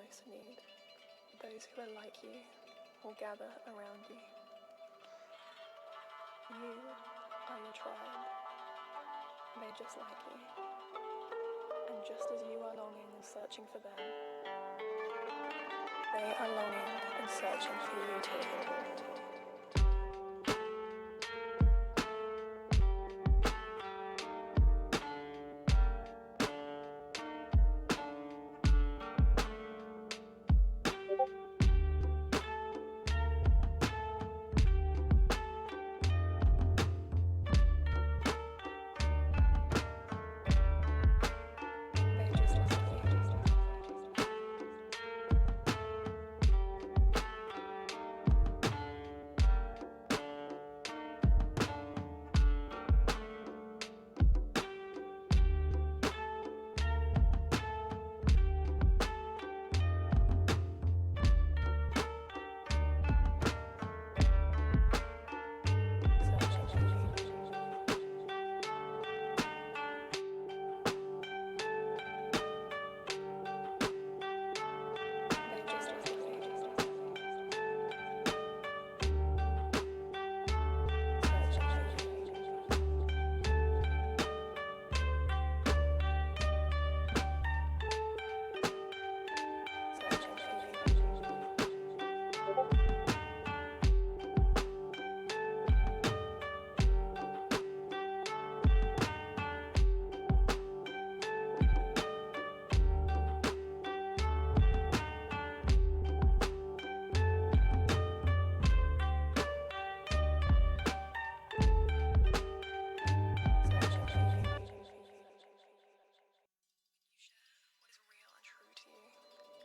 most need. Those who are like you will gather around you. You are your tribe. They're just like you. And just as you are longing and searching for them, they are longing and searching for you too.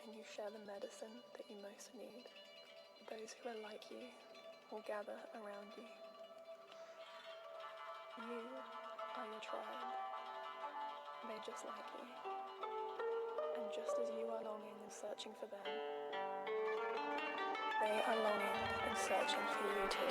And you share the medicine that you most need. Those who are like you will gather around you. You are your tribe. They're just like you. And just as you are longing and searching for them, they are longing and searching for you too.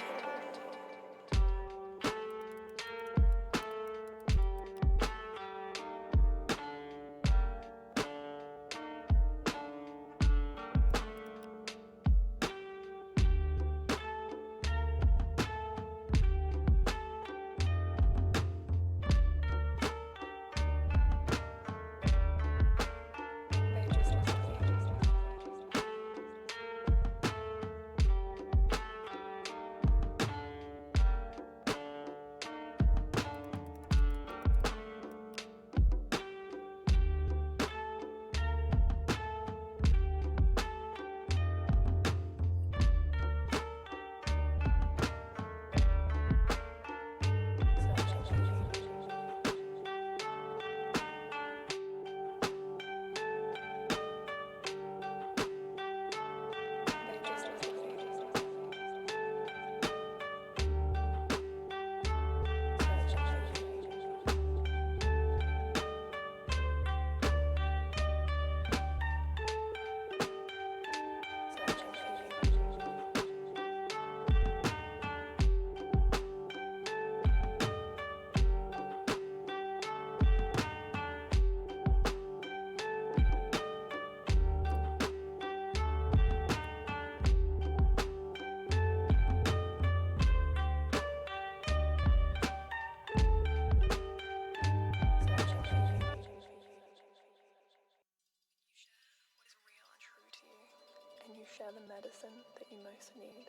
And you share the medicine that you most need.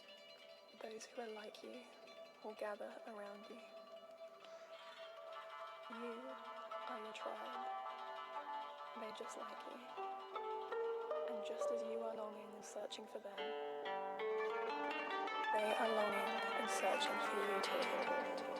Those who are like you will gather around you. You are your tribe. They're just like you. And just as you are longing and searching for them, they are longing and searching for you too.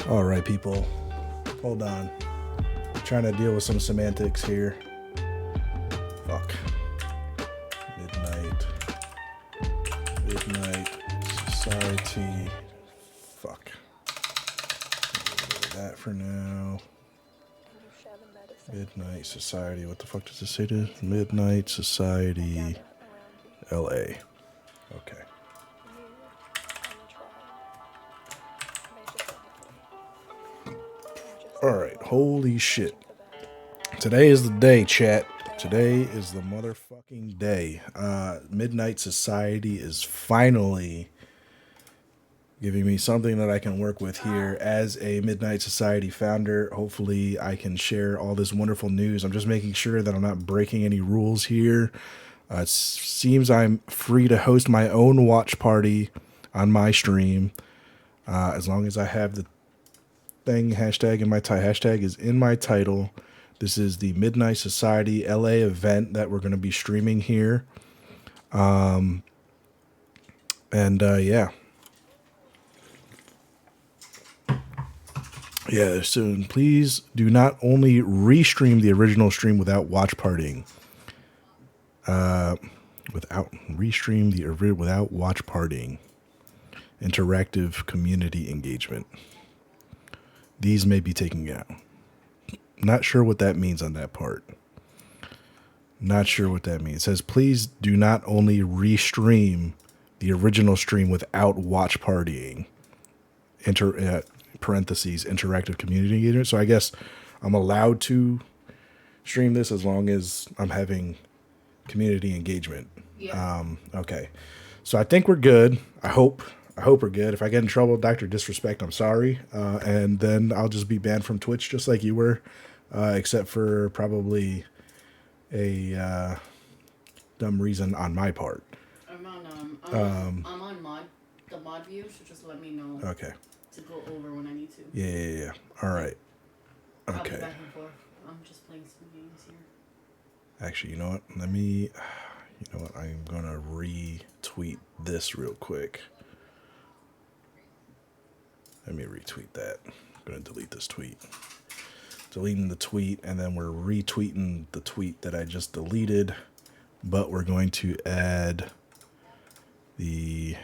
All right, people. Hold on. I'm trying to deal with some semantics here. Fuck. Midnight Society. Fuck. That for now. Midnight Society. What the fuck does it say to Midnight Society LA? Okay. Alright, holy shit. Today is the day, chat. Today is the motherfucking day. Midnight Society is finally giving me something that I can work with here as a Midnight Society founder. Hopefully I can share all this wonderful news. I'm just making sure that I'm not breaking any rules here. It seems I'm free to host my own watch party on my stream, as long as I have the thing hashtag in my hashtag is in my title. This is the Midnight Society LA event that we're going to be streaming here. Yeah, so please do not only restream the original stream without watch partying. Without watch partying. Interactive community engagement. These may be taken out. Not sure what that means on that part. Not sure what that means. It says, please do not only restream the original stream without watch partying. Parentheses, interactive community engagement. So I guess I'm allowed to stream this as long as I'm having community engagement. Yeah. Okay. So I think we're good. I hope we're good. If I get in trouble, Dr. Disrespect, I'm sorry. And then I'll just be banned from Twitch just like you were, except for probably a dumb reason on my part. I'm on the mod view, so just let me know. Okay. To go over when I need to. Yeah. All right. Okay. I'll be back and forth. I'm just playing some games here. Actually, you know what? I'm gonna retweet this real quick. Let me retweet that. I'm gonna delete this tweet. Deleting the tweet, and then we're retweeting the tweet that I just deleted, but we're going to add the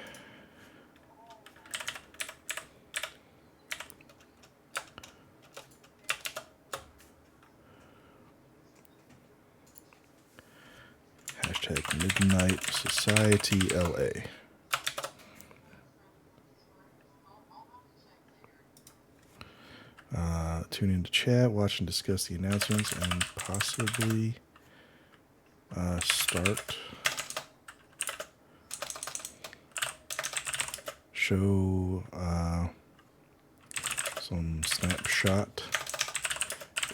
hashtag Midnight Society LA. Tune into chat, watch and discuss the announcements, and possibly show some Snapshot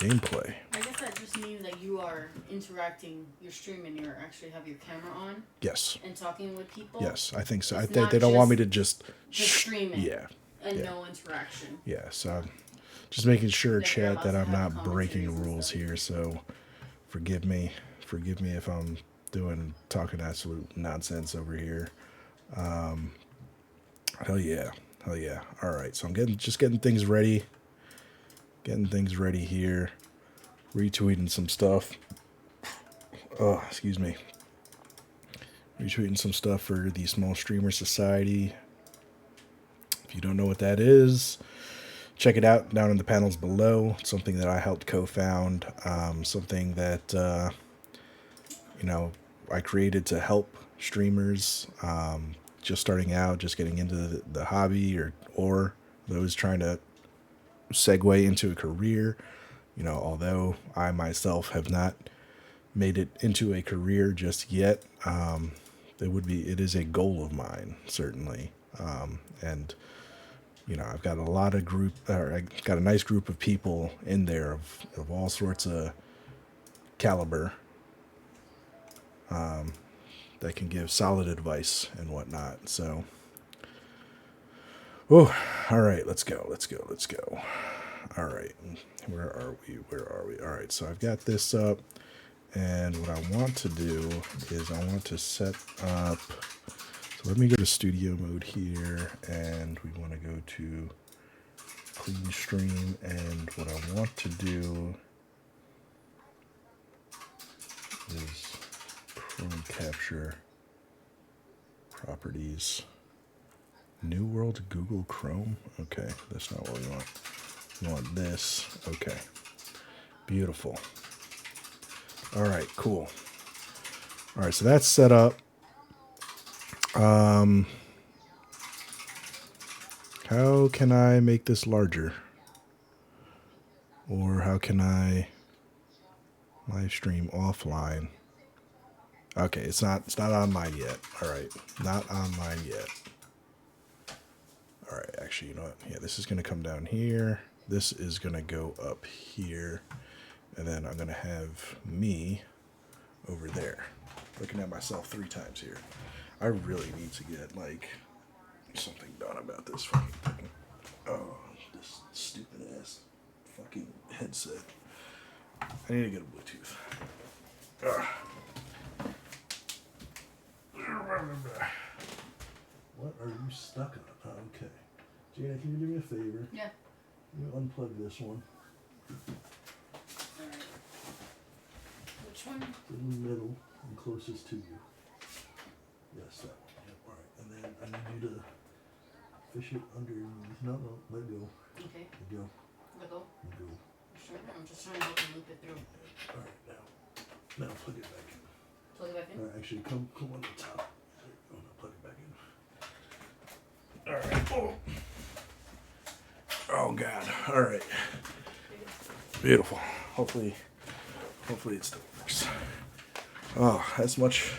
gameplay. I guess that just means that you are interacting, you're streaming, you actually have your camera on. Yes. And talking with people. Yes, I think so. I think they don't want me to just stream it. Yeah. And no interaction. Yeah, so just making sure, chat, that I'm not breaking rules here. So forgive me if I'm talking absolute nonsense over here. Hell yeah. All right, so I'm getting things ready. Getting things ready here. Retweeting some stuff. Oh, excuse me. Retweeting some stuff for the Small Streamer Society. If you don't know what that is, check it out down in the panels below. It's something that I helped co-found. Something that I created to help streamers just starting out, just getting into the hobby, or those trying to segue into a career. Although I myself have not made it into a career just yet, it is a goal of mine, certainly. And I've got I've got a nice group of people in there of all sorts of caliber, that can give solid advice and whatnot. So, all right, let's go. All right, where are we? All right, so I've got this up, and what I want to do is I want to set up. So let me go to studio mode here, and we want to go to clean stream, and what I want to do is Chrome capture properties. New World Google Chrome. Okay, that's not what we want. We want this. Okay, beautiful. All right, cool. All right, so that's set up. How can I make this larger? Or how can I live stream offline? Okay, it's not online yet. All right, not online yet. All right, actually, you know what? Yeah, this is going to come down here. This is going to go up here. And then I'm going to have me over there. Looking at myself 3 times here. I really need to get, like, something done about this fucking thing. Oh, this stupid ass fucking headset. I need to get a Bluetooth. What are you stuck on? Oh, okay. Gina, can you do me a favor? Yeah. You unplug this one. Alright. Which one? In the middle and closest to you. Yes, that one. Yep, alright. And then I need you to fish it underneath. No, let go. Okay. Let go. Let go? Let go. Sure. I'm just trying to loop it through. Alright, now plug it back in. Plug it back in? Alright, actually, come on the top. Oh, no, plug it back in. Alright. Oh, God. Alright. Beautiful. Hopefully it still works. Oh, that's much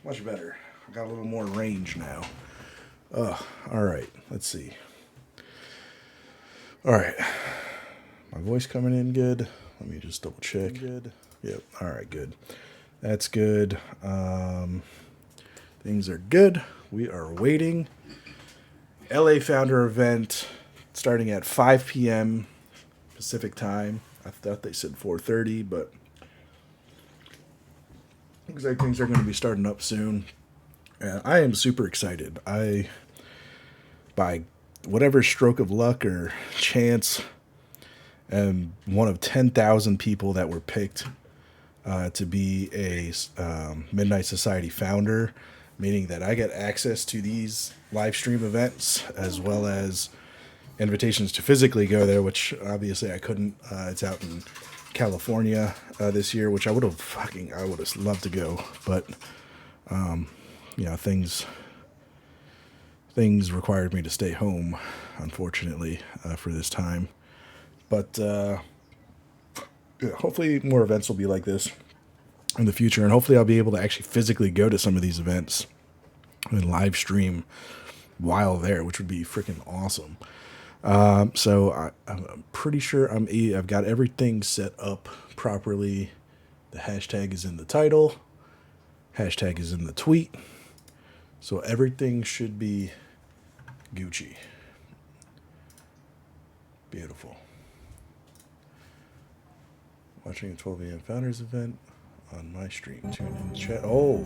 better. I got a little more range now. Alright. Let's see. Alright. My voice coming in good. Let me just double check. Good. Yep. Alright, good. That's good. Things are good. We are waiting. LA Founder event starting at 5 p.m. Pacific time. I thought they said 4:30, but looks like things are going to be starting up soon. And I am super excited. By whatever stroke of luck or chance, am one of 10,000 people that were picked to be a Midnight Society founder, meaning that I get access to these live stream events as well as invitations to physically go there, which obviously I couldn't. It's out in California this year, which I would have loved to go, but things required me to stay home, unfortunately, for this time. But hopefully more events will be like this in the future, and hopefully I'll be able to actually physically go to some of these events and live stream while there, which would be freaking awesome. So I'm pretty sure I've got everything set up properly. The hashtag is in the title. Hashtag is in the tweet. So everything should be Gucci. Beautiful. Watching a 12 a.m. Founders event on my stream. Tune in chat. Oh,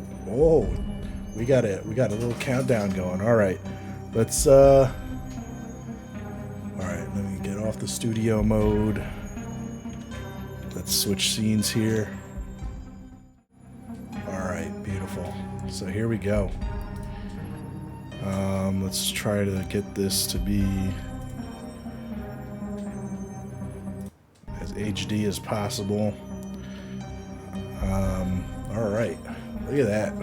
we got a little countdown going. All right, let's all right, let me get off the studio mode. Let's switch scenes here. All right, beautiful. So here we go. Let's try to get this to be as HD as possible. All right, look at that.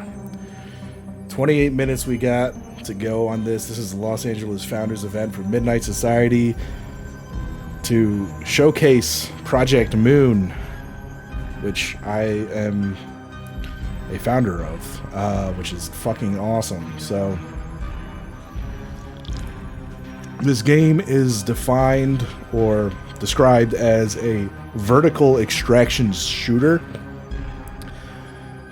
28 minutes we got to go on this. This is the Los Angeles Founders event for Midnight Society to showcase Project Moon, which I am a founder of, which is fucking awesome. So this game is defined or described as a vertical extraction shooter.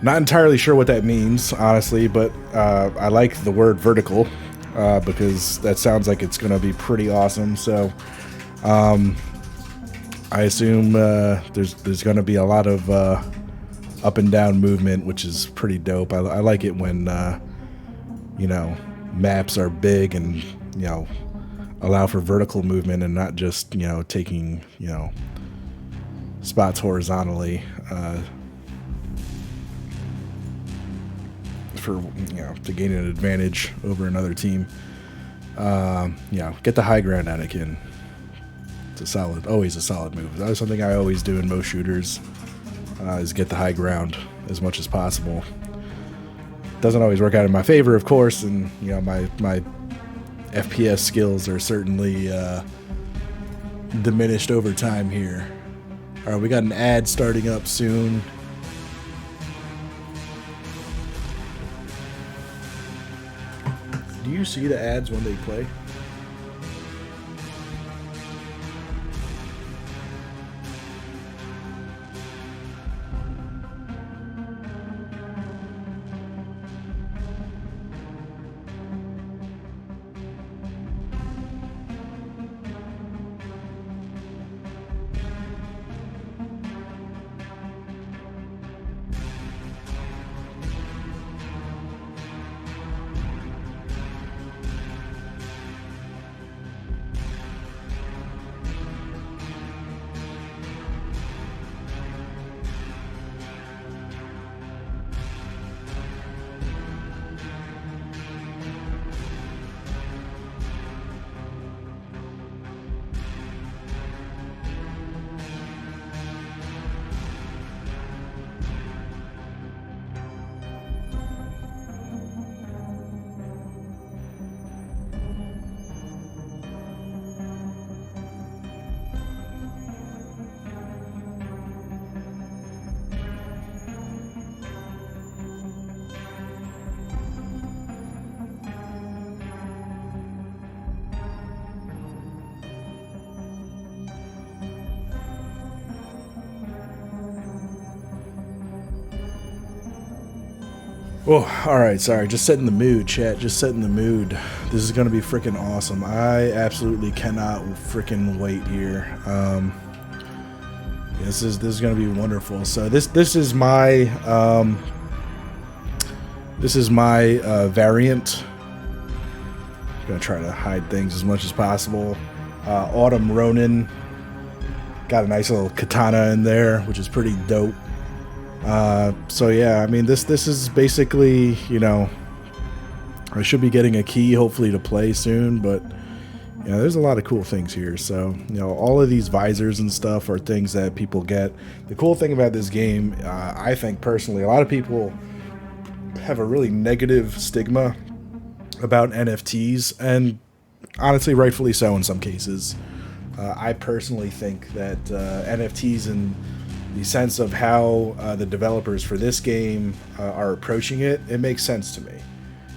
Not entirely sure what that means, honestly, but I like the word vertical because that sounds like it's going to be pretty awesome. So I assume there's going to be a lot of up and down movement, which is pretty dope. I like it when maps are big and allow for vertical movement and not just, you know, taking, you know, spots horizontally for, you know, to gain an advantage over another team. You know, get the high ground, Anakin. It's always a solid move. That is something I always do in most shooters, is get the high ground as much as possible. Doesn't always work out in my favor, of course, and, you know, my FPS skills are certainly diminished over time here. All right, we got an ad starting up soon. Do you see the ads when they play? Oh, alright, sorry. Just setting the mood, chat. Just setting the mood. This is going to be freaking awesome. I absolutely cannot freaking wait here. This is going to be wonderful. So this is my variant. I'm going to try to hide things as much as possible. Autumn Ronin. Got a nice little katana in there, which is pretty dope. So yeah, I mean, this is basically, you know, I should be getting a key hopefully to play soon, but you know, there's a lot of cool things here. So, you know, all of these visors and stuff are things that people get. The cool thing about this game, I think personally, a lot of people have a really negative stigma about NFTs, and honestly, rightfully so in some cases. I personally think that NFTs in the sense of how the developers for this game are approaching it, it makes sense to me.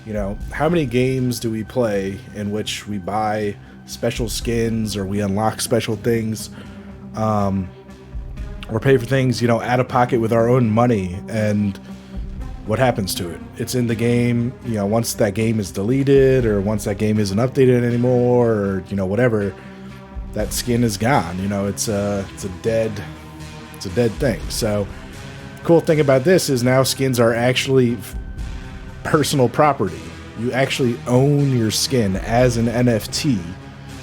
You know, how many games do we play in which we buy special skins or we unlock special things, or pay for things, you know, out of pocket with our own money, and what happens to it? It's in the game, you know, once that game is deleted or once that game isn't updated anymore, or, you know, whatever, that skin is gone. You know, it's a dead thing. So cool thing about this is now skins are actually personal property. You actually own your skin as an NFT,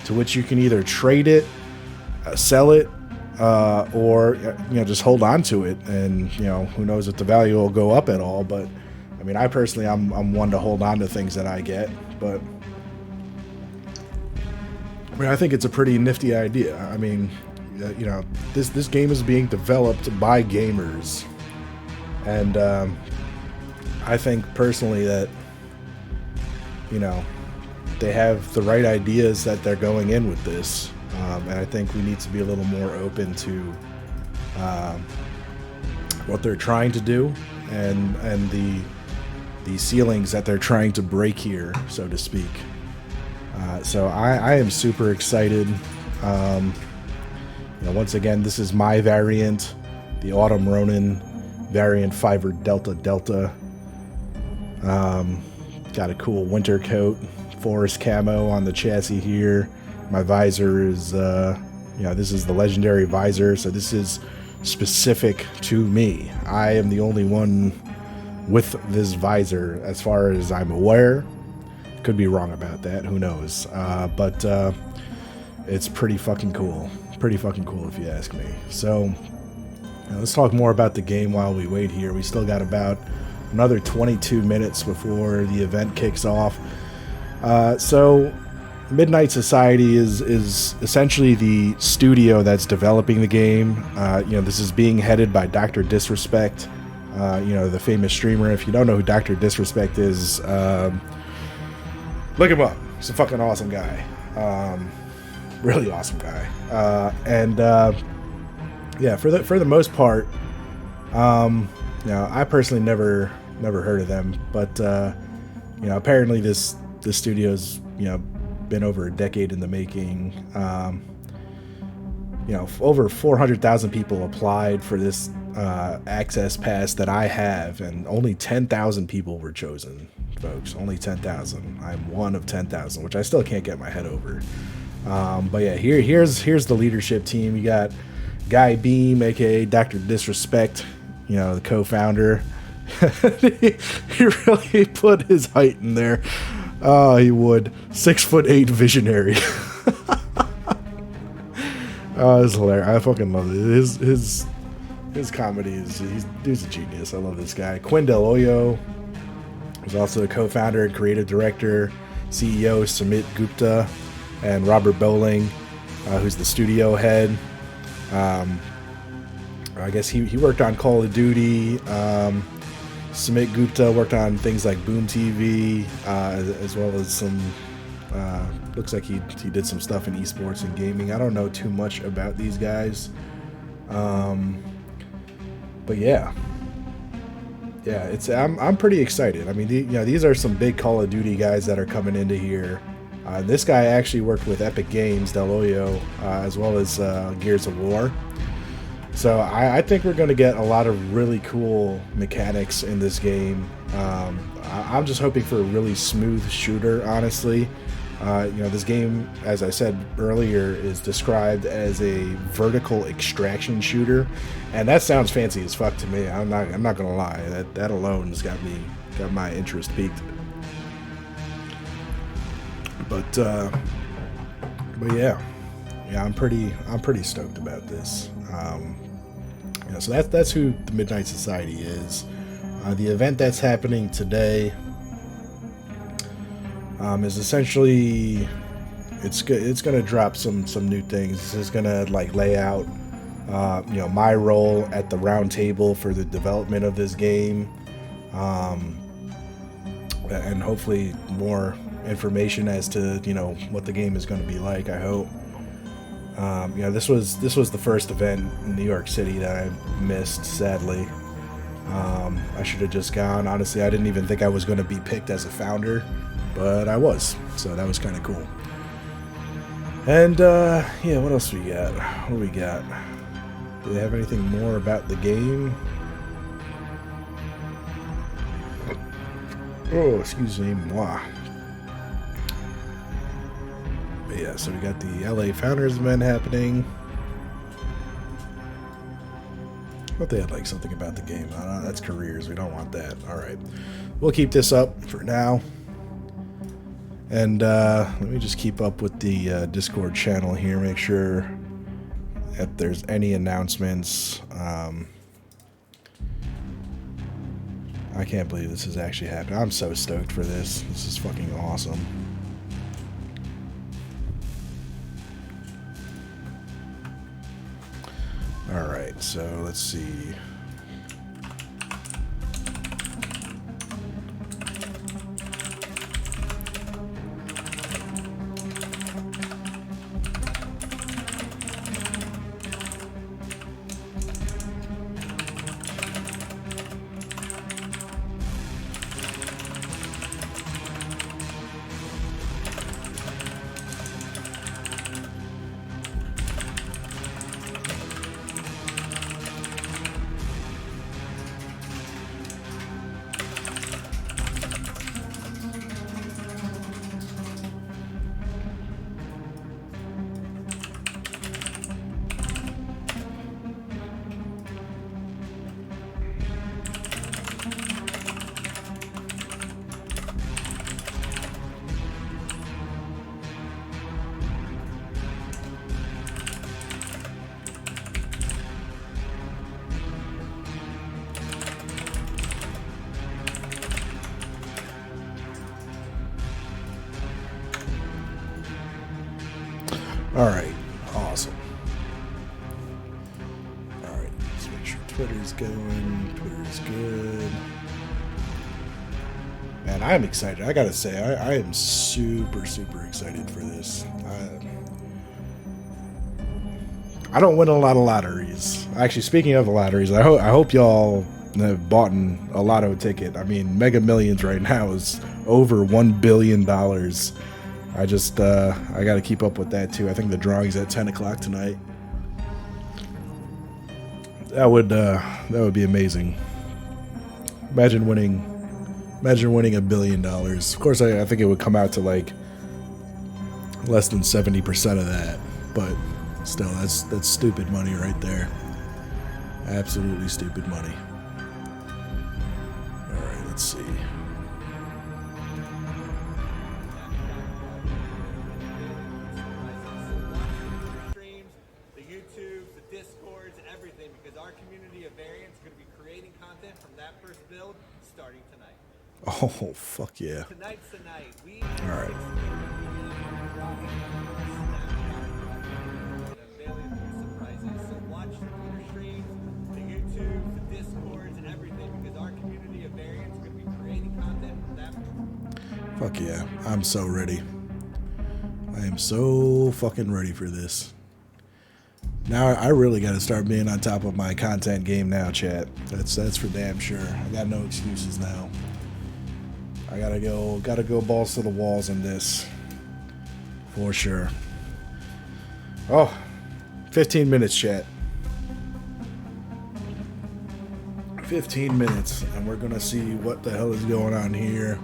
to which you can either trade it, sell it, or, you know, just hold on to it. And, you know, who knows if the value will go up at all. But I mean, I personally, I'm one to hold on to things that I get. But I mean, I think it's a pretty nifty idea. I mean, you know, this game is being developed by gamers, and I think personally that, you know, they have the right ideas that they're going in with this, and I think we need to be a little more open to what they're trying to do, and the ceilings that they're trying to break here, so to speak. So I am super excited. You know, once again, this is my variant, the Autumn Ronin variant, Fiverr Delta. Got a cool winter coat, forest camo on the chassis here. My visor is, you know, this is the legendary visor, so this is specific to me. I am the only one with this visor, as far as I'm aware. Could be wrong about that, who knows. But it's pretty fucking cool. Pretty fucking cool if you ask me. So let's talk more about the game while we wait here. We still got about another 22 minutes before the event kicks off. So Midnight Society is essentially the studio that's developing the game. This is being headed by Dr. Disrespect, the famous streamer. If you don't know who Dr. Disrespect is, look him up. He's a fucking awesome guy. Really awesome guy. For the most part, I personally never heard of them, but apparently this studio's been over a decade in the making. Over 400,000 people applied for this access pass that I have, and only 10,000 people were chosen, folks. Only 10,000. I'm one of 10,000, which I still can't get my head over. Here's the leadership team. You got Guy Beam, aka Dr. Disrespect, the co-founder. He really put his height in there. Oh, he would. 6'8" visionary. Oh, it's hilarious. I fucking love it. His comedy he's a genius. I love this guy. Quinn Del Hoyo is also a co-founder and creative director. CEO Sumit Gupta and Robert Bowling, who's the studio head. I guess he worked on Call of Duty. Sumit Gupta worked on things like Boom TV, as well as some. Looks like he did some stuff in esports and gaming. I don't know too much about these guys, but yeah, I'm pretty excited. I mean, these are some big Call of Duty guys that are coming into here. This guy actually worked with Epic Games, Del Hoyo, as well as Gears of War. So I think we're going to get a lot of really cool mechanics in this game. I'm just hoping for a really smooth shooter, honestly. This game, as I said earlier, is described as a vertical extraction shooter, and that sounds fancy as fuck to me. I'm not gonna lie. That alone has got my interest piqued. But yeah, I'm pretty stoked about this. So that's who the Midnight Society is. The event that's happening today is essentially it's going to drop some new things. This is going to lay out my role at the round table for the development of this game, and hopefully more information as to what the game is going to be like. I hope. This was the first event in New York City that I missed, sadly. I should have just gone. Honestly, I didn't even think I was going to be picked as a founder, but I was, so that was kind of cool. And what else we got? What do we got? Do they have anything more about the game? Oh, excuse me, moi. But yeah, so we got the LA Founders event happening. I thought they had something about the game. That's careers. We don't want that. All right, we'll keep this up for now. And let me just keep up with the Discord channel here. Make sure if there's any announcements. I can't believe this is actually happening. I'm so stoked for this. This is fucking awesome. All right, so let's see. All right, awesome. All right, let's make sure Twitter's going. Twitter's good. Man, I'm excited. I gotta say, I am super, super excited for this. I don't win a lot of lotteries. Actually, speaking of lotteries, I hope y'all have bought a lotto ticket. I mean, Mega Millions right now is over $1 billion. I just, I got to keep up with that too. I think the drawing's at 10 o'clock tonight. That would be amazing. Imagine winning $1 billion. Of course, I think it would come out to like less than 70% of that, but still, that's stupid money right there. Absolutely stupid money. All right, let's see. The YouTube, the Discords, everything, because our community of variants is going to be creating content from that first build starting tonight. Oh, fuck yeah. Tonight's the night. All right. Surprises. So watch the Twitter streams, the YouTube, the Discords, everything, because our community of variants is going to be creating content from that. Fuck yeah. I'm so ready. I am so fucking ready for this. Now I really got to start being on top of my content game now, chat. That's for damn sure. I got no excuses now. I gotta go balls to the walls on this. For sure. Oh, 15 minutes, chat. 15 minutes, and we're gonna see what the hell is going on here.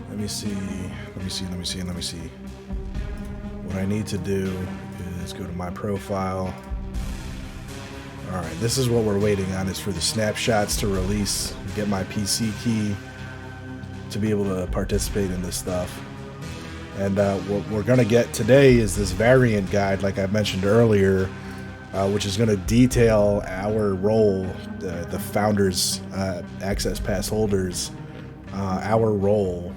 Let me see. What I need to do is go to my profile. All right, this is what we're waiting on, is for the snapshots to release, get my PC key to be able to participate in this stuff. And what we're going to get today is this variant guide, like I mentioned earlier, which is going to detail our role, the founders, access pass holders, our role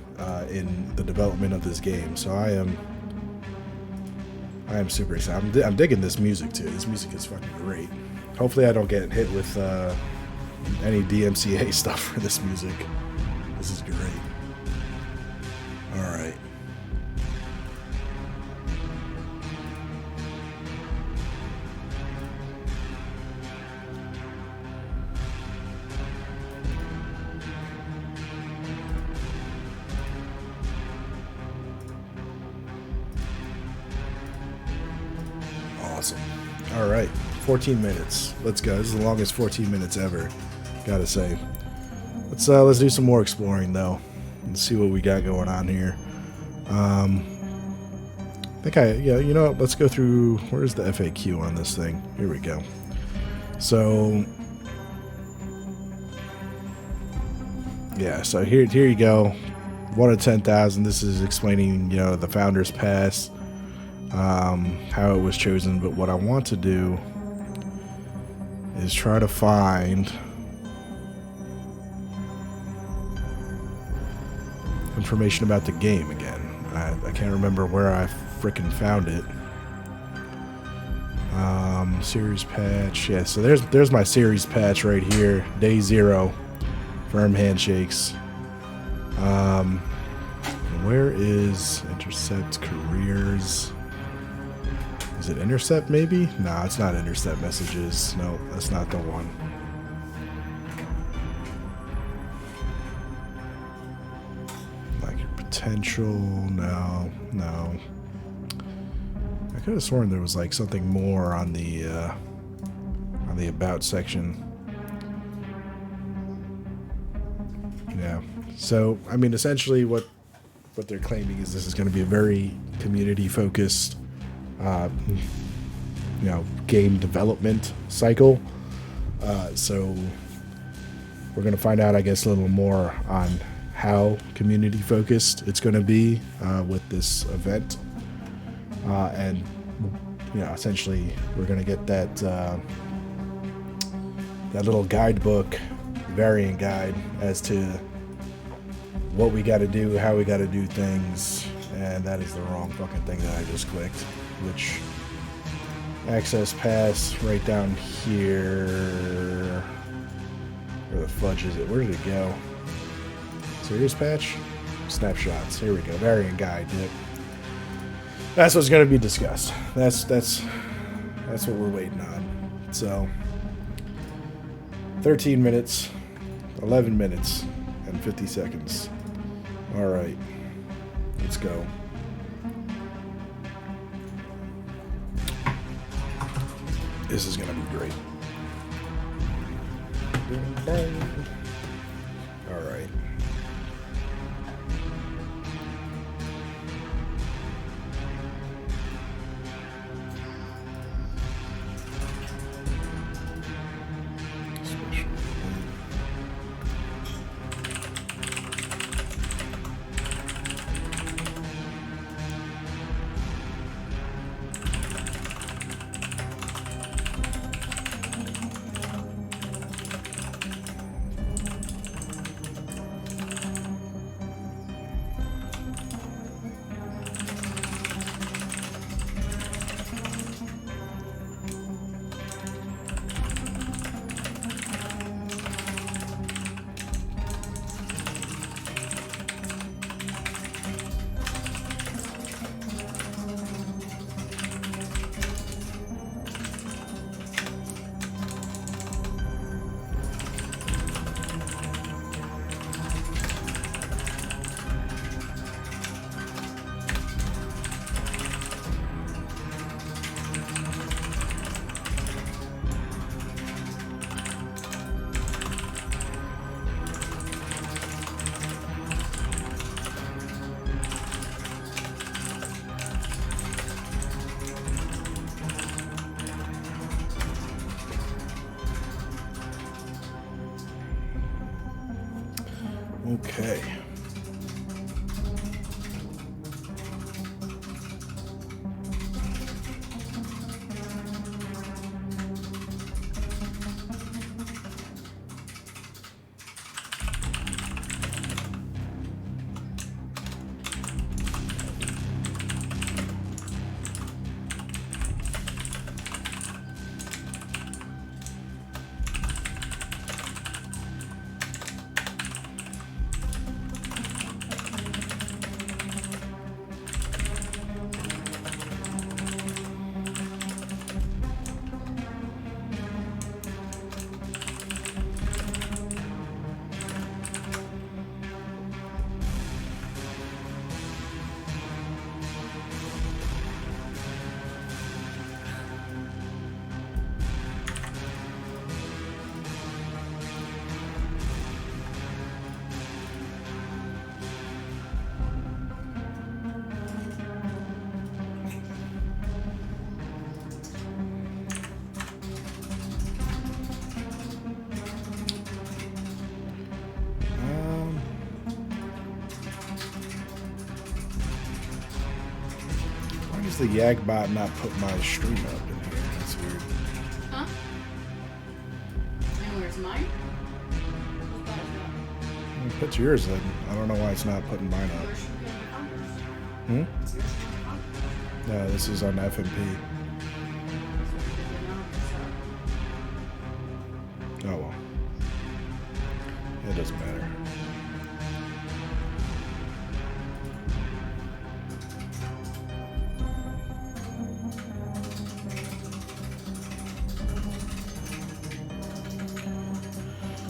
in the development of this game. So I am super excited. I'm digging this music too. This music is fucking great. Hopefully I don't get hit with any DMCA stuff for this music. This is great. All right. Awesome. All right. 14 minutes. Let's go. This is the longest 14 minutes ever. Gotta say. Let's do some more exploring though. Let's see what we got going on here. You know what? Let's go through. Where's the FAQ on this thing? Here we go. So yeah. So here you go. 1 of 10,000. This is explaining, the founder's pass, how it was chosen. But what I want to do is try to find information about the game again. I can't remember where I frickin' found it. Series patch. Yeah, so there's my series patch right here. Day 0. Firm handshakes. Where is Intercept Careers? Is it Intercept maybe? No, it's not Intercept Messages. No, that's not the one. Like your potential. No. I could have sworn there was like something more on the about section. Yeah. So I mean, essentially what they're claiming is this is going to be a very community focused game development cycle. So we're going to find out, I guess, a little more on how community focused it's going to be with this event. And essentially we're going to get that little guidebook, variant guide as to what we got to do, how we got to do things, And that is the wrong fucking thing that I just clicked. Which, access pass right down here. Where the fudge is it? Where did it go? Serious patch? Snapshots. Here we go. Variant guide. Yep. That's what's going to be discussed. That's what we're waiting on. So, 13 minutes, 11 minutes, and 50 seconds. All right. Let's go. This is going to be great. All right. Okay. Why does the Yagbot not put my stream up in here? That's weird. Huh? And where's mine? What bot is that? It puts yours in. I don't know why it's not putting mine up. Yours should be on the founders. Hmm? Yours should be on the founders. No, this is on FMP. That's what we did now. Oh well. It doesn't matter.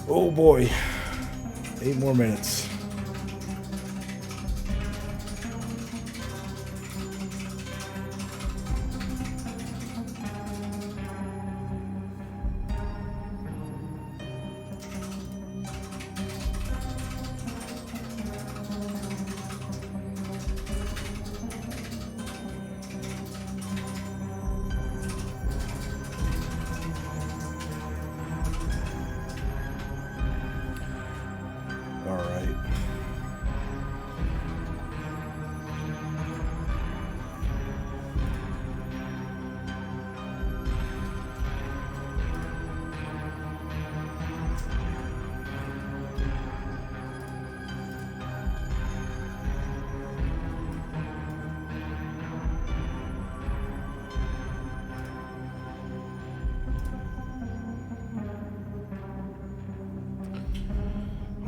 Oh boy. 8 more minutes. All right.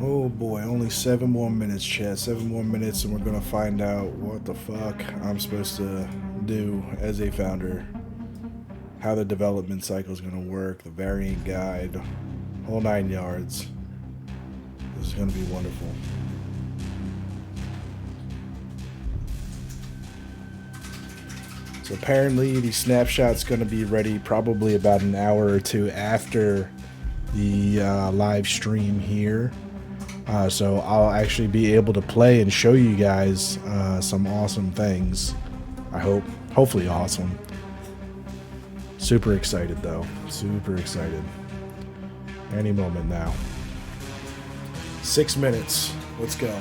Oh boy, only 7 more minutes, chat. 7 more minutes, and we're gonna find out what the fuck I'm supposed to do as a founder. How the development cycle is gonna work, the variant guide, whole 9 yards. This is gonna be wonderful. So apparently the snapshot's gonna be ready probably about an hour or two after the live stream here. So I'll actually be able to play and show you guys some awesome things. I hope. Hopefully awesome. Super excited though. Super excited. Any moment now. 6 minutes. Let's go.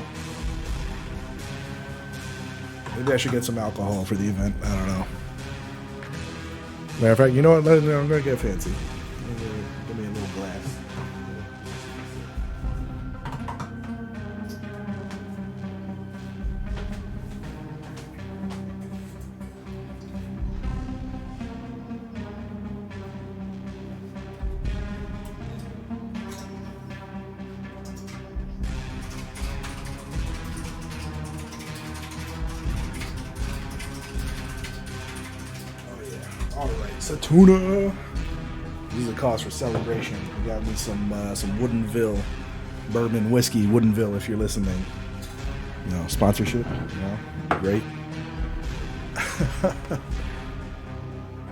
Maybe I should get some alcohol for the event. I don't know. Matter of fact, you know what? I'm going to get fancy. Give me a little glass. Tuna. This is a cause for celebration. We got me some Woodinville bourbon whiskey. Woodinville, if you're listening. You know, sponsorship. You know, great.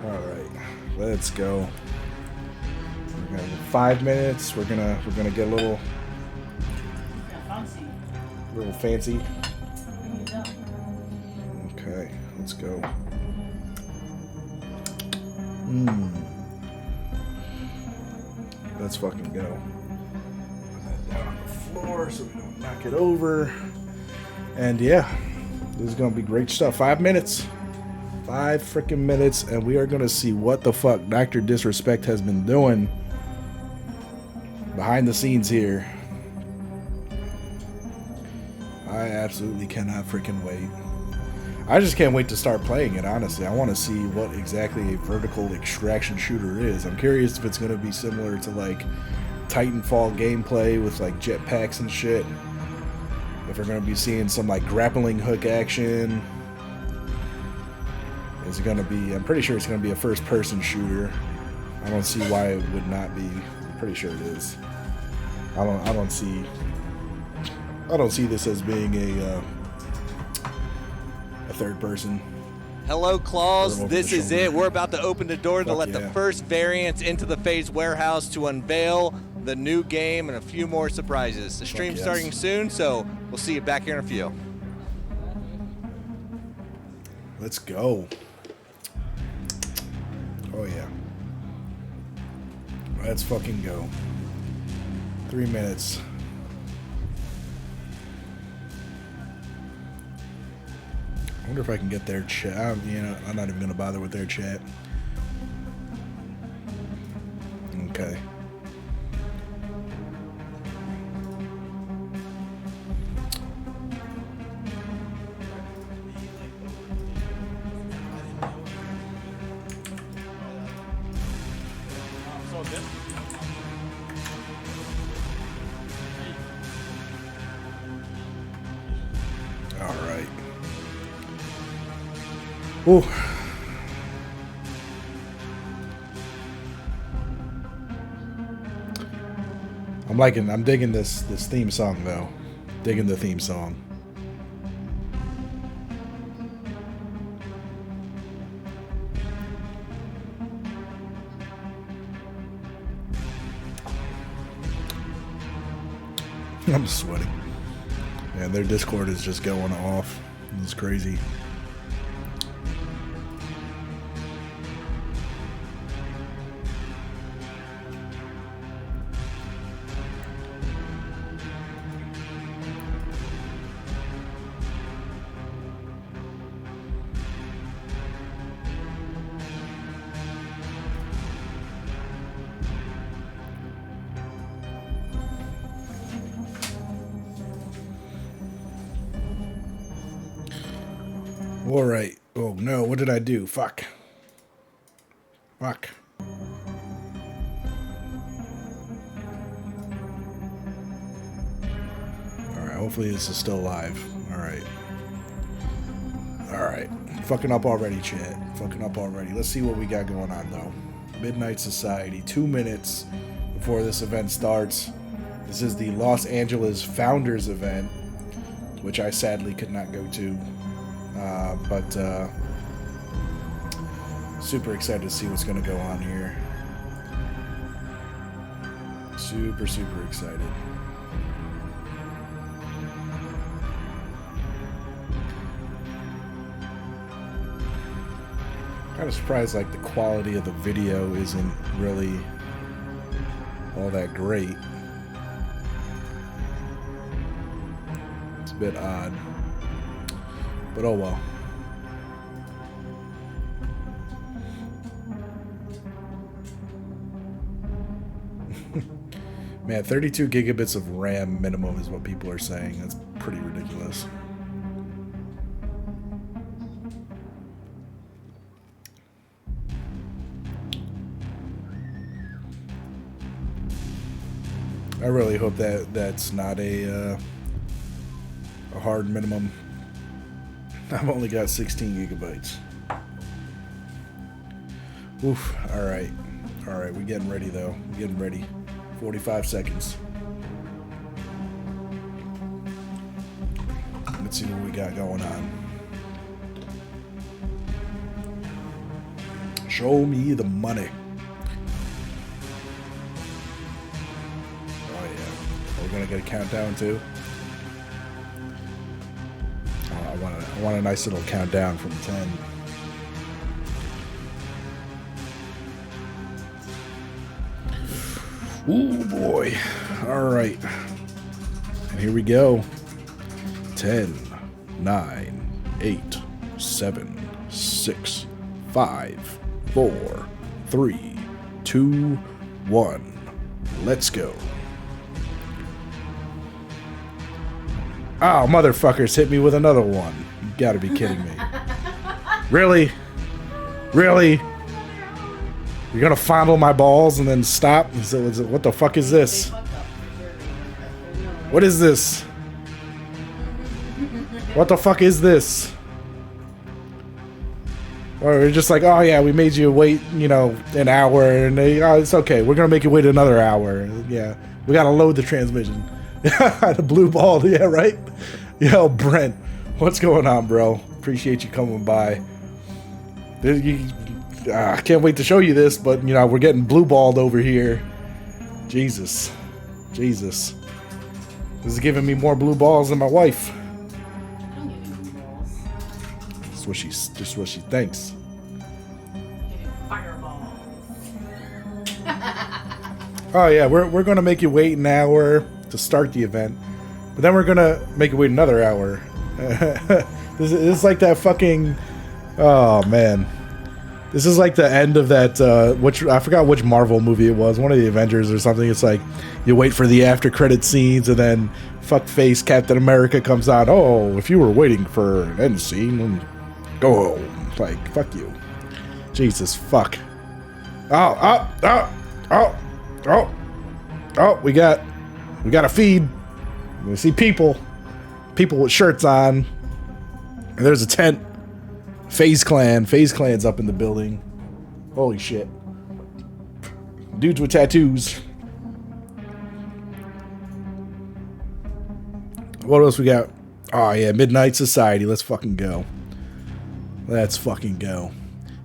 All right, let's go. We're gonna 5 minutes. We're gonna get a little fancy. Okay, let's go. Let's fucking go. Put that down on the floor so we don't knock it over. And yeah, this is gonna be great stuff. 5 minutes. 5 freaking minutes, and we are gonna see what the fuck Dr. Disrespect has been doing behind the scenes here. I absolutely cannot freaking wait. I just can't wait to start playing it, honestly. I want to see what exactly a vertical extraction shooter is. I'm curious if it's going to be similar to, like, Titanfall gameplay with, like, jetpacks and shit. If we're going to be seeing some, like, grappling hook action. Is it going to be... I'm pretty sure it's going to be a first-person shooter. I don't see why it would not be. I'm pretty sure it is. I don't see this as being a third person. Hello, Claws. This is it. We're about to open the door to let the first variants into the FaZe warehouse to unveil the new game and a few more surprises. The stream's starting soon, so we'll see you back here in a few. Let's go. Oh, yeah. Let's fucking go. 3 minutes. I wonder if I can get their chat. I'm not even going to bother with their chat. Okay. All right. Ooh. I'm digging this theme song though. Digging the theme song. I'm sweating. Man, their Discord is just going off. It's crazy. All right. Oh no, what did I do? Fuck. Fuck. Hopefully this is still live. Alright. Alright. Fucking up already, chat. Fucking up already. Let's see what we got going on, though. Midnight Society. 2 minutes before this event starts. This is the Los Angeles Founders event, which I sadly could not go to. But super excited to see what's going to go on here. Super, super excited. Kind of surprised, like, the quality of the video isn't really all that great. It's a bit odd, but oh well. Man, 32 gigabits of RAM minimum is what people are saying. That's pretty ridiculous. I really hope that that's not a hard minimum. I've only got 16 gigabytes. Oof. All right. All right. We're getting ready, though. We're getting ready. 45 seconds. Let's see what we got going on. Show me the money. We're gonna get a countdown too. Oh, I want a nice little countdown from 10. Ooh boy! All right, and here we go. 10, 9, 8, 7, 6, 5, 4, 3, 2, 1. Let's go. Oh, motherfuckers hit me with another one. You gotta be kidding me. Really? Really? You're gonna fondle my balls and then stop? What the fuck is this? What is this? What the fuck is this? Or we're just like, oh yeah, we made you wait, you know, an hour, and they, oh, it's okay. We're gonna make you wait another hour. Yeah, we gotta load the transmission. The blue ball, yeah, right? Yo, Brent, what's going on, bro? Appreciate you coming by. I can't wait to show you this, but, you know, we're getting blue balled over here. Jesus. Jesus. This is giving me more blue balls than my wife. I don't give you blue balls. Just what she thinks. I give you fireballs. Oh, yeah, we're going to make you wait an hour to start the event, but then we're gonna make it wait another hour. This is like that fucking, oh man, this is like the end of that which I forgot which Marvel movie it was, one of the Avengers or something. It's like you wait for the after credit scenes and then fuckface Captain America comes out. Oh, if you were waiting for an end scene, then go home. Like, fuck you. Jesus fuck. Oh, we got a feed. We see people with shirts on. And there's a tent. FaZe Clan's up in the building. Holy shit. Dudes with tattoos. What else we got? Oh yeah, Midnight Society. Let's fucking go. Let's fucking go.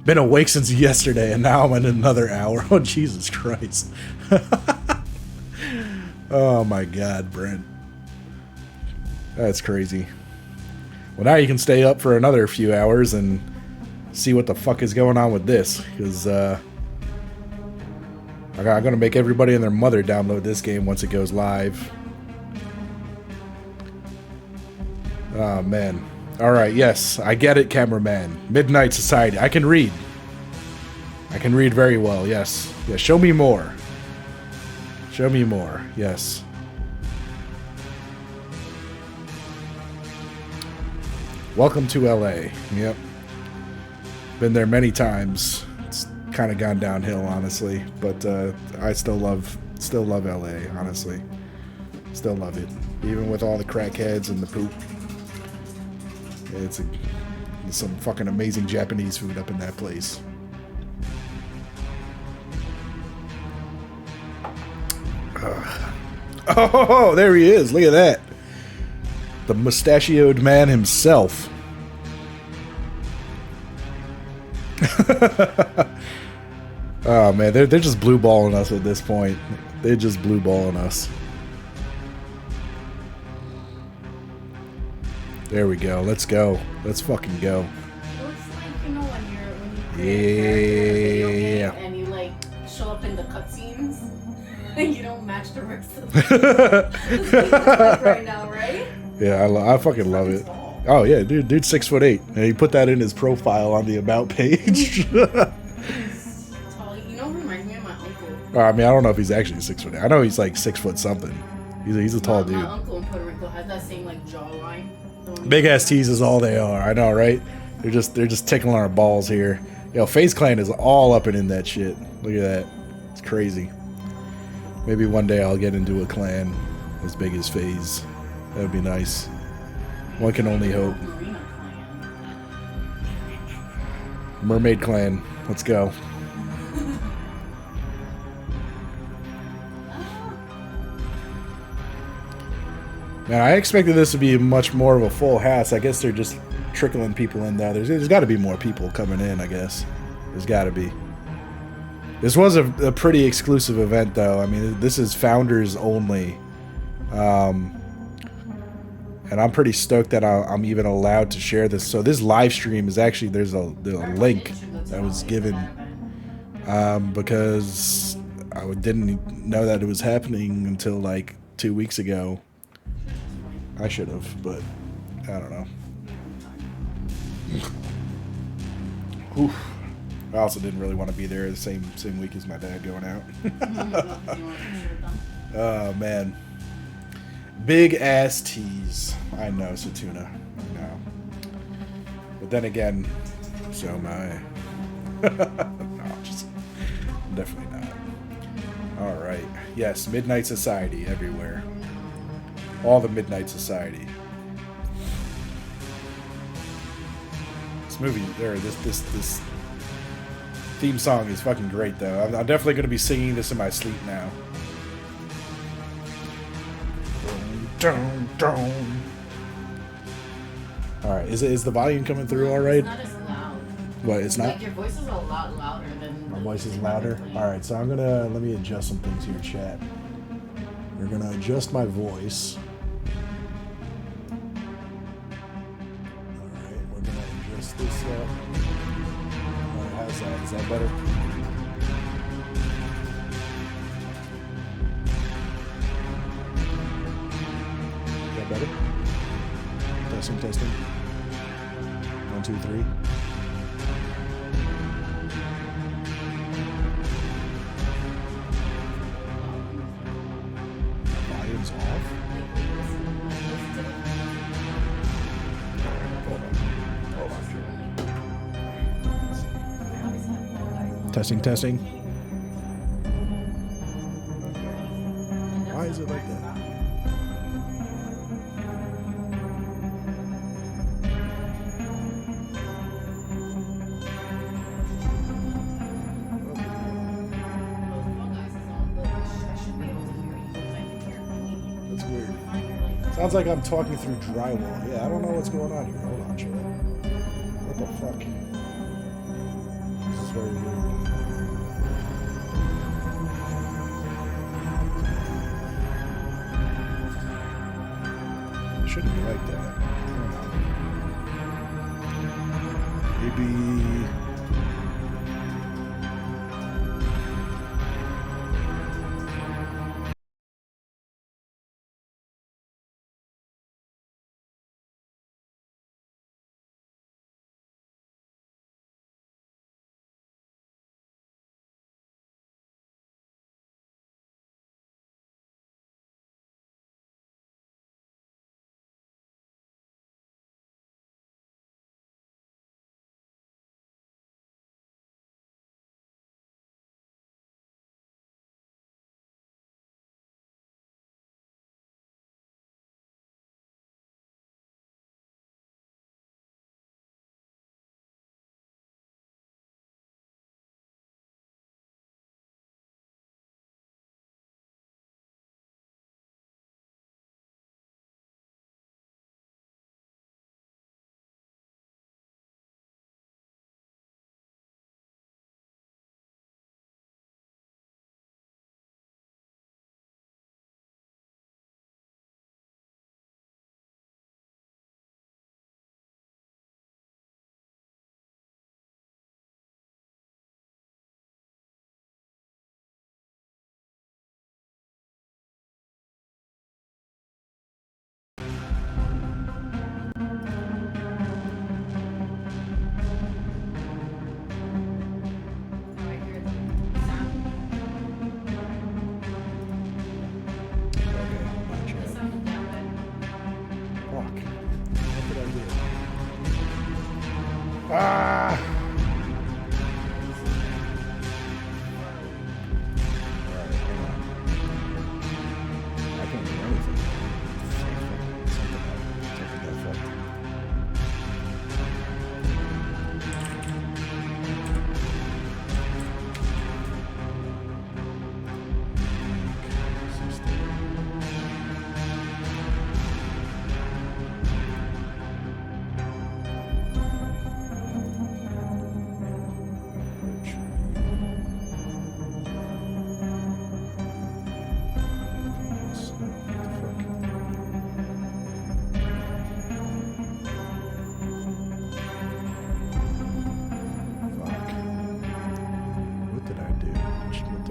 Been awake since yesterday and now I'm in another hour. Oh, Jesus Christ. Oh my God, Brent. That's crazy. Well, now you can stay up for another few hours and see what the fuck is going on with this. Because I'm going to make everybody and their mother download this game once it goes live. Oh, man. Alright, yes. I get it, cameraman. Midnight Society. I can read. I can read very well, yes. Yeah, show me more. Show me more, yes. Welcome to LA. Yep. Been there many times. It's kind of gone downhill, honestly, but I still love LA, honestly. Still love it. even with all the crackheads and the poop. It's some fucking amazing Japanese food up in that place. Oh, there he is. Look at that. The mustachioed man himself. Oh, man. They're just blue balling us at this point. They're just blue balling us. There we go. Let's go. Let's fucking go. Well, it's like, you know, when you create a character in a video game and you like show up in the cutscenes and you don't match the rest of the like right now, right? Yeah, I fucking love it. Tall. Oh yeah, dude's 6'8", and he put that in his profile on the about page. He's tall. You know, he reminds me of my uncle. I mean, I don't know if he's actually 6'8". I know he's like 6 foot something. He's a tall dude. My uncle in Puerto Rico has that same like jawline. Big ass tees is all they are. I know, right? They're just tickling our balls here. Yo, FaZe Clan is all up and in that shit. Look at that. It's crazy. Maybe one day I'll get into a clan as big as FaZe. That would be nice. One can only hope. Mermaid Clan. Let's go. Man, I expected this to be much more of a full house. I guess they're just trickling people in though. There's got to be more people coming in, I guess. There's got to be. This was a pretty exclusive event though. I mean, this is founders only. And I'm pretty stoked that I'm even allowed to share this. So this live stream is actually, there's a link that was given because I didn't know that it was happening until like 2 weeks ago. I should have, but I don't know. Oof. I also didn't really want to be there the same week as my dad going out. Oh man. Big ass tease. I know, Satuna. I know. But then again, so am I. No, just definitely not. Alright. Yes, Midnight Society everywhere. All the Midnight Society. This movie, this theme song is fucking great though. I'm definitely going to be singing this in my sleep now. Alright, is the volume coming through alright? It's not as loud. What, it's not? Like your voice is a lot louder than... My voice is louder? Alright, so let me adjust some things here, chat. We're gonna adjust my voice. Alright, we're gonna adjust this up. Alright, how's that? Is that better? Better? Testing. 1, 2, 3. Volume's off. Hold on. Testing. Why is it like that? Sounds like I'm talking through drywall. Yeah, I don't know what's going on here. Hold on, Chad. What the fuck? This is very weird. It shouldn't be like that. I don't know. Maybe...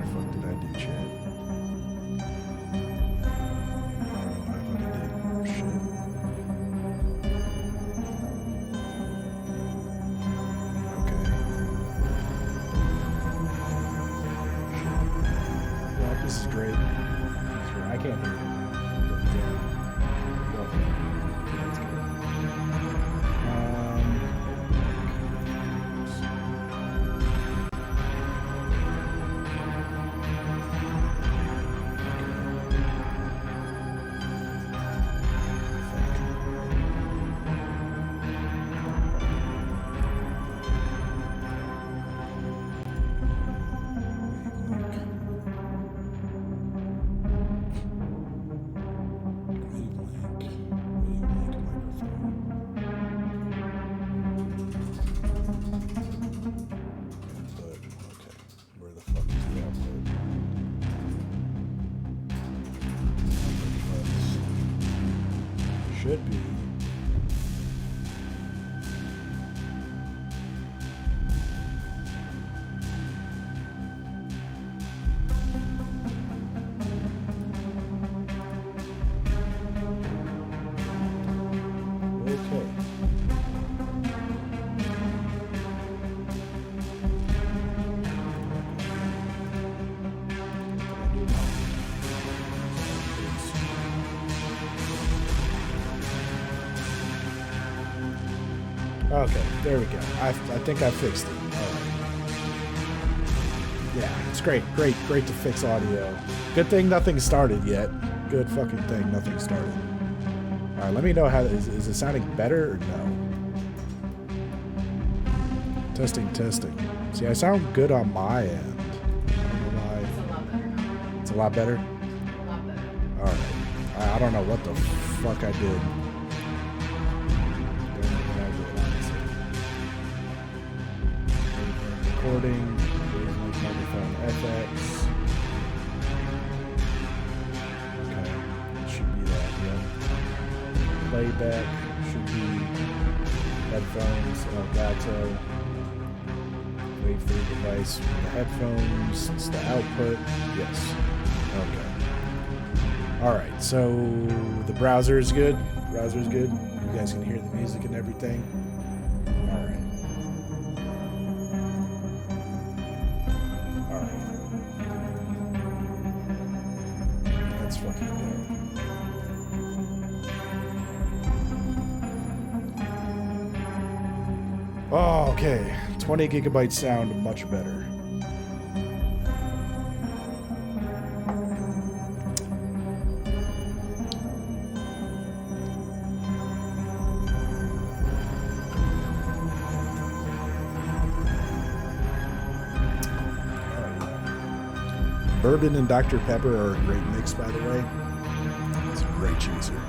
the fuck did I do, chat? I don't know what I fucking did. Shit. Okay. Well, this is great. I can't hear it. But, okay. That's good. Should be. Okay. Okay, there we go. I think I fixed it. All right. Yeah, it's great to fix audio. Good thing nothing started yet. Good fucking thing nothing started. All right, let me know how is it sounding better or no? Testing. See, I sound good on my end. I don't know why. It's a lot better now. It's a lot better. A lot better. All right. I don't know what the fuck I did. Recording, microphone FX. Okay, it should be that, yeah. Playback should be headphones, Elgato. Wait for the device from the headphones. It's the output. Yes. Okay. Alright, so the browser is good. Browser is good. You guys can hear the music and everything. Alright. That's fucking dope. Oh, okay. 20 gigabyte sound, much better. Bourbon and Dr. Pepper are a great mix, by the way. It's a great chaser.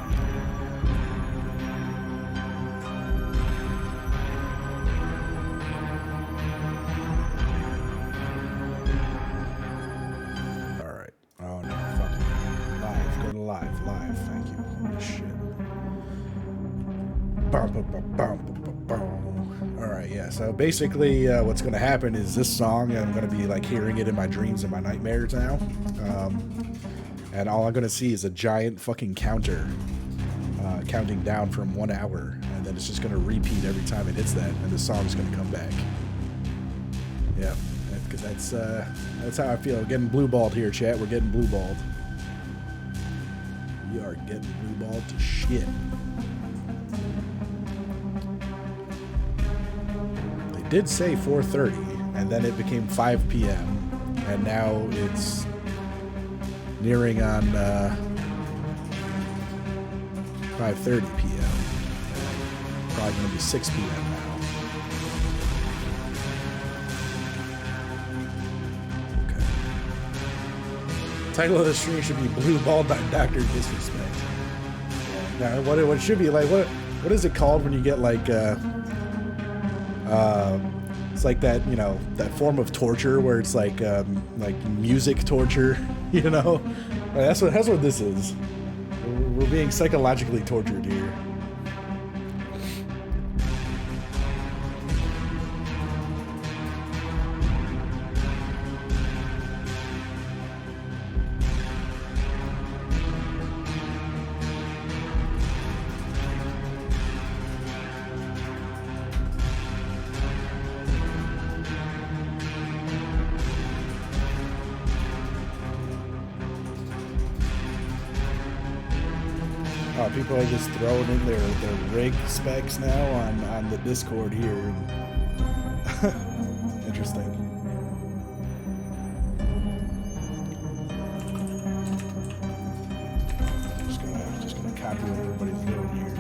All right. Oh no, fucking live. Go to live. Thank you. Holy shit. All right, yeah. So basically, what's going to happen is this song, I'm going to be like hearing it in my dreams and my nightmares now, and all I'm going to see is a giant fucking counter, counting down from 1 hour, and then it's just going to repeat every time it hits that, and the song's going to come back. Yeah, because that's how I feel. We're getting blue-balled here, chat. We're getting blue-balled. We are getting blue-balled to shit. Did say 4:30, and then it became 5 p.m. and now it's nearing on 5:30 p.m. Probably gonna be 6 p.m. now. Okay. Title of the stream should be "Blue Ball by Dr. Disrespect." Now, what it should be like? What is it called when you get like? It's like that, you know, that form of torture where it's like music torture, you know. That's what this is. We're being psychologically tortured here. People are just throwing in their rig specs now on the Discord here. Interesting. Just gonna copy what everybody's doing here.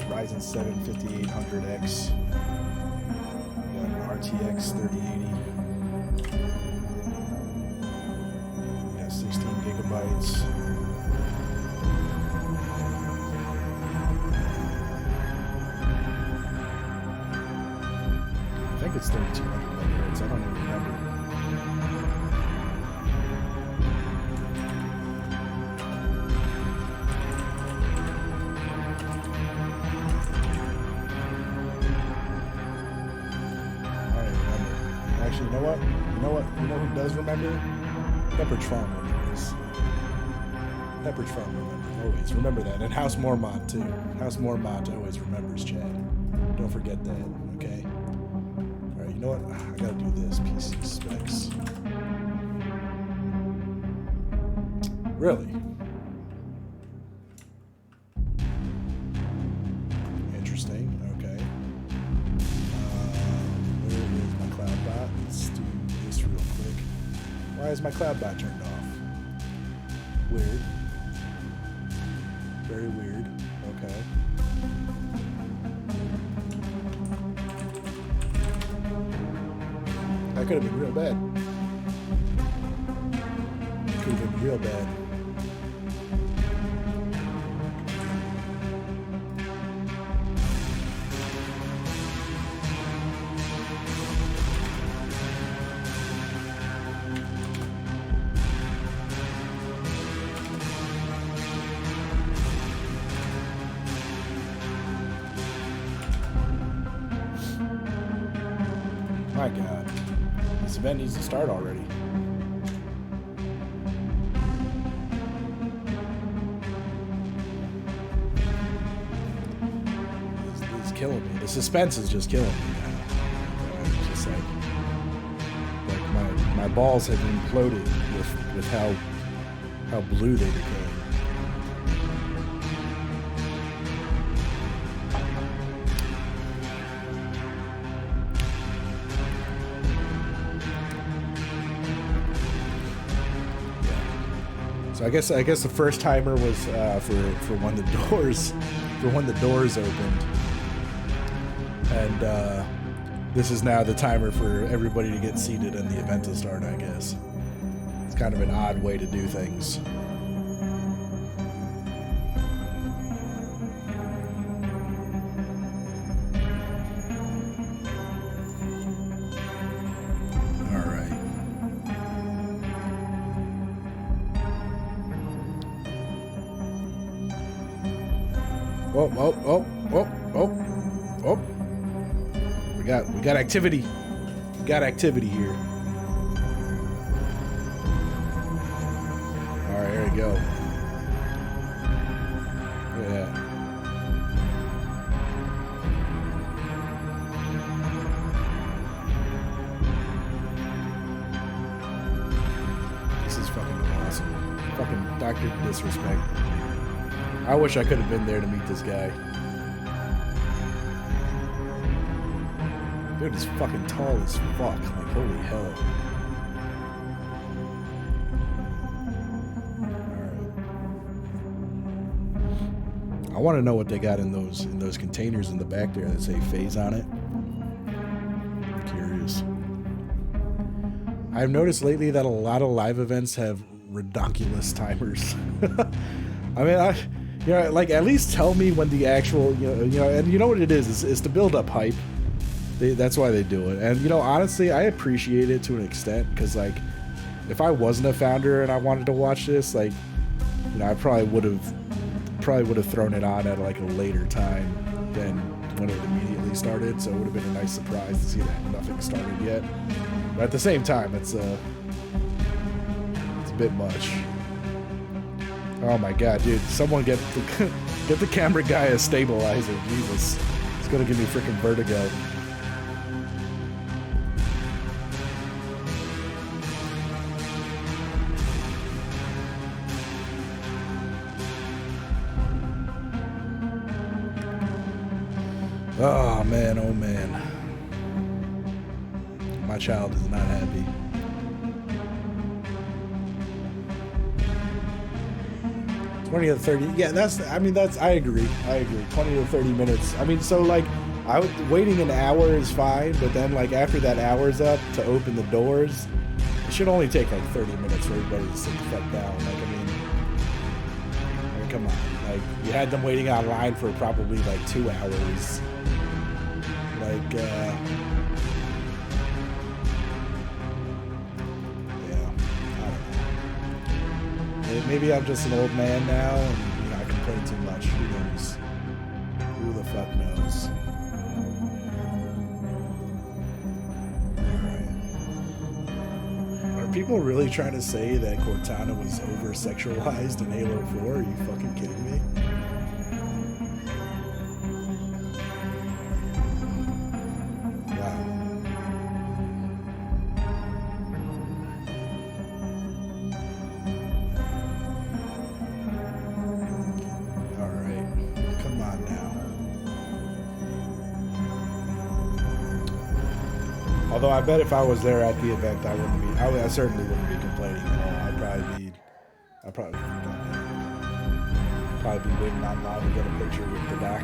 Ryzen 7 5800X. Got an RTX 3080. Got 16 gigabytes. I think it's 3200 megahertz. I don't even remember. You know what? You know who does remember? Pepperidge Farm remembers. Pepperidge Farm remembers. Always remember that. And House Mormont too. House Mormont always remembers, Chad. Don't forget that, okay? Alright, you know what? I gotta do this. PC specs. Really? Interesting. Okay. Where is my cloud bot? Let's do this real quick. Why is my cloud bot turned off? Weird. Very weird. Okay. That could have been real bad. Could have been real bad. My God, this event needs to start already. It's killing me. The suspense is just killing me now. It's just like my balls have imploded with how blue they became. So I guess the first timer was for when the doors opened, and this is now the timer for everybody to get seated and the event to start. I guess it's kind of an odd way to do things. Oh. We got activity. We got activity here. All right, here we go. Look at that. This is fucking awesome. Fucking Dr. Disrespect. I wish I could have been there to meet this guy. Dude is fucking tall as fuck. Like, holy hell. Alright. I want to know what they got in those containers in the back there that say phase on it. I'm curious. I've noticed lately that a lot of live events have redonkulous timers. I mean, you know, like, at least tell me when the actual, you know, and you know what it is to build up hype. That's why they do it. And, you know, honestly, I appreciate it to an extent, because, like, if I wasn't a founder and I wanted to watch this, like, you know, I probably would have thrown it on at, like, a later time than when it immediately started. So it would have been a nice surprise to see that nothing started yet. But at the same time, it's a bit much. Oh my God, dude! Someone get the camera guy a stabilizer. Jesus, it's gonna give me freaking vertigo. Oh man, oh man. My child is not happy. $20 to $30. Yeah, I agree. 20 to 30 minutes. I mean, so like, waiting an hour is fine, but then like after that hour's up to open the doors, it should only take like 30 minutes for everybody to sit the fuck down. Like, I mean, come on. Like, you had them waiting online for probably like 2 hours. Like, yeah, I don't know. Maybe I'm just an old man now, and I complain too much. Who knows? Who the fuck knows? Alright. Are people really trying to say that Cortana was over-sexualized in Halo 4? Are you fucking kidding me? Although I bet if I was there at the event, I certainly wouldn't be complaining at all. I'd probably be waiting online to get a picture with the doc.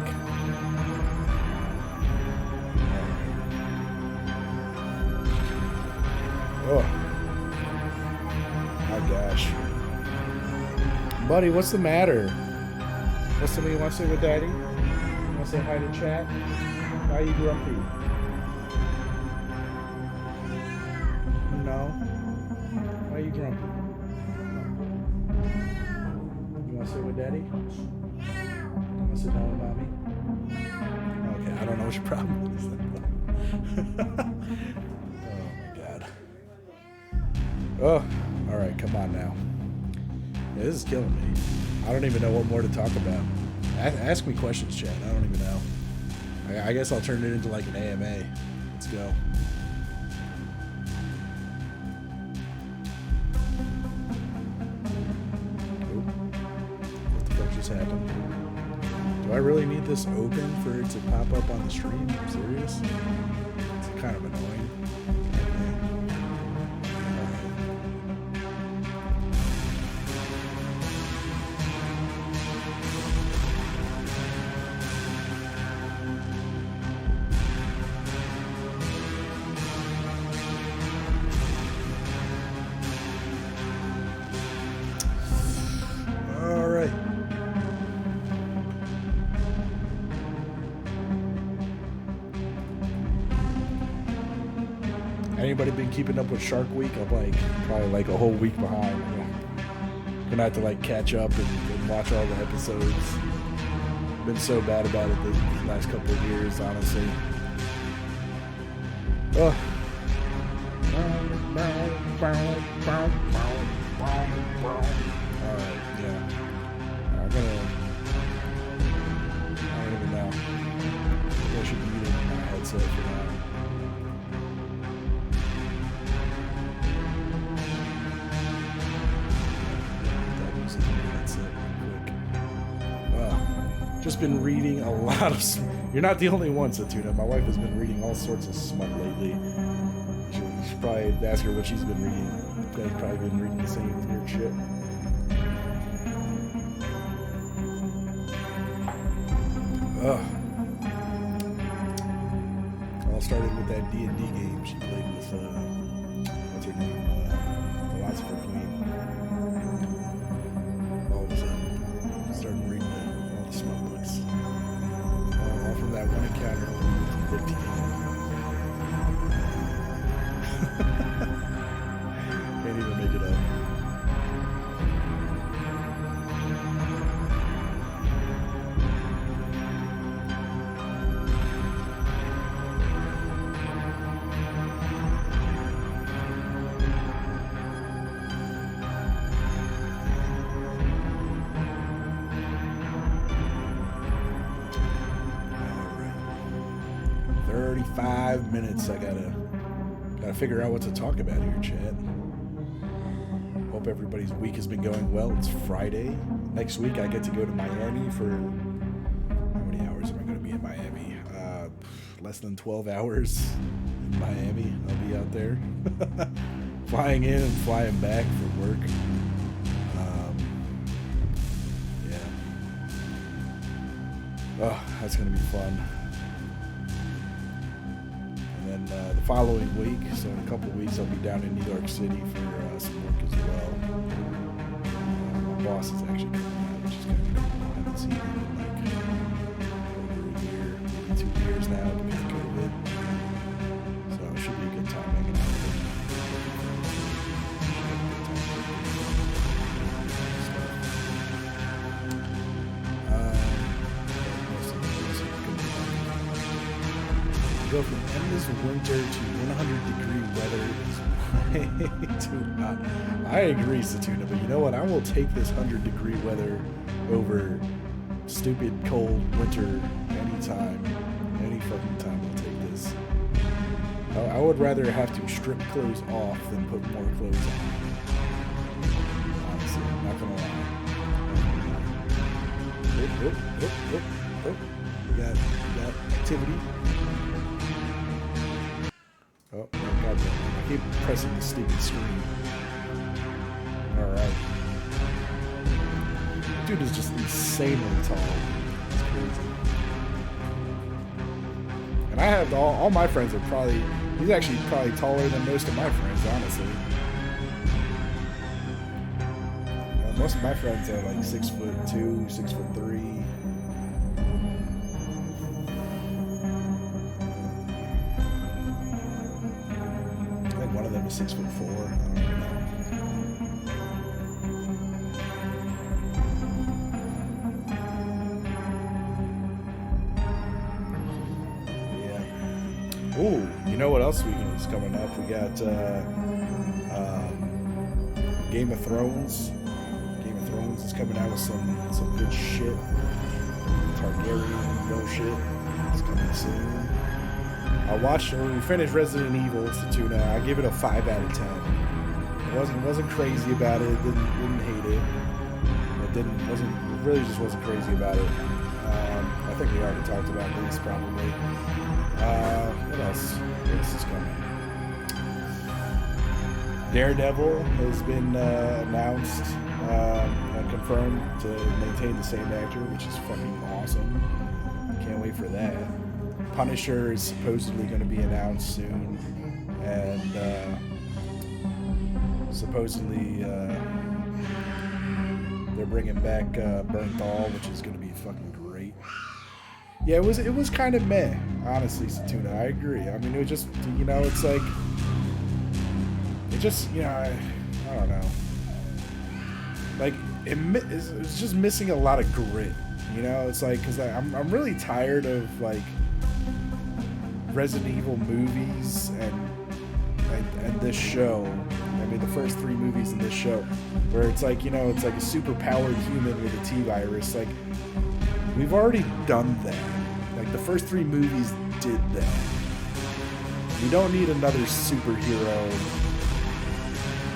Oh, my gosh. Buddy, what's the matter? What's something you want to say with Daddy? You want to say hi to chat? Why are you grumpy? No. Why are you grumpy? You want to sit with Daddy? You want to sit down with Mommy? Okay, I don't know what your problem is. Oh my God. Oh, all right, come on now. Yeah, this is killing me. I don't even know what more to talk about. Ask me questions, Chad. I don't even know. I guess I'll turn it into like an AMA. Let's go. Happened. Do I really need this open for it to pop up on the stream? I'm serious? It's kind of annoying. Anybody been keeping up with Shark Week? I'm probably like a whole week behind. Gonna have to like catch up and watch all the episodes. Been so bad about it these last couple of years, honestly. Ugh. Alright, yeah. I don't even know. Maybe I should be using my headset for that. Just been reading a lot of. You're not the only one, Satuna. My wife has been reading all sorts of smut lately. You should probably ask her what she's been reading. You guys probably been reading the same weird shit. Ugh. All started with that D&D game she played with. What's her name? Philosopher Queen. All of a sudden, started reading all the smut books. All from that one encounter with the Can't even make it up. Minutes. I gotta figure out what to talk about here, Chad. Hope everybody's week has been going well. It's Friday. Next week I get to go to Miami for how many hours am I going to be in Miami? less than 12 hours in Miami. I'll be out there flying in and flying back for work. Yeah. Oh, that's going to be fun. And then the following week, so in a couple of weeks, I'll be down in New York City for some work as well. My boss is actually coming out. She's going to be cool. I haven't seen him in like over a year, maybe 2 years now because of COVID. So it should be a good time hanging out with him. Go from endless winter to 100-degree weather is way too hot. I agree, Satuna, but you know what? I will take this 100-degree weather over stupid cold winter anytime. Any fucking time I'll take this. I would rather have to strip clothes off than put more clothes on. Honestly, I'm not gonna lie. Oh. We got activity. Oh, God, I keep pressing the stupid screen. Alright. Dude is just insanely tall. It's crazy. And I have all my friends are probably, he's actually probably taller than most of my friends, honestly. Most of my friends are like 6'2", 6'3". One of them is 6'4". I don't know. Yeah. Ooh, you know what else is coming up? We got Game of Thrones. Game of Thrones is coming out with some good shit. Targaryen bullshit. It's coming soon. I watched when we finished Resident Evil, Satuna. I give it a 5 out of 10. It wasn't crazy about it. Didn't hate it. It really just wasn't crazy about it. I think we already talked about this probably. What else? What else is coming? Daredevil has been announced and confirmed to maintain the same actor, which is fucking awesome. Can't wait for that. Punisher is supposedly going to be announced soon, and supposedly they're bringing back Bernthal, which is going to be fucking great. Yeah, it was kind of meh, honestly, Satuna. I agree. I mean, it was just, you know, it's like, it just, you know, I don't know. Like, it's just missing a lot of grit, you know? It's like, because I'm really tired of, like, Resident Evil movies and this show. I mean, the first 3 movies in this show, where it's like, you know, it's like a super powered human with a T-virus. Like, we've already done that. Like, the first 3 movies did that. We don't need another superhero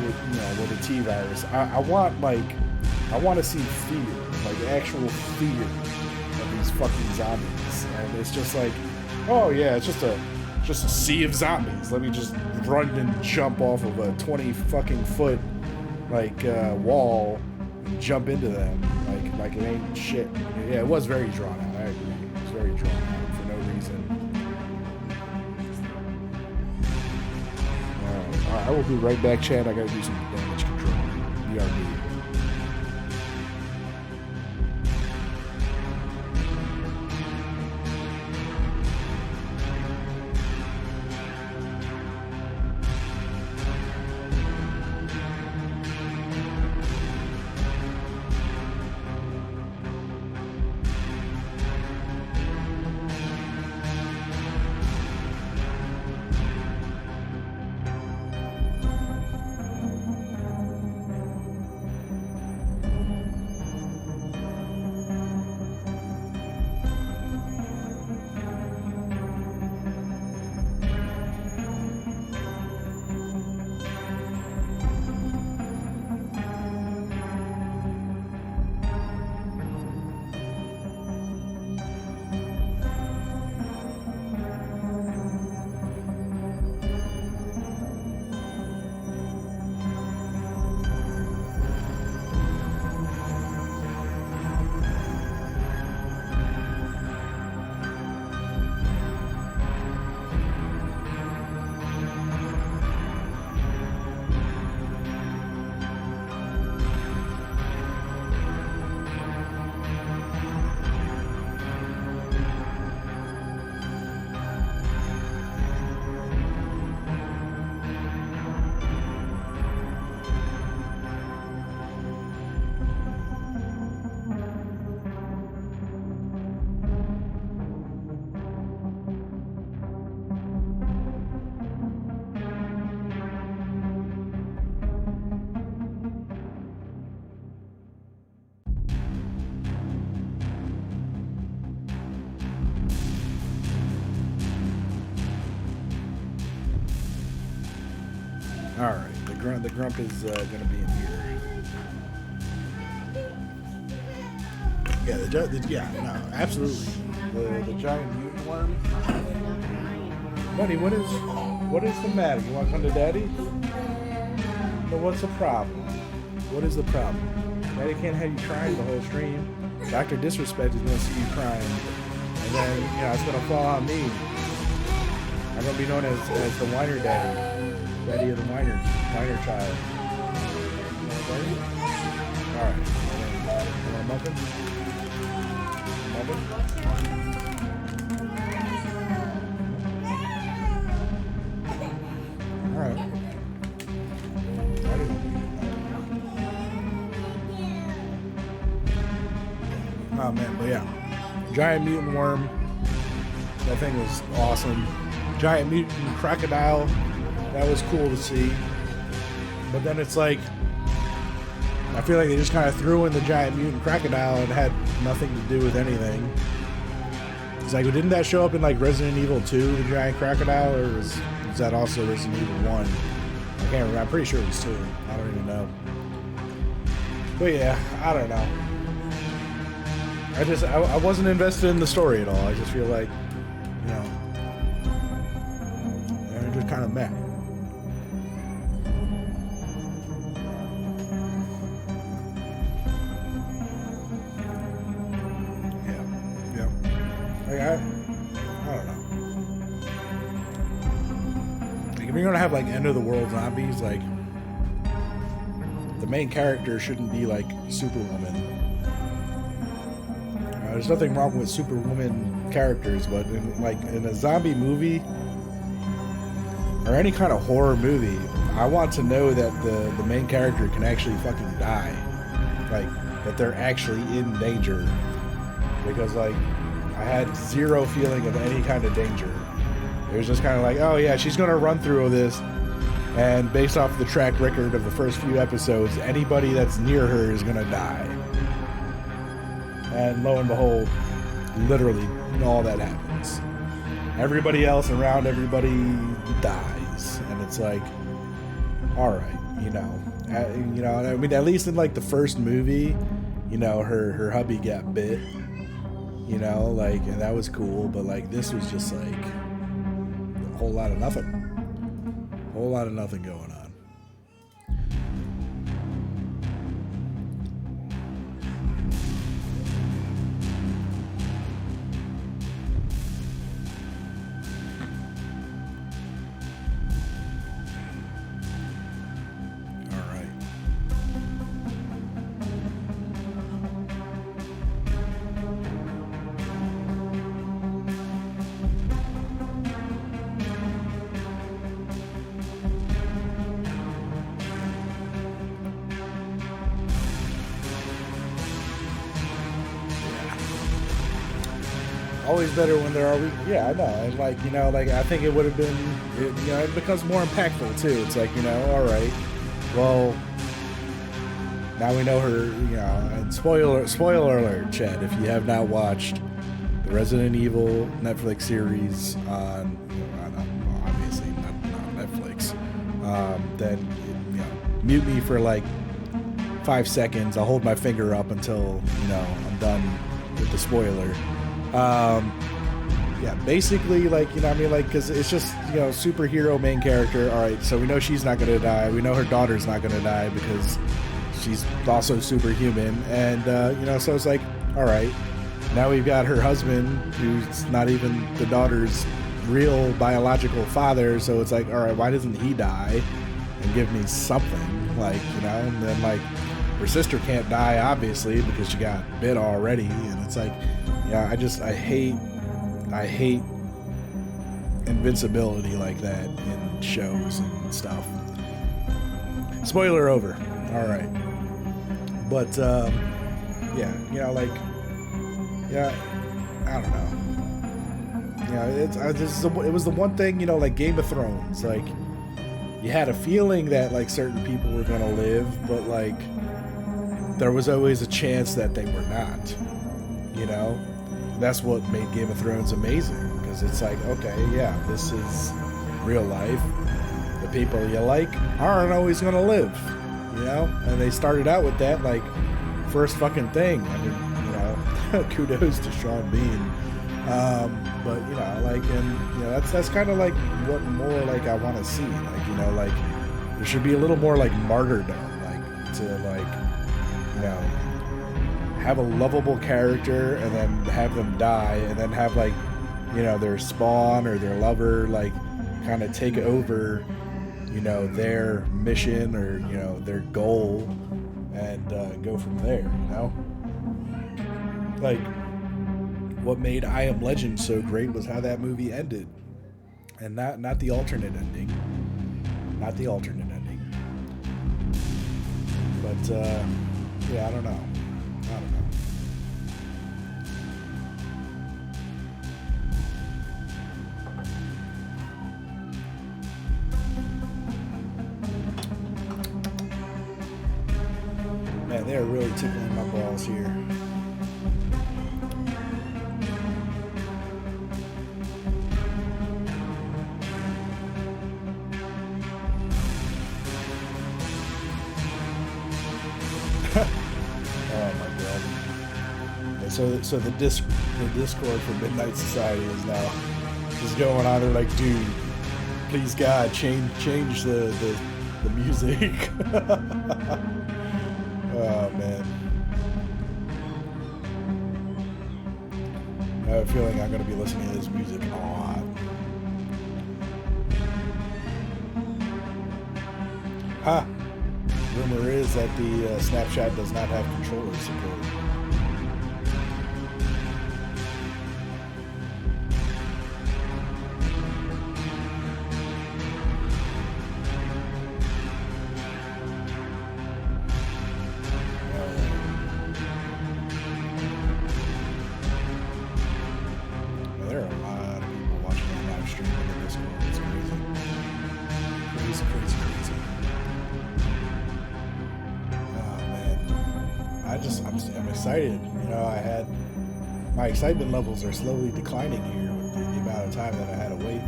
with, you know, with a T-virus. I want to see fear, like actual fear of these fucking zombies. And it's just like, oh yeah, it's just a sea of zombies. Let me just run and jump off of a 20 fucking foot like wall and jump into them like it ain't shit. Yeah, it was very drawn out. I agree. It was very drawn out for no reason. All right, I will be right back, Chad. I gotta do some damage control. BRB. Alright, the grump is gonna be in here. Yeah, no, absolutely. The giant mutant worm. Buddy, what is the matter? You want to come to Daddy? But what's the problem? What is the problem? Daddy can't have you crying the whole stream. Dr. Disrespect is gonna see you crying, and then it's gonna fall on me. I'm gonna be known as the whiner daddy of the whiner child. All right. You want a muffin? All right. Oh man, but yeah, giant mutant worm. That thing was awesome. Giant mutant crocodile. That was cool to see. But then it's like, I feel like they just kind of threw in the giant mutant crocodile and had nothing to do with anything. It's like, didn't that show up in like Resident Evil 2, the giant crocodile, or was that also Resident Evil 1? I can't remember. I'm pretty sure it was 2. I don't even know. But yeah, I don't know. I wasn't invested in the story at all. I just feel like, they're just kind of meh. Yeah. Like, I don't know. Like, if you're gonna have like end of the world zombies, like the main character shouldn't be like Superwoman. There's nothing wrong with Superwoman characters, but in a zombie movie or any kind of horror movie, I want to know that the main character can actually fucking die, like that they're actually in danger. Because like I had zero feeling of any kind of danger. It was just kind of like, oh yeah, she's gonna run through this, and based off the track record of the first few episodes, anybody that's near her is gonna die. And lo and behold, literally all that happens. Everybody else around everybody dies, and it's like, all right, I mean, at least in like the first movie, her hubby got bit, like, and that was cool. But like this was just like a whole lot of nothing going on. Always better when there are, yeah, I know, and like, I think it would have been, it becomes more impactful too. It's like, all right, well, now we know her, and spoiler alert, Chad, if you have not watched the Resident Evil Netflix series on obviously not Netflix, then, mute me for like 5 seconds. I'll hold my finger up until, I'm done with the spoiler. Yeah, basically, like, because it's just, superhero main character. All right, so we know she's not gonna die. We know her daughter's not gonna die because she's also superhuman. And so it's like, all right, now we've got her husband, who's not even the daughter's real biological father. So it's like, all right, why doesn't he die and give me something? Like, and then like her sister can't die obviously because she got bit already. And it's like, yeah, I hate invincibility like that in shows and stuff. Spoiler over. All right. But, yeah, I don't know. Yeah, it was the one thing, like Game of Thrones, like, you had a feeling that, like, certain people were gonna live, but, like, there was always a chance that they were not, That's what made Game of Thrones amazing, because it's like, okay, yeah, this is real life. The people you like aren't always gonna live, you know. And they started out with that like first fucking thing. I mean, you know, kudos to Sean Bean. But you know, like, and you know, that's kind of like what more like I want to see. Like, you know, like there should be a little more like martyrdom, like to like, you know, have a lovable character and then have them die, and then have like, you know, their spawn or their lover like kind of take over, you know, their mission or, you know, their goal, and go from there, you know. Like, what made I Am Legend so great was how that movie ended, and not the alternate ending, not the alternate ending. But yeah, I don't know. Man, they're really tickling my balls here. Oh my god. And so the Discord for Midnight Society is now just going on. They're like, dude, please God, change the music. Oh man. I have a feeling I'm gonna be listening to this music a lot. Huh. Rumor is that the Snapshot does not have controller support. There are a lot of people watching the live stream on the Discord. It's crazy. Crazy. I'm excited. You know, my excitement levels are slowly declining here with the amount of time that I had to wait.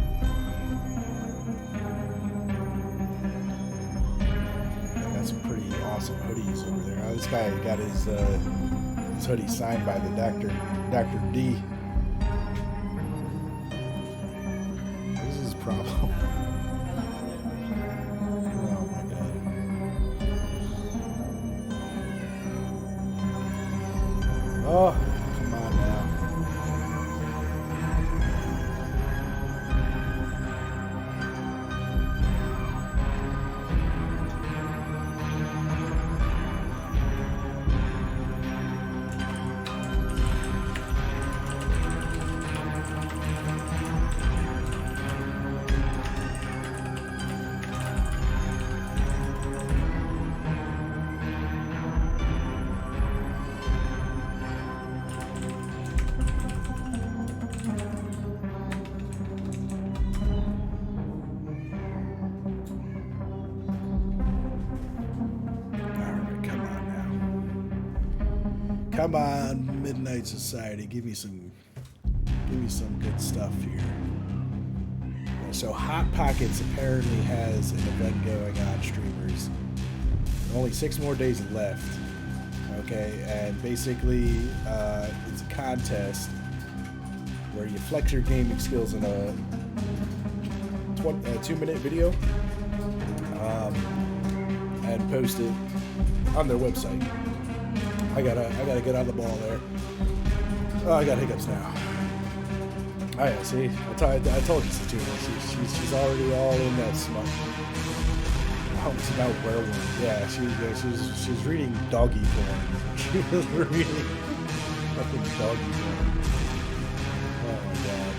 I got some pretty awesome hoodies over there. This guy got his hoodie signed by the Dr. D. What is his problem? Oh, come on now. Come on, Midnight Society, give me some good stuff here. So Hot Pockets apparently has an event going on, streamers. Only 6 more days left. Okay, and basically it's a contest where you flex your gaming skills in a 2-minute video and post it on their website. I gotta get on the ball there. Oh, I got hiccups now. Oh yeah, see, I told you, Satuna. She's already all in that smut. Oh, it's about werewolves. Yeah, she's reading doggy porn. She was reading fucking doggy porn. Oh my god.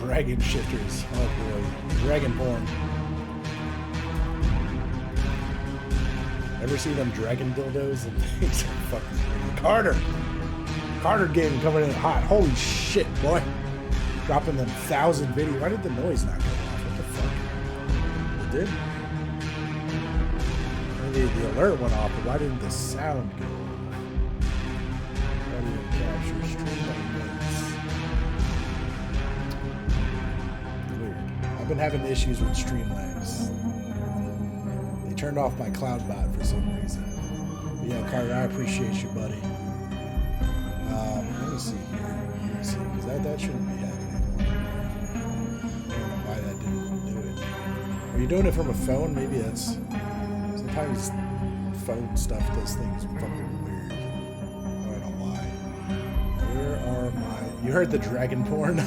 Dragon shifters. Oh boy. Dragon porn. Ever see them dragon dildos and things are fucking crazy. Carter game coming in hot. Holy shit, boy. Dropping them 1,000 videos. Why did the noise not go off? What the did. The alert went off, but why didn't the sound go off? Why didn't it capture streamline noise? Weird. I've been having issues with Streamlabs. They turned off my cloud bot for some reason. But yeah, Carter, I appreciate you, buddy. Let me see here. Let me see, because that shouldn't be happening. I don't know why that didn't do it. Are you doing it from a phone? Maybe that's... Sometimes phone stuff does things fucking weird. I don't know why. Where are my... You heard the dragon porn?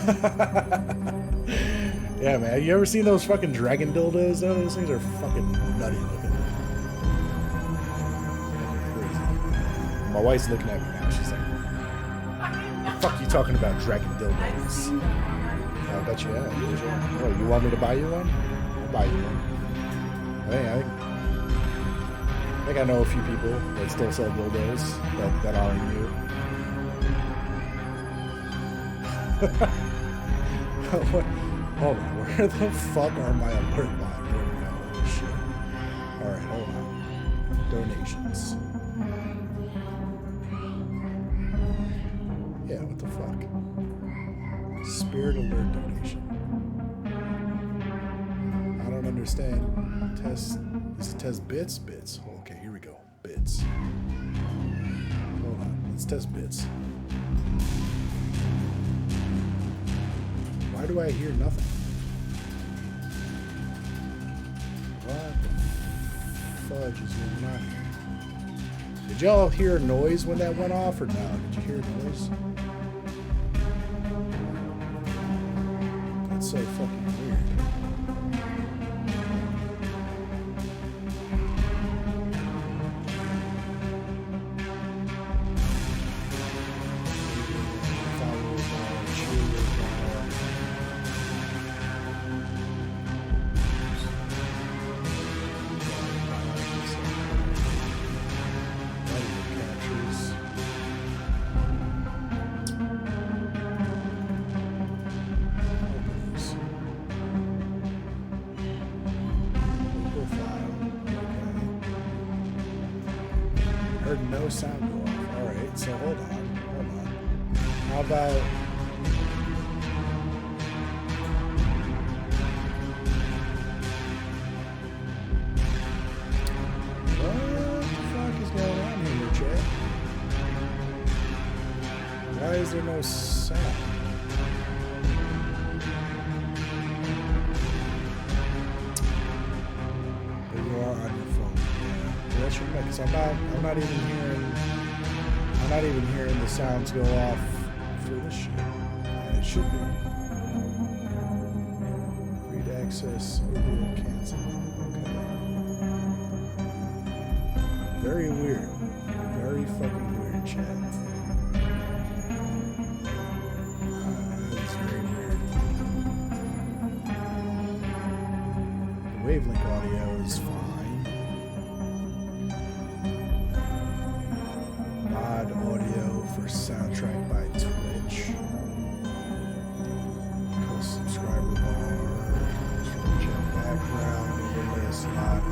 Yeah, man. You ever seen those fucking dragon dildos? Oh, those things are fucking nutty looking. Crazy. My wife's looking at me now. She's like, the fuck you talking about dragon dildos? I bet you have. Oh, you want me to buy you one? I'll buy you one. I think I know a few people that still sell dildos that aren't you. Hold on, where the fuck are my alert bot? There we go. Holy shit. Alright, hold on. Donations. Yeah, what the fuck? Spirit alert donation. I don't understand. Test. Is it test bits? Bits. Okay, here we go. Bits. Hold on. Let's test bits. Why do I hear nothing? What the fudge is going on here? Did y'all hear a noise when that went off or no? Did you hear a noise? That's so fucking weird. No sound go off. Alright, so hold on. How about... What the fuck is going on here, Chad? Why is there no sound? But you are on your phone. That should make sense. I'm not even hearing the sounds go off for this shit. And it should be. Read access, audio cancel. Okay. Very weird. Very fucking weird, chat. That's very weird. The wavelength audio is fine. Audio for soundtrack by Twitch. Co-subscriber bar. Check background. Overlay slot.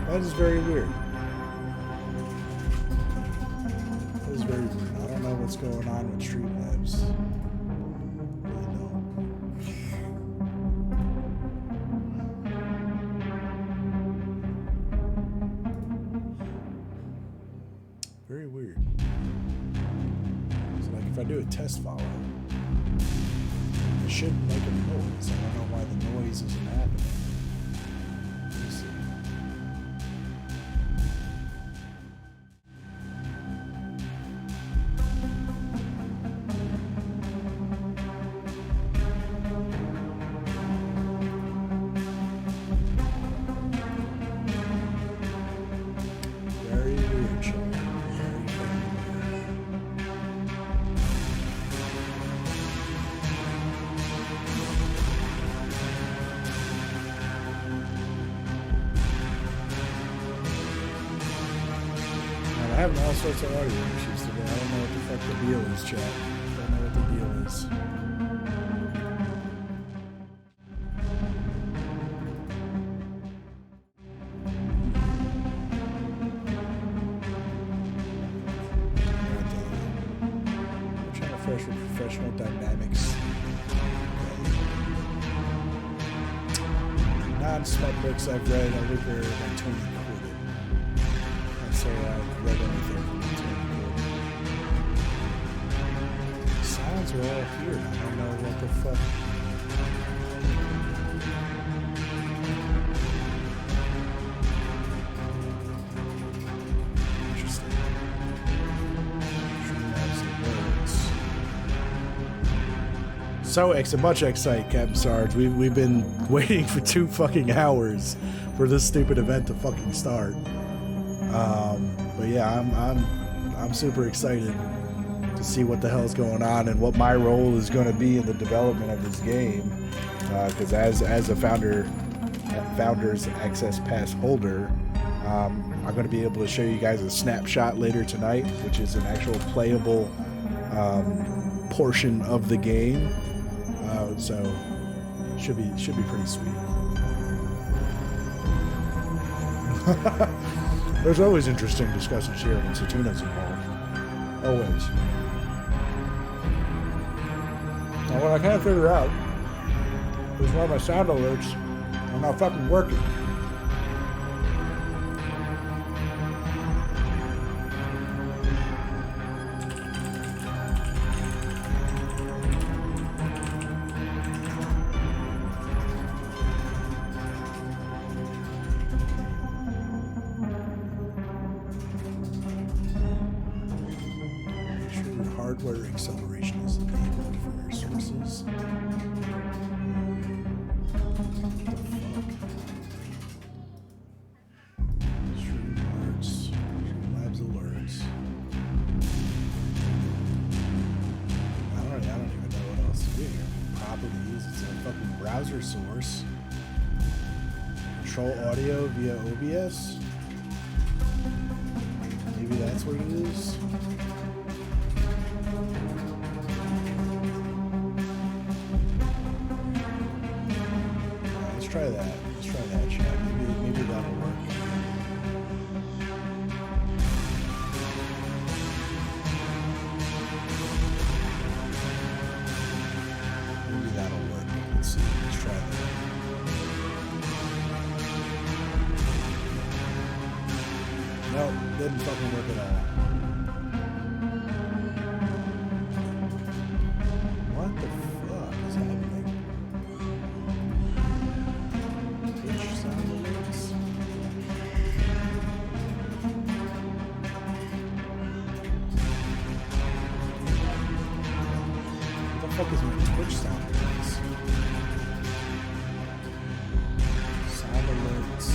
That is very weird. That is very weird. I don't know what's going on with Streamlabs. Really don't. Very weird. So like if I do a test follow, it shouldn't make a noise. I don't know why the noise isn't happening. Very weird, Sean. Very weird. having all sorts of audio issues today. I don't know what the fuck the deal is, chat. I don't know what the deal is. I'm trying to fresh with professional dynamics. Non-smut books I've read, I look at my Tony recorded. I'd say I've read anything from the Tony recorded. Sounds are all here. I don't know what the fuck. Interesting. So much excite, Captain Sarge. We've been waiting for 2 fucking hours for this stupid event to fucking start. But yeah, I'm super excited to see what the hell's going on and what my role is going to be in the development of this game. Because as a founder's access pass holder, I'm going to be able to show you guys a snapshot later tonight, which is an actual playable portion of the game. So should be pretty sweet. There's always interesting discussions here when Satina's involved. Always. Now what I can't figure out is why my sound alerts are not fucking working. Hardware acceleration is enabled for your sources. Streamlabs alerts. I don't even know what else to do here. Properties, it's a fucking browser source. Control audio via OBS. Maybe that's what it is. Let's try that, chat. Maybe that'll work. Maybe that'll work. Let's see. Let's try that. Nope, didn't fucking work at all. What the fuck is happening? Twitch sound alerts. What the fuck is my Twitch sound alerts? Sound alerts.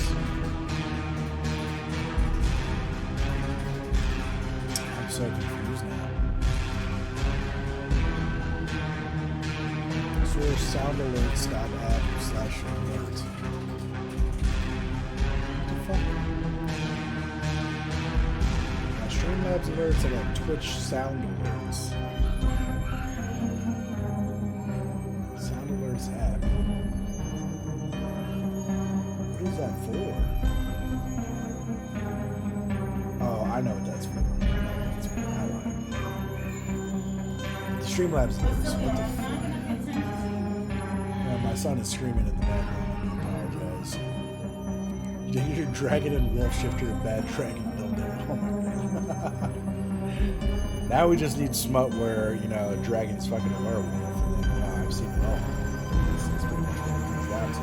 I'm so confused now. Source soundalerts.app/alert. What the fuck? Now, Streamlabs alerts, I got Twitch sound alerts. Sound alerts app. What is that for? Oh, I know what that's for. The Streamlabs alerts. What the fuck? My son is screaming in the background. I do apologize. You're dragging in Wolf Shifter and Bad Dragon Builder. Oh my god. Now we just need smut where, a dragon's fucking a werewolf. And then, I've seen it all. That's pretty much what it comes down to.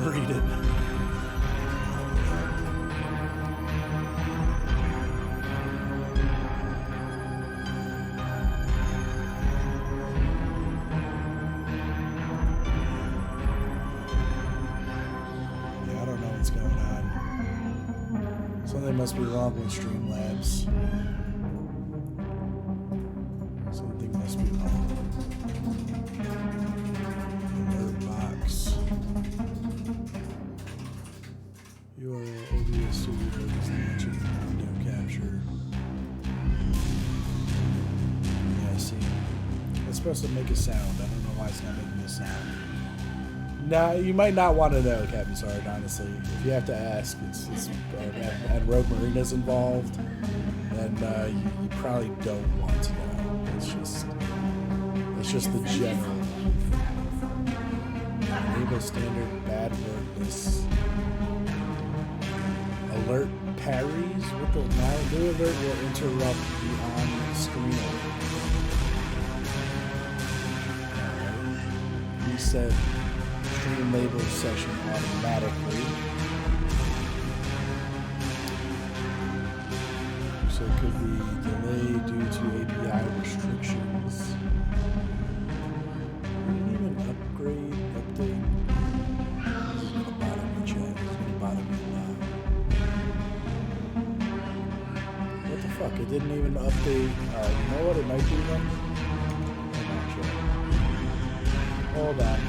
Read it. Something must be wrong with Streamlabs. Something must be URL OBS Studio is launching audio capture. Yeah, see. It's supposed to make a sound. I don't know why it's not making a sound. Nah, you might not want to know, Captain Sarge, honestly. If you have to ask, it's and Rogue Marina's involved, then you probably don't want to know. It's just the general. Enable standard bad word lists. Alert parries with the new alert will interrupt the on-screen alert. Reset stream label session automatically. So it could be delayed due to API restrictions. We didn't even update. This is gonna bother me, chat. This is gonna bother me a lot. What the fuck? It didn't even update. Alright, you know what it might be then? Hold on.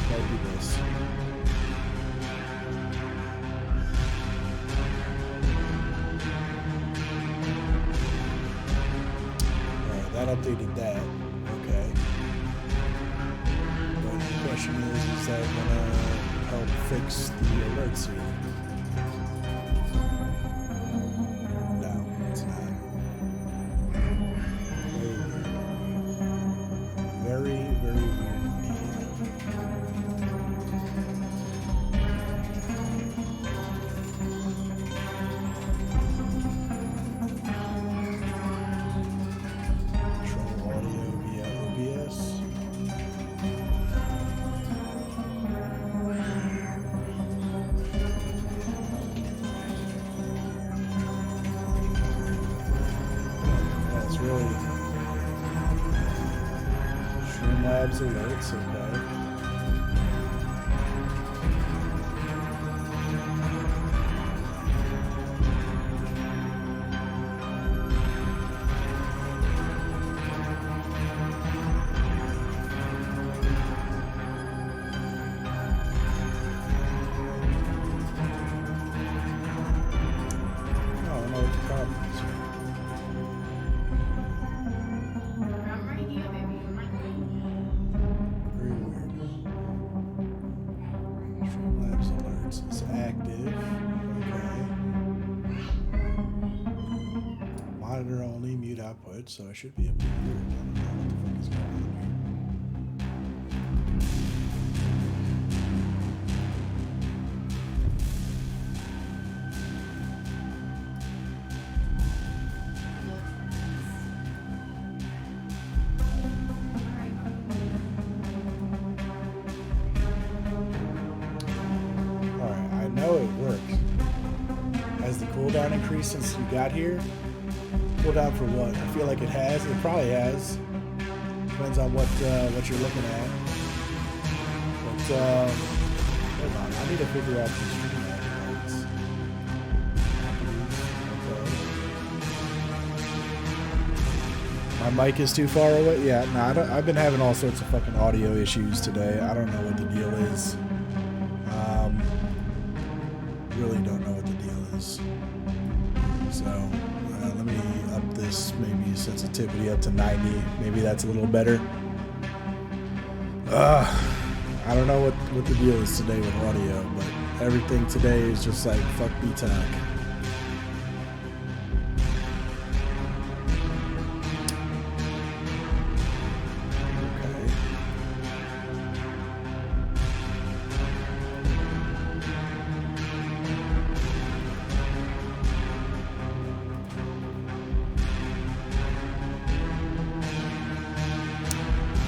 Might be this. Alright, that updated that. Okay. But the question is that gonna help fix the alerts here? No, it's not. Very, very weird indeed. Control audio via OBS. That's really Streamlabs alerts, okay. I don't know what the problem is. I'm right here, baby. I'm right here. Very weird. Streamlabs alerts is active. Okay. Monitor only, mute output, so I should be able to hear it. I don't know what the fuck is going on here. Alright, I know it works. Has the cooldown increased since you got here? Cooldown for what? I feel like it has. It probably has. Depends on what you're looking at. But hold on, I need to figure out these stream alerts. Okay. My mic is too far away. Yeah, no, I've been having all sorts of fucking audio issues today. I don't know what the deal is. Really don't know what the deal is. So let me up this maybe sensitivity up to 90. Maybe that's a little better. I don't know what the deal is today with audio, but everything today is just like fuck BTAC. Okay.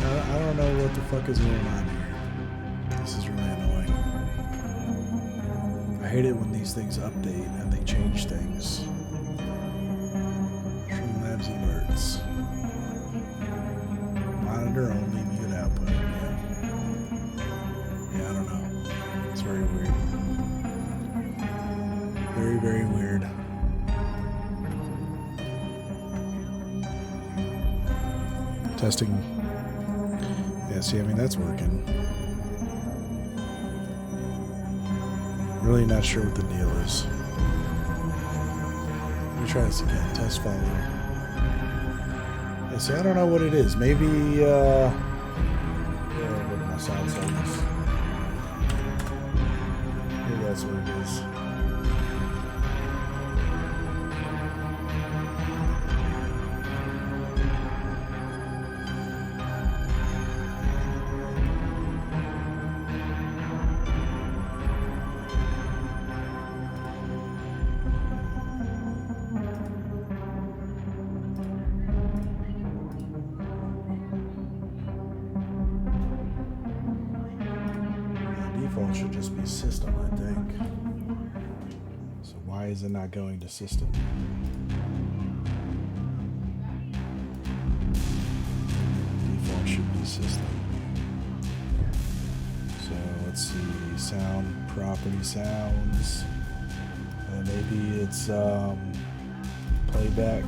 I don't know what the fuck is going on here. This is really annoying. I hate it when these things update and they change things. Streamlabs alerts. Monitor only, mute output. Yeah, I don't know. It's very weird. Very, very weird. Testing. Yeah, see, I mean, that's working. Really not sure what the deal is. Let me try this again. Test follow. Yeah, see, I don't know what it is. Maybe, yeah, what are my sound settings? Maybe that's what it is. Default should just be system, I think. So why is it not going to system? Default should be system. So let's see, sound, property sounds. Maybe it's playback.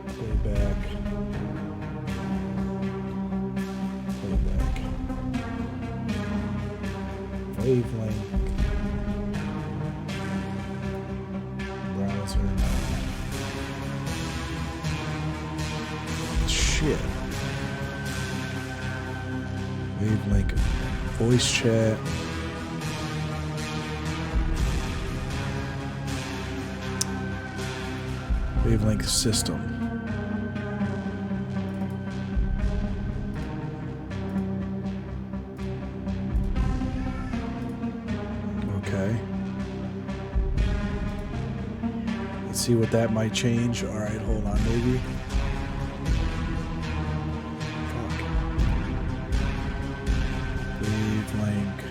Playback. Wavelength, browser, shit, wavelength, voice chat, wavelength system. See what that might change. All right, hold on, maybe. Fuck. Wavelength.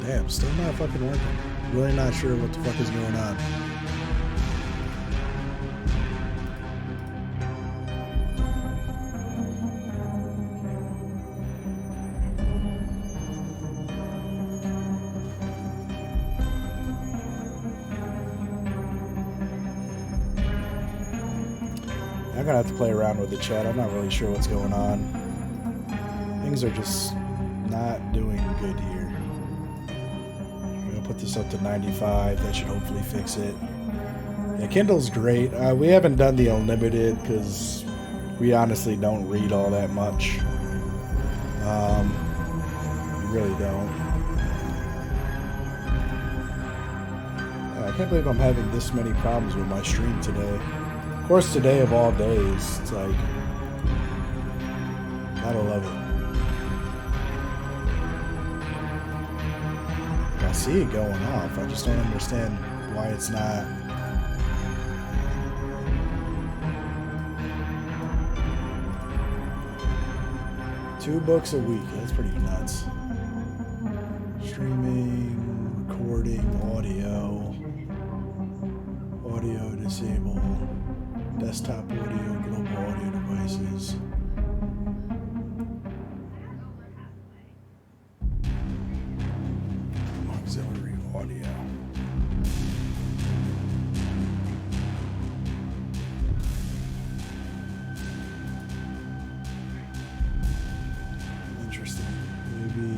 Damn, still not fucking working. Really not sure what the fuck is going on. I'm gonna have to play around with the chat. I'm not really sure what's going on. Things are just not doing good here. I'm gonna put this up to 95. That should hopefully fix it. Yeah, Kindle's great. We haven't done the unlimited because we honestly don't read all that much. We really don't. I can't believe I'm having this many problems with my stream today. Of course, today of all days, it's like, gotta love it. I see it going off. I just don't understand why it's not. Two books a week. That's pretty nuts. Streaming, recording, audio disabled. Desktop audio, global audio devices. Auxiliary audio. Interesting. Maybe.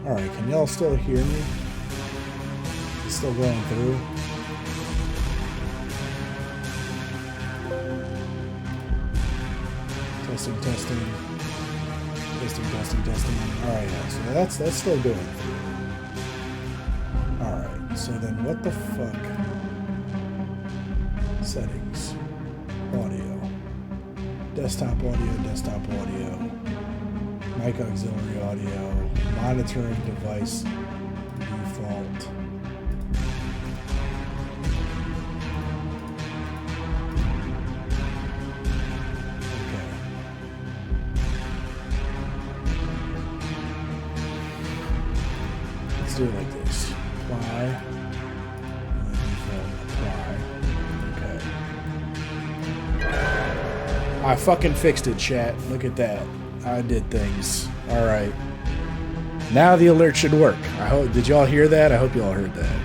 Alright, can y'all still hear me? It's still going through. Testing. Alright, yeah, so that's still going through. Alright, so then what the fuck? Settings. Audio. Desktop audio. Mic auxiliary audio. Monitoring device default. Okay. let's do it like this. Apply. And then apply. Okay. I fucking fixed it, chat. Look at that. I did things. Alright. Now the alert should work. I hope. Did y'all hear that? I hope y'all heard that.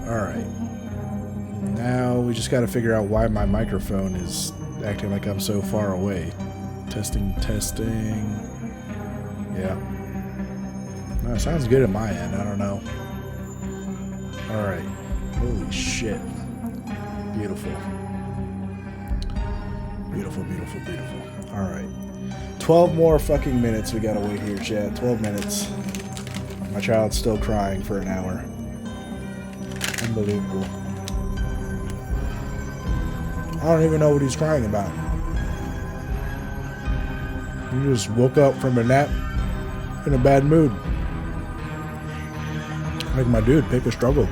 Alright. Now we just gotta figure out why my microphone is acting like I'm so far away. Testing, testing. Yeah. No, it sounds good at my end. I don't know. Alright. Holy shit. Beautiful. Beautiful, beautiful, beautiful. Alright. 12 more fucking minutes we gotta wait here, chat. 12 minutes. My child's still crying for an hour. Unbelievable. I don't even know what he's crying about. He just woke up from a nap in a bad mood. Like my dude, pick a struggle.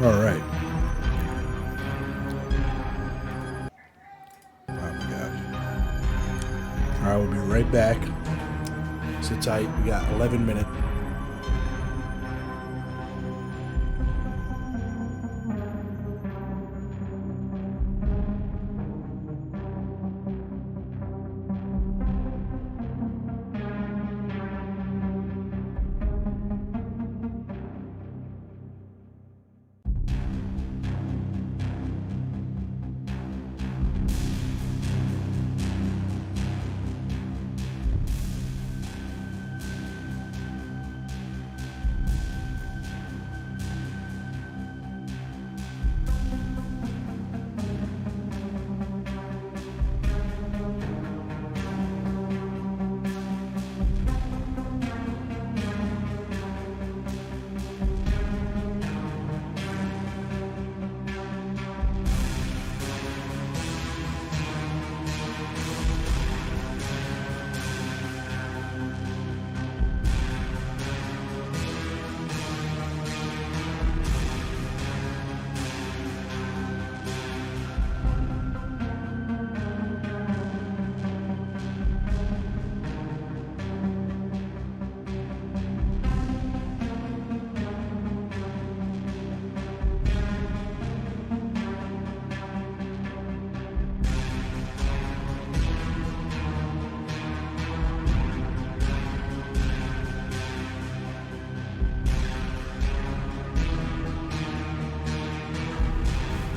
Alright. Oh my god. Alright, we'll be right back. Sit tight. We got 11 minutes.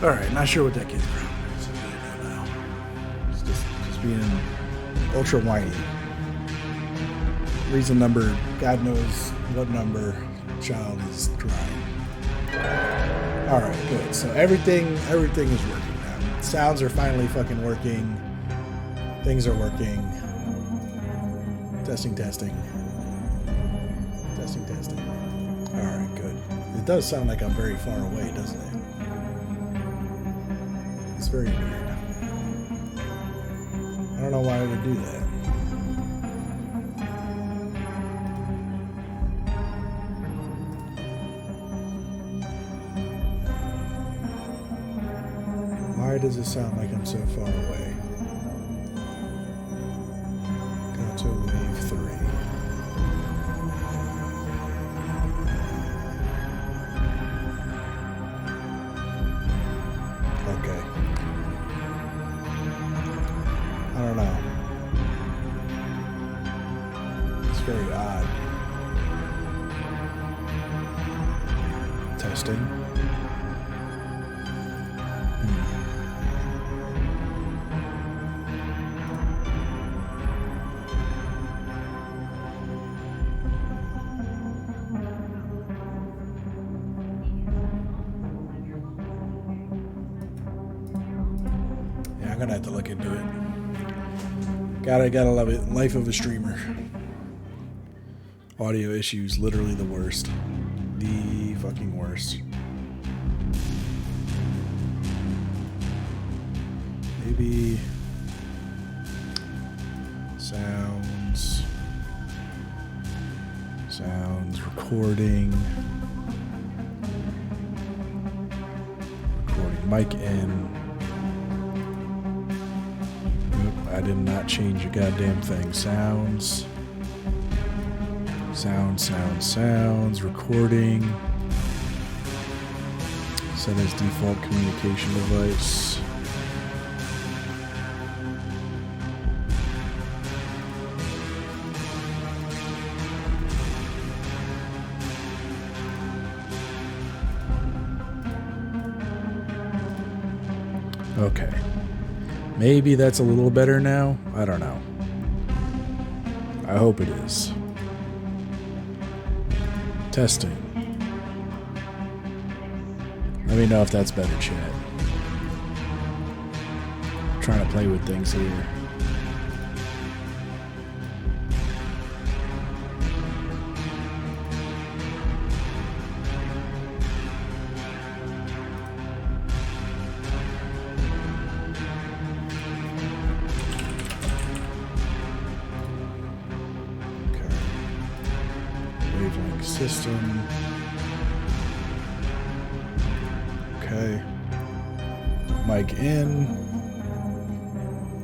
Alright, not sure what that kid's problem is. I don't know. It's just being ultra whiny. Reason number, God knows what number child is crying. Alright, good. So everything is working now. Sounds are finally fucking working. Things are working. Testing. Testing. Alright, good. It does sound like I'm very far away, doesn't it? It's very weird. I don't know why I would do that. Why does it sound like I'm so far away? Go to wave 3. I don't know. It's very odd. Testing. Yeah, I'm gonna have to look into it. Gotta love it. Life of a streamer. Audio issues, literally the worst. The fucking worst. Maybe sounds, recording mic in. I did not change a goddamn thing. Sounds. Sounds. Recording. Set as default communication device. Okay. Maybe that's a little better now. I don't know. I hope it is. Testing. Let me know if that's better, chat. I'm trying to play with things here. System. Okay. Mic in.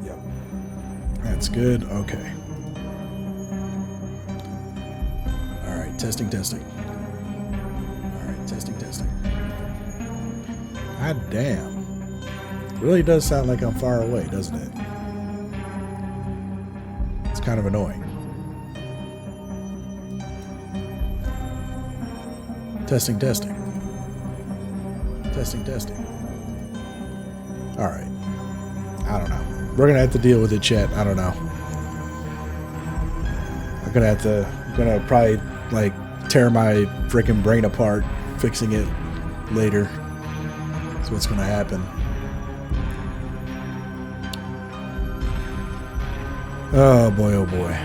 Yep. That's good. Okay. All right. Testing. All right. Testing. God damn. It really does sound like I'm far away, doesn't it? It's kind of annoying. Testing. All right. I don't know. We're gonna have to deal with it, chat. I don't know. I'm gonna probably like tear my freaking brain apart fixing it later. That's what's gonna happen. Oh boy, oh boy.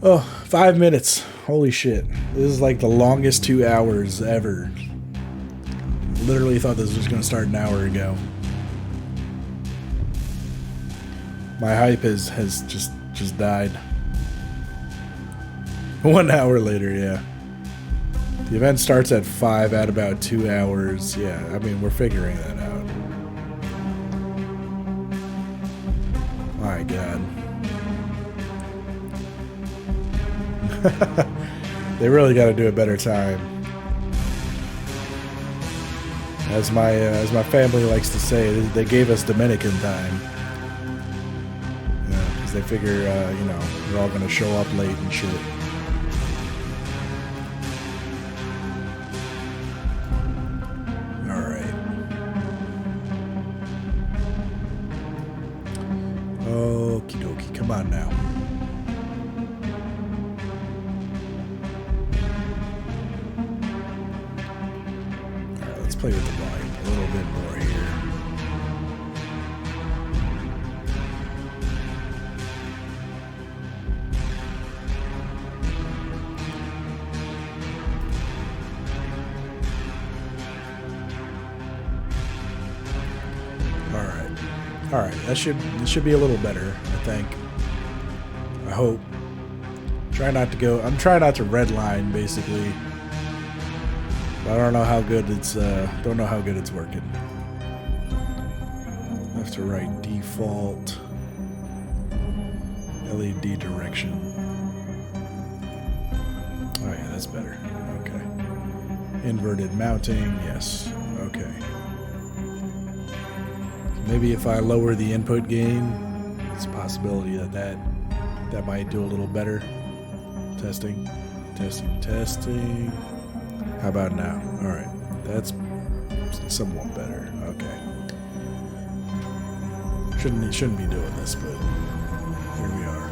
Oh, 5 minutes. Holy shit. This is like the longest 2 hours ever. Literally thought this was going to start an hour ago. My hype has just died. 1 hour later, yeah. The event starts at 5 at about 2 hours. Yeah, I mean, we're figuring that out. My God. They really got to do a better time. As my family likes to say, they gave us Dominican time. Yeah, because they figure, you know, we're all gonna show up late and shit. All right. Okie dokie, come on now. Play with the volume a little bit more here. All right. This should be a little better, I think. I hope. I'm trying not to redline basically. I don't know how good it's working. Left to right default. LED direction. Oh yeah, that's better. Okay. Inverted mounting, yes. Okay. Maybe if I lower the input gain, it's a possibility that might do a little better. Testing. How about now? All right, that's somewhat better. Okay. Shouldn't be doing this, but here we are.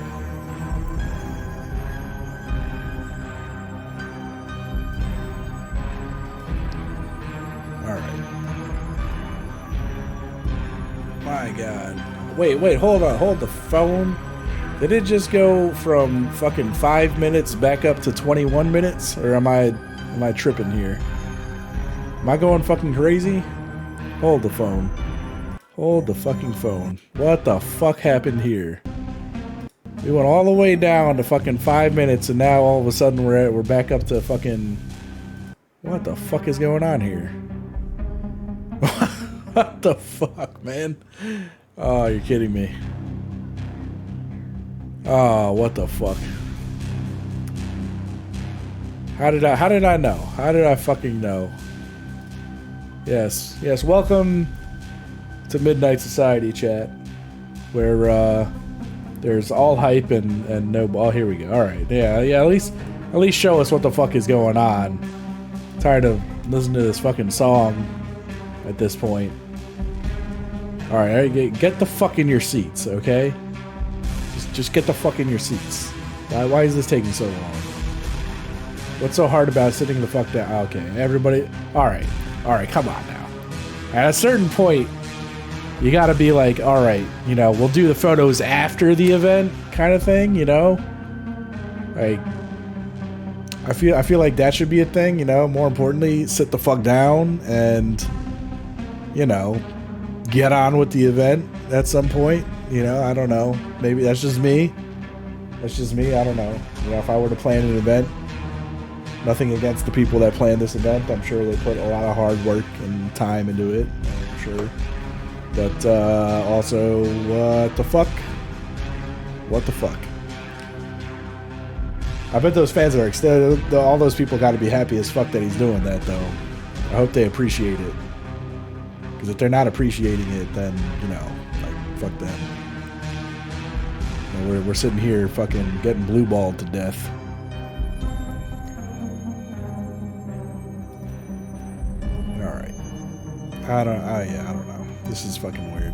All right. My God. Wait, hold on. Hold the phone. Did it just go from fucking 5 minutes back up to 21 minutes? Or am I tripping here? Am I going fucking crazy? Hold the phone. Hold the fucking phone. What the fuck happened here? We went all the way down to fucking 5 minutes, and now all of a sudden we're back up to fucking... What the fuck is going on here? What the fuck, man? Oh, you're kidding me. Oh, what the fuck? How did I know? How did I fucking know? Yes, welcome to Midnight Society chat, where there's all hype and no. Oh, here we go. All right, yeah. At least show us what the fuck is going on. I'm tired of listening to this fucking song at this point. All right, get the fuck in your seats, okay? Just get the fuck in your seats. Why is this taking so long? What's so hard about sitting the fuck down? Okay, everybody. All right, come on now. At a certain point, you gotta be like, all right, you know, we'll do the photos after the event, kind of thing, you know. Like, I feel like that should be a thing, you know. More importantly, sit the fuck down and, you know, get on with the event at some point. You know, I don't know. Maybe that's just me. I don't know. You know, if I were to plan an event, nothing against the people that plan this event. I'm sure they put a lot of hard work and time into it. I'm sure. But also, what the fuck? What the fuck? I bet those fans are all those people got to be happy as fuck that he's doing that, though. I hope they appreciate it. Because if they're not appreciating it, then, you know, like, fuck them. You know, we're sitting here fucking getting blue balled to death. Alright. I don't know. This is fucking weird.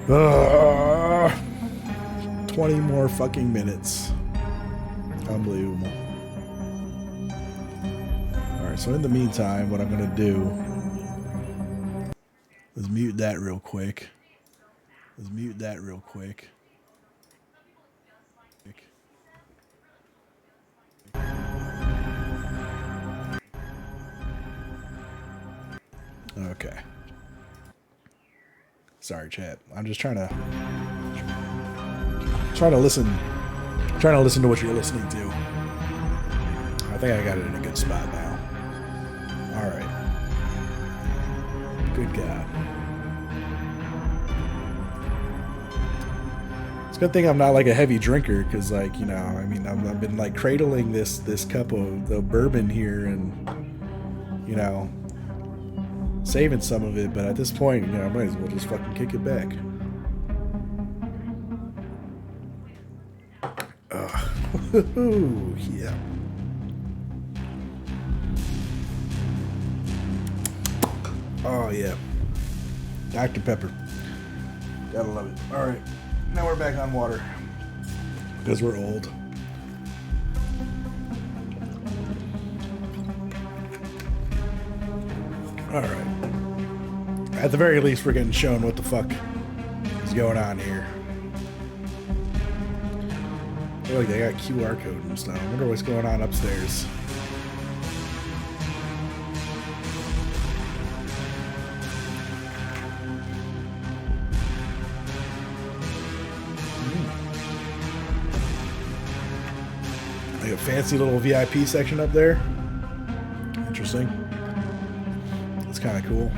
Ugh. 20 more fucking minutes. Unbelievable. Alright, so in the meantime, what I'm going to do is mute that real quick. Okay. Sorry, chat. I'm just trying to listen to what you're listening to. I think I got it in a good spot now. All right. Good God. It's a good thing I'm not like a heavy drinker, because, like, you know, I mean, I've been like cradling this cup of the bourbon here and, you know, saving some of it, but at this point, you know, I might as well just fucking kick it back. Yeah. Oh yeah. Dr. Pepper. Gotta love it. Alright. Now we're back on water. Because we're old. Alright. At the very least, we're getting shown what the fuck is going on here. Oh, they got QR code and stuff. I wonder what's going on upstairs. Like a fancy little VIP section up there. Interesting. That's kind of cool.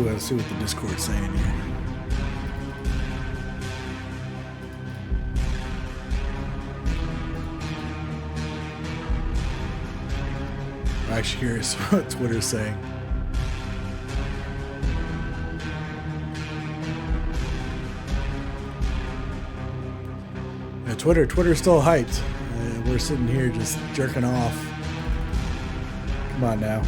Let's see what the Discord's saying here. I'm actually curious what Twitter's saying. Yeah, Twitter's still hyped. We're sitting here just jerking off. Come on now.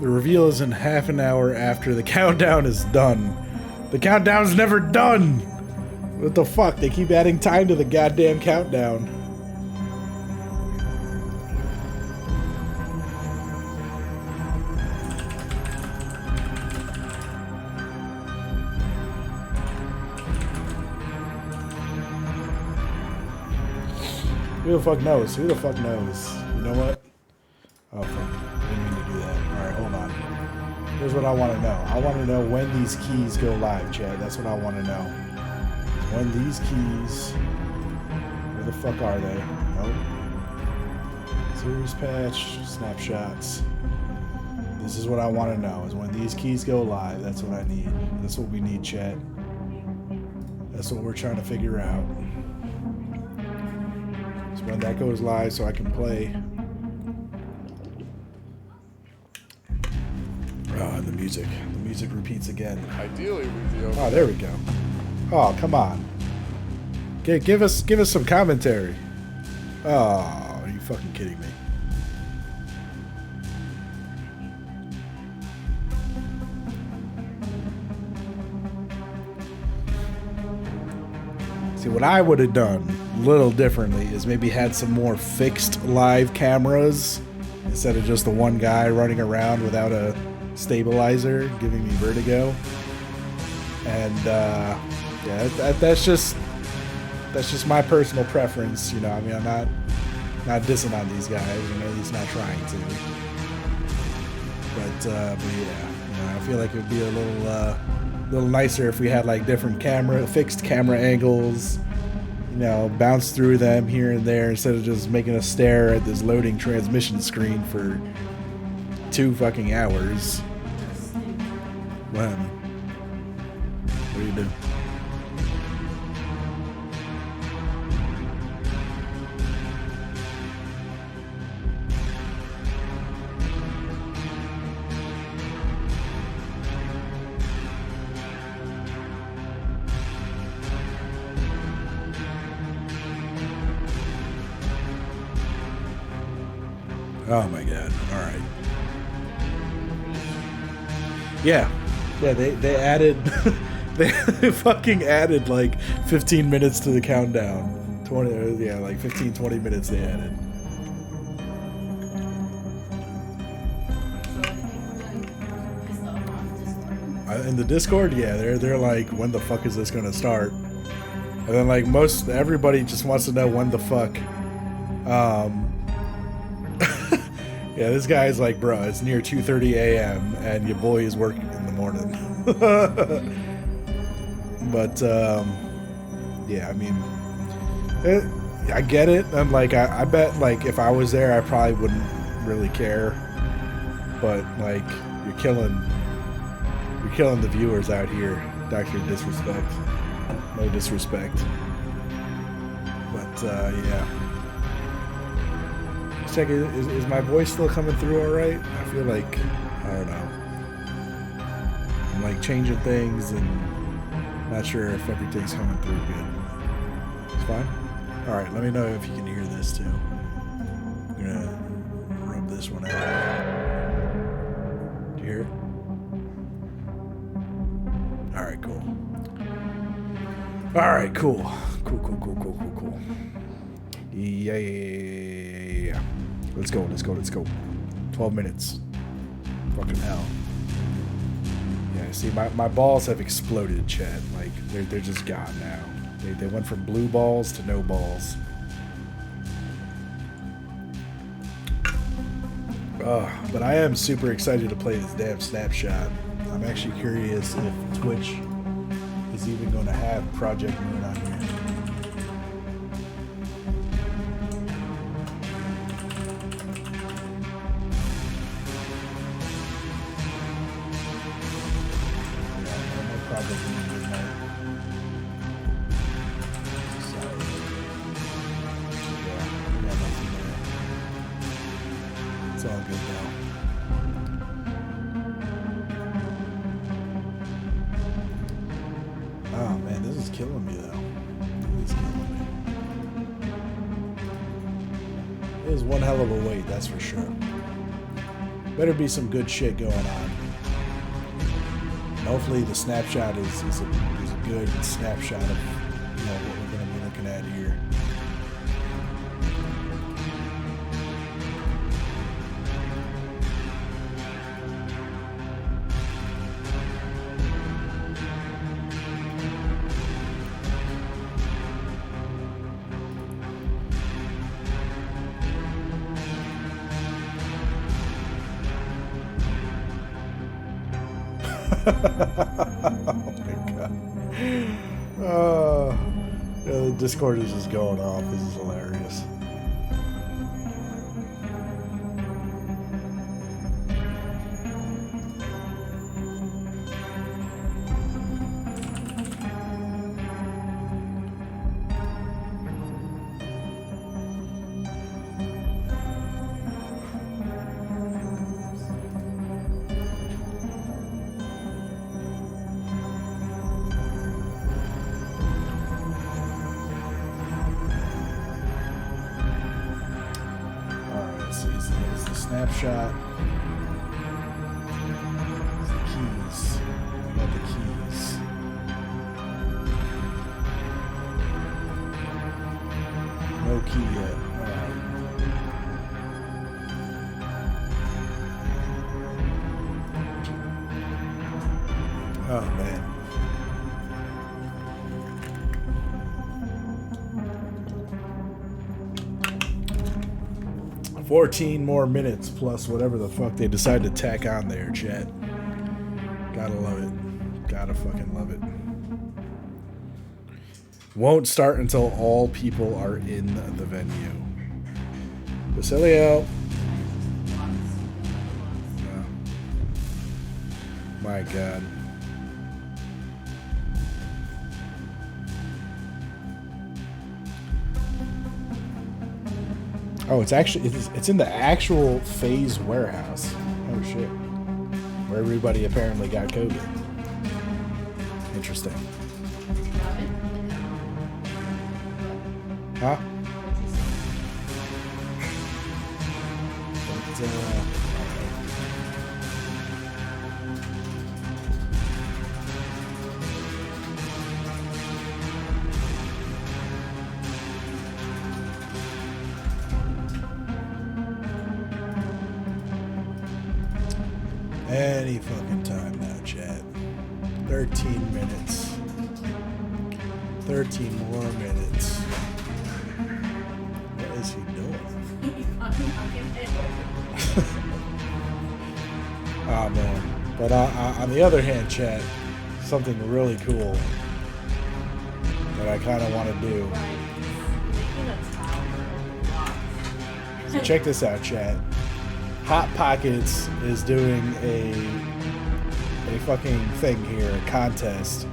The reveal is in half an hour after the countdown is done. The countdown's never done! What the fuck? They keep adding time to the goddamn countdown. Who the fuck knows? Who the fuck knows? You know what? Oh, fuck. I didn't mean to do that. Alright, hold on. Here's what I want to know. I want to know when these keys go live, Chad. That's what I want to know. When these keys... Where the fuck are they? Nope. Series patch, snapshots. This is what I want to know, is when these keys go live. That's what I need. That's what we need, Chad. That's what we're trying to figure out. So when that goes live so I can play. The music. The music repeats again. Ideally, with you. Oh, there we go. Oh, come on. Give us some commentary. Oh, are you fucking kidding me? See, what I would have done a little differently is maybe had some more fixed live cameras instead of just the one guy running around without a stabilizer giving me vertigo. And yeah, that's just my personal preference. You know, I mean, I'm not dissing on these guys. I know he's not trying to. But yeah, you know, I feel like it would be a little nicer if we had like different fixed camera angles, you know, bounce through them here and there instead of just making us stare at this loading transmission screen for 2 fucking hours. What happened? What do you do? Oh my god. Alright. Yeah. Yeah, they added they fucking added like 15 minutes to the countdown. 20 yeah, like 15-20 minutes they added. In the Discord, yeah, they're like, when the fuck is this gonna start? And then like everybody just wants to know when the fuck yeah, this guy's like, bro, it's near 2:30 a.m. and your boy is working in the morning. But yeah, I mean, I get it. I'm like, I bet like if I was there, I probably wouldn't really care. But like, you're killing the viewers out here. Dr. Disrespect. No disrespect. But yeah. Check it. Is my voice still coming through all right? I feel like, I don't know. I'm like changing things and not sure if everything's coming through good. It's fine? All right, let me know if you can hear this too. I'm gonna rub this one out. Do you hear it? All right, cool. All right, cool. Cool. Yeah. Let's go. 12 minutes. Fucking hell. Yeah, see, my balls have exploded, Chad. Like, they're just gone now. They went from blue balls to no balls. But I am super excited to play this damn Snapshot. I'm actually curious if Twitch is even going to have Project Moon on here. It's all good now. Oh man, this is killing me though. It's killing me. It is one hell of a wait, that's for sure. Better be some good shit going on. And hopefully the snapshot is a good snapshot of what we're going to be looking at here. Oh my god. Yeah, the Discord is just going off. This is hilarious. Snapshot. The keys. We got the keys. No key yet. Alright. Oh man. 14 more minutes plus whatever the fuck they decide to tack on there, chat. Gotta love it. Gotta fucking love it. Won't start until all people are in the venue. Basilio. Oh. My god. Oh, it's actually it's in the actual phase warehouse. Oh shit. Where everybody apparently got COVID. Interesting. Huh? But, any fucking time now, chat. 13 minutes. 13 more minutes. What is he doing? Oh man. But on the other hand, chat, something really cool that I kind of want to do. So check this out, chat. Hot Pockets is doing a fucking thing here, a contest,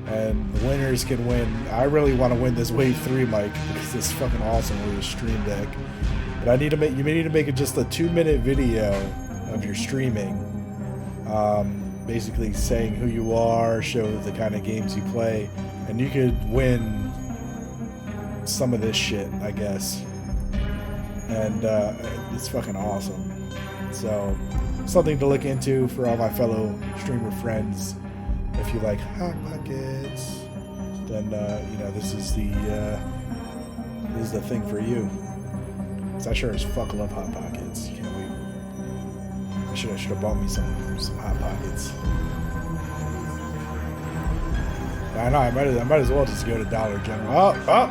and the winners can win. I really want to win this Wave 3 mic because it's fucking awesome with a Stream Deck. But I need to make you need to make it just a 2-minute video of your streaming, basically saying who you are, show the kind of games you play, and you could win some of this shit, I guess. And it's fucking awesome. So, something to look into for all my fellow streamer friends. If you like Hot Pockets, then this is the thing for you. 'Cause I sure as fuck love Hot Pockets. Can't wait. I should have bought me some Hot Pockets. I know. I might as well just go to Dollar General. Oh.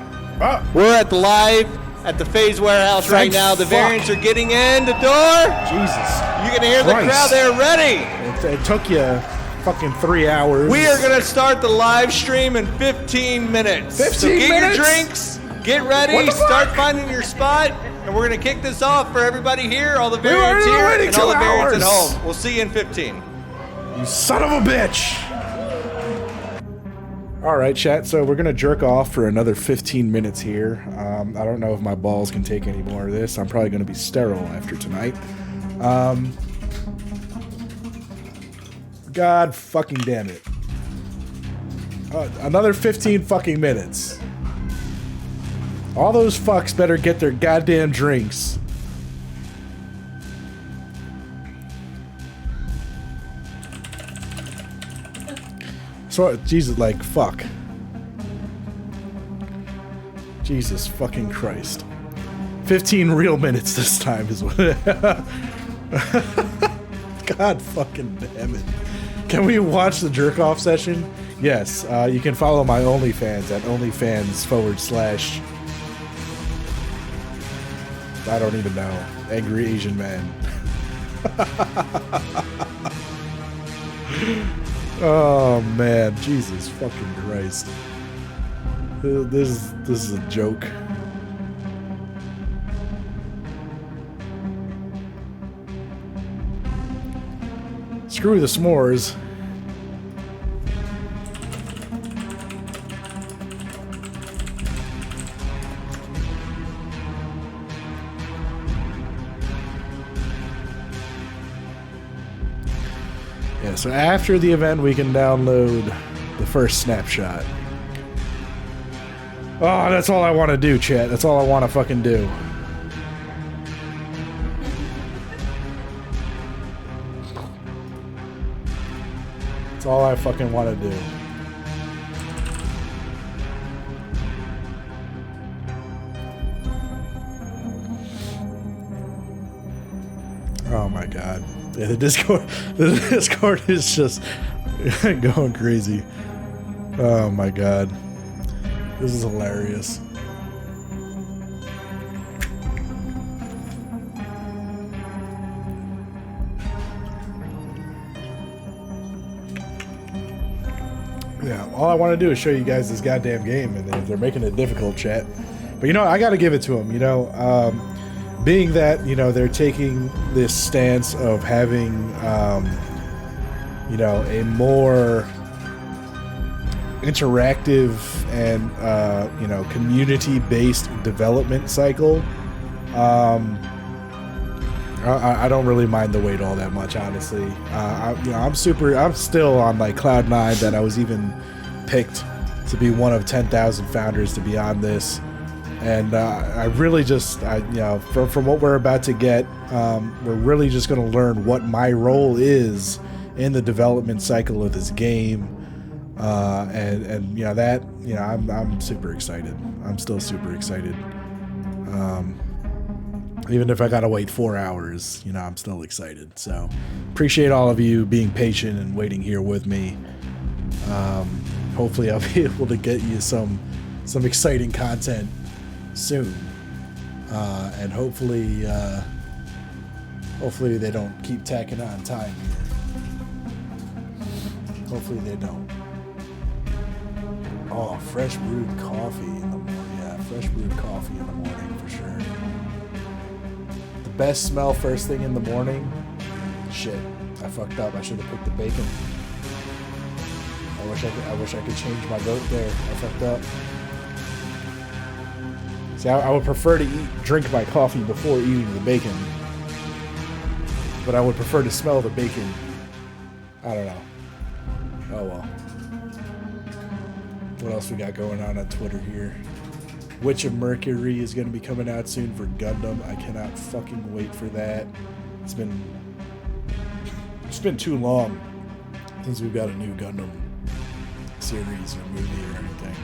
We're at the live at the Phase Warehouse right now. The variants are getting in the door. Jesus. You can hear the crowd. They're ready. It took you fucking 3 hours. We are going to start the live stream in 15 minutes. 15 so get minutes? your drinks, get ready, start finding your spot, and we're going to kick this off for everybody here, all the variants here, and all the variants at home. We'll see you in 15. You son of a bitch. All right, chat. So we're going to jerk off for another 15 minutes here. I don't know if my balls can take any more of this. I'm probably going to be sterile after tonight. God fucking damn it. Another 15 fucking minutes. All those fucks better get their goddamn drinks. So Jesus, like fuck. Jesus fucking Christ. 15 real minutes this time is what. God fucking damn it. Can we watch the jerk off session? Yes. You can follow my OnlyFans at OnlyFans / I don't even know. Angry Asian Man. Oh man, Jesus fucking Christ. This is a joke. Screw the s'mores. Yeah, so after the event, we can download the first snapshot. Oh, that's all I want to do, chat. That's all I want to fucking do. That's all I fucking want to do. Oh my god. Yeah, the Discord is just going crazy. Oh my god. This is hilarious. Yeah, all I want to do is show you guys this goddamn game, and they're making it difficult, chat. But you know, I got to give it to them. You know, being that, you know, they're taking this stance of having, you know, a more interactive and you know, community-based development cycle. I don't really mind the wait all that much, honestly. You know, I'm still on like cloud 9 that I was even picked to be one of 10,000 founders to be on this, and I really just, you know, from what we're about to get, we're really just going to learn what my role is in the development cycle of this game. And you know that, you know, I'm super excited. I'm still super excited. Even if I gotta wait 4 hours, you know, I'm still excited. So appreciate all of you being patient and waiting here with me. Hopefully I'll be able to get you some exciting content soon. And hopefully they don't keep tacking on time here. Hopefully they don't. Oh, fresh brewed coffee in the morning. Yeah, fresh brewed coffee in the morning for sure. The best smell first thing in the morning. Shit, I fucked up. I should have picked the bacon. I wish I could change my vote there. I fucked up. See, I would prefer to drink my coffee before eating the bacon, but I would prefer to smell the bacon. I don't know. Oh well. What else we got going on Twitter here? Witch of Mercury is going to be coming out soon for Gundam. I cannot fucking wait for that. It's been too long since we've got a new Gundam series or movie or anything.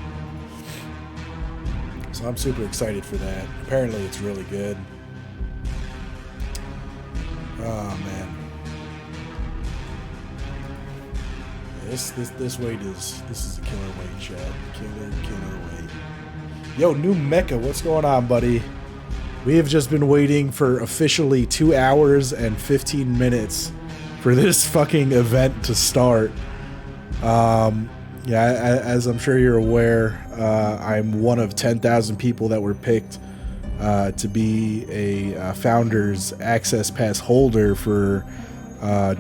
So I'm super excited for that. Apparently it's really good. Oh man. This wait is a killer wait, Chad. Killer wait. Yo, new Mecha, what's going on, buddy? We have just been waiting for officially 2 hours and 15 minutes for this fucking event to start. Yeah, as I'm sure you're aware, I'm one of 10,000 people that were picked to be a Founders Access Pass holder for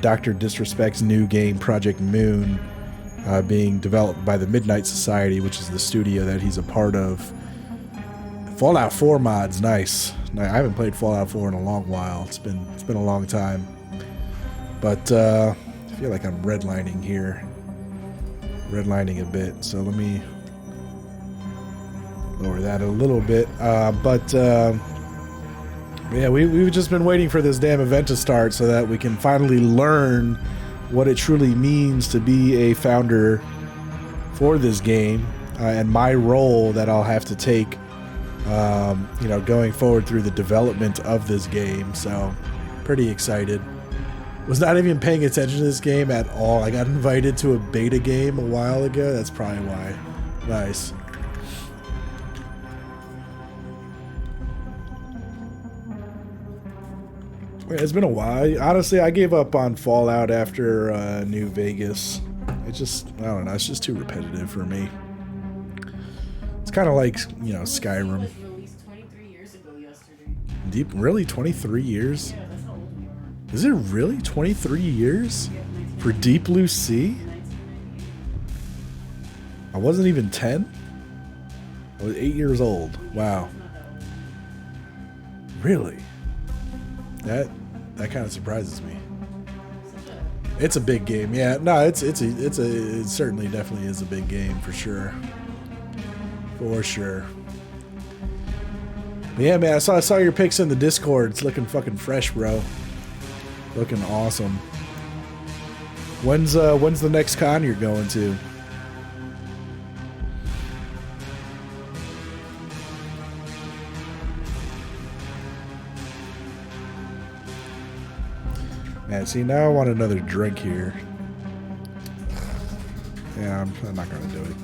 Dr. Disrespect's new game, Project Moon, being developed by the Midnight Society, which is the studio that he's a part of. Fallout 4 mods, nice. I haven't played Fallout 4 in a long while. It's been a long time. But I feel like I'm redlining here. Redlining a bit, so let me lower that a little bit. Yeah, we've just been waiting for this damn event to start so that we can finally learn what it truly means to be a founder for this game and my role that I'll have to take, you know, going forward through the development of this game. So, pretty excited. Was not even paying attention to this game at all. I got invited to a beta game a while ago. That's probably why. Nice. It's been a while. Honestly, I gave up on Fallout after New Vegas. It just, I don't know, it's just too repetitive for me. It's kind of like, you know, Skyrim. It was released 23 years ago yesterday. Deep, really? 23 years? Yeah, that's how old we are. Is it really 23 years for Deep Blue Sea? 1998. I wasn't even 10? I was 8 years old. Wow. It's not that old. Really? That kind of surprises me. Such a It's a big game. Yeah, no, it certainly definitely is a big game for sure. For sure. But yeah, man, I saw your pics in the Discord. It's looking fucking fresh, bro. Looking awesome. When's the next con you're going to? Man, see, now I want another drink here. Yeah, I'm not gonna do it.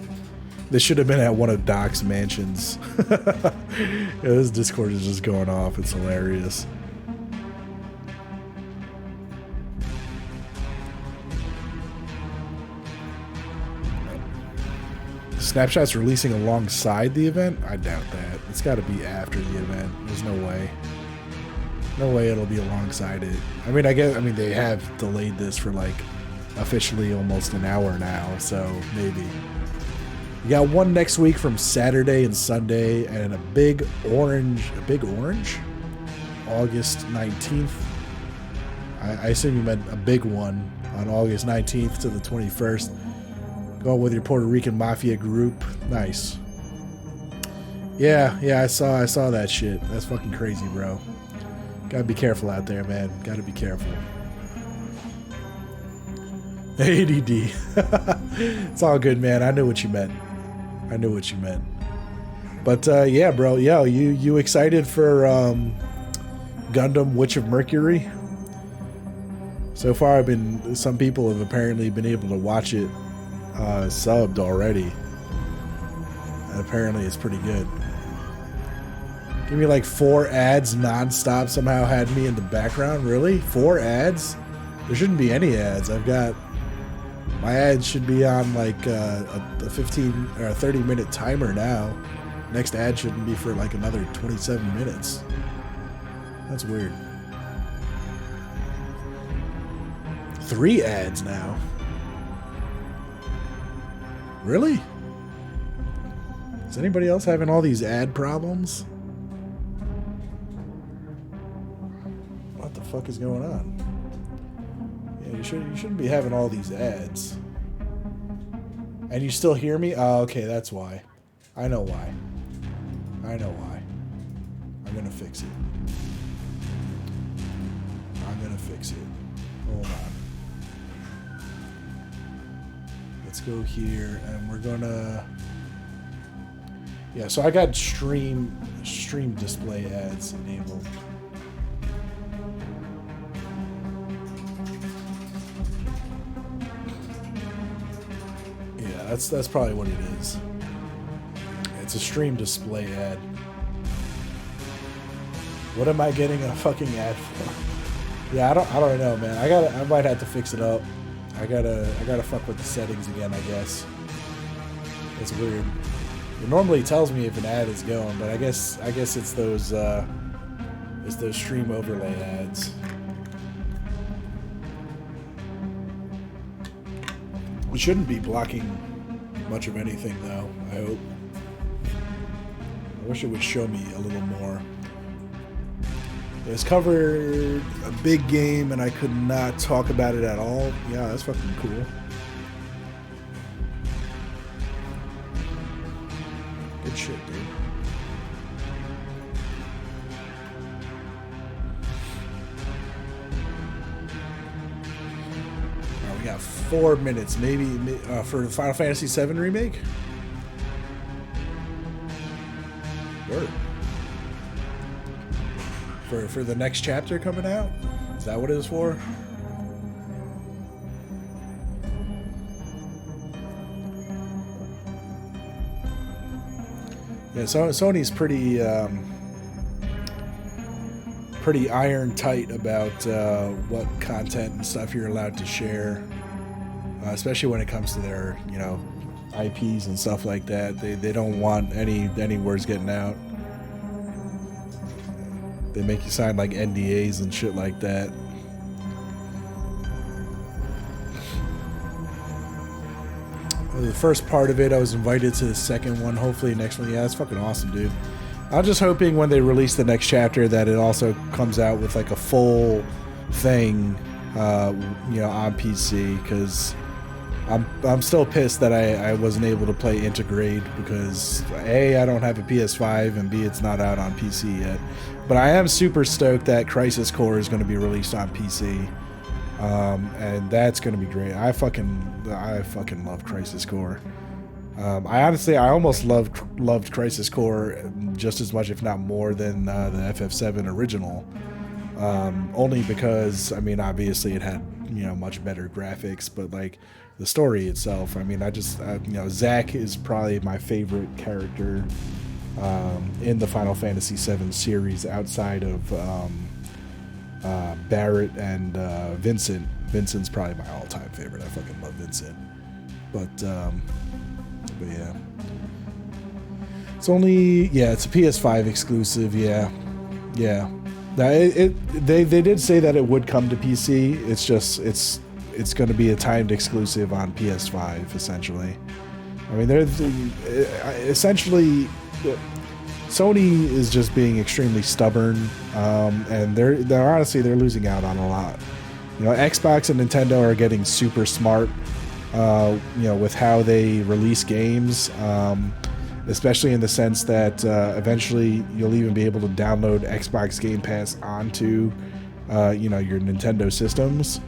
This should have been at one of Doc's mansions. Yeah, this Discord is just going off. It's hilarious. Snapshot's releasing alongside the event? I doubt that. It's got to be after the event. There's no way. No way it'll be alongside it. I mean, they have delayed this for like officially almost an hour now, so maybe. You got one next week from Saturday and Sunday, and a big orange, August 19th. I assume you meant a big one on August 19th to the 21st. Going with your Puerto Rican mafia group. Nice. Yeah, I saw that shit. That's fucking crazy, bro. Gotta be careful out there, man. Gotta be careful. ADD. It's all good, man. I knew what you meant. But yeah, bro. Yeah, you excited for Gundam Witch of Mercury? So far, some people have apparently been able to watch it subbed already. And apparently it's pretty good. Give me like 4 ads nonstop somehow had me in the background. Really? 4 ads? There shouldn't be any ads. My ads should be on like a 15 or a 30-minute timer now. Next ad shouldn't be for like another 27 minutes. That's weird. 3 ads now. Really? Is anybody else having all these ad problems? What the fuck is going on? Yeah, you shouldn't be having all these ads. And you still hear me? Oh, okay, that's why. I know why. I'm gonna fix it. Hold on. Let's go here, and we're gonna... Yeah, so I got stream display ads enabled. Yeah, that's probably what it is. It's a stream display ad. What am I getting a fucking ad for? Yeah, I don't know, man. I might have to fix it up. I gotta fuck with the settings again, I guess. It's weird. It normally tells me if an ad is going, but I guess it's those stream overlay ads. We shouldn't be blocking much of anything though, I hope. I wish it would show me a little more. It's covered a big game and I could not talk about it at all. Yeah, that's fucking cool. Good shit, dude. Alright, we got 4 minutes, maybe for the Final Fantasy VII remake. Word. For the next chapter coming out? Is that what it was for? Yeah, so Sony's pretty iron tight about what content and stuff you're allowed to share, especially when it comes to their, you know, IPs and stuff like that. They don't want any words getting out. They make you sign like NDAs and shit like that. The first part of it, I was invited to the second one. Hopefully next one. Yeah, that's fucking awesome, dude. I'm just hoping when they release the next chapter that it also comes out with like a full thing, you know, on PC, because I'm still pissed that I wasn't able to play Intergrade because A, I don't have a PS5, and B, it's not out on PC yet. But I am super stoked that Crisis Core is going to be released on PC, and that's going to be great. I fucking love Crisis Core. I almost loved Crisis Core just as much, if not more, than the FF7 original. Only because, I mean, obviously it had, you know, much better graphics, but like the story itself, I mean, you know, Zack is probably my favorite character in the Final Fantasy VII series outside of Barrett and Vincent. Vincent's probably my all-time favorite. I fucking love Vincent. But yeah. It's a PS5 exclusive, yeah. Now, they did say that it would come to PC. It's just, it's going to be a timed exclusive on PS5, essentially. I mean, essentially, Sony is just being extremely stubborn, and they're honestly, they're losing out on a lot. You know, Xbox and Nintendo are getting super smart, you know, with how they release games, especially in the sense that eventually you'll even be able to download Xbox Game Pass onto, you know, your Nintendo systems.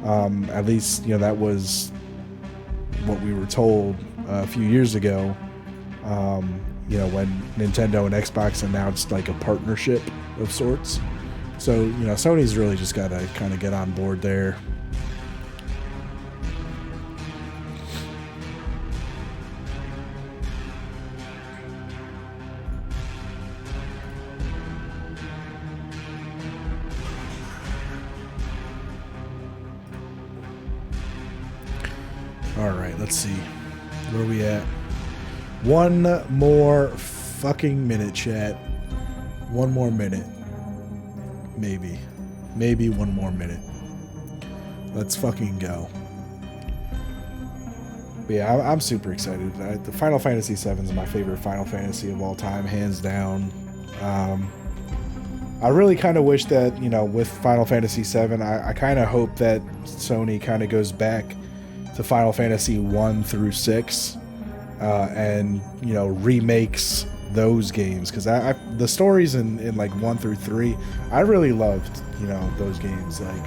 At least, you know, that was what we were told a few years ago, you know, when Nintendo and Xbox announced like a partnership of sorts. So, you know, Sony's really just got to kind of get on board there. All right, let's see. Where are we at? One more fucking minute, chat. One more minute. Maybe one more minute. Let's fucking go. But yeah, I'm super excited. The Final Fantasy VII is my favorite Final Fantasy of all time, hands down. I really kind of wish that, you know, with Final Fantasy VII, I kind of hope that Sony kind of goes back to Final Fantasy 1 through 6 and, you know, remakes those games, because the stories in like 1 through 3, I really loved, you know, those games. Like,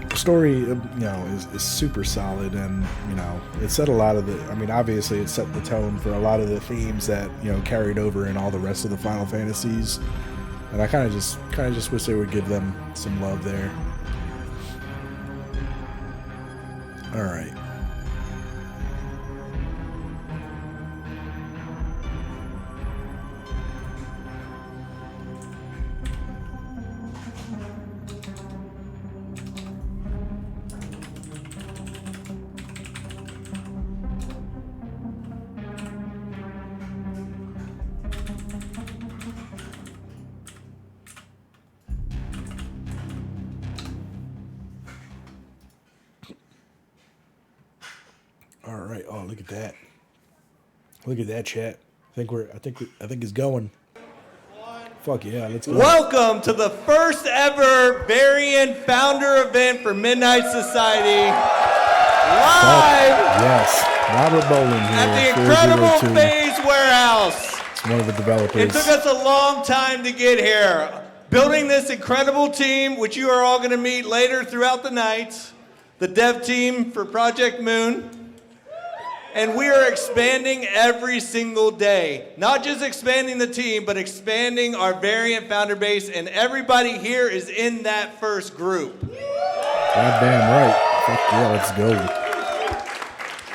the story, you know, is super solid, and, you know, it set a lot of the, I mean, obviously it set the tone for a lot of the themes that, you know, carried over in all the rest of the Final Fantasies, and I kind of just wish they would give them some love there. All right. All right. Oh, look at that. Look at that, chat. I think it's going. Fuck yeah, let's go. Welcome to the first ever Variant Founder event for Midnight Society. Live. Yes. Robert Bowling here. At the incredible 402. FaZe Warehouse. It's one of the developers. It took us a long time to get here. building this incredible team, which you are all going to meet later throughout the night, the dev team for Project Moon. And we are expanding every single day. Not just expanding the team, but expanding our variant founder base, and everybody here is in that first group. Goddamn right. Fuck yeah, let's go.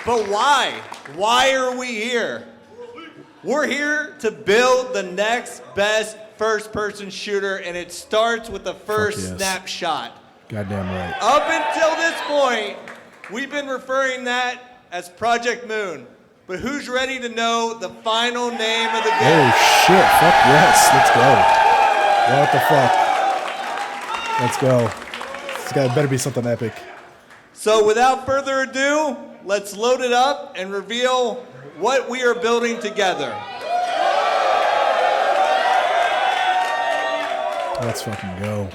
But why? Why are we here? We're here to build the next best first-person shooter, and it starts with the first snapshot. Goddamn right. Up until this point, we've been referring that as Project Moon. But who's ready to know the final name of the game? Oh shit, fuck yes, let's go. What the fuck? Let's go. It's better be something epic. So without further ado, let's load it up and reveal what we are building together. Let's fucking go.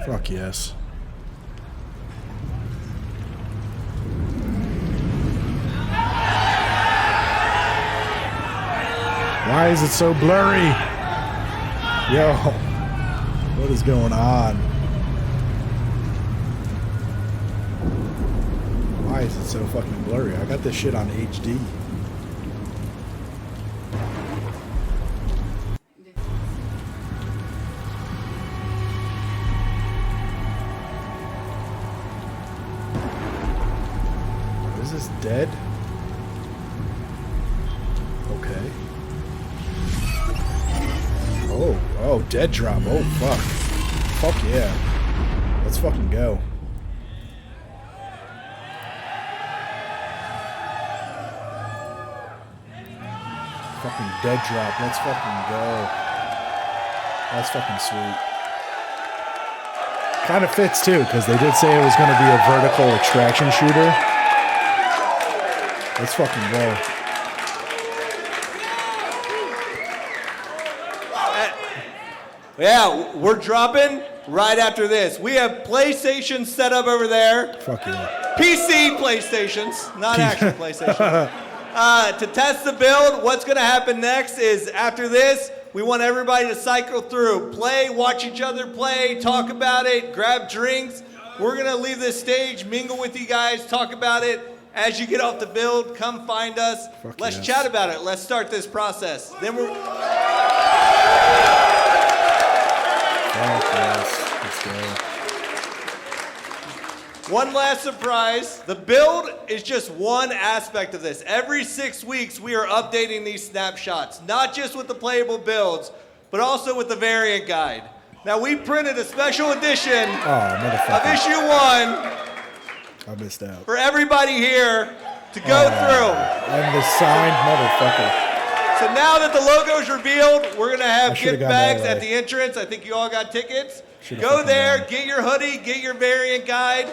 Fuck yes. Why is it so blurry? Yo, what is going on? Why is it so fucking blurry? I got this shit on HD. Is this dead? Okay. Oh, dead drop. Oh, fuck. Fuck yeah. Let's fucking go. Fucking dead drop. Let's fucking go. That's fucking sweet. Kind of fits too, because they did say it was going to be a vertical extraction shooter. Let's fucking go. Yeah, we're dropping right after this. We have PlayStations set up over there. Fuck yeah. PC PlayStations, not actual PlayStations. To test the build, what's going to happen next is after this, we want everybody to cycle through, play, watch each other play, talk about it, grab drinks. We're going to leave this stage, mingle with you guys, talk about it. As you get off the build, come find us. Let's chat about it. Let's start this process. Then we're... Let's go. One last surprise. The build is just one aspect of this. Every 6 weeks, we are updating these snapshots, not just with the playable builds, but also with the variant guide. Now, we printed a special edition of issue 1 I missed out. for everybody here to go through. And the signed motherfucker. So now that the logo's revealed, we're going to have gift bags that at the entrance. I think you all got tickets. Should've Go fucking there, gone. get your hoodie, get your variant guide.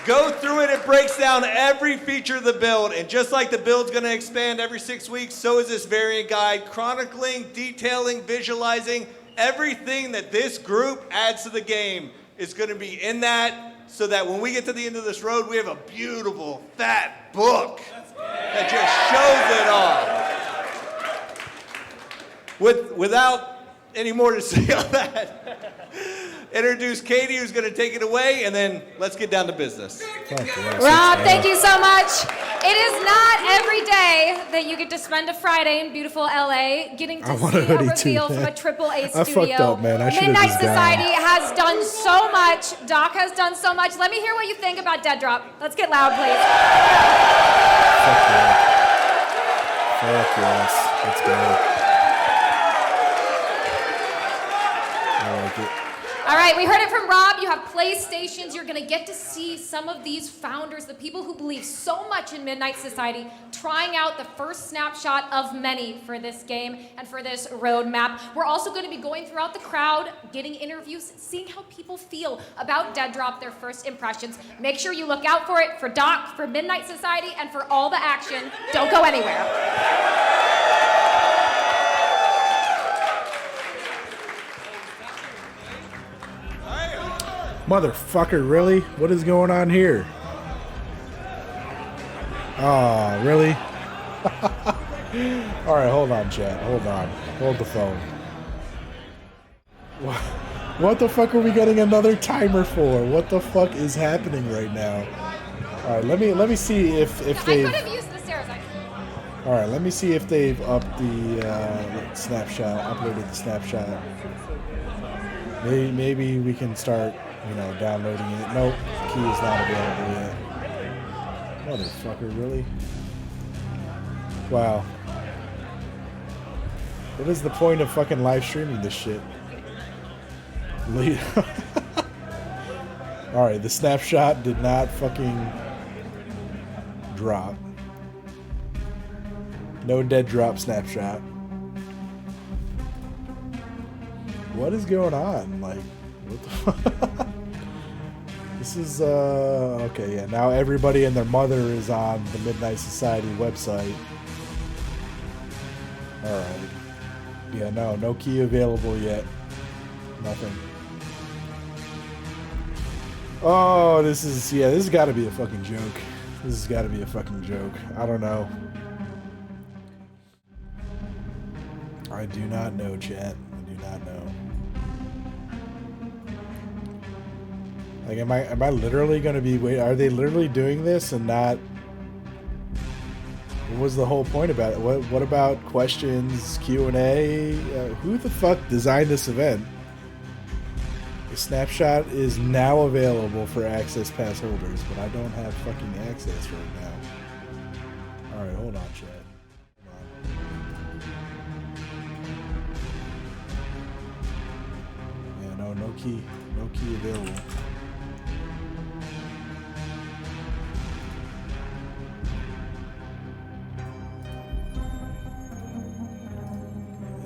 Go through it. It breaks down every feature of the build. And just like the build's going to expand every 6 weeks, so is this variant guide, chronicling, detailing, visualizing. Everything that this group adds to the game is going to be in that, so that when we get to the end of this road, we have a beautiful, fat book that just shows it all. Without any more to say on that, introduce Katie, who's going to take it away, and then let's get down to business. Rob, thank you so much. It is not every day that you get to spend a Friday in beautiful LA getting to see a reveal from a AAA studio. I fucked up, man. I should've Midnight just Society has done so much. Doc has done so much. Let me hear what you think about DEADROP. Let's get loud, please. Fuck yeah. Fuck yes. Let's go. I like it. All right, we heard it from Rob. You have PlayStations. You're going to get to see some of these founders, the people who believe so much in Midnight Society, trying out the first snapshot of many for this game and for this roadmap. We're also going to be going throughout the crowd, getting interviews, seeing how people feel about DEADROP, their first impressions. Make sure you look out for it, for Doc, for Midnight Society, and for all the action. Don't go anywhere. Motherfucker, really? What is going on here? Oh, really? All right, hold on, chat. Hold on. Hold the phone. What the fuck are we getting another timer for? What the fuck is happening right now? All right, let me see if I they. could have used the stairs. All right, let me see if they've upped the snapshot, uploaded the snapshot. Maybe we can start, downloading it. Nope, key is not available yet. Motherfucker, really? Wow. What is the point of fucking live streaming this shit? Alright, the snapshot did not fucking drop. No dead drop snapshot. What is going on? Like, what the fuck? This is, okay, yeah. Now everybody and their mother is on the Midnight Society website. Alright. Yeah, no key available yet. Nothing. Oh, this has got to be a fucking joke. This has got to be a fucking joke. I don't know. I do not know, chat. I do not know. Like, am I literally gonna be are they literally doing this and not? What was the whole point about it? What about questions, Q&A? Who the fuck designed this event? The snapshot is now available for access pass holders, but I don't have fucking access right now. All right, hold on, chat. Yeah, no key available.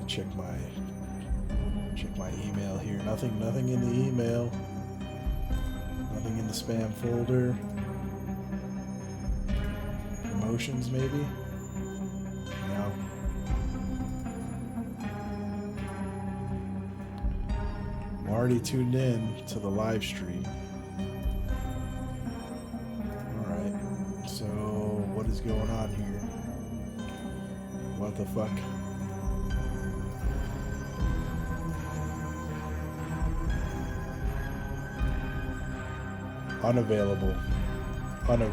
Check my email here. Nothing in the email. Nothing in the spam folder. Promotions maybe? No. I'm already tuned in to the live stream. Alright. So what is going on here? What the fuck? Unavailable. Any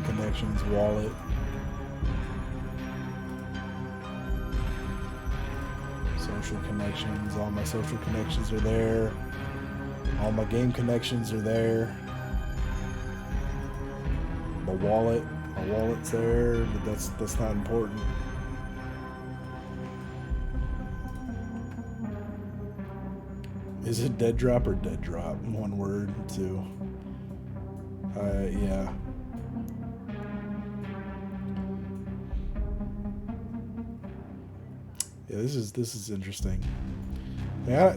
connections, wallet. Social connections. All my social connections are there. All my game connections are there. My wallet's there, but that's not important. Is it dead drop or dead drop? One word, two. Yeah. Yeah, this is interesting. Yeah,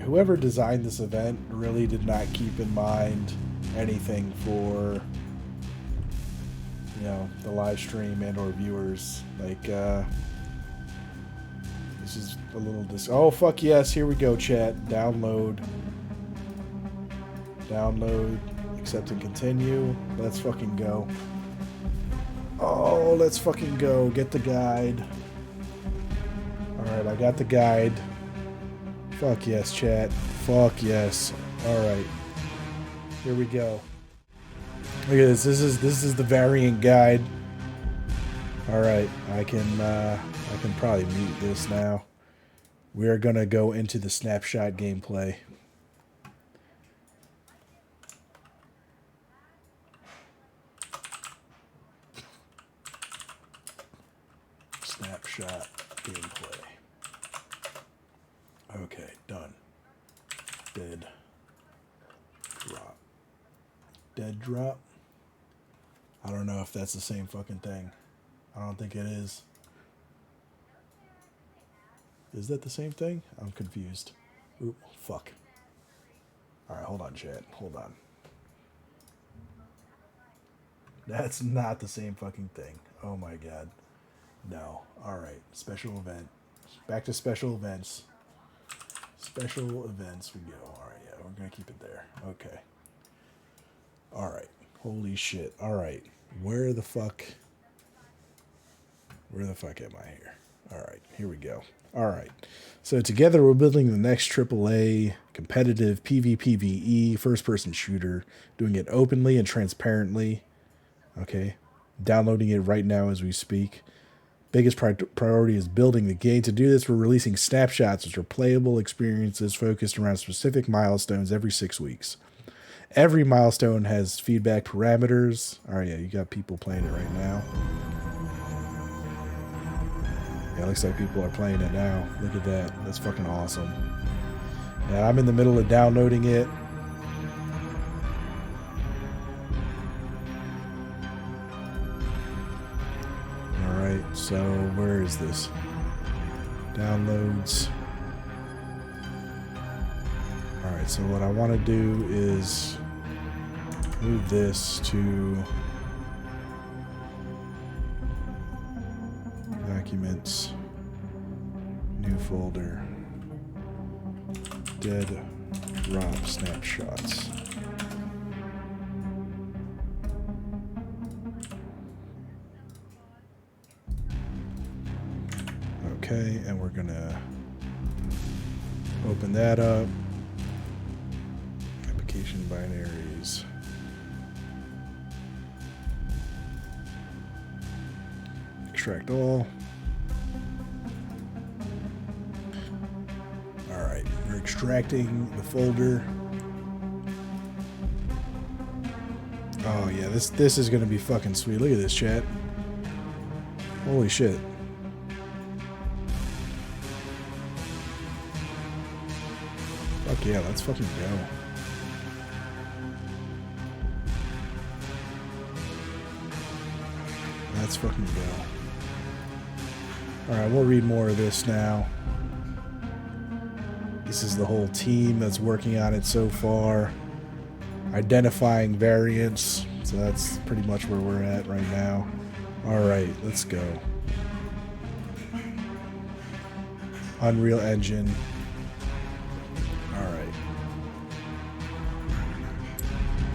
whoever designed this event really did not keep in mind anything for, the live stream and or viewers. Like, this is a little oh, fuck yes, here we go, chat. Download, accept and continue. Let's fucking go. Oh, let's fucking go. Get the guide. Alright, I got the guide. Fuck yes, chat. Fuck yes. Alright. Here we go. Look at this. This is the variant guide. Alright, I can probably mute this now. We are gonna go into the snapshot gameplay. Snapshot gameplay. Okay, done. Dead drop. Dead drop? I don't know if that's the same fucking thing. I don't think it is. Is that the same thing? I'm confused. Oop, fuck. Alright, hold on, chat. Hold on. That's not the same fucking thing. Oh my god. No. Alright, special event. Back to special events. Special events we go. Alright, yeah, we're gonna keep it there. Okay. Alright. Holy shit. Alright. Where the fuck Where the fuck am I here? All right, here we go. All right. So together we're building the next AAA competitive PvPvE first-person shooter, doing it openly and transparently. Okay. Downloading it right now as we speak. Biggest priority is building the game. To do this, we're releasing snapshots, which are playable experiences focused around specific milestones every 6 weeks. Every milestone has feedback parameters. Oh yeah, you got people playing it right now. Yeah, it looks like people are playing it now. Look at that. That's fucking awesome. Yeah, I'm in the middle of downloading it. Alright, so where is this? Downloads. Alright, so what I want to do is move this to Documents, New Folder, DEADROP Snapshots. Okay, and we're gonna open that up. Application binaries. Extract all. Alright, we're extracting the folder. Oh yeah, this is gonna be fucking sweet. Look at this, chat. Holy shit. Fuck yeah, let's fucking go. Let's fucking go. Alright, we'll read more of this now. This is the whole team that's working on it so far. Identifying variants. So that's pretty much where we're at right now. Alright, let's go. Unreal Engine. Alright.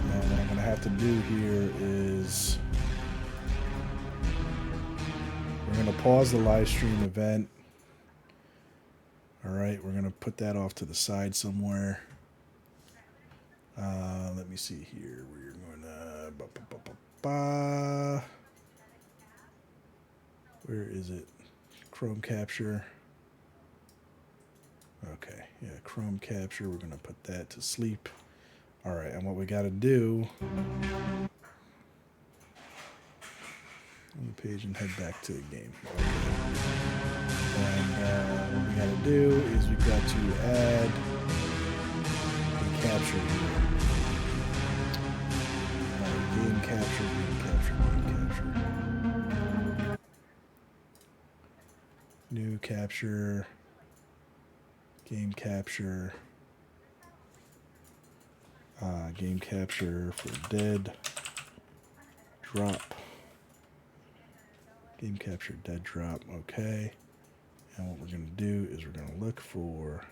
Now what I'm going to have to do here is we're going to pause the live stream event. Alright, we're going to put that off to the side somewhere. Let me see here. We're going to... Where is it? Chrome Capture. Okay, yeah, Chrome Capture. We're going to put that to sleep. Alright, and what we got to do... on the page and head back to the game. Okay. And what we got to do is we've got to add the capture here. Game capture, game capture, game capture. New capture. Game capture. Game capture for dead. Drop. Game capture dead drop. Okay. And what we're going to do is we're going to look for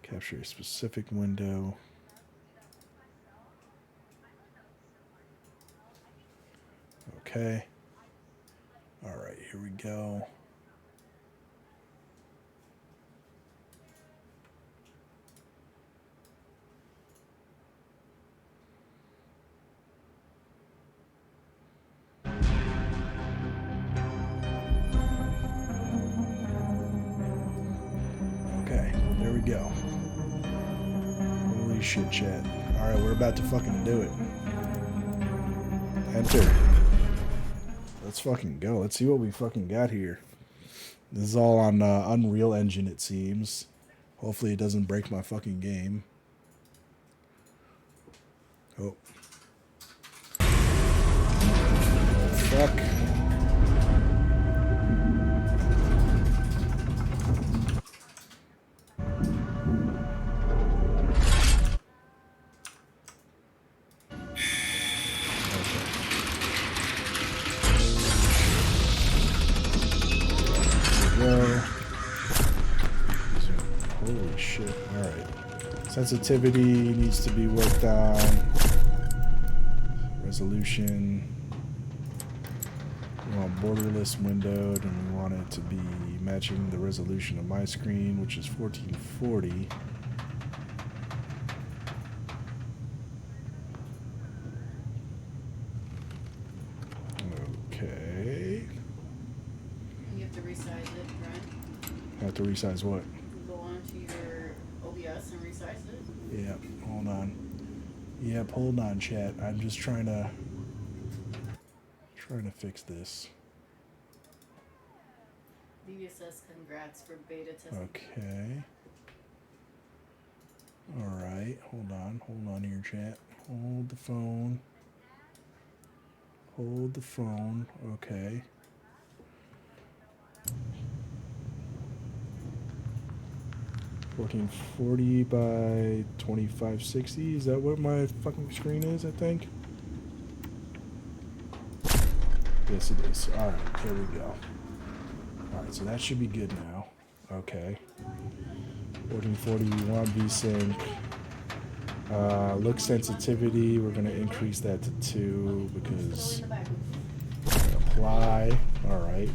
capture a specific window. Okay. All right, here we go. Okay, there we go. Holy shit, chat. All right, we're about to fucking do it. Enter. Let's fucking go. Let's see what we fucking got here. This is all on Unreal Engine, it seems. Hopefully it doesn't break my fucking game. Oh. Fuck. Holy shit. Alright. Sensitivity needs to be worked on. Resolution. We want borderless windowed, and we want it to be matching the resolution of my screen, which is 1440. Okay. You have to resize it, right? Have to resize what? Go on to your OBS and resize it. Yep, hold on. Yep, hold on, chat. I'm just trying to fix this. Livia says congrats for beta testing. Okay. Alright, hold on here, chat. Hold the phone. Hold the phone. Okay. $1440 by 2560. Is that what my fucking screen is, I think? Yes, it is. Alright, here we go. Alright, so that should be good now. Okay. 1440, we want VSync. Look sensitivity, we're going to increase that to 2 because apply. Alright.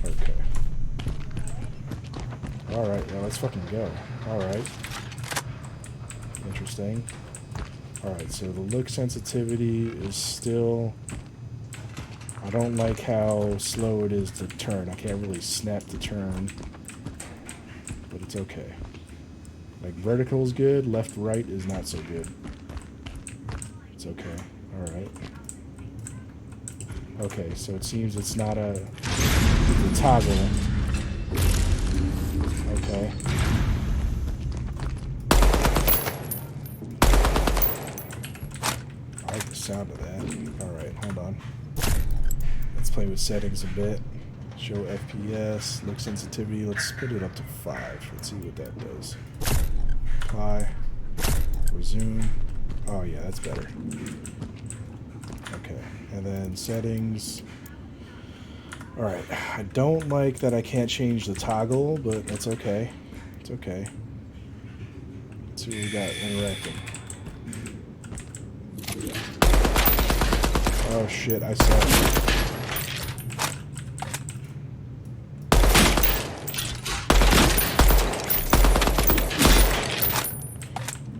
Okay. Alright, yeah, let's fucking go. Alright. Interesting. Alright, so the look sensitivity is still... I don't like how slow it is to turn. I can't really snap to turn. But it's okay. Like, vertical is good, left, right is not so good. It's okay. Alright. Okay, so it seems it's not a toggle. Okay. I like the sound of that. Alright, hold on. Let's play with settings a bit. Show FPS, look sensitivity. Let's put it up to 5. Let's see what that does. Apply. Resume. Oh yeah, that's better. Okay, and then settings. Alright, I don't like that I can't change the toggle, but that's okay. It's okay. Let's see what we got interacting. Oh shit, I suck.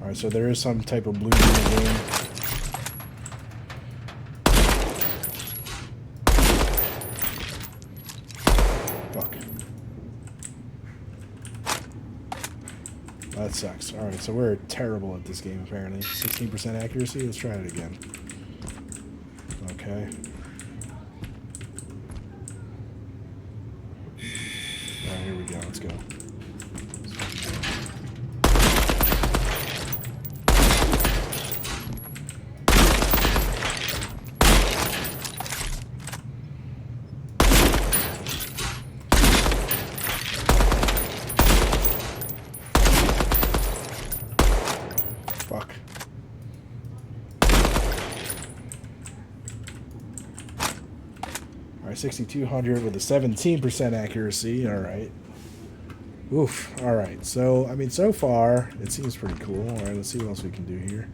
Alright, so there is some type of blue in the game. Fuck. That sucks. Alright, so we're terrible at this game apparently. 16% accuracy? Let's try it again. Okay. Alright, here we go. Let's go. Fuck. Alright, 6200 with a 17% accuracy. Alright. Oof. Alright, so, I mean, so far, it seems pretty cool. Alright, let's see what else we can do here.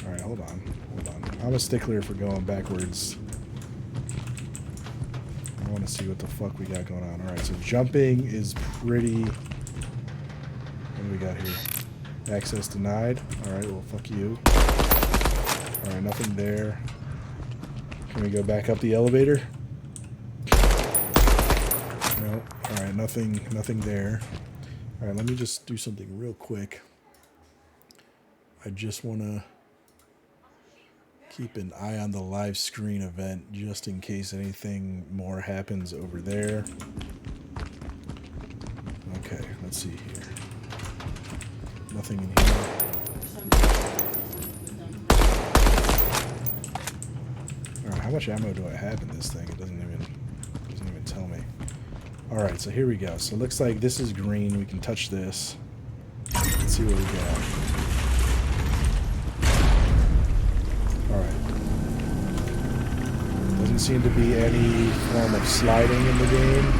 Alright, hold on. Hold on. I'm a stickler for going backwards. I want to see what the fuck we got going on. Alright, so jumping is pretty... What do we got here? Access denied. Alright, well, fuck you. Alright, nothing there. Can we go back up the elevator? No. Alright, nothing there. Alright, let me just do something real quick. I just want to keep an eye on the live screen event just in case anything more happens over there. Okay, let's see here. Nothing in here. Alright, how much ammo do I have in this thing? It doesn't even tell me. Alright, so here we go. So it looks like this is green. We can touch this. Let's see what we got. Alright. Doesn't seem to be any form of sliding in the game.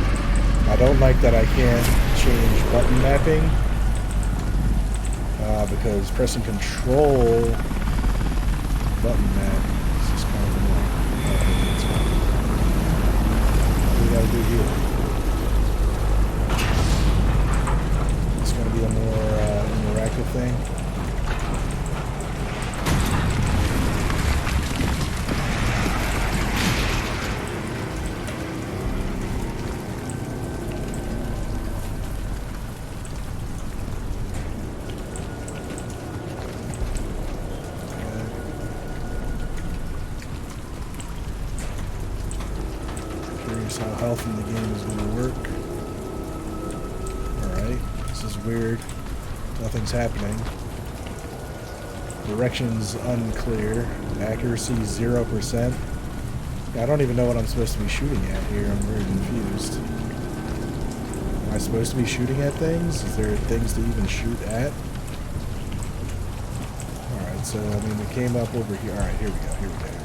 I don't like that I can't change button mapping. Because pressing control button map is just kind of annoying. That's fine. What do we gotta do here? It's gonna be a more interactive thing. Curious how health in the game is gonna work. Alright, this is weird. Nothing's happening. Directions unclear. Accuracy 0%. Yeah, I don't even know what I'm supposed to be shooting at here. I'm very confused. Am I supposed to be shooting at things? Is there things to even shoot at? Alright, so I mean we came up over here. Alright, here we go, here we go, here we go.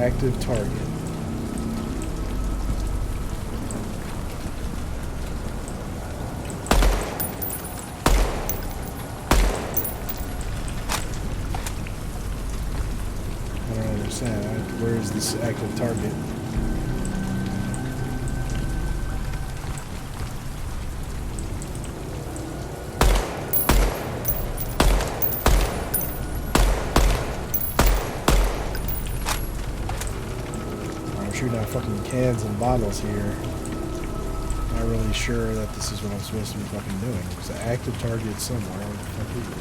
Active target. Where is this active target? I'm shooting at fucking cans and bottles here. Not really sure that this is what I'm supposed to be fucking doing. There's an active target somewhere. Where the fuck is it?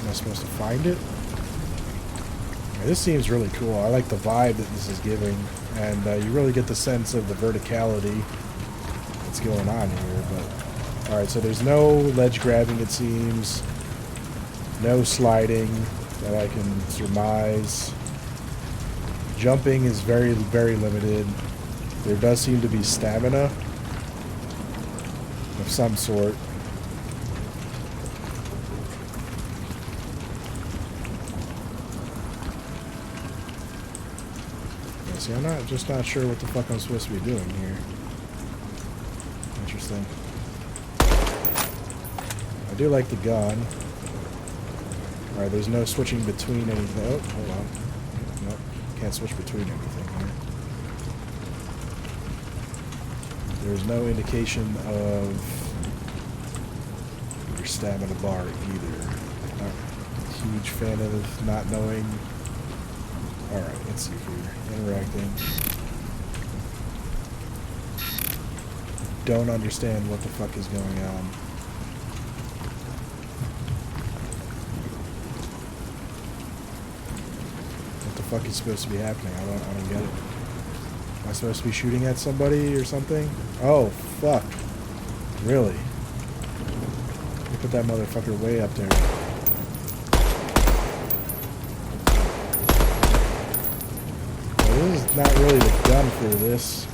Am I supposed to find it? Yeah, this seems really cool. I like the vibe that this is giving, and you really get the sense of the verticality that's going on here. But all right, so there's no ledge grabbing, it seems. No sliding that I can surmise. Jumping is very, very limited. There does seem to be stamina of some sort. See, I'm just not sure what the fuck I'm supposed to be doing here. Interesting. I do like the gun. Alright, there's no switching between anything. Oh, hold on. Nope, can't switch between anything here. There's no indication of your stamina bar either. Not a huge fan of not knowing. Alright, let's see here. Interacting. Don't understand what the fuck is going on. What the fuck is supposed to be happening? I don't get it. Am I supposed to be shooting at somebody or something? Oh, fuck. Really? They put that motherfucker way up there. This is not really the gun for this.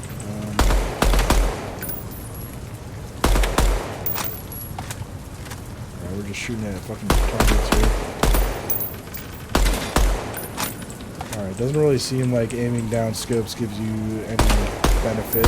Alright, we're just shooting at fucking targets here. Alright, doesn't really seem like aiming down scopes gives you any benefit.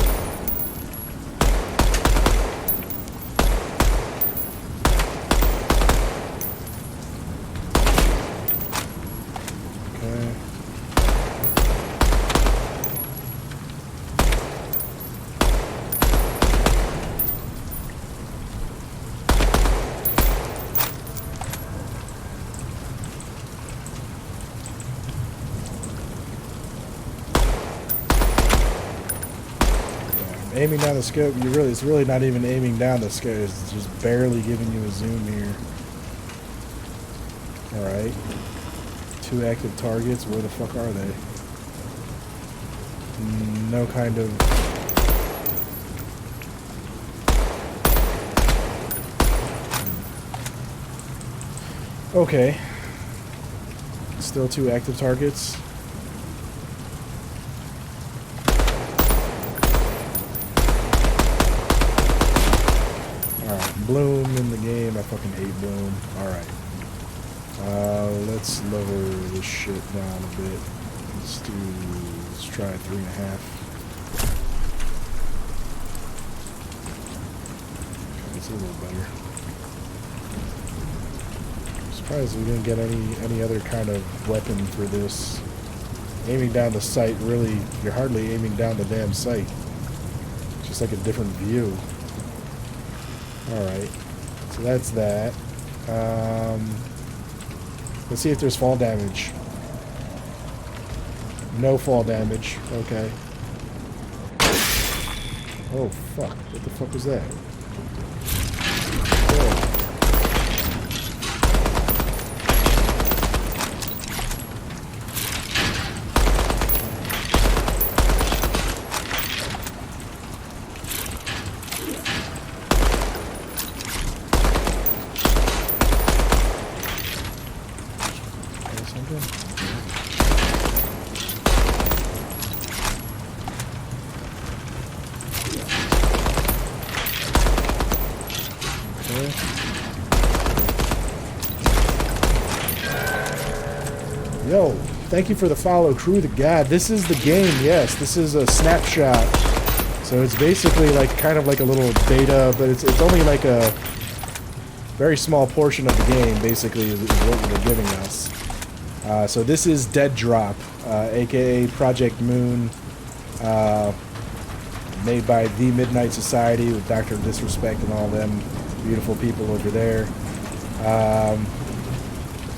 Aiming down the scope, it's really not even aiming down the scope, it's just barely giving you a zoom here. Alright. 2 active targets, where the fuck are they? No kind of... Okay. Still 2 active targets. Bloom in the game. I fucking hate Bloom. Alright. Let's lower this shit down a bit. Let's try 3.5. It's a little better. I'm surprised we didn't get any other kind of weapon for this. Aiming down the sight, really, you're hardly aiming down the damn sight. It's just like a different view. Alright, so that's that. Let's see if there's fall damage. No fall damage. Okay. Oh, fuck. What the fuck was that? Oh. Yo, thank you for the follow, Crew to God. This is the game, yes. This is a snapshot. So it's basically like kind of like a little beta, but it's only like a very small portion of the game, basically, is what they're giving us. So this is DEADROP, aka Project Moon, made by the Midnight Society with Dr. Disrespect and all them beautiful people over there.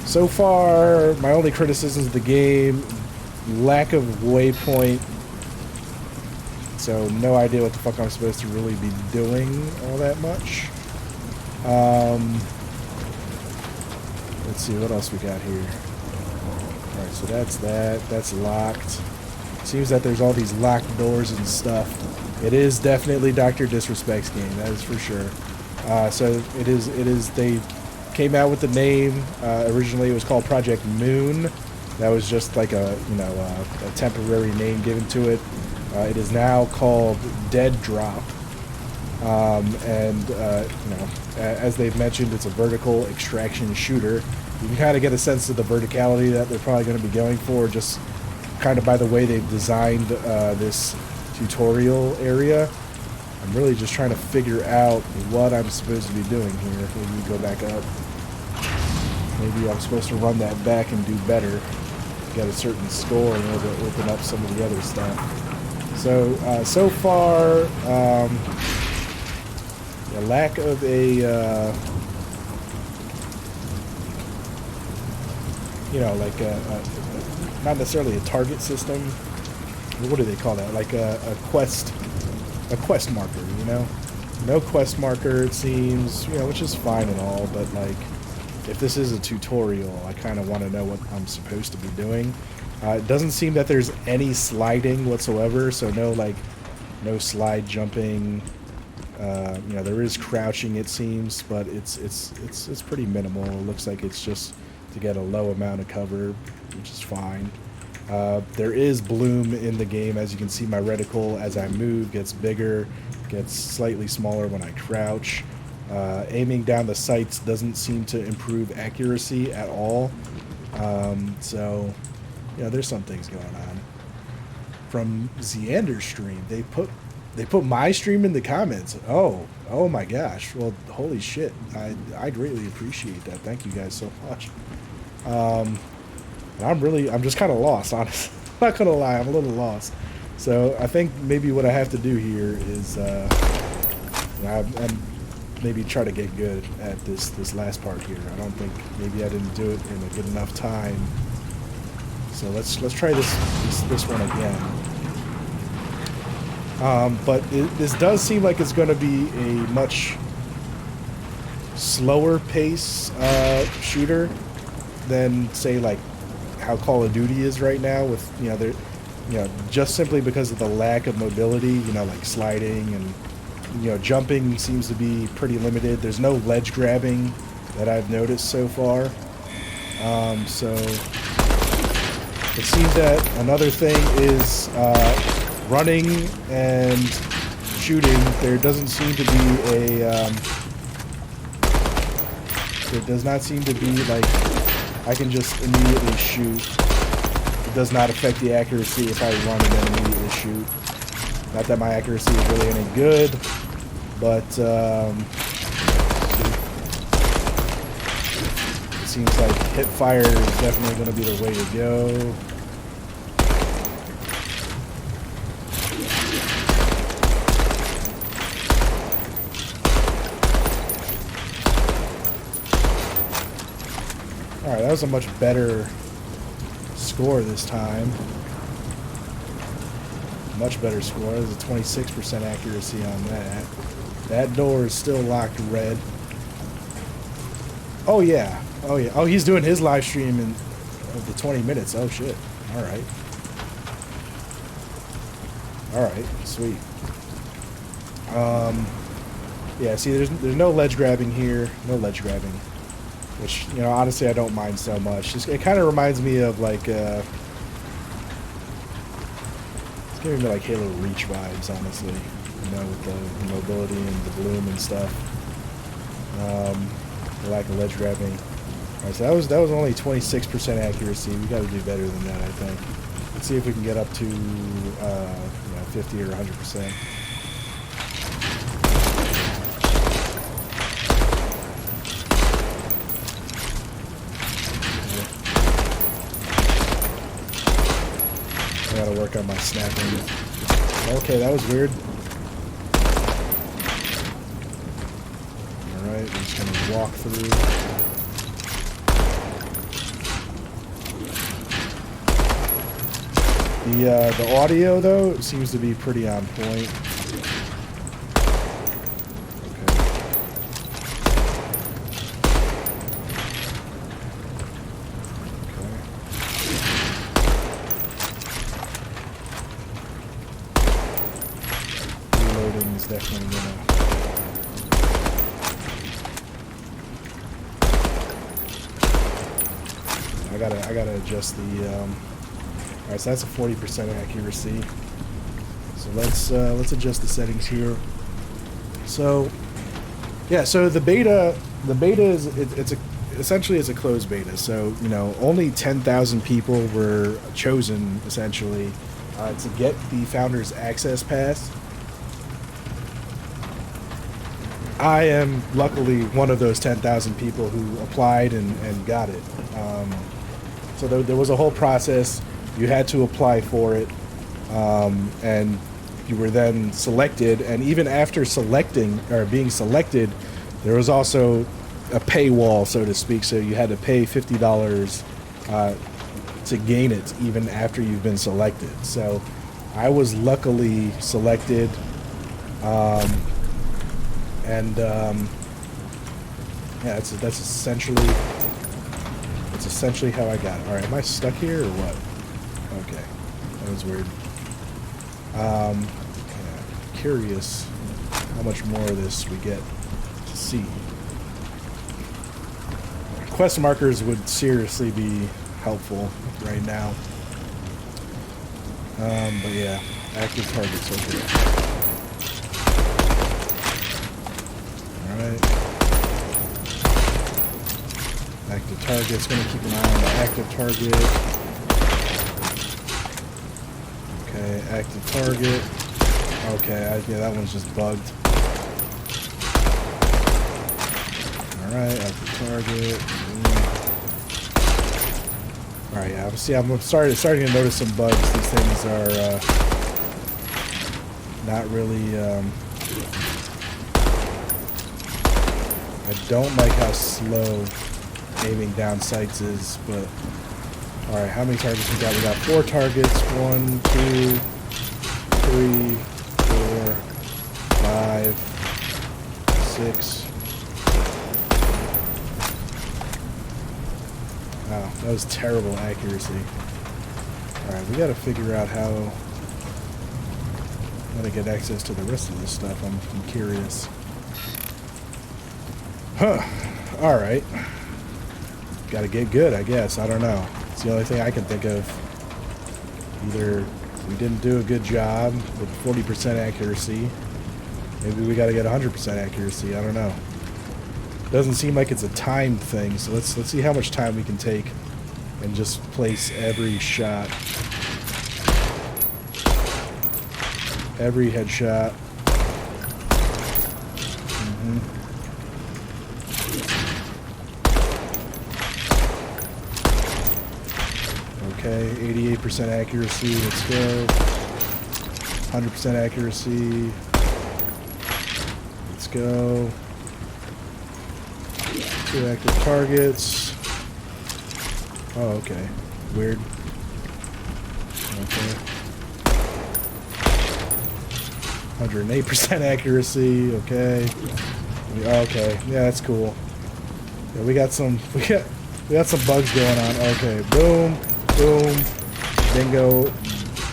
So far, my only criticisms of the game, lack of waypoint, so no idea what the fuck I'm supposed to really be doing all that much. Let's see, what else we got here? Alright, so that's that. That's locked. Seems that there's all these locked doors and stuff. It is definitely Dr. Disrespect's game, that is for sure. So it is, they came out with the name. Originally it was called Project Moon. That was just like a temporary name given to it. It is now called DEADROP. As they've mentioned, it's a vertical extraction shooter. You can kind of get a sense of the verticality that they're probably going to be going for, just kind of by the way they've designed this tutorial area. I'm really just trying to figure out what I'm supposed to be doing here. Maybe we go back up. Maybe I'm supposed to run that back and do better. Get a certain score in order to open up some of the other stuff. So, so far, the lack of a, not necessarily a target system. What do they call that? Like a quest marker, you know? No quest marker, it seems, which is fine and all, but like, if this is a tutorial, I kind of want to know what I'm supposed to be doing. It doesn't seem that there's any sliding whatsoever, so no slide jumping. There is crouching, it seems, but it's pretty minimal. It looks like it's just to get a low amount of cover, which is fine. There is bloom in the game. As you can see, my reticle, as I move, gets bigger, gets slightly smaller when I crouch. Aiming down the sights doesn't seem to improve accuracy at all. So, there's some things going on. From Xander's stream, they put my stream in the comments. Oh my gosh. Well, holy shit. I greatly appreciate that. Thank you guys so much. I'm just kind of lost, honestly. I'm not gonna lie, I'm a little lost. So I think maybe what I have to do here is maybe try to get good at this last part here. I don't think maybe I didn't do it in a good enough time. So let's try this one again. But this does seem like it's going to be a much slower pace shooter than, say, like how Call of Duty is right now, with just simply because of the lack of mobility, like sliding and jumping seems to be pretty limited. There's no ledge grabbing that I've noticed so far. So it seems that another thing is running and shooting. There doesn't seem to be there does not seem to be like I can just immediately shoot. It does not affect the accuracy if I run and then immediately shoot. Not that my accuracy is really any good, but seems like hip fire is definitely going to be the way to go. Alright, that was a much better score this time. Much better score. There's a 26% accuracy on that. That door is still locked red. Oh yeah. Oh yeah. Oh, he's doing his live stream of the 20 minutes. Oh shit. Alright. Alright, sweet. Yeah, see there's no ledge grabbing here. No ledge grabbing. Which, you know, honestly I don't mind so much. It kind of reminds me of like it's giving me like Halo Reach vibes, honestly. You know, with the mobility and the bloom and stuff. The lack of ledge grabbing. Alright, so that was only 26% accuracy. We got to do better than that, I think. Let's see if we can get up to you know, 50 or 100%. I gotta work on my snapping. Okay, that was weird. Alright, we're just gonna walk through. The audio though seems to be pretty on point. Definitely gonna. I gotta adjust the. Alright, so that's a 40% accuracy. So let's adjust the settings here. So, yeah. So the beta is essentially it's a closed beta. So you know only 10,000 people were chosen essentially to get the Founders Access Pass. I am luckily one of those 10,000 people who applied and got it. So there was a whole process. You had to apply for it, and you were then selected. And even after selecting or being selected, there was also a paywall, so to speak. So you had to pay $50 to gain it, even after you've been selected. So I was luckily selected. Yeah, that's essentially how I got it. All right, am I stuck here or what? Okay, that was weird. Yeah, curious how much more of this we get to see. Quest markers would seriously be helpful right now. But yeah, active targets over there. Alright. Active target's gonna keep an eye on the active target. Okay, active target. Okay, yeah, that one's just bugged. Alright, active target. Alright, yeah, see, I'm starting to notice some bugs. These things are not really. I don't like how slow aiming down sights is, but alright, how many targets we got? We got 4 targets. 1, 2, 3, 4, 5, 6. Wow, that was terrible accuracy. Alright, we gotta figure out how to get access to the rest of this stuff. I'm curious. Huh. Alright. Gotta get good, I guess. I don't know. It's the only thing I can think of. Either we didn't do a good job with 40% accuracy. Maybe we gotta get 100% accuracy. I don't know. Doesn't seem like it's a timed thing, so let's see how much time we can take and just place every shot. Every headshot. Okay, 88% accuracy. Let's go. 100% accuracy. Let's go. 2 active targets. Oh, okay. Weird. Okay. 108% accuracy. Okay. Okay. Yeah, that's cool. Yeah, we got some bugs going on. Okay. Boom. Boom. Bingo.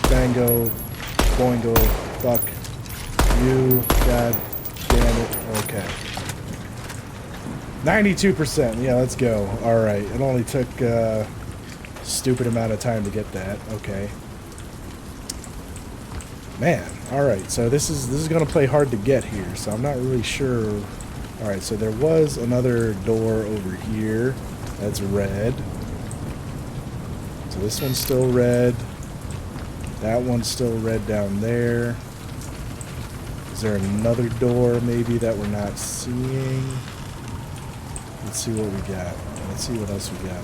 Bango. Boingo. Fuck. You. God damn it. Okay. 92%. Yeah, let's go. Alright. It only took a stupid amount of time to get that. Okay. Man. Alright, so this is gonna play hard to get here, so I'm not really sure. Alright, so there was another door over here that's red. So this one's still red. That one's still red down there. Is there another door maybe that we're not seeing? Let's see what we got. Let's see what else we got.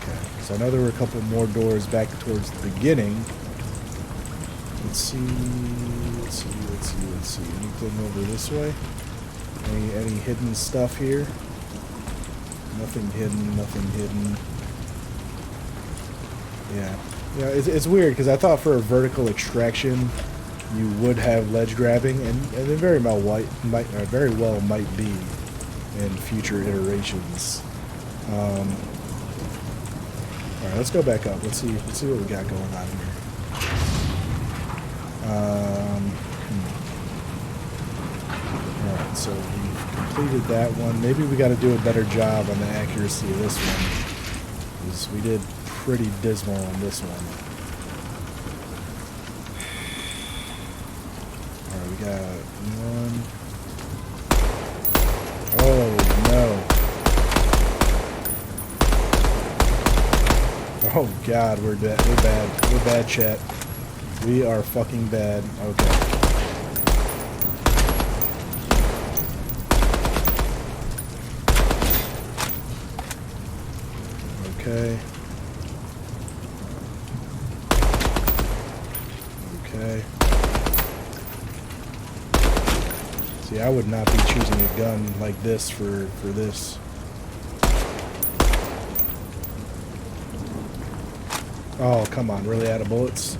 Okay, so I know there were a couple more doors back towards the beginning. Let's see. Anything over this way? Any hidden stuff here? Nothing hidden. Yeah, it's weird because I thought for a vertical extraction you would have ledge grabbing, and it very well might be in future iterations. All right, let's go back up. Let's see what we got going on here. All right, so we've completed that one. Maybe we got to do a better job on the accuracy of this one, because we did pretty dismal on this one. All right, we got one. Oh no. Oh god, we're bad. We're bad, chat. We are fucking bad. Okay. Okay. Okay. See, I would not be choosing a gun like this for this. Oh, come on, really out of bullets?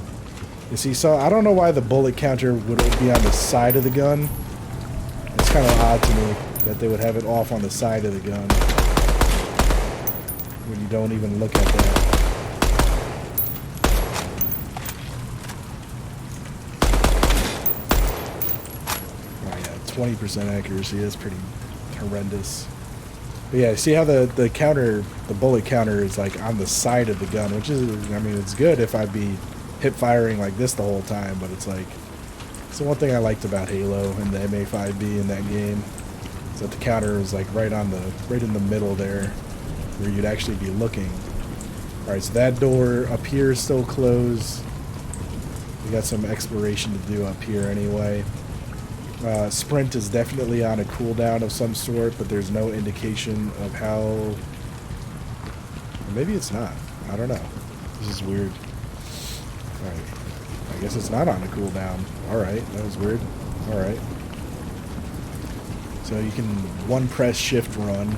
You see, so I don't know why the bullet counter would be on the side of the gun. It's kind of odd to me that they would have it off on the side of the gun when you don't even look at that. Oh yeah, 20% accuracy, that's pretty horrendous. But yeah, see how the bullet counter is like on the side of the gun, which is, I mean, it's good if I'd be hip firing like this the whole time, but it's like, it's the one thing I liked about Halo and the MA5B in that game, is that the counter is like right in the middle there, where you'd actually be looking. Alright, so that door up here is still closed. We got some exploration to do up here anyway. Sprint is definitely on a cooldown of some sort, but there's no indication of how... Or maybe it's not. I don't know. This is weird. Alright. I guess it's not on a cooldown. Alright, that was weird. Alright. So you can one press shift run.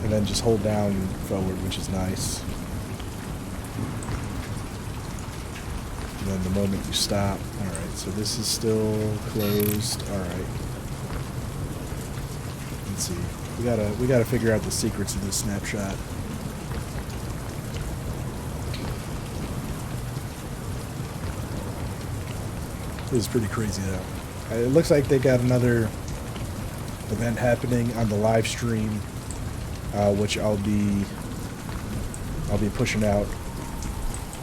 And then just hold down forward, which is nice. And then the moment you stop. Alright, so this is still closed. Alright. Let's see. We gotta figure out the secrets of this snapshot. This is pretty crazy though. It looks like they got another event happening on the live stream, which I'll be pushing out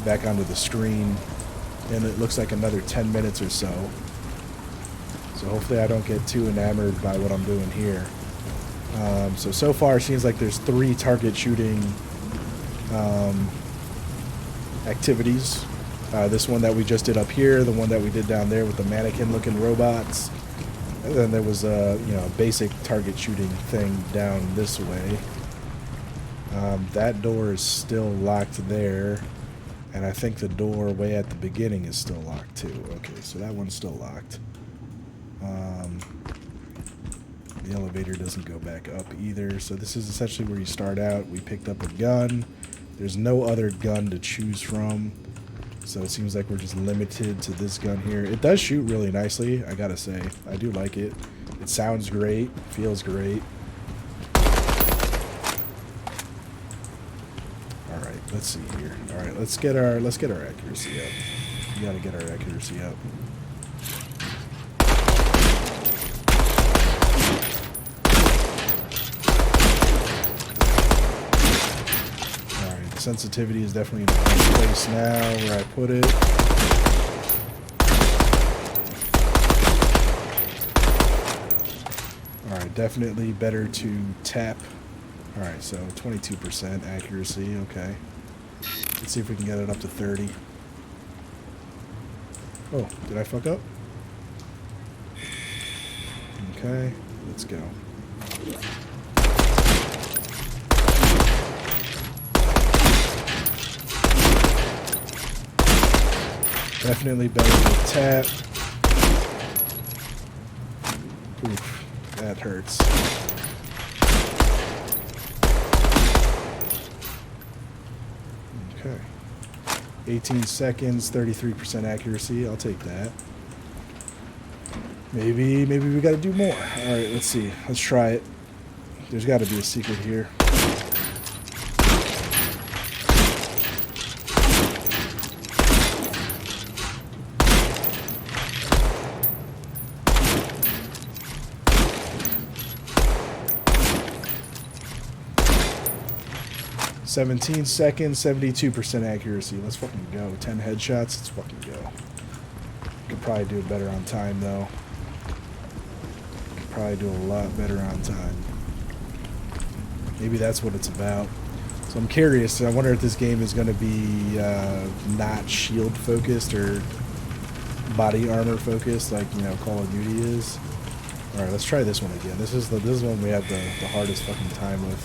back onto the screen, and it looks like another 10 minutes or so. So hopefully I don't get too enamored by what I'm doing here. So far it seems like there's 3 target shooting activities. This one that we just did up here, the one that we did down there with the mannequin-looking robots, and then there was a basic target shooting thing down this way. That door is still locked there. And I think the door way at the beginning is still locked too. Okay, so that one's still locked. The elevator doesn't go back up either. So this is essentially where you start out. We picked up a gun. There's no other gun to choose from. So it seems like we're just limited to this gun here. It does shoot really nicely, I gotta say. I do like it. It sounds great. Feels great. Alright, let's see here. Alright, let's get our accuracy up. We gotta get our accuracy up. Sensitivity is definitely in the right place now where I put it. Alright, definitely better to tap. Alright, so 22% accuracy, okay. Let's see if we can get it up to 30. Oh, did I fuck up? Okay, let's go. Definitely better with tap. Oof, that hurts. Okay. 18 seconds, 33% accuracy. I'll take that. Maybe we got to do more. All right, let's see. Let's try it. There's got to be a secret here. "17 seconds, 72% accuracy. Let's fucking go. 10 headshots. Let's fucking go. Could probably do it better on time, though. Could probably do a lot better on time. Maybe that's what it's about. So I'm curious. I wonder if this game is going to be not shield focused or body armor focused, like, you know, Call of Duty is. All right, let's try this one again. This is one we had the hardest fucking time with.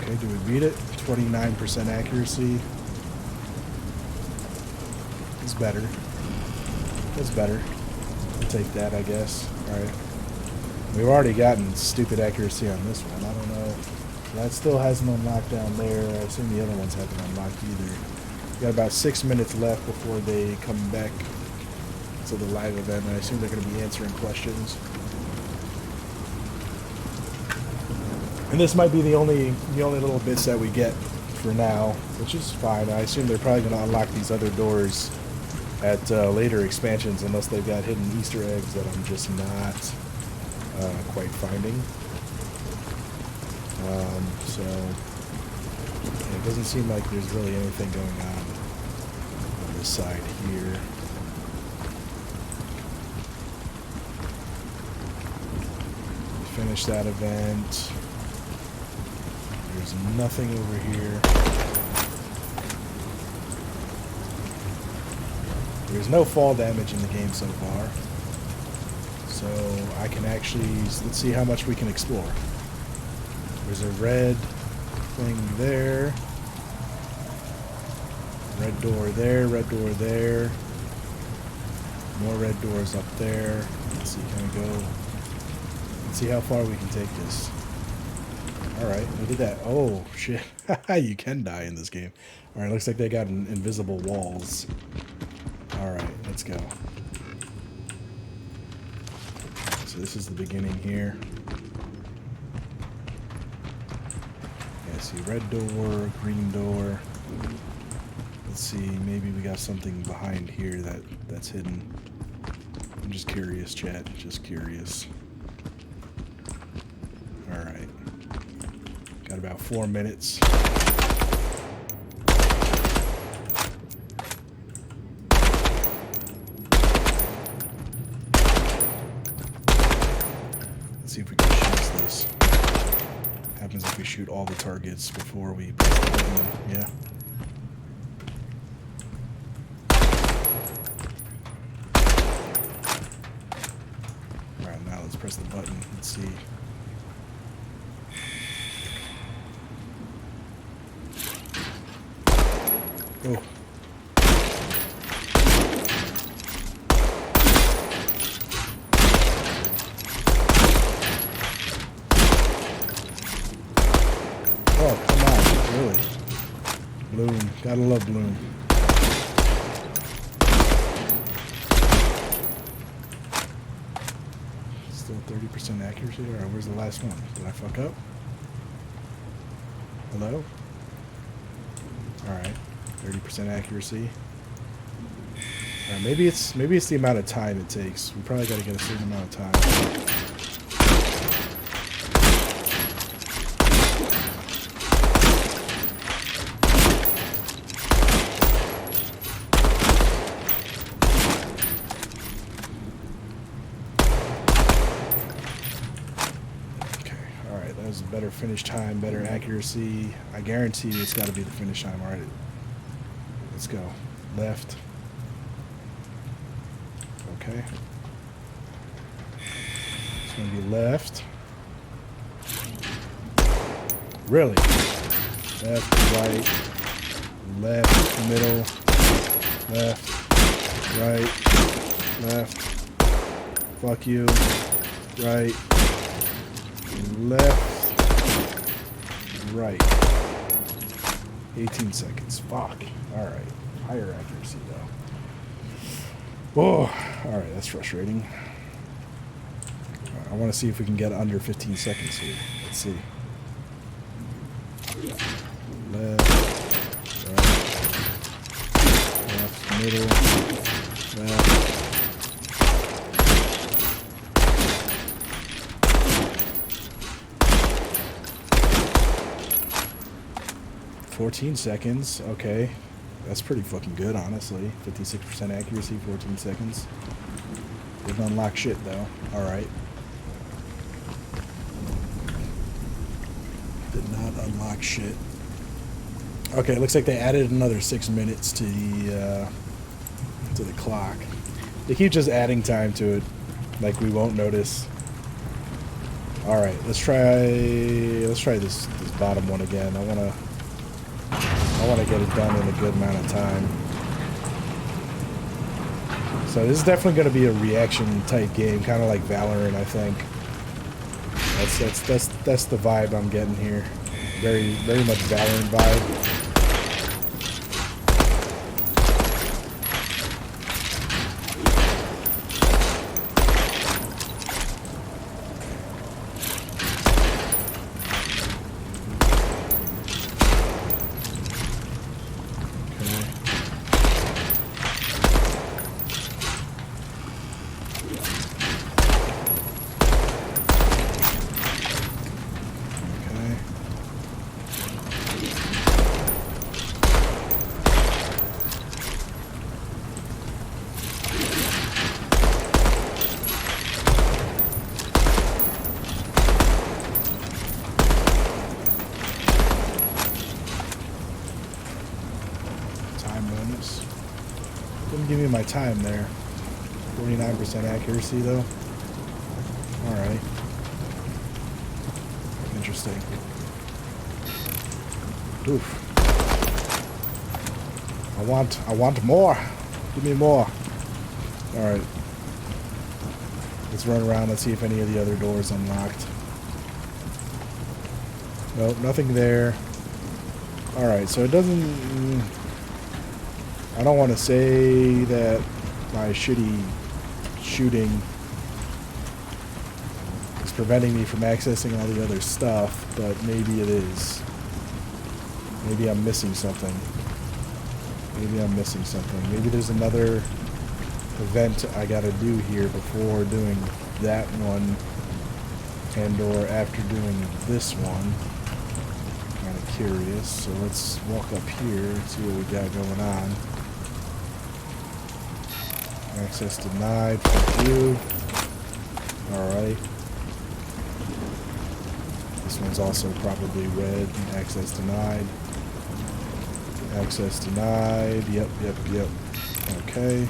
Okay, do we beat it? 29% accuracy. It's better. It's better. I'll take that, I guess. Alright. We've already gotten stupid accuracy on this one. I don't know. That still hasn't unlocked down there. I assume the other ones haven't unlocked either. We got about 6 minutes left before they come back to the live event. And I assume they're going to be answering questions. And this might be the only little bits that we get for now, which is fine. I assume they're probably going to unlock these other doors at later expansions, unless they've got hidden Easter eggs that I'm just not quite finding. So yeah, it doesn't seem like there's really anything going on this side here. Finish that event. There's nothing over here. There's no fall damage in the game so far. So I can actually, let's see how much we can explore. There's a red thing there. Red door there, red door there. More red doors up there. Let's see, can we go? Let's see how far we can take this. Alright, look at that. Oh, shit. You can die in this game. Alright, looks like they got invisible walls. Alright, let's go. So this is the beginning here. Yeah, see, red door, green door. Let's Let's see, maybe we got something behind here that's hidden. I'm just curious, chat. Just curious. Alright. Got about 4 minutes. Let's see if we can shoot this. Happens if we shoot all the targets before we press the button. Yeah. Alright, now let's press the button. Let's see. Oh. Oh, come on, really? Bloom, gotta love Bloom. Still 30% accuracy? Alright, where's the last one? Did I fuck up? Hello? Alright, 30% accuracy. Alright, maybe it's the amount of time it takes. We probably gotta get a certain amount of time. Better finish time, better accuracy. I guarantee you it's got to be the finish time. All right, let's go. Left. Okay. It's going to be left. Really? Left, right, left, middle, left, right, left. Fuck you. Right, left. Right. 18 seconds. Fuck. Alright. Higher accuracy, though. Oh, alright. That's frustrating. I want to see if we can get under 15 seconds here. Let's see. Left. Right. Left. Middle. Left. 14 seconds, okay. That's pretty fucking good, honestly. 56% accuracy, 14 seconds. Didn't unlock shit, though. Alright. Did not unlock shit. Okay, looks like they added another 6 minutes to the clock. They keep just adding time to it, like we won't notice. Alright, let's try this bottom one again. I want to get it done in a good amount of time. So this is definitely going to be a reaction type game, kind of like Valorant, I think. That's the vibe I'm getting here. Very much Valorant vibe. Didn't give me my time there. 49% accuracy though. Alright. Interesting. Oof. I want more. Give me more. Alright. Let's run around. Let's see if any of the other doors unlocked. Nope, nothing there. Alright, so it doesn't... I don't want to say that my shitty shooting is preventing me from accessing all the other stuff, but maybe it is. Maybe I'm missing something. Maybe I'm missing something. Maybe there's another event I gotta do here before doing that one, and or after doing this one. Kind of curious. So let's walk up here and see what we got going on. Access denied. Fuck you. Alright. This one's also probably red. Access denied. Access denied. Yep. Okay.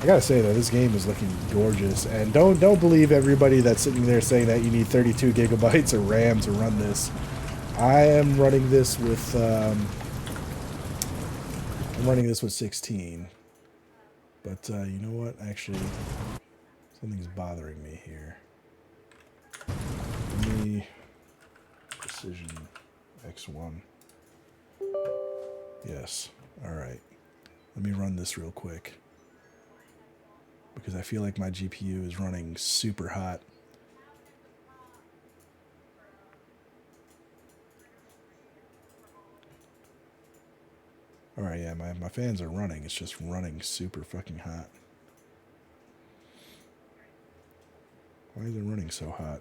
I gotta say though, this game is looking gorgeous, and don't believe everybody that's sitting there saying that you need 32 gigabytes of RAM to run this. I am running this with 16. But you know what? Actually, something's bothering me here. Let me precision X1. Yes. All right. Let me run this real quick, because I feel like my GPU is running super hot. Alright, yeah, my fans are running. It's just running super fucking hot. Why is it running so hot?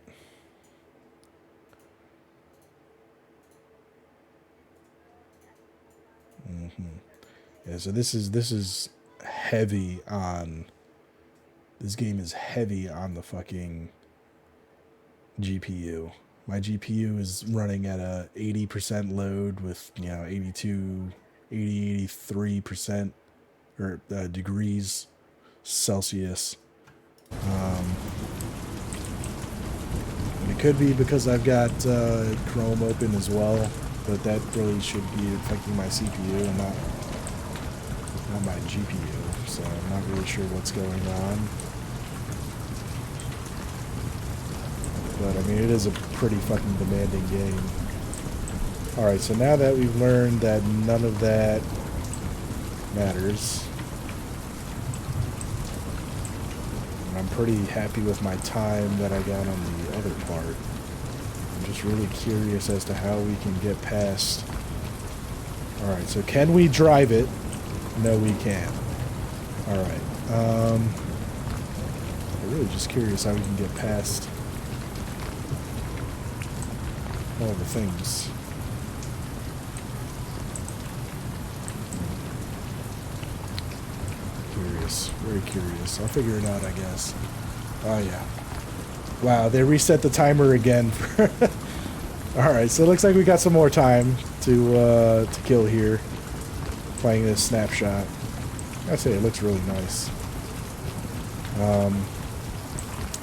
Yeah, so this is heavy on... This game is heavy on the fucking GPU. My GPU is running at a 80% load with, 83% or degrees Celsius. And it could be because I've got Chrome open as well, but that really should be affecting my CPU and not my GPU. So I'm not really sure what's going on. But I mean, it is a pretty fucking demanding game. Alright, so now that we've learned that none of that matters, and I'm pretty happy with my time that I got on the other part. I'm just really curious as to how we can get past. Alright, so can we drive it? No, we can. Alright. I'm really just curious how we can get past all the things. Curious. Very curious. I'll figure it out, I guess. Oh, yeah. Wow, they reset the timer again. Alright, so it looks like we got some more time to kill here. Playing this snapshot. I'd say it looks really nice.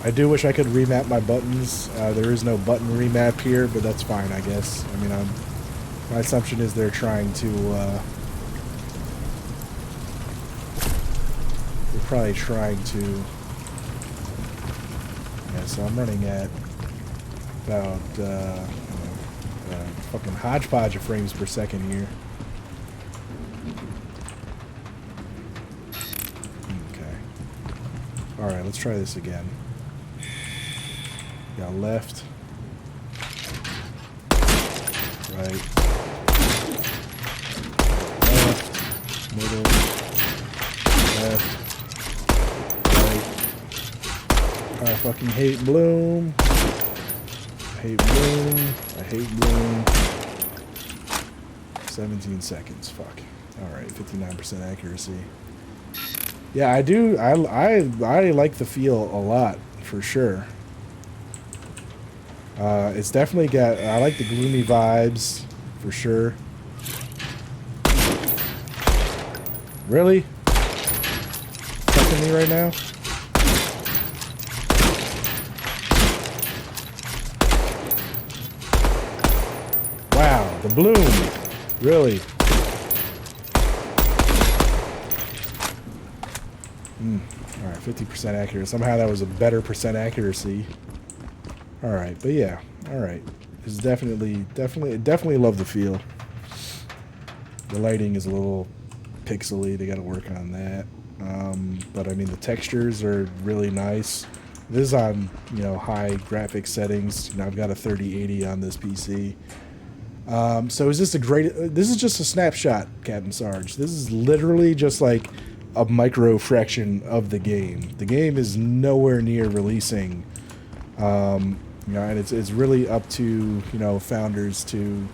I do wish I could remap my buttons. There is no button remap here, but that's fine, I guess. I mean, my assumption is they're trying to... they're probably trying to... Yeah, so I'm running at about fucking hodgepodge of frames per second here. Okay. Alright, let's try this again. Got left, right, left, middle, left, right. I fucking hate Bloom. I hate Bloom. I hate Bloom. 17 seconds. Fuck. Alright, 59% accuracy. Yeah, I do. I like the feel a lot, for sure. It's definitely got... I like the gloomy vibes, for sure. Really? Fucking me right now? Wow, the bloom. Really? Alright, 50% accurate. Somehow that was a better percent accuracy. Alright, but yeah. Alright. This is definitely love the feel. The lighting is a little pixely. They gotta work on that. But I mean, the textures are really nice. This is on, high graphics settings. I've got a 3080 on this PC. So is this a great? This is just a snapshot, Captain Sarge. This is literally just like a micro fraction of the game. The game is nowhere near releasing. And it's really up to founders to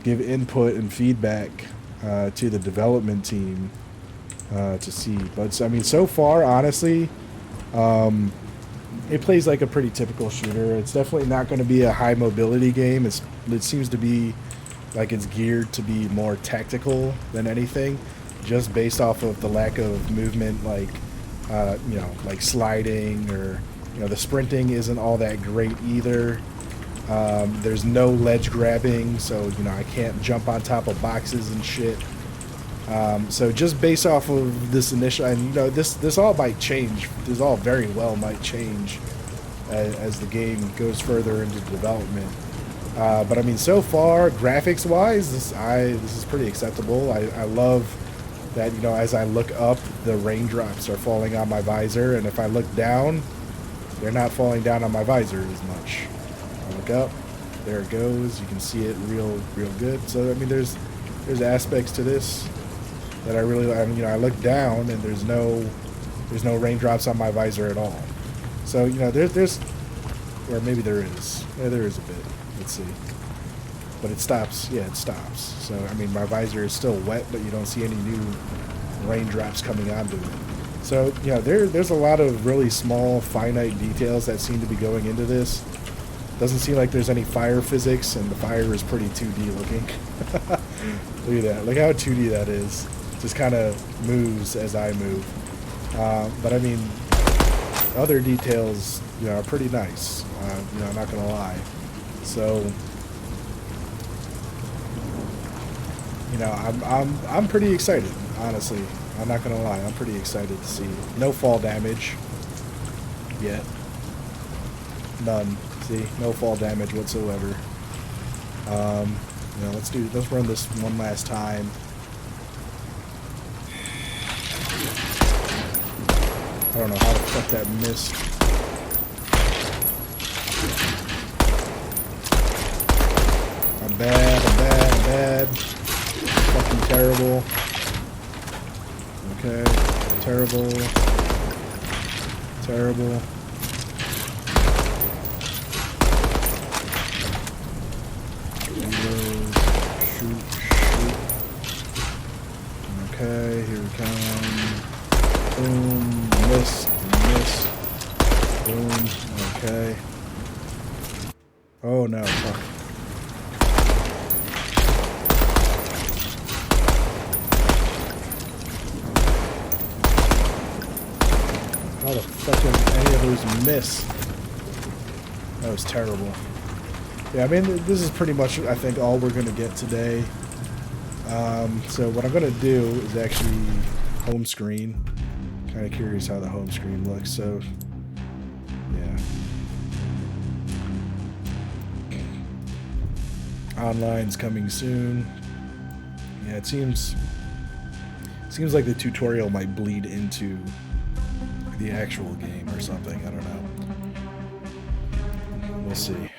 give input and feedback to the development team to see. But I mean, so far, honestly, it plays like a pretty typical shooter. It's definitely not going to be a high mobility game. It seems to be like it's geared to be more tactical than anything, just based off of the lack of movement, like like sliding or the sprinting isn't all that great either. There's no ledge grabbing, so I can't jump on top of boxes and shit. So just based off of this initial, and this all might change. This all very well might change as the game goes further into development. But I mean, so far, graphics-wise, this is pretty acceptable. I love that as I look up, the raindrops are falling on my visor, and if I look down, they're not falling down on my visor as much. I look up, there it goes. You can see it real good. So I mean, there's aspects to this that I really, I look down and there's no raindrops on my visor at all. So there's, or maybe there is. Yeah, there is a bit. Let's see. But it stops. Yeah, it stops. So I mean, my visor is still wet, but you don't see any new raindrops coming onto it. So there's a lot of really small, finite details that seem to be going into this. Doesn't seem like there's any fire physics, and the fire is pretty 2D looking. Look at that. Look how 2D that is. Just kind of moves as I move. But I mean, other details, are pretty nice. I'm not gonna lie. So, I'm pretty excited, honestly. I'm not gonna lie. I'm pretty excited to see. No fall damage yet. None. See, no fall damage whatsoever. Let's run this one last time. I don't know how the fuck that missed. I'm bad. Fucking terrible. Okay, terrible. Shoot. Okay, here we come. Boom, miss. Boom, okay. Oh no, fuck. How the fuck did any of those miss? That was terrible. Yeah, I mean, this is pretty much, I think, all we're going to get today. So what I'm going to do is actually home screen. Kind of curious how the home screen looks, so yeah. Online's coming soon. Yeah, it seems like the tutorial might bleed into the actual game or something. I don't know. We'll see.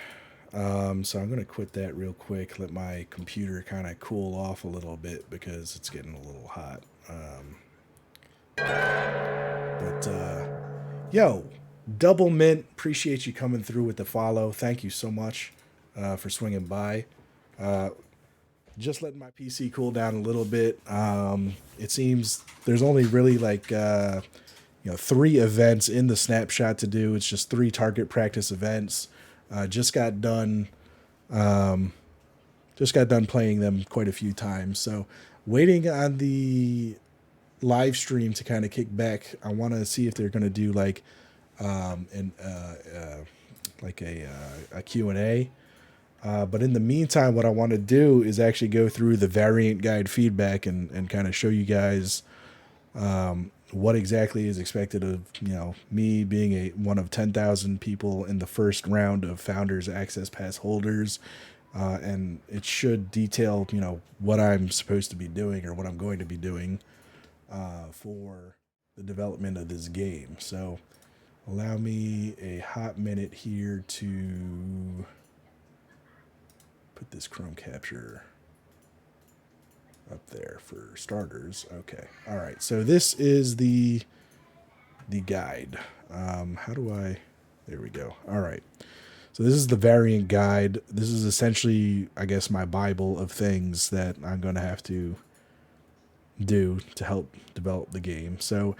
So I'm going to quit that real quick, let my computer kind of cool off a little bit because it's getting a little hot. Yo, Double Mint, appreciate you coming through with the follow. Thank you so much for swinging by. Just letting my PC cool down a little bit. It seems there's only really like 3 events in the snapshot to do. It's just 3 target practice events. Just got done playing them quite a few times. So waiting on the live stream to kind of kick back. I want to see if they're going to do like a Q&A. But in the meantime, what I want to do is actually go through the variant guide feedback and kind of show you guys what exactly is expected of me being one of 10,000 people in the first round of Founders Access Pass holders, and it should detail what I'm supposed to be doing or what I'm going to be doing for the development of this game. So allow me a hot minute here to put this Chrome capture up there for starters. Okay. All right. So this is the guide. How do I? There we go. All right. So this is the variant guide. This is essentially, I guess, my Bible of things that I'm going to have to do to help develop the game. So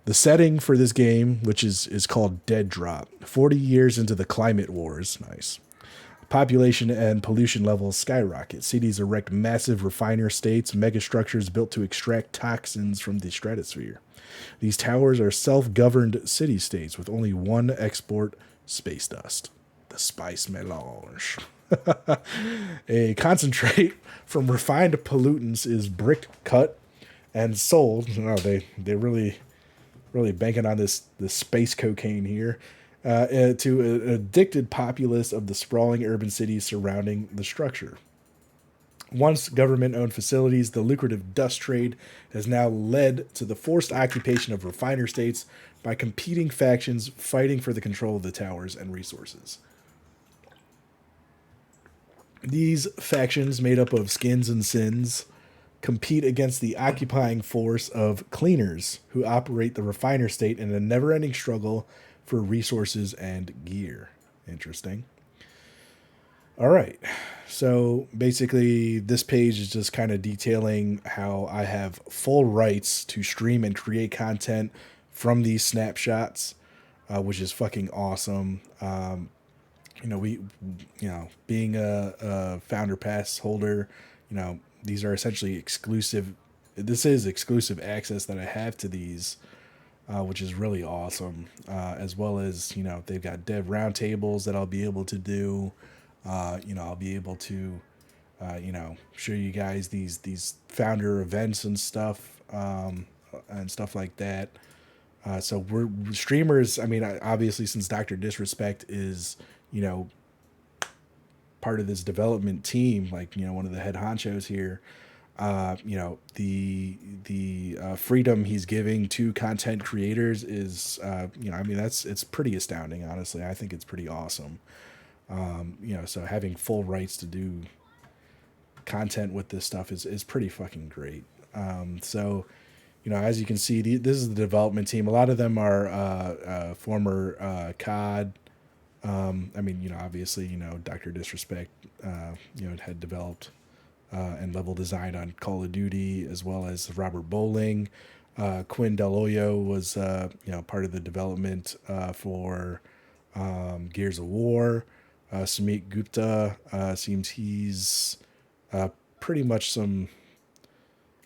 the setting for this game, which is called DEADROP, 40 years into the climate wars. Nice. Population and pollution levels skyrocket. Cities erect massive refiner states, megastructures built to extract toxins from the stratosphere. These towers are self-governed city-states with only one export: space dust. The spice melange. A concentrate from refined pollutants is brick cut and sold. No, they really banking on this space cocaine here. To an addicted populace of the sprawling urban cities surrounding the structure. Once government-owned facilities, the lucrative dust trade has now led to the forced occupation of refiner states by competing factions fighting for the control of the towers and resources. These factions, made up of skins and sins, compete against the occupying force of cleaners who operate the refiner state in a never-ending struggle for resources and gear. Interesting. All right. So basically, this page is just kind of detailing how I have full rights to stream and create content from these snapshots, which is fucking awesome. Being a founder pass holder, these are essentially exclusive. This is exclusive access that I have to these, which is really awesome. As well as, they've got dev roundtables that I'll be able to do. I'll be able to, show you guys these founder events and stuff like that. So we're streamers. I mean, obviously, since Dr. Disrespect is, part of this development team, like, one of the head honchos here, the freedom he's giving to content creators is, it's pretty astounding, honestly. I think it's pretty awesome. So having full rights to do content with this stuff is pretty fucking great. As you can see, this is the development team. A lot of them are former COD. Obviously, Dr. Disrespect, had developed and level design on Call of Duty, as well as Robert Bowling. Quinn Del Hoyo was, part of the development for Gears of War. Sumit Gupta seems he's pretty much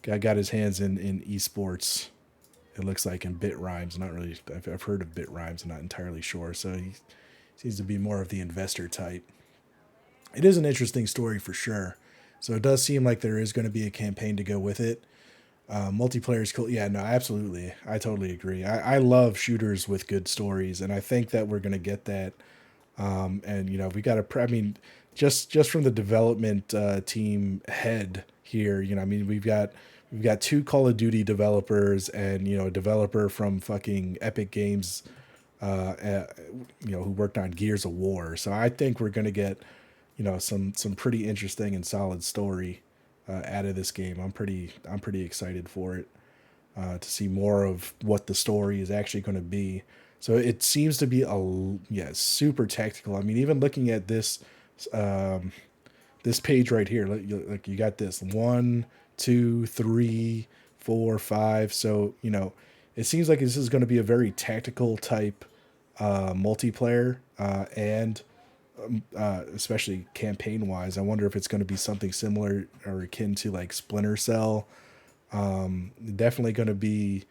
got his hands in esports. It looks like in bit rhymes. Not really. I've heard of bit rhymes. I'm not entirely sure. So he seems to be more of the investor type. It is an interesting story for sure. So it does seem like there is going to be a campaign to go with it. Multiplayer is cool. Yeah, no, absolutely. I totally agree. I love shooters with good stories, and I think that we're going to get that. We got to. Just from the development team head here, we've got two Call of Duty developers and a developer from fucking Epic Games, who worked on Gears of War. So I think we're gonna get some pretty interesting and solid story out of this game. I'm pretty excited for it, to see more of what the story is actually going to be. So it seems to be super tactical. Even looking at this this page right here, like you got this 1, 2, 3, 4, 5. So it seems like this is going to be a very tactical type multiplayer, and especially campaign wise. I wonder if it's going to be something similar or akin to like Splinter Cell. Definitely going to be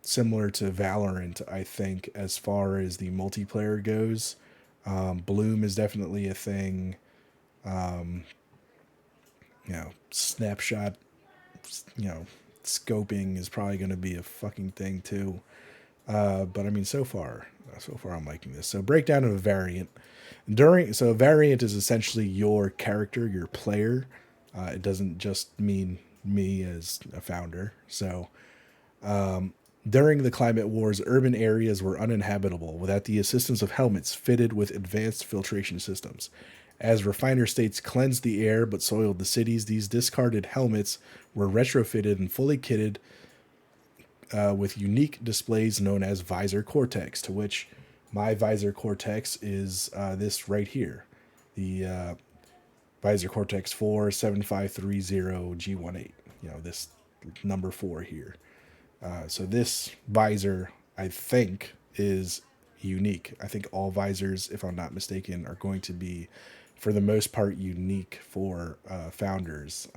similar to Valorant, I think, as far as the multiplayer goes. Bloom is definitely a thing. Snapshot, scoping is probably going to be a fucking thing too. But so far I'm liking this. So breakdown of a variant. A variant is essentially your character, your player. It doesn't just mean me as a founder. So, during the climate wars, urban areas were uninhabitable without the assistance of helmets fitted with advanced filtration systems. As refiner states cleansed the air but soiled the cities, these discarded helmets were retrofitted and fully kitted with unique displays known as Visor Cortex, to which my Visor Cortex is this right here, the Visor Cortex 47530G18. You know, this number 4 here. So this visor, I think, is unique. I think all visors, if I'm not mistaken, are going to be, for the most part, unique for founders.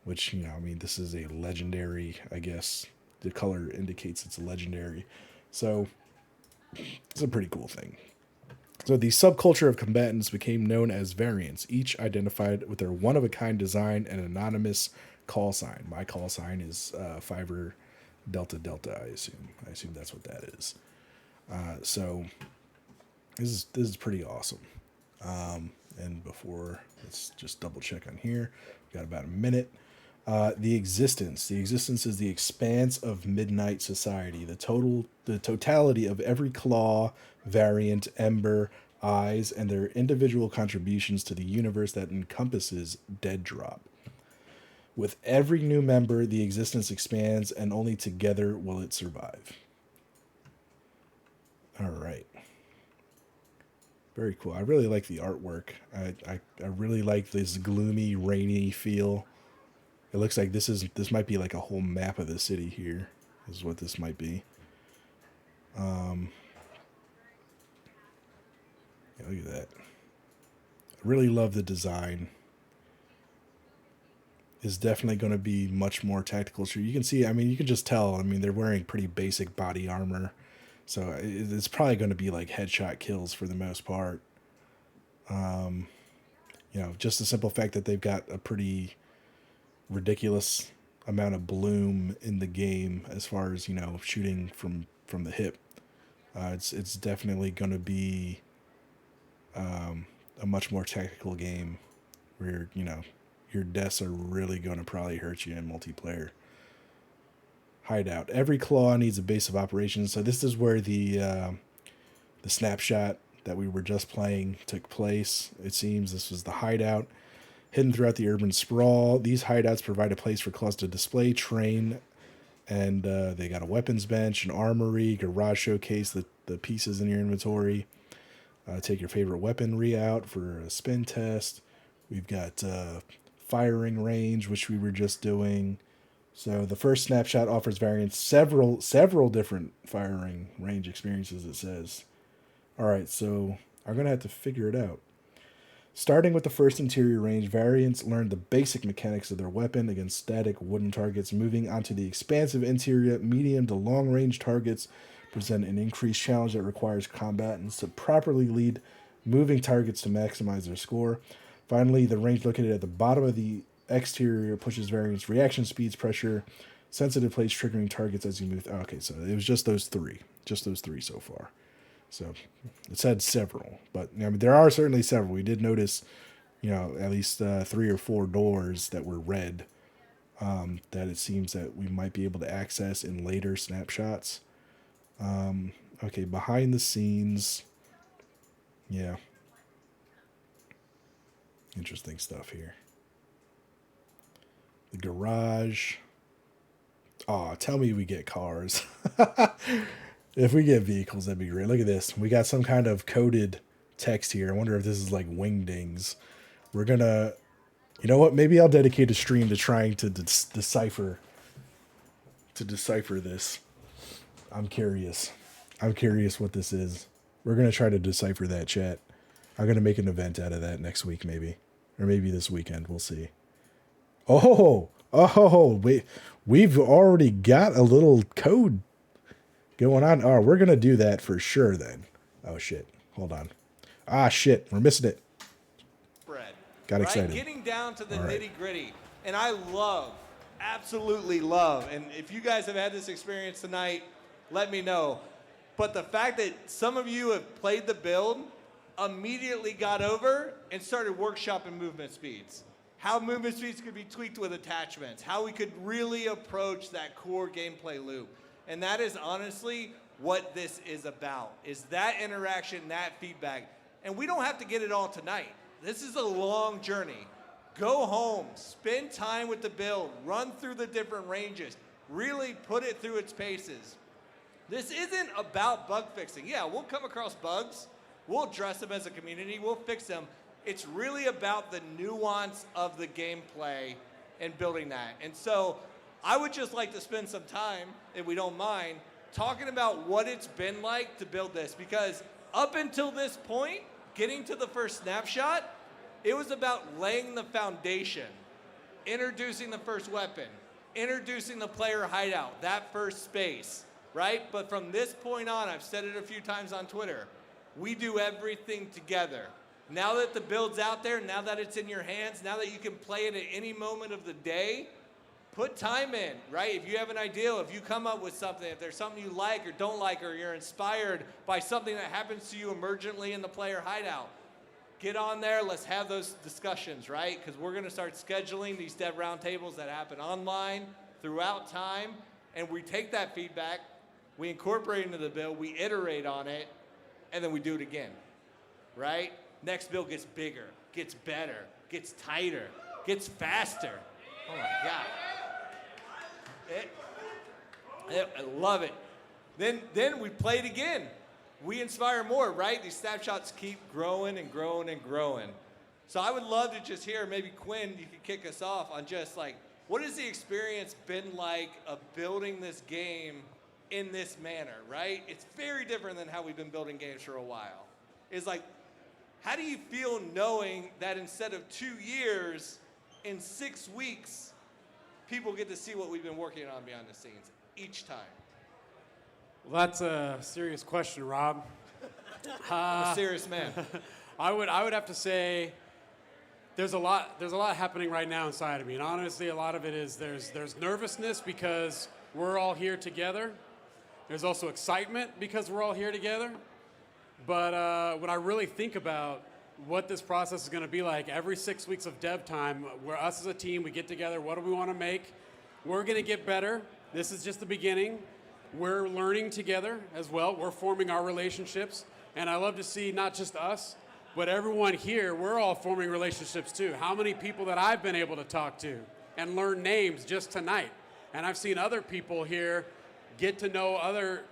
Which, you know, I mean, this is a legendary, I guess. The color indicates it's a legendary. So it's a pretty cool thing. So the subculture of combatants became known as variants, each identified with their one-of-a-kind design and anonymous call sign. My call sign is Fiverr Delta Delta, I assume. I assume that's what that is. So this is pretty awesome. And before, let's just double check on here. We've got about a minute. The existence. The existence is the expanse of Midnight Society. The totality of every claw, variant, ember, eyes, and their individual contributions to the universe that encompasses DEADROP. With every new member, the existence expands, and only together will it survive. All right. Very cool. I really like the artwork. I really like this gloomy, rainy feel. It looks like this might be like a whole map of the city here, is what this might be. Yeah, look at that. I really love the design. Is definitely going to be much more tactical. So you can see, I mean, you can just tell, I mean, they're wearing pretty basic body armor. So it's probably going to be like headshot kills for the most part. You know, just the simple fact that they've got a pretty ridiculous amount of bloom in the game as far as, you know, shooting from the hip. It's definitely going to be a much more tactical game where, you know, your deaths are really going to probably hurt you in multiplayer. Hideout. Every claw needs a base of operations. So this is where the snapshot that we were just playing took place. It seems this was the hideout. Hidden throughout the urban sprawl, these hideouts provide a place for claws to display, train, and they got a weapons bench, an armory, garage showcase, the pieces in your inventory. Take your favorite weaponry out for a spin test. We've got firing range, which we were just doing. So the first snapshot offers variants several different firing range experiences, it says. All right, so I'm going to have to figure it out. Starting with the first interior range, variants learn the basic mechanics of their weapon against static wooden targets. Moving onto the expansive interior, medium to long-range targets present an increased challenge that requires combatants to properly lead moving targets to maximize their score. Finally, the range located at the bottom of the exterior pushes variants reaction speeds, pressure, sensitive place, triggering targets as you move. Okay, so it was just those three so far. So it said several, but I mean, there are certainly several. We did notice, you know, at least 3 or 4 doors that were red that it seems that we might be able to access in later snapshots. Okay, behind the scenes. Yeah. Interesting stuff here. The garage. Oh, tell me we get cars. If we get vehicles, that'd be great. Look at this. We got some kind of coded text here. I wonder if this is like wingdings. We're going to, you know what? Maybe I'll dedicate a stream to trying to decipher this. I'm curious. I'm curious what this is. We're going to try to decipher that, chat. I'm going to make an event out of that next week, maybe. Or maybe this weekend. We'll see. Oh, we've already got a little code going on. Oh, we're going to do that for sure then. Oh, shit. Hold on. Ah, shit. We're missing it. Got excited. Right? Getting down to the nitty gritty. And I absolutely love, and if you guys have had this experience tonight, let me know. But the fact that some of you have played the build, immediately got over and started workshopping movement speeds. How movement speeds could be tweaked with attachments. How we could really approach that core gameplay loop. And that is honestly what this is about, is that interaction, that feedback. And we don't have to get it all tonight. This is a long journey. Go home, spend time with the build, run through the different ranges, really put it through its paces. This isn't about bug fixing. Yeah, we'll come across bugs. We'll address them as a community. We'll fix them. It's really about the nuance of the gameplay and building that. And so I would just like to spend some time, if we don't mind, talking about what it's been like to build this. Because up until this point, getting to the first snapshot, it was about laying the foundation, introducing the first weapon, introducing the player hideout, that first space, right? But from this point on, I've said it a few times on Twitter, we do everything together. Now that the build's out there, now that it's in your hands, now that you can play it at any moment of the day, put time in, right? If you have an idea, if you come up with something, if there's something you like or don't like, or you're inspired by something that happens to you emergently in the player hideout, get on there, let's have those discussions, right? Because we're gonna start scheduling these dev roundtables that happen online throughout time, and we take that feedback, we incorporate it into the build, we iterate on it, and then we do it again, right? Next build gets bigger, gets better, gets tighter, gets faster. Oh my God. I love it. Then we play it again. We inspire more, right? These snapshots keep growing and growing and growing. So I would love to just hear, maybe Quinn, you could kick us off on just like, what has the experience been like of building this game in this manner, right? It's very different than how we've been building games for a while. It's like, how do you feel knowing that instead of 2 years, in 6 weeks, people get to see what we've been working on behind the scenes each time? Well, that's a serious question, Rob. I'm a serious man. I would have to say there's a lot happening right now inside of me, and honestly, a lot of it is there's nervousness because we're all here together. There's also excitement because we're all here together. But when I really think about what this process is going to be like, every 6 weeks of dev time, where us as a team, we get together, what do we want to make? We're going to get better. This is just the beginning. We're learning together as well. We're forming our relationships. And I love to see not just us, but everyone here, we're all forming relationships too. How many people that I've been able to talk to and learn names just tonight. And I've seen other people here get to know other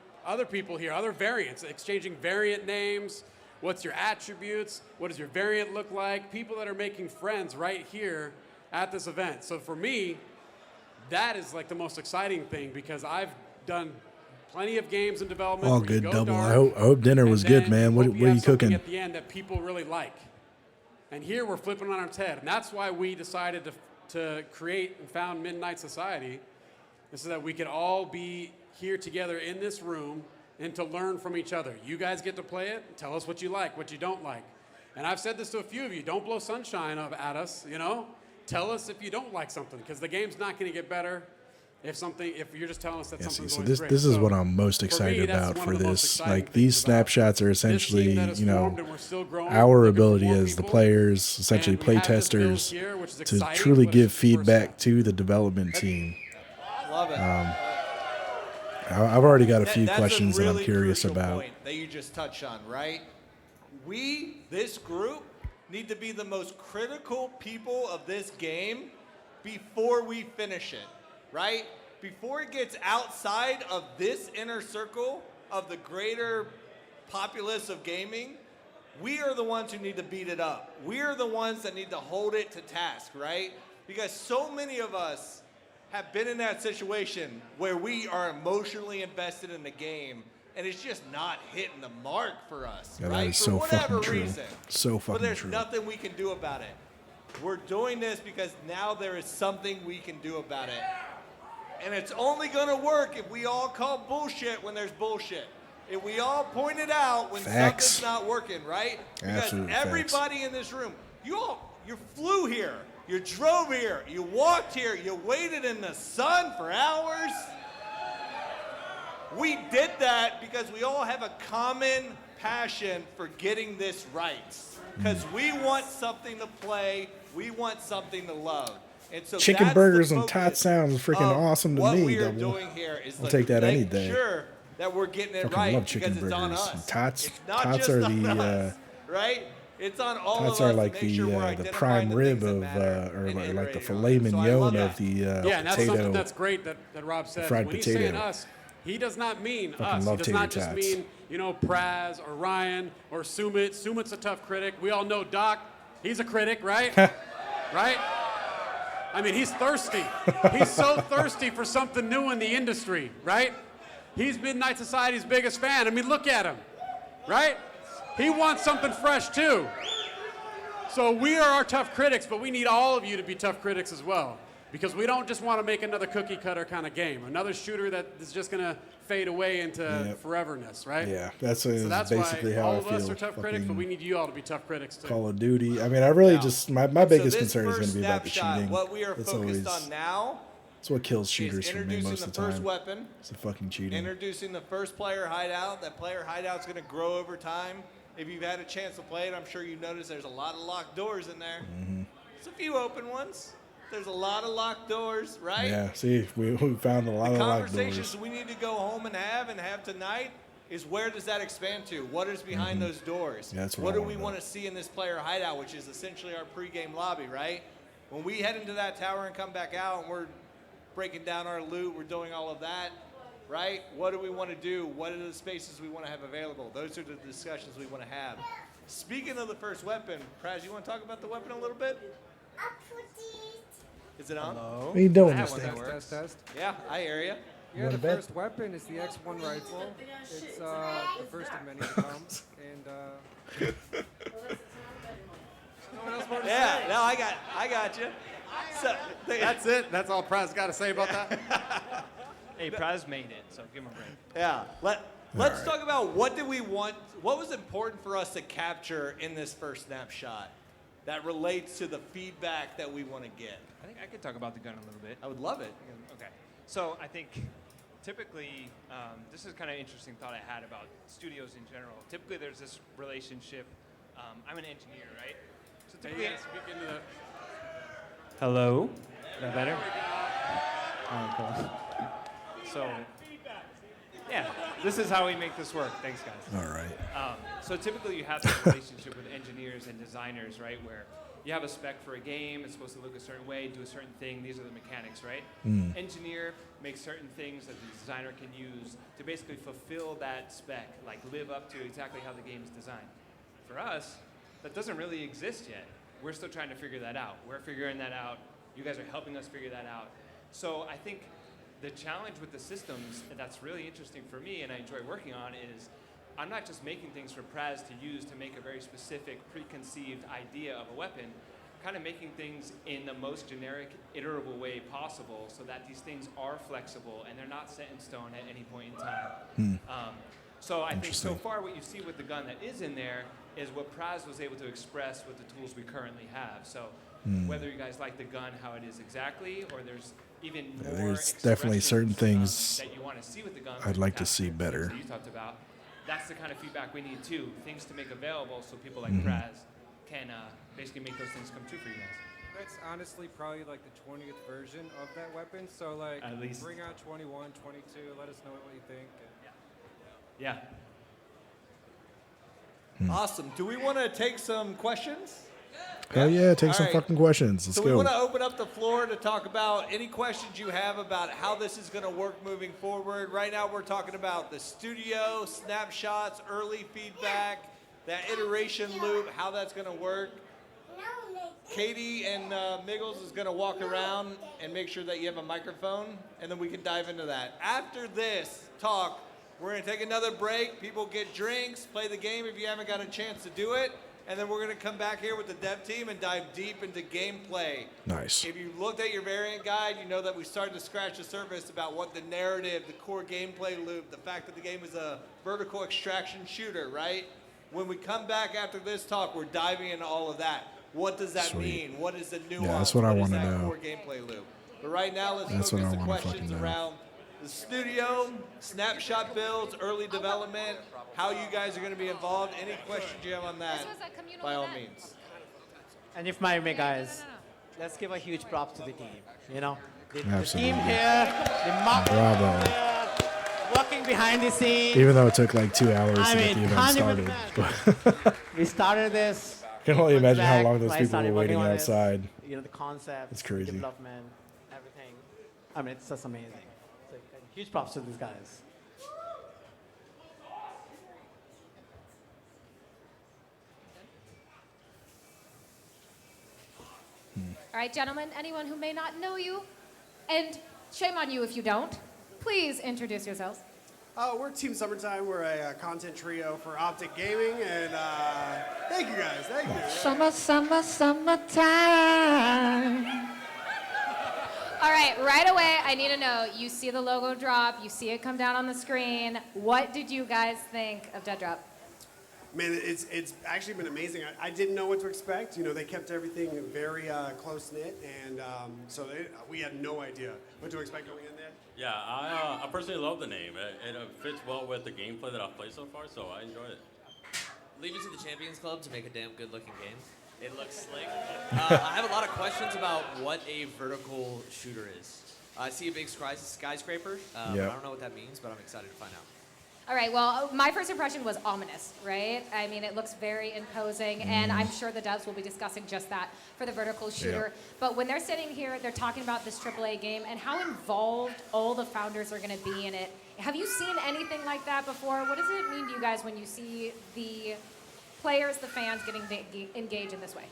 people here, other variants, exchanging variant names. What's your attributes? What does your variant look like? People that are making friends right here at this event. So for me, that is like the most exciting thing because I've done plenty of games in development. All good double. I hope dinner was good, man. What are you cooking? At the end that people really like. And here we're flipping on its head. And that's why we decided to create and found Midnight Society, is so that we could all be here together in this room and to learn from each other. You guys get to play it. Tell us what you like, what you don't like. And I've said this to a few of you. Don't blow sunshine at us, you know? Tell us if you don't like something, because the game's not going to get better if you're just telling us that something's going great. This is what I'm most excited about for this. Like, these snapshots are essentially, you know, our ability as the players, essentially play testers, to truly give feedback to the development team. Love it. I've already got a few questions that I'm curious about. Point that you just touched on, right? We, this group, need to be the most critical people of this game before we finish it, right? Before it gets outside of this inner circle of the greater populace of gaming, we are the ones who need to beat it up. We are the ones that need to hold it to task, right? Because so many of us have been in that situation where we are emotionally invested in the game and it's just not hitting the mark for us, yeah, right? That is so for whatever fucking reason. True. So fucking but there's true. nothing we can do about it. We're doing this because now there is something we can do about it. And it's only gonna work if we all call bullshit when there's bullshit. If we all point it out when something's not working, right? Because everybody in this room, you flew here. You drove here, you walked here, you waited in the sun for hours. We did that because we all have a common passion for getting this right. Because we want something to play, we want something to love. And so chicken burgers and tots sounds freaking awesome to me. What we are doing here is I'll take that any day. Make sure that we're getting it fucking right love chicken because it's on burgers. us. Tots, it's not tots just are on the us, right? It's on all Tots of us are like to make sure we're the identifying prime the rib things that of, matter or and like the iterating filet on it. So I mignon love of the Yeah, and that's something potato. that's great that Rob said. fried When he's potato. saying us, he does not mean Fucking us. He love does tater not just tots. mean, you know, Praz or Ryan or Sumit. Sumit's a tough critic. We all know Doc. He's a critic, right? Right? I mean, he's thirsty. He's so thirsty for something new in the industry, right? He's Midnight Society's biggest fan. I mean, look at him, right? He wants something fresh, too. So we are our tough critics, but we need all of you to be tough critics as well. Because we don't just want to make another cookie cutter kind of game, another shooter that is just going to fade away into foreverness, right? Yeah, that's why basically how all I of feel. us are tough critics, but we need you all to be tough critics too. Call of Duty. I mean, I really just my biggest So this concern is going first to be about the snapshot, cheating. what we are That's focused always on now it's what kills is shooters for me introducing most the of the first time. weapon, It's the fucking cheating. introducing the first player hideout. That player hideout's going to grow over time. If you've had a chance to play it, I'm sure you noticed there's a lot of locked doors in there. There's a few open ones. There's a lot of locked doors, right? Yeah, see, we found a lot The of locked conversations doors. we need to go home and have tonight is where does that expand to? What is behind those doors? Yeah, that's what what I do we wanna want know. to see in this player hideout, which is essentially our pregame lobby, right? When we head into that tower and come back out and we're breaking down our loot, we're doing all of that, right? What do we want to do? What are the spaces we want to have available? Those are the discussions we want to have. Speaking of the first weapon, Praz, you want to talk about the weapon a little bit? Is it on? What are you doing I this have one thing? that works. Test. Yeah, I hear you. Yeah, wanna the bet? first weapon is the X1 rifle. It's the first of many to come. And no one else wanted to Yeah, say. no, I got you. So, That's it. That's all Praz got to say about that. Hey, Praz made it, so give him a break. yeah. Let's talk about what did we want, what was important for us to capture in this first snapshot that relates to the feedback that we want to get. I think I could talk about the gun a little bit. I would love it. Okay. So I think typically, this is kind of an interesting thought I had about studios in general. Typically, there's this relationship. I'm an engineer, right? So typically, Speak into the. hello. Is that better? Oh, cool. So, yeah, this is how we make this work. Thanks, guys. All right. So typically you have this relationship with engineers and designers, right? Where you have a spec for a game, it's supposed to look a certain way, do a certain thing, these are the mechanics, right? Engineer makes certain things that the designer can use to basically fulfill that spec, like live up to exactly how the game is designed. For us, that doesn't really exist yet. We're still trying to figure that out. We're figuring that out. You guys are helping us figure that out. So I think the challenge with the systems that's really interesting for me and I enjoy working on is I'm not just making things for Praz to use to make a very specific preconceived idea of a weapon, kind of making things in the most generic, iterable way possible so that these things are flexible and they're not set in stone at any point in time. So I think so far what you see with the gun that is in there is what Praz was able to express with the tools we currently have. So whether you guys like the gun how it is exactly, or there's even more there's definitely certain expressions, things that you want to see with the gun. I'd like to see things better. that you talked about. That's the kind of feedback we need too. Things to make available so people like Praz can basically make those things come true for you guys. That's honestly probably like the 20th version of that weapon. So like, At least. bring out 21, 22. Let us know what you think. Yeah. Awesome. Do we want to take some questions? Hell yeah, take All some right. fucking questions. Let's So go. we want to open up the floor to talk about any questions you have about how this is going to work moving forward. Right now we're talking about the studio, snapshots, early feedback, that iteration loop, how that's going to work. Katie and Miggles is going to walk around and make sure that you have a microphone, and then we can dive into that. After this talk, we're going to take another break. People get drinks, play the game if you haven't got a chance to do it. And then we're going to come back here with the dev team and dive deep into gameplay. Nice. If you looked at your variant guide, you know that we started to scratch the surface about what the narrative, the core gameplay loop, the fact that the game is a vertical extraction shooter, right? When we come back after this talk, we're diving into all of that. What does that Sweet. mean? What is the nuance? that's what I What is wanna that know. core gameplay loop? But right now, let's That's focus what I the wanna questions fucking know. around the studio, snapshot builds, early development, how you guys are going to be involved. Any questions you have on that, This was a communal by all event. means. And if I may, guys, let's give a huge props to the team. You know, the team Absolutely. here, the mock Bravo. here, working behind the scenes. Even though it took like 2 hours I to get mean, the event started. 100%. We started this can only imagine how Back long those when I people started were working waiting on it, outside. You know, the concept, It's crazy. development, everything. I mean, it's just amazing. So, huge props to these guys. All right, gentlemen, anyone who may not know you, and shame on you if you don't, please introduce yourselves. We're Team Summertime. We're a content trio for Optic Gaming, and thank you guys. Thank you. Summertime. All right away, I need to know, you see the logo drop, you see it come down on the screen. What did you guys think of DEADROP? Man, it's actually been amazing. I didn't know what to expect. You know, they kept everything very close-knit, and we had no idea what to expect going in there. Yeah, I personally love the name. It fits well with the gameplay that I've played so far, so I enjoyed it. Leave it to the Champions Club to make a damn good-looking game. It looks slick. I have a lot of questions about what a vertical shooter is. I see a big skyscraper. I don't know what that means, but I'm excited to find out. All right, well, my first impression was ominous, right? I mean, it looks very imposing, and I'm sure the devs will be discussing just that for the vertical shooter. But when they're sitting here, they're talking about this AAA game and how involved all the founders are going to be in it. Have you seen anything like that before? What does it mean to you guys when you see the players, the fans getting engaged in this way?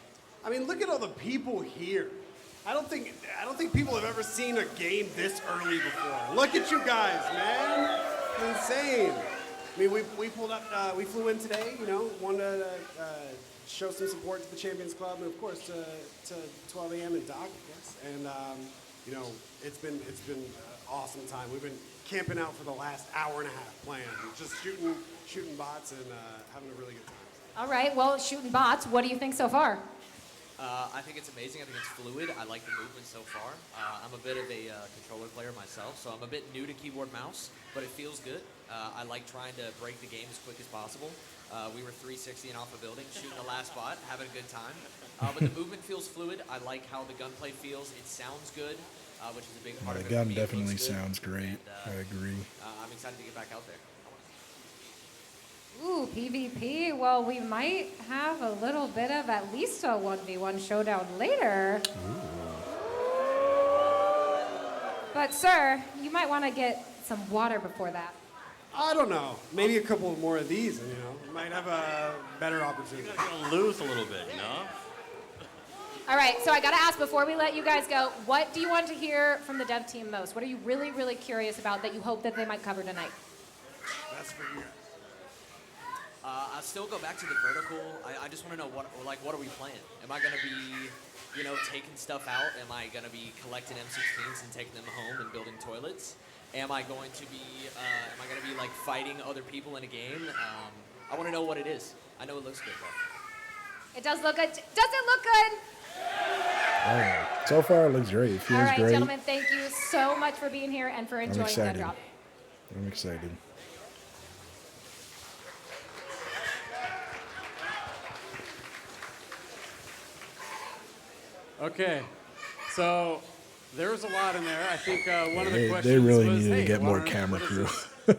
I mean, look at all the people here. I don't think people have ever seen a game this early before. Look at you guys, man. Insane. I mean, we pulled up, we flew in today, you know, wanted to show some support to the Champions Club, and of course to 12 a.m. and Doc, of course. And you know, it's been an awesome time. We've been camping out for the last hour and a half playing, just shooting bots and having a really good time. All right, well, shooting bots, what do you think so far? I think it's amazing. I think it's fluid. I like the movement so far. I'm a bit of a controller player myself, so I'm a bit new to keyboard mouse, but it feels good. I like trying to break the game as quick as possible. We were 360 off a building, shooting the last bot, having a good time. But the movement feels fluid. I like how the gunplay feels. It sounds good, which is a big part of it. The gun definitely sounds great. I agree. I'm excited to get back out there. Ooh, PvP. Well, we might have a little bit of at least a 1v1 showdown later. Ooh. But, sir, you might want to get some water before that. I don't know. Maybe a couple more of these, and, you know, might have a better opportunity. You're going to lose a little bit, you know? All right, so I got to ask before we let you guys go, what do you want to hear from the dev team most? What are you really, really curious about that you hope that they might cover tonight? That's for you. I'll still go back to the vertical. I just want to know what are we playing? Am I going to be, you know, taking stuff out? Am I going to be collecting M16s and taking them home and building toilets? Am I going to be like fighting other people in a game? I want to know what it is. I know it looks good though. It does look good. Does it look good? Oh, so far it looks great. It feels All right, great. gentlemen, thank you so much for being here and for enjoying DEADROP. I'm excited. Okay, so there was a lot in there. I think one of the questions they really was, needed to hey, get more camera crew.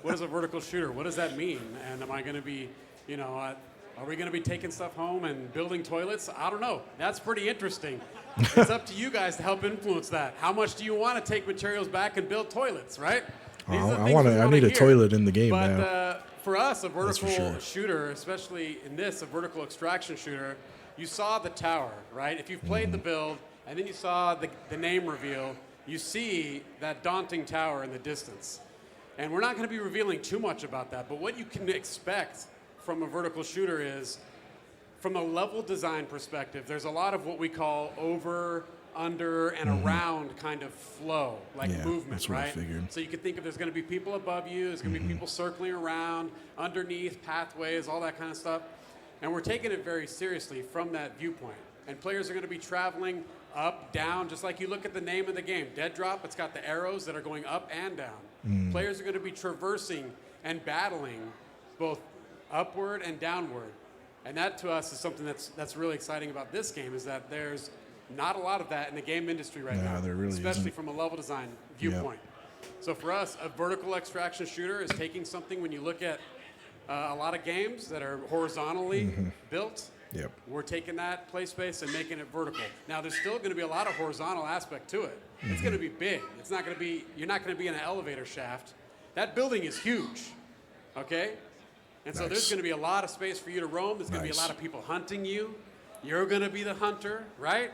What is a vertical shooter? What does that mean? And am I going to be, you know, are we going to be taking stuff home and building toilets? I don't know. That's pretty interesting. It's up to you guys to help influence that. How much do you want to take materials back and build toilets, right? I need a toilet in the game now. But for us, a vertical shooter, especially in this, a vertical extraction shooter, you saw the tower, right? If you've played the build and then you saw the name reveal, you see that daunting tower in the distance. And we're not going to be revealing too much about that, but what you can expect from a vertical shooter is, from a level design perspective, there's a lot of what we call over, under, and around kind of flow, like movement, that's what right? I figured. So you can think of there's going to be people above you, there's going to be people circling around, underneath, pathways, all that kind of stuff. And we're taking it very seriously from that viewpoint. And players are going to be traveling up, down, just like you look at the name of the game. DEADROP, it's got the arrows that are going up and down. Players are going to be traversing and battling both upward and downward. And that, to us, is something that's really exciting about this game, is that there's not a lot of that in the game industry right now, there really especially isn't. from a level design viewpoint. So for us, a vertical extraction shooter is taking something, when you look at a lot of games that are horizontally built, Yep. We're taking that play space and making it vertical. Now, there's still going to be a lot of horizontal aspect to it. It's going to be big. It's not going to be, you're not going to be in an elevator shaft. That building is huge, okay? And so there's going to be a lot of space for you to roam. There's going to be a lot of people hunting you. You're going to be the hunter, right?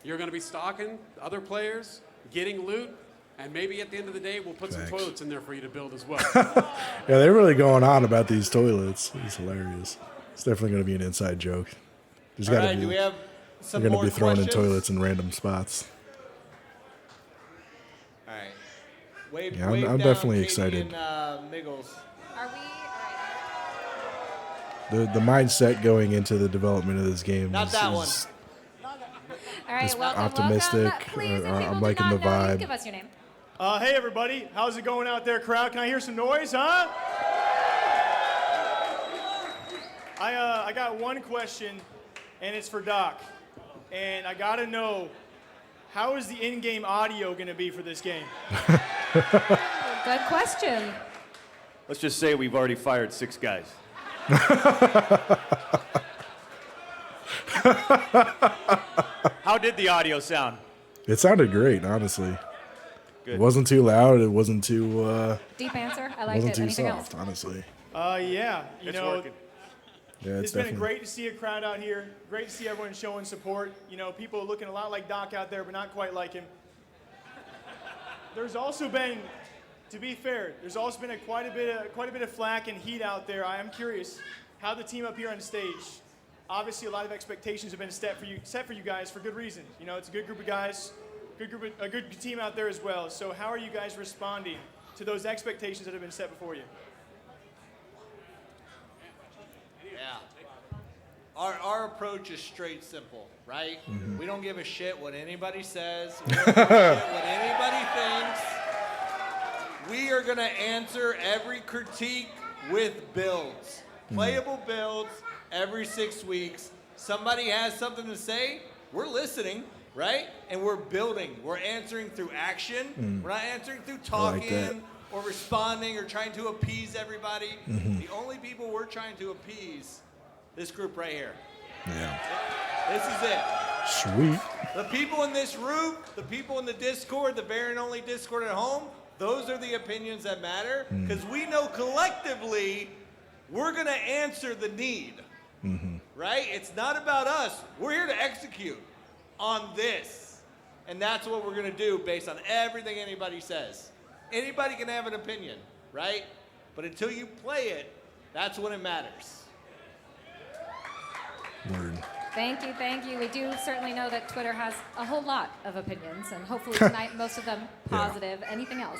You're going to be stalking other players, getting loot, and maybe at the end of the day, we'll put some toilets in there for you to build as well. Yeah, they're really going on about these toilets. It's hilarious. It's definitely going to be an inside joke. There's got to be. Do we have some they're going more to be throwing questions? in toilets in random spots. All right. Wave, Yeah, wave I'm down definitely Katie excited. And, Miggles. Are we? The mindset going into the development of this game Not is, that one. is All right, It's welcome, optimistic. welcome. Please, if people I'm do liking not the know you, vibe. give us your name. Hey everybody, how's it going out there, crowd? Can I hear some noise, huh? I got one question, and it's for Doc. And I gotta know, how is the in-game audio gonna be for this game? Good question. Let's just say we've already fired 6 guys. How did the audio sound? It sounded great, honestly. Good. It wasn't too loud. It wasn't too. Deep answer. I like wasn't it. too Anything soft, else? honestly. Yeah, you It's know, working. Yeah, it's been definitely. great to see a crowd out here. Great to see everyone showing support. You know, people looking a lot like Doc out there, but not quite like him. There's also been, to be fair, there's also been quite a bit of flack and heat out there. I am curious how the team up here on stage. Obviously, a lot of expectations have been set for you guys for good reason. You know, it's a good group of guys, a good team out there as well. So, how are you guys responding to those expectations that have been set before you? Yeah. Our approach is straight simple, right? Mm-hmm. We don't give a shit what anybody says. We don't give a shit what anybody thinks. We are going to answer every critique with builds. Playable builds every 6 weeks. Somebody has something to say, we're listening, right? And we're building. We're answering through action. We're not answering through talking or responding or trying to appease everybody. The only people we're trying to appease, this group right here. Yeah. This is it. Sweet. The people in this room, the people in the Discord, the Baron only Discord at home, those are the opinions that matter because we know collectively we're going to answer the need, right? It's not about us. We're here to execute on this. And that's what we're going to do based on everything anybody says. Anybody can have an opinion, right? But until you play it, that's when it matters. Word. Thank you, thank you. We do certainly know that Twitter has a whole lot of opinions, and hopefully tonight most of them positive. Anything else?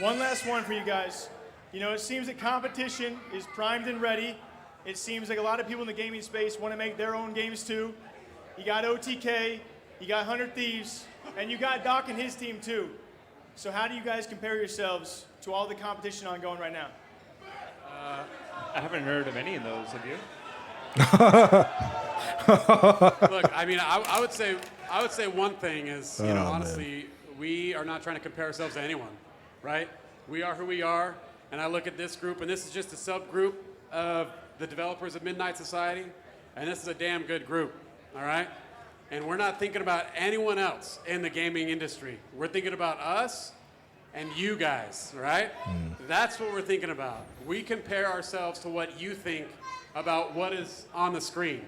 One last one for you guys. You know, it seems that competition is primed and ready. It seems like a lot of people in the gaming space want to make their own games too. You got OTK, you got 100 Thieves, and you got Doc and his team too. So how do you guys compare yourselves to all the competition ongoing right now? I haven't heard of any of those, have you? Look, I mean, I would say one thing is, you know, honestly, we are not trying to compare ourselves to anyone, right? We are who we are, and I look at this group, and this is just a subgroup of the developers of Midnight Society, and this is a damn good group, all right? And we're not thinking about anyone else in the gaming industry. We're thinking about us and you guys, right? That's what we're thinking about. We compare ourselves to what you think about what is on the screen.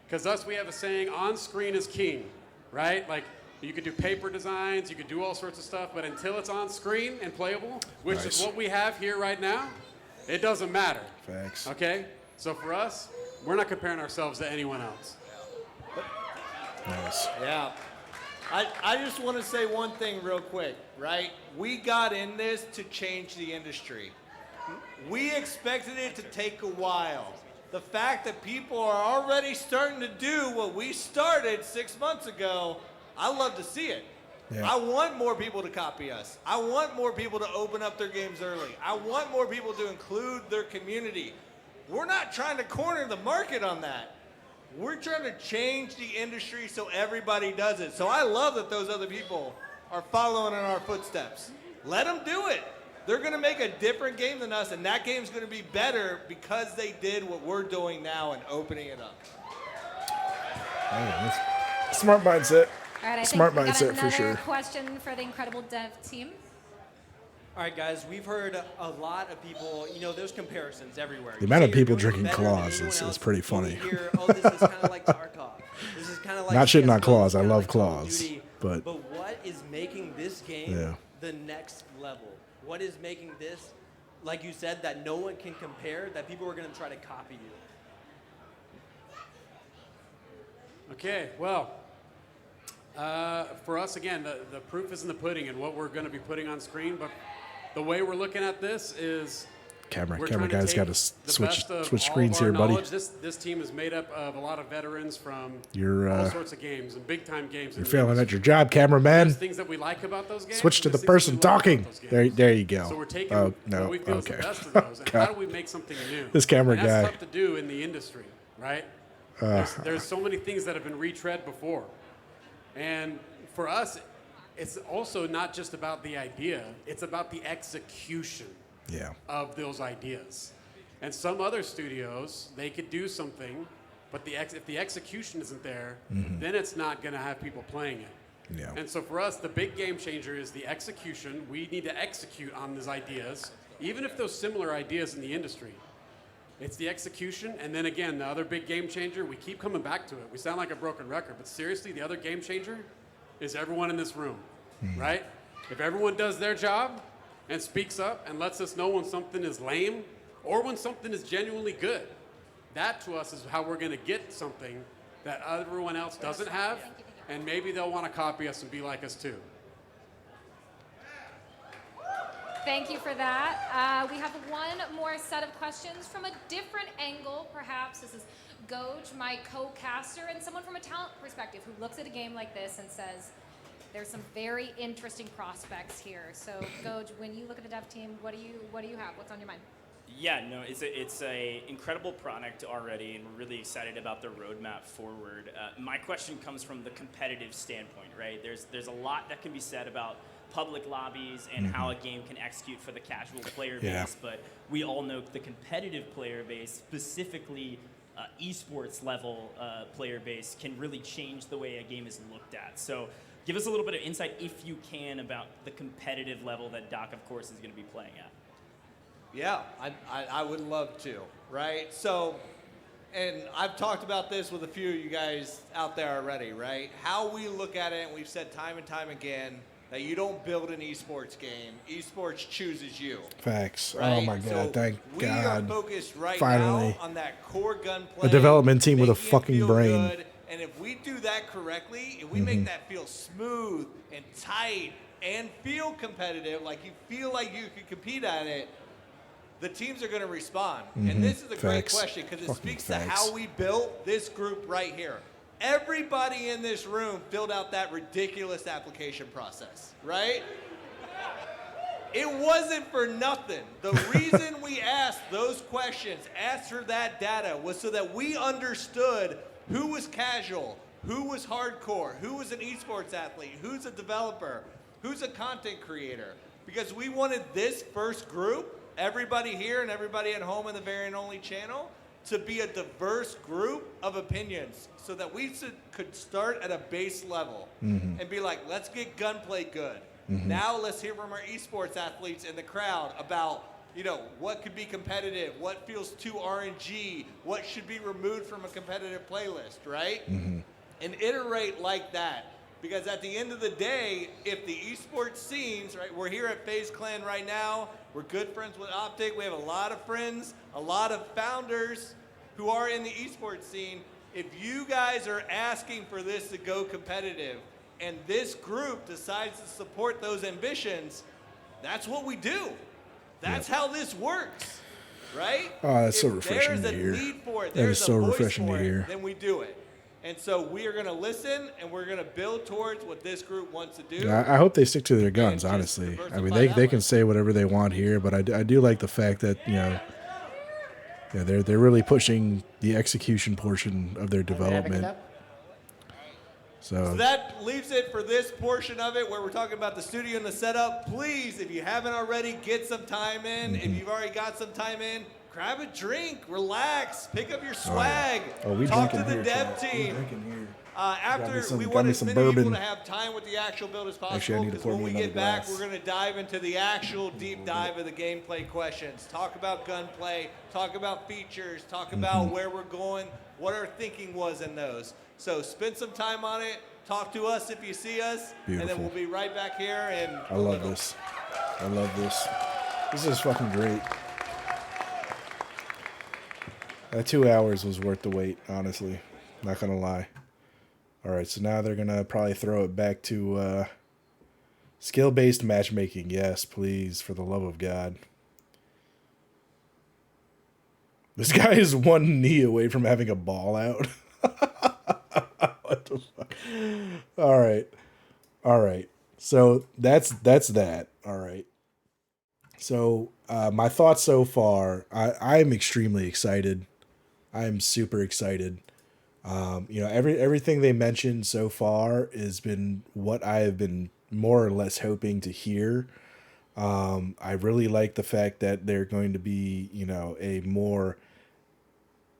Because us, we have a saying, on screen is king, right? Like, you could do paper designs, you could do all sorts of stuff, but until it's on screen and playable, which is what we have here right now, it doesn't matter. Facts. Okay? So for us, we're not comparing ourselves to anyone else. Nice. Yeah. I just want to say one thing real quick, right? We got in this to change the industry. We expected it to take a while. The fact that people are already starting to do what we started 6 months ago, I love to see it. Yeah. I want more people to copy us. I want more people to open up their games early. I want more people to include their community. We're not trying to corner the market on that. We're trying to change the industry so everybody does it. So I love that those other people are following in our footsteps. Let them do it. They're going to make a different game than us, and that game's going to be better because they did what we're doing now and opening it up. That's smart mindset. All right, I Smart think we got mindset another for sure. question for the incredible dev team. All right, guys, we've heard a lot of people, there's comparisons everywhere. The amount of people drinking Claws is pretty funny. Hear, oh, this is kind of like Tarkov. This is kind of like Not shitting on CS:GO, Claws. it's I kinda love like Call of Claws. Duty. But what is making this game Yeah. the next level? What is making this, like you said, that no one can compare, that people are going to try to copy you? Okay, well, for us, again, the proof is in the pudding and what we're going to be putting on screen, but the way we're looking at this is camera we're trying guy's take got to the switch best of switch all screens of our here, buddy. knowledge. This team is made up of a lot of veterans from You're, all sorts of games and big-time games. You're failing at your job, cameraman. There's things that we like about those games. Switch to and the there's things person that we love talking. about those games. There you go. So we're taking Oh no. what we feel Okay. is the best of those, and how God. do we make something new? This camera and that's guy. tough to do in the industry, right? There's so many things that have been retread before, and for us, it's also not just about the idea; it's about the execution of those ideas. And some other studios, they could do something, but if the execution isn't there, then it's not going to have people playing it. Yeah. And so for us, the big game changer is the execution. We need to execute on these ideas, even if those similar ideas in the industry. It's the execution, and then again, the other big game changer, we keep coming back to it. We sound like a broken record, but seriously, the other game changer is everyone in this room, right? If everyone does their job and speaks up and lets us know when something is lame or when something is genuinely good, that to us is how we're gonna get something that everyone else doesn't have, and maybe they'll wanna copy us and be like us too. Thank you for that. We have one more set of questions from a different angle, perhaps. This is Goj, my co-caster, and someone from a talent perspective who looks at a game like this and says, there's some very interesting prospects here. So, Goj, when you look at the dev team, what do you have? What's on your mind? Yeah, no, it's a incredible product already, and we're really excited about the roadmap forward. My question comes from the competitive standpoint, right? There's a lot that can be said about public lobbies and how a game can execute for the casual player base, but we all know the competitive player base, specifically esports level player base, can really change the way a game is looked at. So give us a little bit of insight, if you can, about the competitive level that Doc, of course, is going to be playing at. Yeah, I would love to, right? So, and I've talked about this with a few of you guys out there already, right? How we look at it, and we've said time and time again, that you don't build an esports game. Esports chooses you. Facts. Right? Oh my God! So Thank we God. are focused right Finally, now on that core gunplay. a development team with a making it fucking feel brain. good, and if we do that correctly, if we make that feel smooth and tight and feel competitive, like you feel like you could compete at it, the teams are going to respond. And this is a great question because it speaks to how we built this group right here. Everybody in this room filled out that ridiculous application process, right? It wasn't for nothing. The reason we asked those questions, asked for that data, was so that we understood who was casual, who was hardcore, who was an esports athlete, who's a developer, who's a content creator. Because we wanted this first group, everybody here and everybody at home in the Variant Only channel, to be a diverse group of opinions so that we could start at a base level and be like, let's get gunplay good. Now let's hear from our esports athletes in the crowd about, what could be competitive, what feels too RNG, what should be removed from a competitive playlist, right? And iterate like that. Because at the end of the day, if the esports scenes, right, we're here at FaZe Clan right now, we're good friends with Optic, we have a lot of friends, a lot of founders who are in the esports scene. If you guys are asking for this to go competitive, and this group decides to support those ambitions, that's what we do. That's how this works, right? Oh, that's so If refreshing to hear. There's a need for it, That is there's so a voice refreshing for to it, hear. then we do it. And so we are going to listen, and we're going to build towards what this group wants to do. Yeah, I hope they stick to their guns, honestly. I mean, they can say whatever they want here, but I do like the fact that, they're really pushing the execution portion of their development. So that leaves it for this portion of it where we're talking about the studio and the setup. Please, if you haven't already, get some time in. If you've already got some time in, grab a drink, relax, pick up your swag, we talk to drinking the here, dev chat. We team. drinking here. After we got want me as some many people bourbon. to have time with the actual build as possible. Actually, I need to Because pour when me we another get back, glass. we're going to dive into the actual deep dive of the gameplay questions. Talk about gunplay, talk about features, talk about where we're going, what our thinking was in those. So spend some time on it. Talk to us if you see us, and then Beautiful. we'll be right back here. And I love this. I love this. This is fucking great. That 2 hours was worth the wait, honestly. Not gonna lie. All right, so now they're gonna probably throw it back to skill-based matchmaking. Yes, please, for the love of God. This guy is one knee away from having a ball out. What the fuck? All right. All right. So that's that. All right. So my thoughts so far, I'm extremely excited. I'm super excited. Everything they mentioned so far has been what I have been more or less hoping to hear. I really like the fact that they're going to be, a more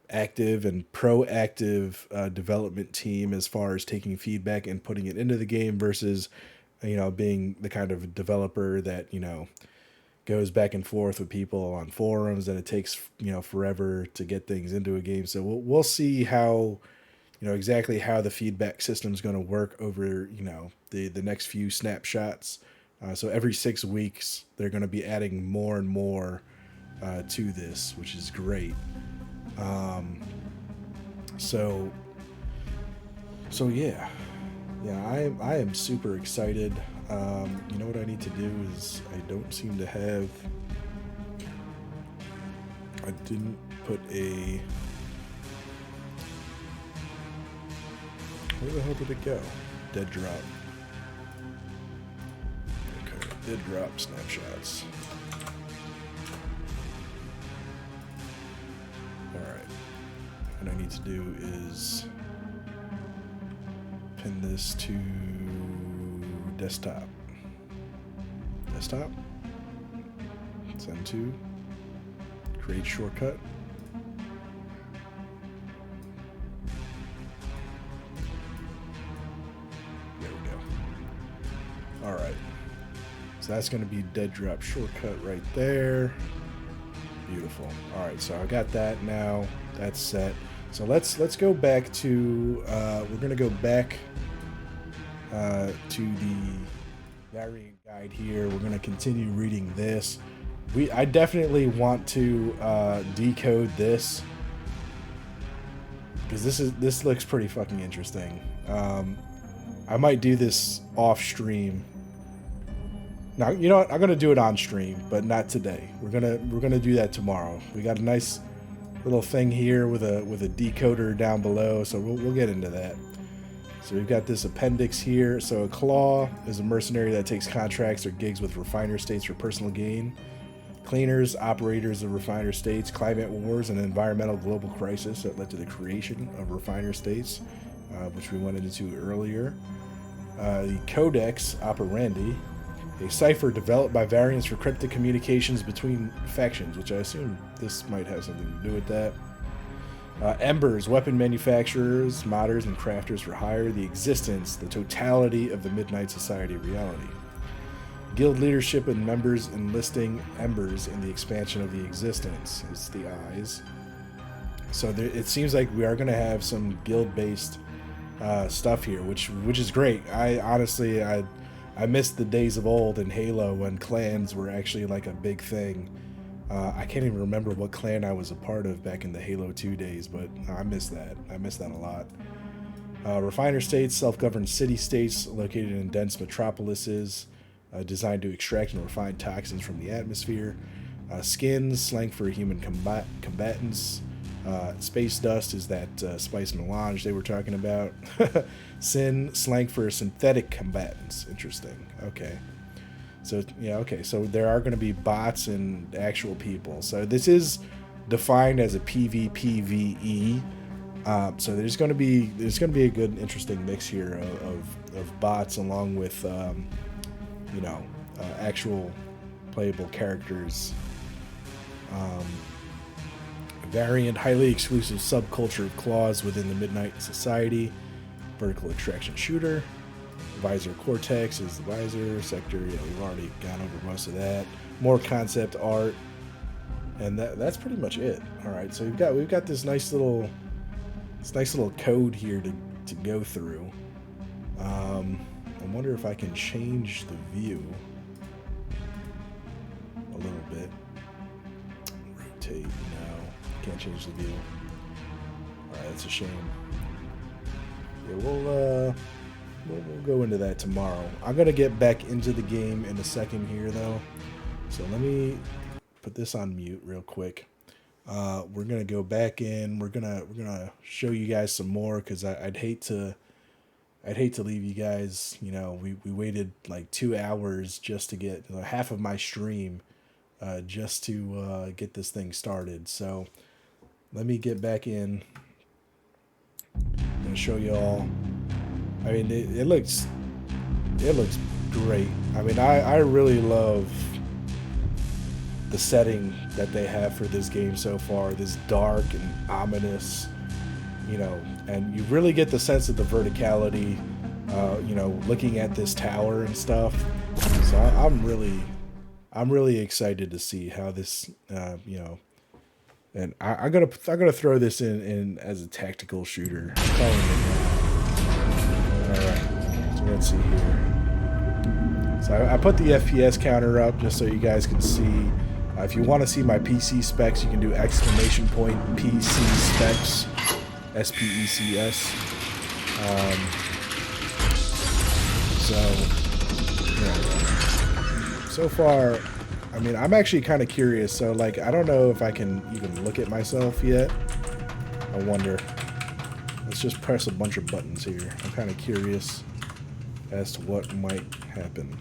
active and proactive development team as far as taking feedback and putting it into the game versus, being the kind of developer that, goes back and forth with people on forums and it takes, forever to get things into a game. So we'll see how, exactly how the feedback system is going to work over, the next few snapshots. So every 6 weeks, they're going to be adding more and more to this, which is great. So yeah, I am super excited. You know what I need to do is I don't seem to have. I didn't put a. Where the hell did it go? Dead drop. Okay, dead drop snapshots. Alright. What I need to do is pin this to desktop. Desktop. Send to. Create shortcut. There we go. Alright. So that's going to be dead drop shortcut right there. Beautiful. Alright, so I got that now. That's set. So let's go back to we're going to go back to the variant guide here. We're going to continue reading this. I definitely want to decode this because this looks pretty fucking interesting. I might do this off stream. Now, you know what? I'm gonna do it on stream, but not today. We're gonna do that tomorrow. We got a nice little thing here with a decoder down below, so we'll get into that. So we've got this appendix here. So a claw is a mercenary that takes contracts or gigs with refiner states for personal gain. Cleaners, operators of refiner states, climate wars, and environmental global crisis that led to the creation of refiner states, which we went into earlier. The Codex Operandi, a cipher developed by variants for cryptic communications between factions, which I assume this might have something to do with that. Embers, weapon manufacturers, modders, and crafters for hire, the existence, the totality of the Midnight Society reality. Guild leadership and members enlisting Embers in the expansion of the existence. It's the eyes. So it seems like we are going to have some guild-based stuff here, which is great. I honestly, I missed the days of old in Halo when clans were actually like a big thing. I can't even remember what clan I was a part of back in the Halo 2 days, but I miss that. I miss that a lot. Refiner states, self-governed city-states located in dense metropolises, designed to extract and refine toxins from the atmosphere. Skins, slang for human combatants. Space dust is that spice melange they were talking about. Sin, slang for synthetic combatants. Interesting. Okay. So, yeah, okay. So there are going to be bots and actual people. So this is defined as a PvPvE. So there's going to be a good, interesting mix here of bots along with, actual playable characters. variant, highly exclusive subculture of claws within the Midnight Society. Vertical extraction shooter. Visor Cortex is the visor. Sector, yeah, we've already gone over most of that. More concept art. And that's pretty much it. Alright, so we've got this nice little code here to go through. I wonder if I can change the view a little bit. Rotate, no. Can't change the view. Alright, that's a shame. Yeah, we'll go into that tomorrow. I'm gonna get back into the game in a second here though. So let me put this on mute real quick. We're gonna go back in. We're gonna show you guys some more because I'd hate to leave you guys. You know, we waited like 2 hours just to get half of my stream just to get this thing started. So let me get back in. I'm gonna show you all. I mean, it looks great. I mean, I really love the setting that they have for this game so far. This dark and ominous, you know, and you really get the sense of the verticality, you know, looking at this tower and stuff. So I'm really excited to see how this, you know, and I'm gonna throw this in as a tactical shooter. I'm calling it now. All right, so let's see here. So I put the FPS counter up just so you guys can see. If you want to see my PC specs, you can do ! PC specs, SPECS. So, yeah. So far, I mean, I'm actually kind of curious. So, like, I don't know if I can even look at myself yet. I wonder. Let's just press a bunch of buttons here. I'm kind of curious as to what might happen.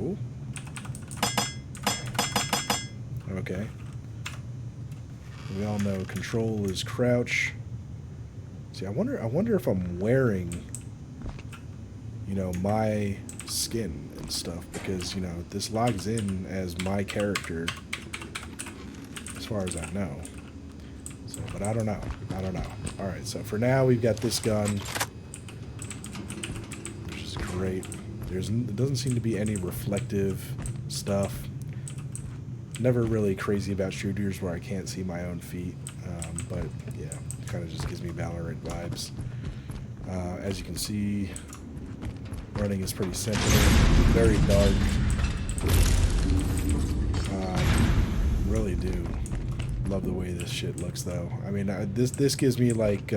Ooh. Okay. We all know control is crouch. See, I wonder if I'm wearing, you know, my skin and stuff, because, you know, this logs in as my character as far as I know. So, but I don't know. All right, so for now we've got this gun, which is great. There doesn't seem to be any reflective stuff. Never really crazy about shooters where I can't see my own feet, but yeah, kind of just gives me Valorant vibes. As you can see, running is pretty simple, very dark. Really do love the way this shit looks, though. I mean, this gives me like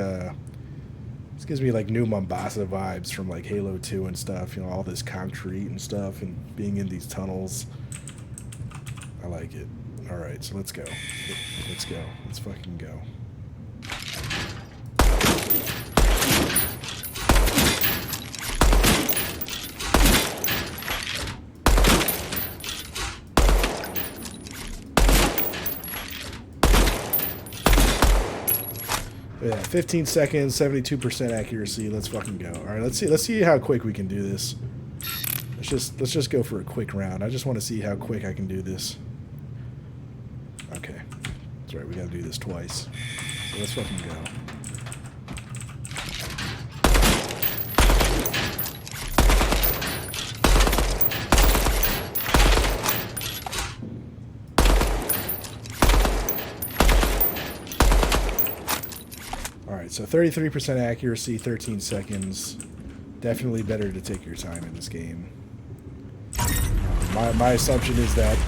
New Mombasa vibes from like Halo 2 and stuff. You know, all this concrete and stuff, and being in these tunnels. I like it. All right, so let's go. Let's go. Let's fucking go. Yeah, 15 seconds, 72% accuracy. Let's fucking go. All right, let's see how quick we can do this. Let's just go for a quick round. I just want to see how quick I can do this. Okay. That's right, we gotta do this twice. So let's fucking go. Alright, so 33% accuracy, 13 seconds. Definitely better to take your time in this game. My assumption is that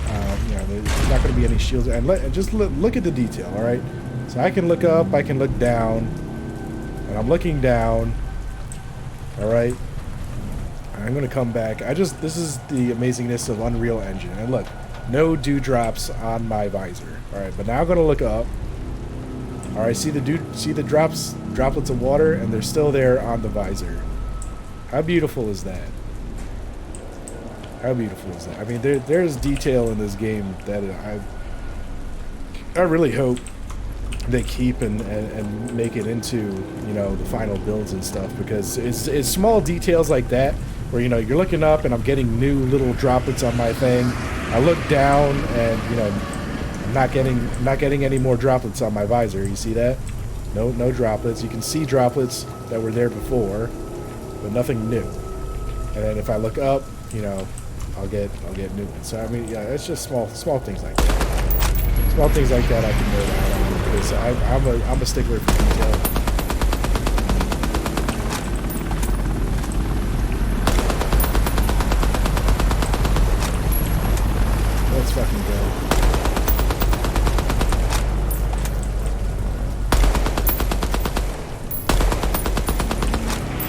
you know, there's not going to be any shields, and look at the detail. All right, so I can look up, I can look down, and I'm looking down. All right, I'm going to come back. This is the amazingness of Unreal Engine. And look, no dewdrops on my visor. All right, but now I'm going to look up. All right, see the droplets of water, and they're still there on the visor. How beautiful is that? How beautiful is that? I mean, there's detail in this game that I really hope they keep and make it into, you know, the final builds and stuff, because it's small details like that where, you know, you're looking up and I'm getting new little droplets on my thing. I look down and, you know, not getting any more droplets on my visor. You see that? No droplets. You can see droplets that were there before, but nothing new. And then if I look up, you know, I'll get new ones. So I mean, yeah, it's just small things like that. Small things like that I can nerd out on because I'm a stickler for detail. Let's fucking go.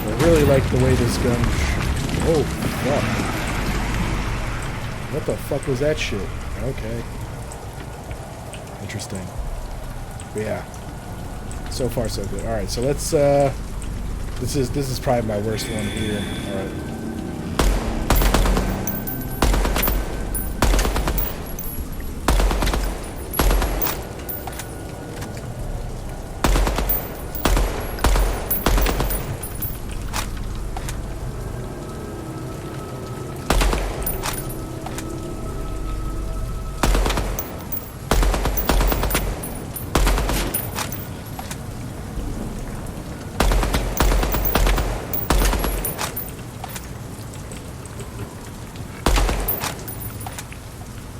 I really like the way this gun. Oh fuck! What the fuck was that shit? Okay. Interesting. But yeah. So far so good. Alright, so let's this is probably my worst one here. Alright.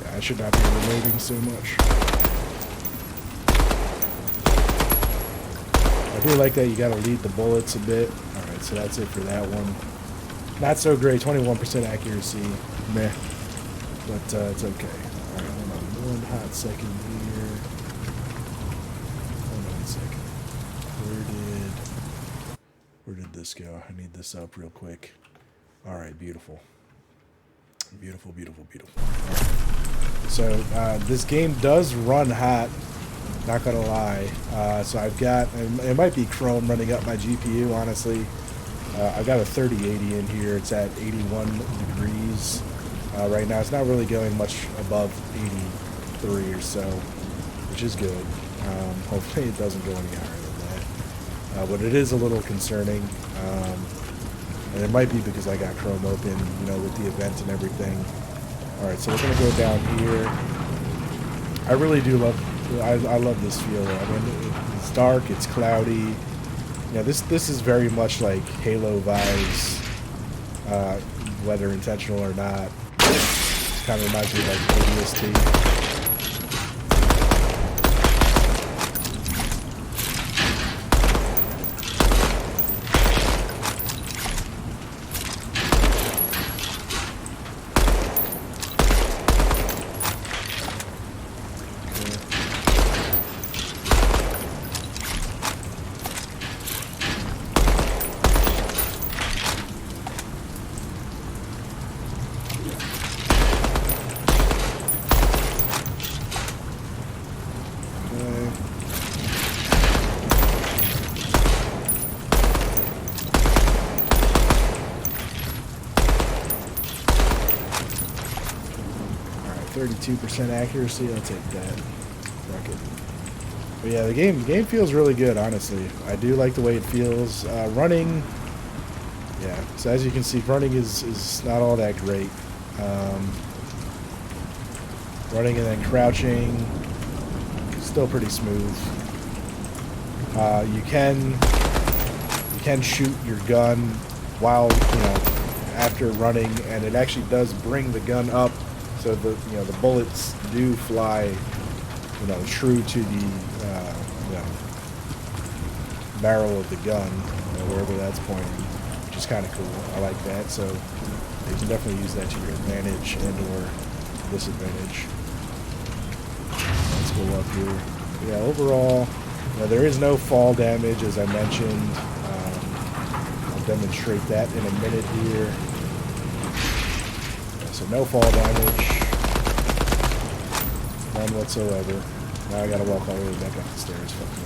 I should not be reloading so much. I do like that you gotta lead the bullets a bit. Alright, so that's it for that one. Not so great, 21% accuracy. Meh. But it's okay. Alright, hold on one hot second here. Hold on a second. Where did this go? I need this up real quick. Alright, beautiful. Beautiful, beautiful, beautiful. So this game does run hot, not gonna lie. So I've got, it might be Chrome running up my GPU, honestly. I've got a 3080 in here. It's at 81 degrees right now. It's not really going much above 83 or so, which is good. Hopefully it doesn't go any higher than that. But it is a little concerning. And it might be because I got Chrome open, you know, with the event and everything. Alright, so we're going to go down here. I really do love, I love this feel. I mean, it's dark, it's cloudy. Yeah, this is very much like Halo vibes, whether intentional or not. Kind of reminds me of like ODST. Alright, 32% accuracy, I'll take that. Fuck it. But yeah, the game feels really good, honestly. I do like the way it feels. Running, yeah, so as you can see, running is not all that great. Running and then crouching, still pretty smooth. You can shoot your gun while, you know, after running, and it actually does bring the gun up, so the the bullets do fly, you know, true to the barrel of the gun, you know, wherever that's pointing, which is kind of cool. I like that. So you can definitely use that to your advantage and/or disadvantage. Let's go up here. Yeah, overall, there is no fall damage, as I mentioned. I'll demonstrate that in a minute here. Yeah, so no fall damage, none whatsoever. Now I gotta walk all the way back up the stairs. Fuck me.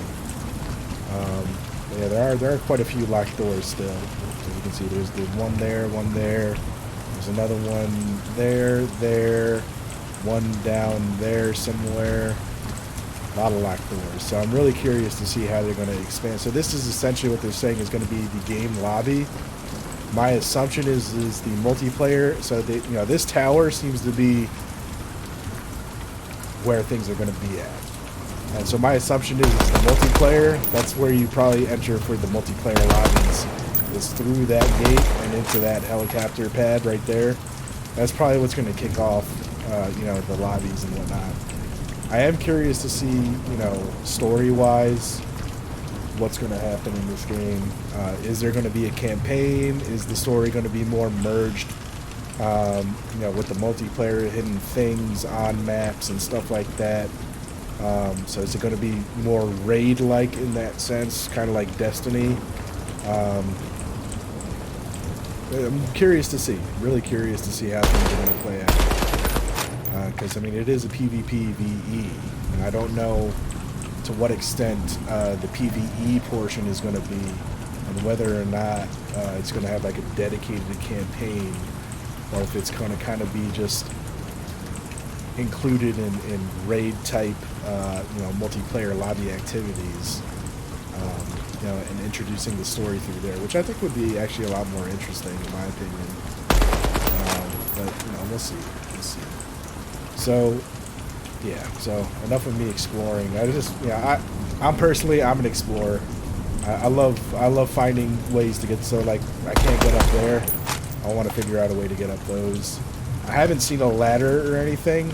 Yeah, there are quite a few locked doors still. So you can see there's one there, one there. There's another one there, one down there somewhere. A lot of locked doors. So I'm really curious to see how they're going to expand. So this is essentially what they're saying is going to be the game lobby. My assumption is the multiplayer. So they, this tower seems to be where things are going to be at. And so my assumption is the multiplayer, that's where you probably enter for the multiplayer lobbies, is through that gate and into that helicopter pad right there. That's probably what's going to kick off, you know, the lobbies and whatnot. I am curious to see, you know, story-wise, what's going to happen in this game. Is there going to be a campaign? Is the story going to be more merged, you know, with the multiplayer, hidden things on maps and stuff like that? So is it going to be more raid-like in that sense, kind of like Destiny? I'm curious to see, really curious to see how things are going to play out. Because, I mean, it is a PvPvE, and I don't know to what extent the PvE portion is going to be, and whether or not it's going to have like a dedicated campaign, or if it's going to kind of be just included in raid type, you know, multiplayer lobby activities, you know, and introducing the story through there, which I think would be actually a lot more interesting in my opinion. But you know, we'll see. We'll see. So, yeah. So enough of me exploring. I just, yeah, I'm personally, I'm an explorer. I love finding ways to get. So like, I can't get up there. I want to figure out a way to get up those. I haven't seen a ladder or anything.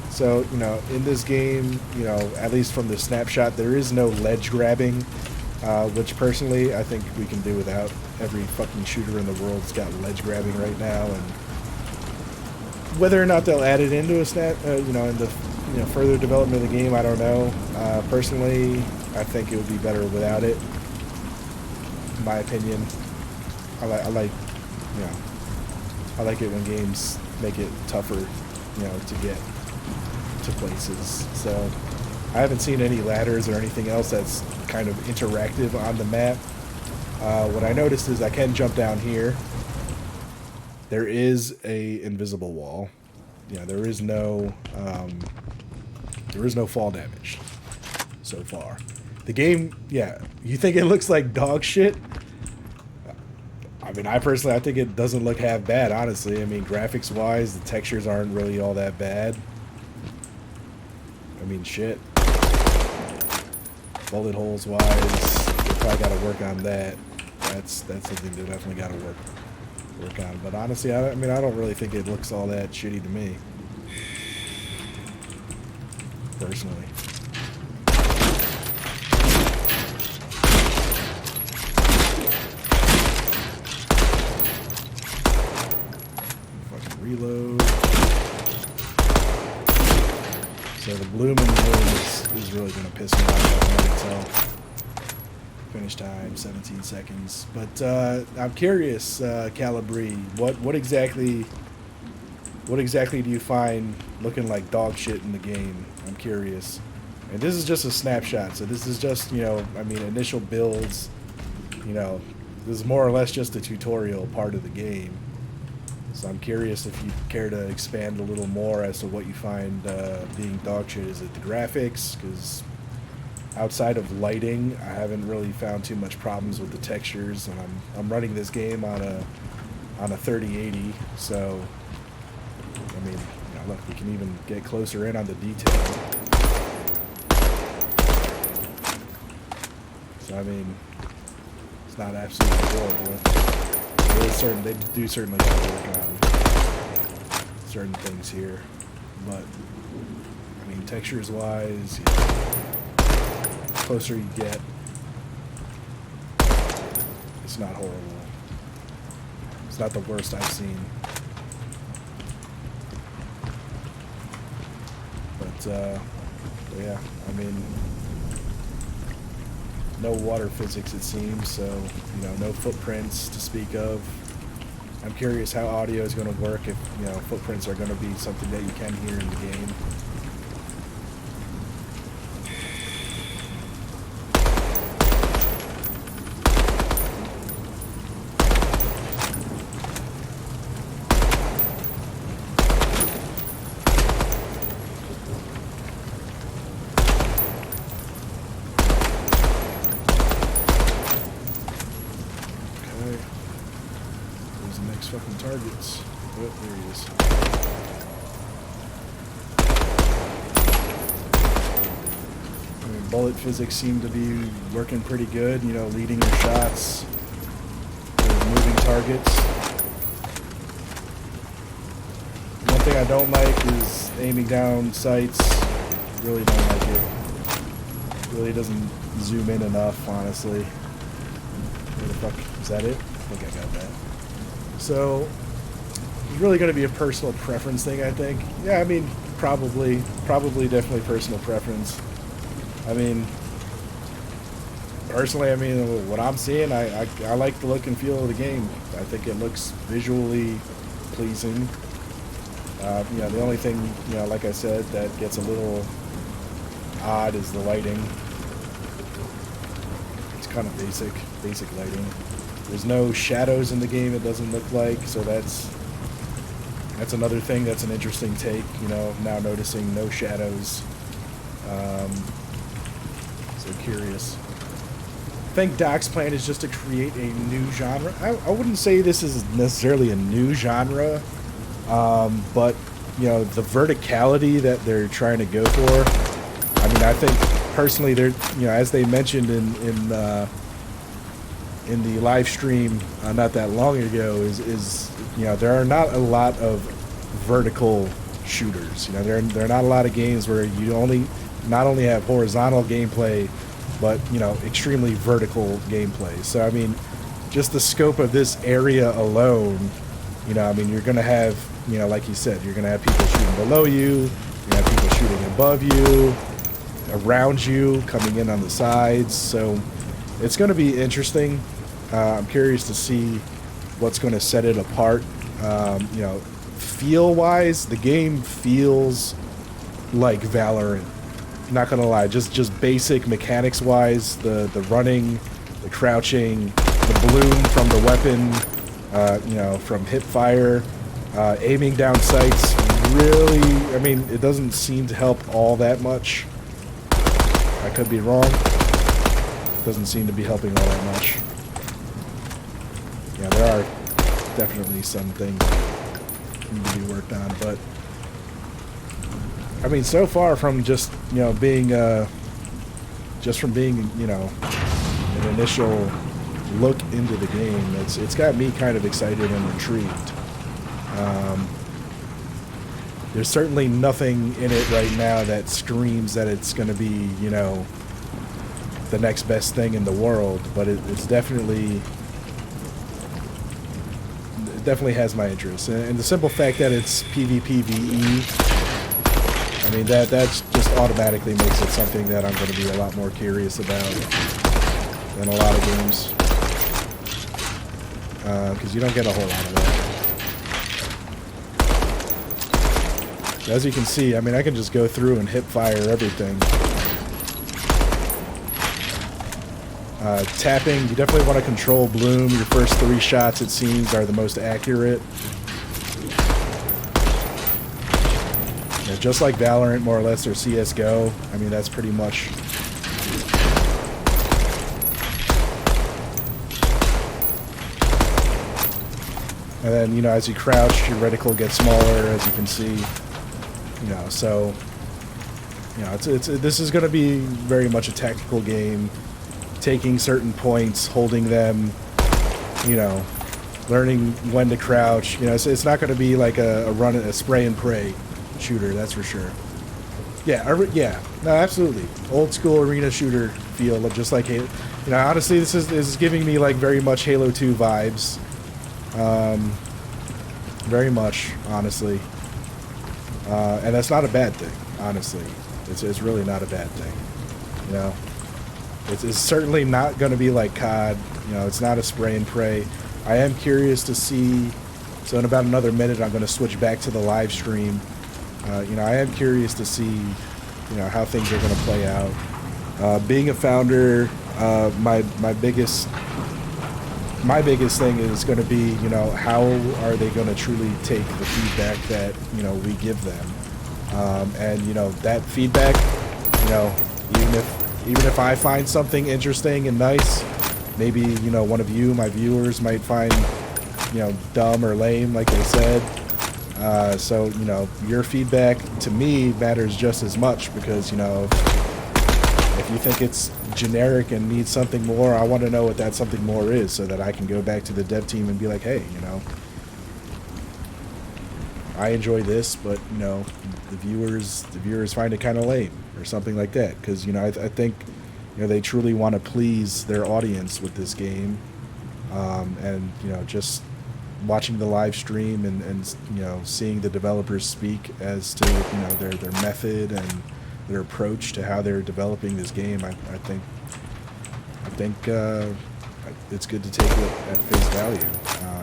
So, you know, in this game, you know, at least from the snapshot, there is no ledge grabbing, which personally I think we can do without. Every fucking shooter in the world's got ledge grabbing right now, and whether or not they'll add it into a you know, in the, you know, further development of the game, I don't know. Personally, I think it would be better without it. In my opinion, I like, you know, I like it when games make it tougher, you know, to get to places. So I haven't seen any ladders or anything else that's kind of interactive on the map. What I noticed is I can jump down here. There is a invisible wall. Yeah, there is no fall damage so far. The game, yeah, you think it looks like dog shit? I mean, I think it doesn't look half bad, honestly. I mean, graphics-wise, the textures aren't really all that bad. I mean, shit. Bullet holes-wise, they probably got to work on that. That's something they definitely got to work on. But honestly, I mean, I don't really think it looks all that shitty to me, personally. Reload. So the blooming bloom is really going to piss me off. I can tell. Finish time 17 seconds. But I'm curious, Calibri, what exactly do you find looking like dog shit in the game? I'm curious. And this is just a snapshot, so this is just, you know, I mean, initial builds. You know, this is more or less just a tutorial part of the game. So I'm curious if you care to expand a little more as to what you find being dog shit. Is it the graphics? Because outside of lighting, I haven't really found too much problems with the textures, and I'm running this game on a 3080. So I mean, you know, look, we can even get closer in on the detail. So I mean, it's not absolutely horrible. They do certainly got to work on certain things here, but I mean, textures wise, yeah, closer you get, it's not horrible. It's not the worst I've seen, but yeah, I mean, no water physics, it seems, so, you know, no footprints to speak of. I'm curious how audio is going to work, if, you know, footprints are going to be something that you can hear in the game. Fucking targets. Oh, there he is. mean, bullet physics seem to be working pretty good. You know, leading your shots, moving targets. One thing I don't like is aiming down sights. Really don't like it. Really doesn't zoom in enough, honestly. Where the fuck is that? It? I think I got that. So it's really going to be a personal preference thing, I think. Yeah, I mean, probably, definitely personal preference. I mean, personally, I mean, what I'm seeing, I like the look and feel of the game. I think it looks visually pleasing. You know, the only thing, you know, like I said, that gets a little odd is the lighting. It's kind of basic lighting. There's no shadows in the game, it doesn't look like, so that's another thing that's an interesting take, you know, now noticing no shadows. So curious. I think Doc's plan is just to create a new genre. I wouldn't say this is necessarily a new genre, but, you know, the verticality that they're trying to go for, I mean, I think personally they're, you know, as they mentioned in the live stream not that long ago, is you know, there are not a lot of vertical shooters. You know, there are not a lot of games where you not only have horizontal gameplay, but, you know, extremely vertical gameplay. So I mean, just the scope of this area alone, you know, I mean, you're gonna have, you know, like you said, you're gonna have people shooting below you, you're gonna have people shooting above you, around you, coming in on the sides. So it's going to be interesting. I'm curious to see what's going to set it apart. You know, feel-wise, the game feels like Valorant. Not going to lie, just basic mechanics-wise, the running, the crouching, the bloom from the weapon, you know, from hip fire, aiming down sights. Really, I mean, it doesn't seem to help all that much. I could be wrong. Doesn't seem to be helping all that much. Yeah, there are definitely some things that need to be worked on, but I mean, so far from just, you know, being you know, an initial look into the game, it's got me kind of excited and intrigued. There's certainly nothing in it right now that screams that it's going to be, you know, the next best thing in the world, but it's definitely has my interest. And the simple fact that it's PvPvE, I mean, that just automatically makes it something that I'm going to be a lot more curious about than a lot of games, because you don't get a whole lot of that. As you can see, I mean, I can just go through and hip fire everything. Tapping, you definitely want to control bloom. Your first 3 shots, it seems, are the most accurate. Yeah, just like Valorant, more or less, or CSGO. I mean, that's pretty much... And then, you know, as you crouch, your reticle gets smaller, as you can see. You know, so, you know, this is going to be very much a tactical game, taking certain points, holding them, you know, learning when to crouch. You know, it's not going to be like a spray and pray shooter, that's for sure. Yeah, yeah, no, absolutely. Old school arena shooter feel, just like Halo. You know, honestly, this is giving me like very much Halo 2 vibes. Very much, honestly. And that's not a bad thing, honestly. It's really not a bad thing, you know. It's certainly not going to be like COD, you know. It's not a spray and pray. I am curious to see, so in about another minute I'm going to switch back to the live stream. You know, I am curious to see, you know, how things are going to play out. Being a founder, my biggest thing is going to be, you know, how are they going to truly take the feedback that, you know, we give them, and, you know, that feedback, you know, even if I find something interesting and nice, maybe, you know, one of you, my viewers, might find, you know, dumb or lame, like they said. So, you know, your feedback to me matters just as much, because, you know, If you think it's generic and needs something more, I want to know what that something more is so that I can go back to the dev team and be like, hey, you know, I enjoy this, but, you know, the viewers find it kind of lame or something like that. Because, you know, I think, you know, they truly want to please their audience with this game. And, you know, just watching the live stream and you know, seeing the developers speak as to, you know, their method and their approach to how they're developing this game, I think it's good to take it at face value,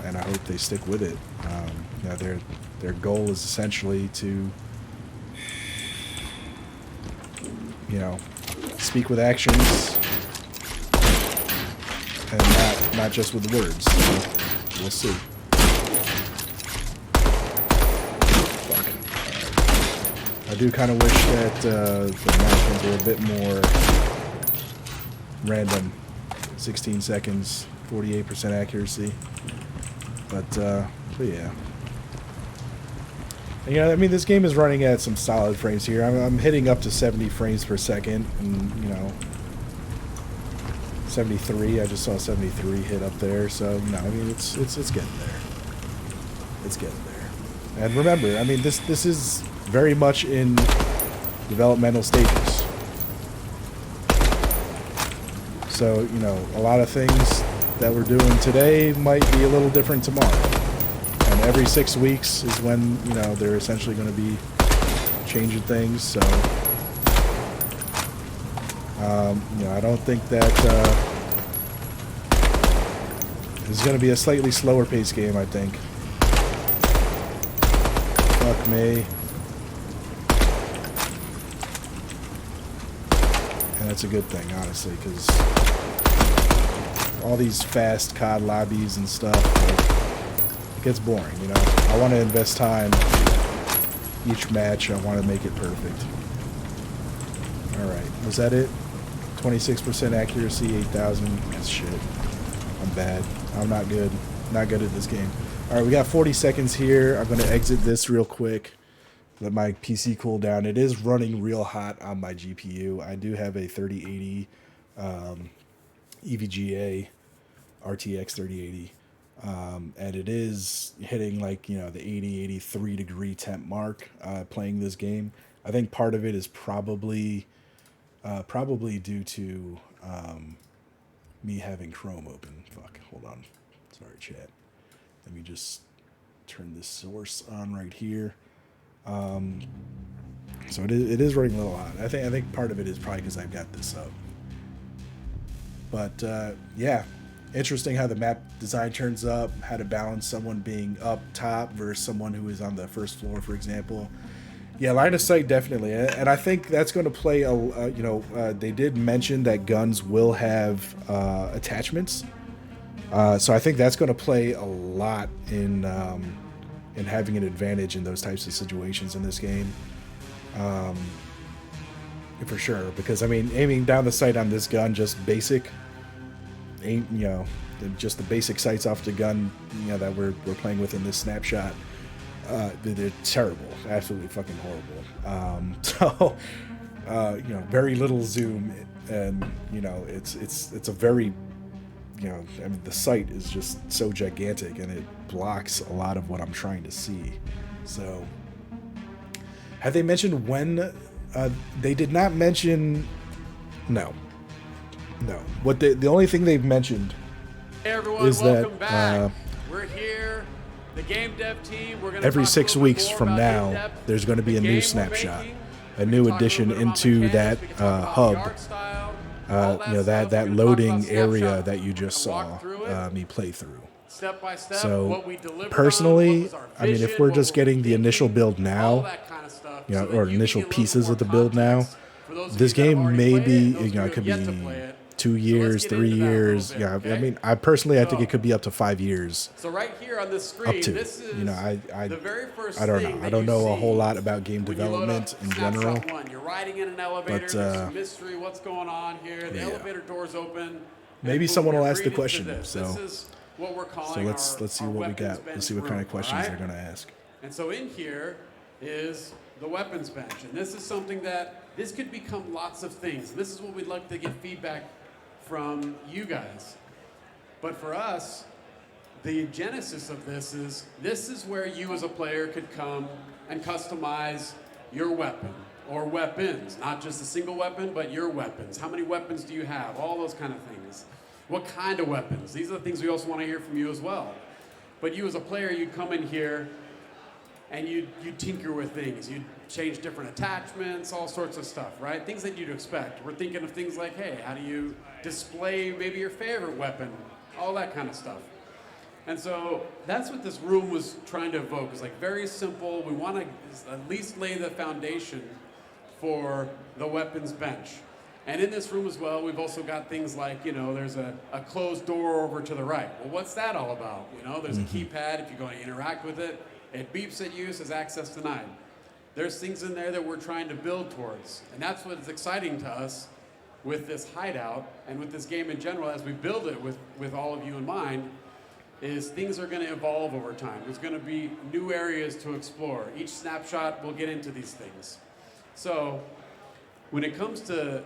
and I hope they stick with it. You know, their goal is essentially to, you know, speak with actions and not just with words. So we'll see. I do kind of wish that the mannequins were a bit more random. 16 seconds, 48% accuracy. But yeah. And, you know, I mean, this game is running at some solid frames here. I'm hitting up to 70 frames per second, and, you know, 73. I just saw 73 hit up there. So, you know, I mean, it's getting there. It's getting there. And remember, I mean, this is very much in developmental stages. So, you know, a lot of things that we're doing today might be a little different tomorrow. And every 6 weeks is when, you know, they're essentially going to be changing things. So, you know, I don't think that this is going to be a slightly slower paced game, I think. Fuck me. And that's a good thing, honestly, because all these fast COD lobbies and stuff, like, it gets boring, you know? I want to invest time each match. I want to make it perfect. Alright, was that it? 26% accuracy, 8,000. That's shit. I'm bad. I'm not good. Not good at this game. Alright, we got 40 seconds here. I'm going to exit this real quick. Let my PC cool down. It is running real hot on my GPU. I do have a 3080 EVGA RTX 3080. And it is hitting, like, you know, the 80, 83 degree temp mark playing this game. I think part of it is probably due to me having Chrome open. Fuck, hold on. Sorry, chat. Let me just turn this source on right here. So it is running a little hot. I think part of it is probably because I've got this up. But yeah, interesting how the map design turns up, how to balance someone being up top versus someone who is on the first floor, for example. Yeah, line of sight, definitely. And I think that's going to play you know, they did mention that guns will have attachments. So I think that's going to play a lot in having an advantage in those types of situations in this game. For sure, because I mean, aiming down the sight on this gun, just basic, you know, just the basic sights off the gun, you know, that we're playing with in this snapshot, they're terrible, absolutely fucking horrible. So, you know, very little zoom, and, you know, it's a very, you know, I mean, the sight is just so gigantic, and it blocks a lot of what I'm trying to see. So, have they mentioned when? They did not mention. No. What the only thing they've mentioned Hey everyone, is welcome that back. We're here, the game dev team. We're gonna every talk 6 a little bit weeks more from about now, in-depth there's going to be the a game new we're snapshot, making. a new addition into that hub. You know, that loading area that you just saw me play through. Step by step, So what we delivered personally, on, what was our I mean, if vision, we're what just were we getting the initial build all now, that kind of stuff, you know, so that or you initial can get a little pieces bit of the more build now, context. For those of this you that have game already may played be, it, those you of know, you it could who have yet to be play it. 2 years, get 3 into that a little years. bit, Yeah, okay? I mean, I personally, I think it could be up to 5 years. So right here on the screen, Up to, this is you know, I the very first I don't thing know. I that don't you know a see whole lot about game when you load development up in Snapshot general. 1. You're riding in an elevator, But, there's some mystery, what's going on here? The yeah. elevator door's open. Maybe and boom, someone will you're ask the greeted to question. This. So, This is what we're calling let's see our what we weapons got. bench Let's see what kind of room, questions alright? they're going to ask. And so in here is the weapons bench. And this is something that this could become lots of things. This is what we'd like to get feedback from you guys. But for us, the genesis of this is where you as a player could come and customize your weapon or weapons, not just a single weapon, but your weapons. How many weapons do you have? All those kind of things. What kind of weapons? These are the things we also want to hear from you as well. But you as a player, you'd come in here and you'd tinker with things. You'd change different attachments, all sorts of stuff, right? Things that you'd expect. We're thinking of things like, hey, how do you display maybe your favorite weapon? All that kind of stuff. And so that's what this room was trying to evoke. It's like very simple. We want to at least lay the foundation for the weapons bench. And in this room as well, we've also got things like, there's a closed door over to the right. Well, what's that all about? There's a keypad. If you're going to interact with it, it beeps at you, says access denied. There's things in there that we're trying to build towards. And that's what is exciting to us with this hideout and with this game in general, as we build it with all of you in mind, is things are going to evolve over time. There's going to be new areas to explore. Each snapshot will get into these things. So when it comes to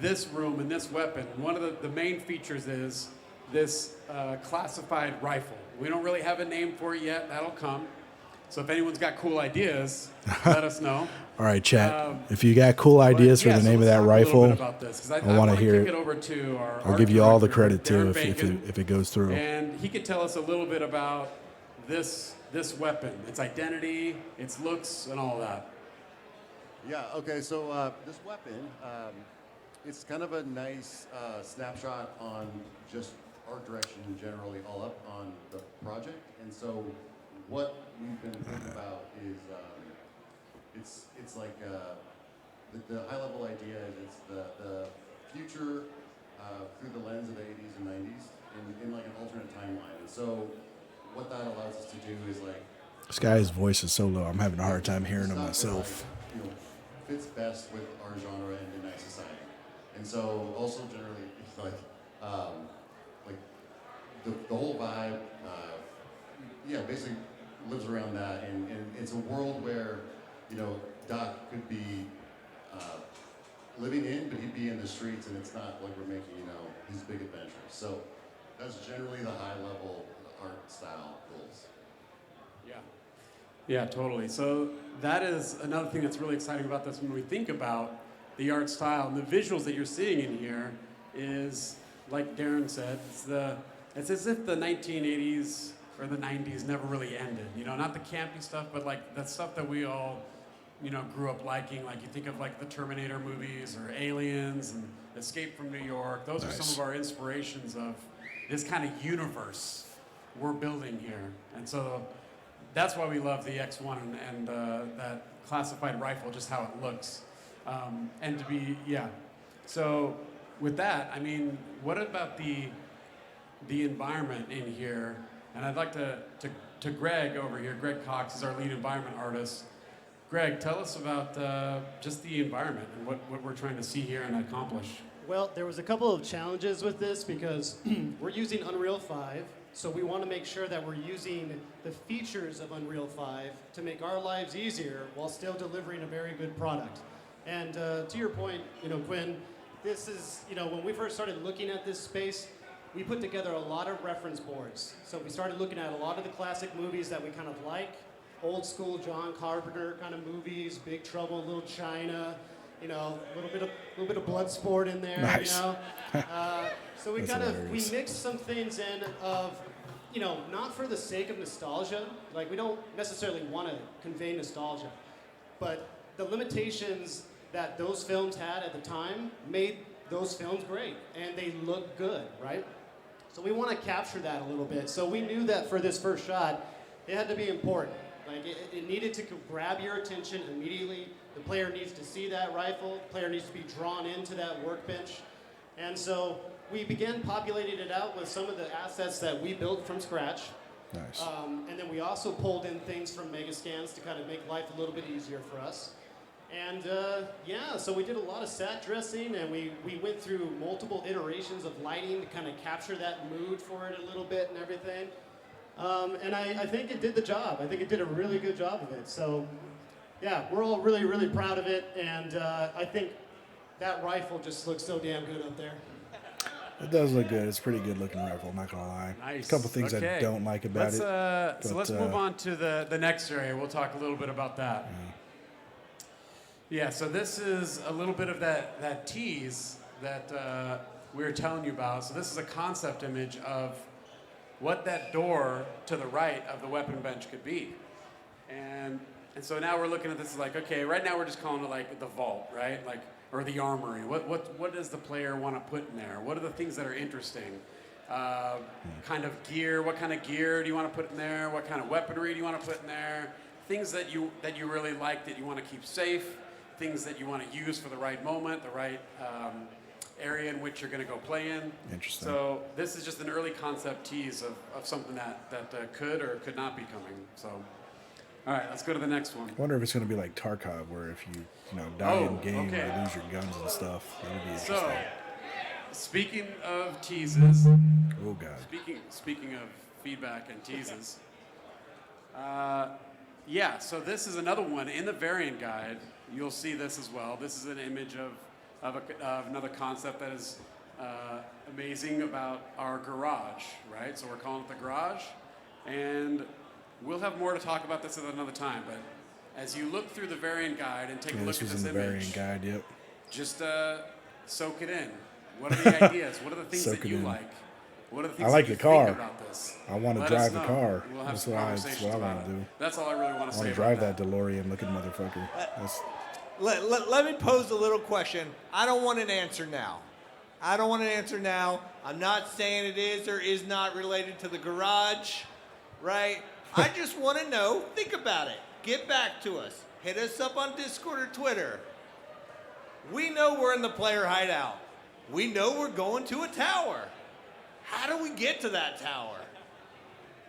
this room and this weapon, one of the main features is this classified rifle. We don't really have a name for it yet. That'll come. So if anyone's got cool ideas, let us know. All right, chat. If you got cool ideas for the name of that rifle, I want to hear it. Over to I'll give you all the credit too if it goes through. And he could tell us a little bit about this weapon, its identity, its looks, and all that. Yeah. Okay. So this weapon, it's kind of a nice snapshot on just art direction generally, all up on the project. And so what we've been thinking about is it's like the high level idea is it's the future through the lens of the 80s and 90s in like an alternate timeline. And so what that allows us to do is like, this guy's voice is so low, I'm having a hard time hearing him myself. Fits best with our genre and Midnight Society. And so also generally it's like the whole vibe, basically lives around that, and it's a world where, Doc could be living in, but he'd be in the streets, and it's not like we're making, these big adventures. So that's generally the high level art style goals. Yeah, totally. So that is another thing that's really exciting about this when we think about the art style and the visuals that you're seeing in here is, like Darren said, it's as if the 1980s or the 90s never really ended. Not the campy stuff, but like the stuff that we all, grew up liking. Like you think of like the Terminator movies or Aliens and Escape from New York. Those are some of our inspirations of this kind of universe we're building here. And so that's why we love the X1 and that classified rifle, just how it looks. And to be, So with that, I mean, what about the environment in here? And I'd like to Greg over here. Greg Cox is our lead environment artist. Greg, tell us about just the environment and what we're trying to see here and accomplish. Well, there was a couple of challenges with this because we're using Unreal 5, so we want to make sure that we're using the features of Unreal 5 to make our lives easier while still delivering a very good product. And to your point, Quinn, this is, when we first started looking at this space, we put together a lot of reference boards. So we started looking at a lot of the classic movies that we kind of like, old school John Carpenter kind of movies, Big Trouble, Little China, a little bit of Bloodsport in there, Nice. So we That's kind of, hilarious. we mixed some things in of, not for the sake of nostalgia, like we don't necessarily want to convey nostalgia, but the limitations that those films had at the time made those films great, and they look good, right? So we want to capture that a little bit. So we knew that for this first shot, it had to be important. Like it needed to grab your attention immediately. The player needs to see that rifle. The player needs to be drawn into that workbench. And so we began populating it out with some of the assets that we built from scratch. Nice. And then we also pulled in things from Megascans to kind of make life a little bit easier for us. And so we did a lot of set dressing, and we went through multiple iterations of lighting to kind of capture that mood for it a little bit and everything. And I think it did the job. I think it did a really good job of it. So yeah, we're all really, really proud of it, and I think that rifle just looks so damn good up there. It does look good. It's a pretty good looking rifle, I'm not going to lie. Nice. A couple things Okay. I don't like about let's, it. So let's move on to the next area. We'll talk a little bit about that. Yeah, so this is a little bit of that tease that we were telling you about. So this is a concept image of what that door to the right of the weapon bench could be. And so now we're looking at this like, okay, right now we're just calling it like the vault, right? Like, or the armory. What does the player want to put in there? What are the things that are interesting? Kind of gear. What kind of gear do you want to put in there? What kind of weaponry do you want to put in there? Things that you really like that you want to keep safe. Things that you want to use for the right moment, the right area in which you're going to go play in. Interesting. So this is just an early concept tease of something that could or could not be coming. So, all right, let's go to the next one. I wonder if it's going to be like Tarkov, where if you die in game or lose your guns and stuff, that would be interesting. So, speaking of teases, oh god. Speaking of feedback and teases, yeah. So this is another one in the variant guide. You'll see this as well. This is an image of another concept that is amazing about our garage, right? So we're calling it the garage, and we'll have more to talk about this at another time. But as you look through the variant guide and take a look this at was this in the image, variant guide, yep. just soak it in. What are the ideas? What are the things Soak that it you in. like? What are the things I like that the you car. think about this? I want to Let drive us the know. car. We'll have That's some what I conversations want about to it. do. That's all I really want I to say want to about drive that DeLorean looking motherfucker. That's, Let me pose a little question. I don't want an answer now. I'm not saying it is or is not related to the garage, right? I just want to know. Think about it. Get back to us. Hit us up on Discord or Twitter. We know we're in the player hideout. We know we're going to a tower. How do we get to that tower?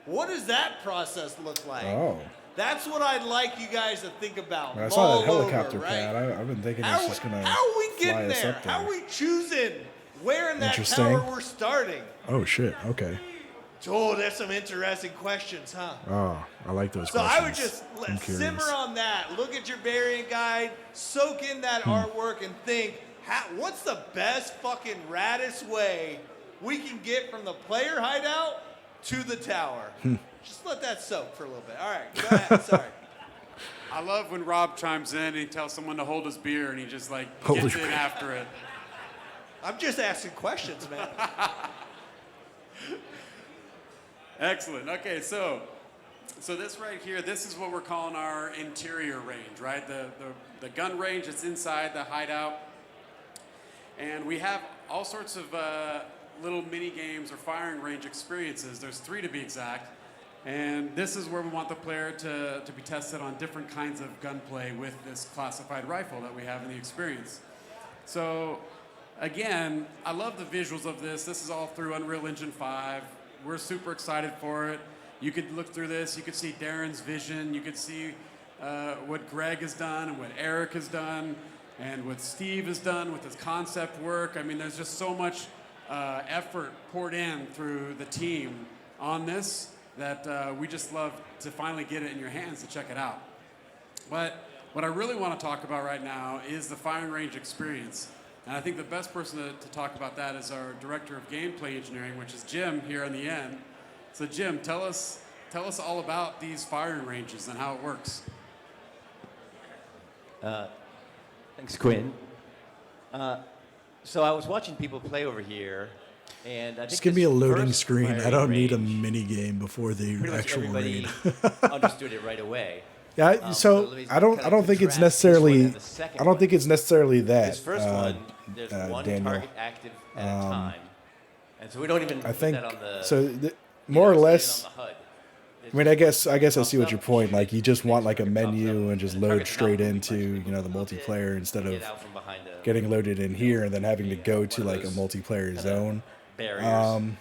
What does that process look like? oh. That's what I'd like you guys to think about. I saw that mull helicopter over, pad. right? I've been thinking How it's just going to How are we fly getting us there? up there. How are we choosing where in that Interesting. tower we're starting? Oh, shit. Okay. Oh, that's some interesting questions, huh? Oh, I like those So questions. I would just I'm curious. simmer on that. Look at your variant guide, soak in that artwork, and think, what's the best fucking raddest way we can get from the player hideout to the tower? Just let that soak for a little bit. All right, go ahead. Sorry. I love when Rob chimes in and he tells someone to hold his beer and he just like Hold gets his in beer. after it. I'm just asking questions, man. Excellent. Okay, so this right here, this is what we're calling our interior range, right? The gun range that's inside the hideout. And we have all sorts of little mini games or firing range experiences. There's 3 to be exact. And this is where we want the player to be tested on different kinds of gunplay with this classified rifle that we have in the experience. So again, I love the visuals of this. This is all through Unreal Engine 5. We're super excited for it. You could look through this. You could see Darren's vision. You could see what Greg has done and what Eric has done and what Steve has done with his concept work. I mean, there's just so much effort poured in through the team on this that we just love to finally get it in your hands to check it out. But what I really want to talk about right now is the firing range experience. And I think the best person to talk about that is our Director of Gameplay Engineering, which is Jim here on the end. So Jim, tell us all about these firing ranges and how it works. Thanks, Quinn. So I was watching people play over here, and I think Just give me a this loading first screen. I firing don't need a range, mini game before the pretty much actual everybody raid. understood it right away. Yeah, So so let me I don't kind of think it's contrast this one necessarily and the second I don't think it's necessarily that. This first one, there's one Daniel. target active at a time, and so we don't even I put think that on the so. More or less. on the HUD. I mean, I guess I see what your point. Like, you just want like a menu and just load straight into the multiplayer instead of getting loaded in here and then having to go to like a multiplayer zone. barriers.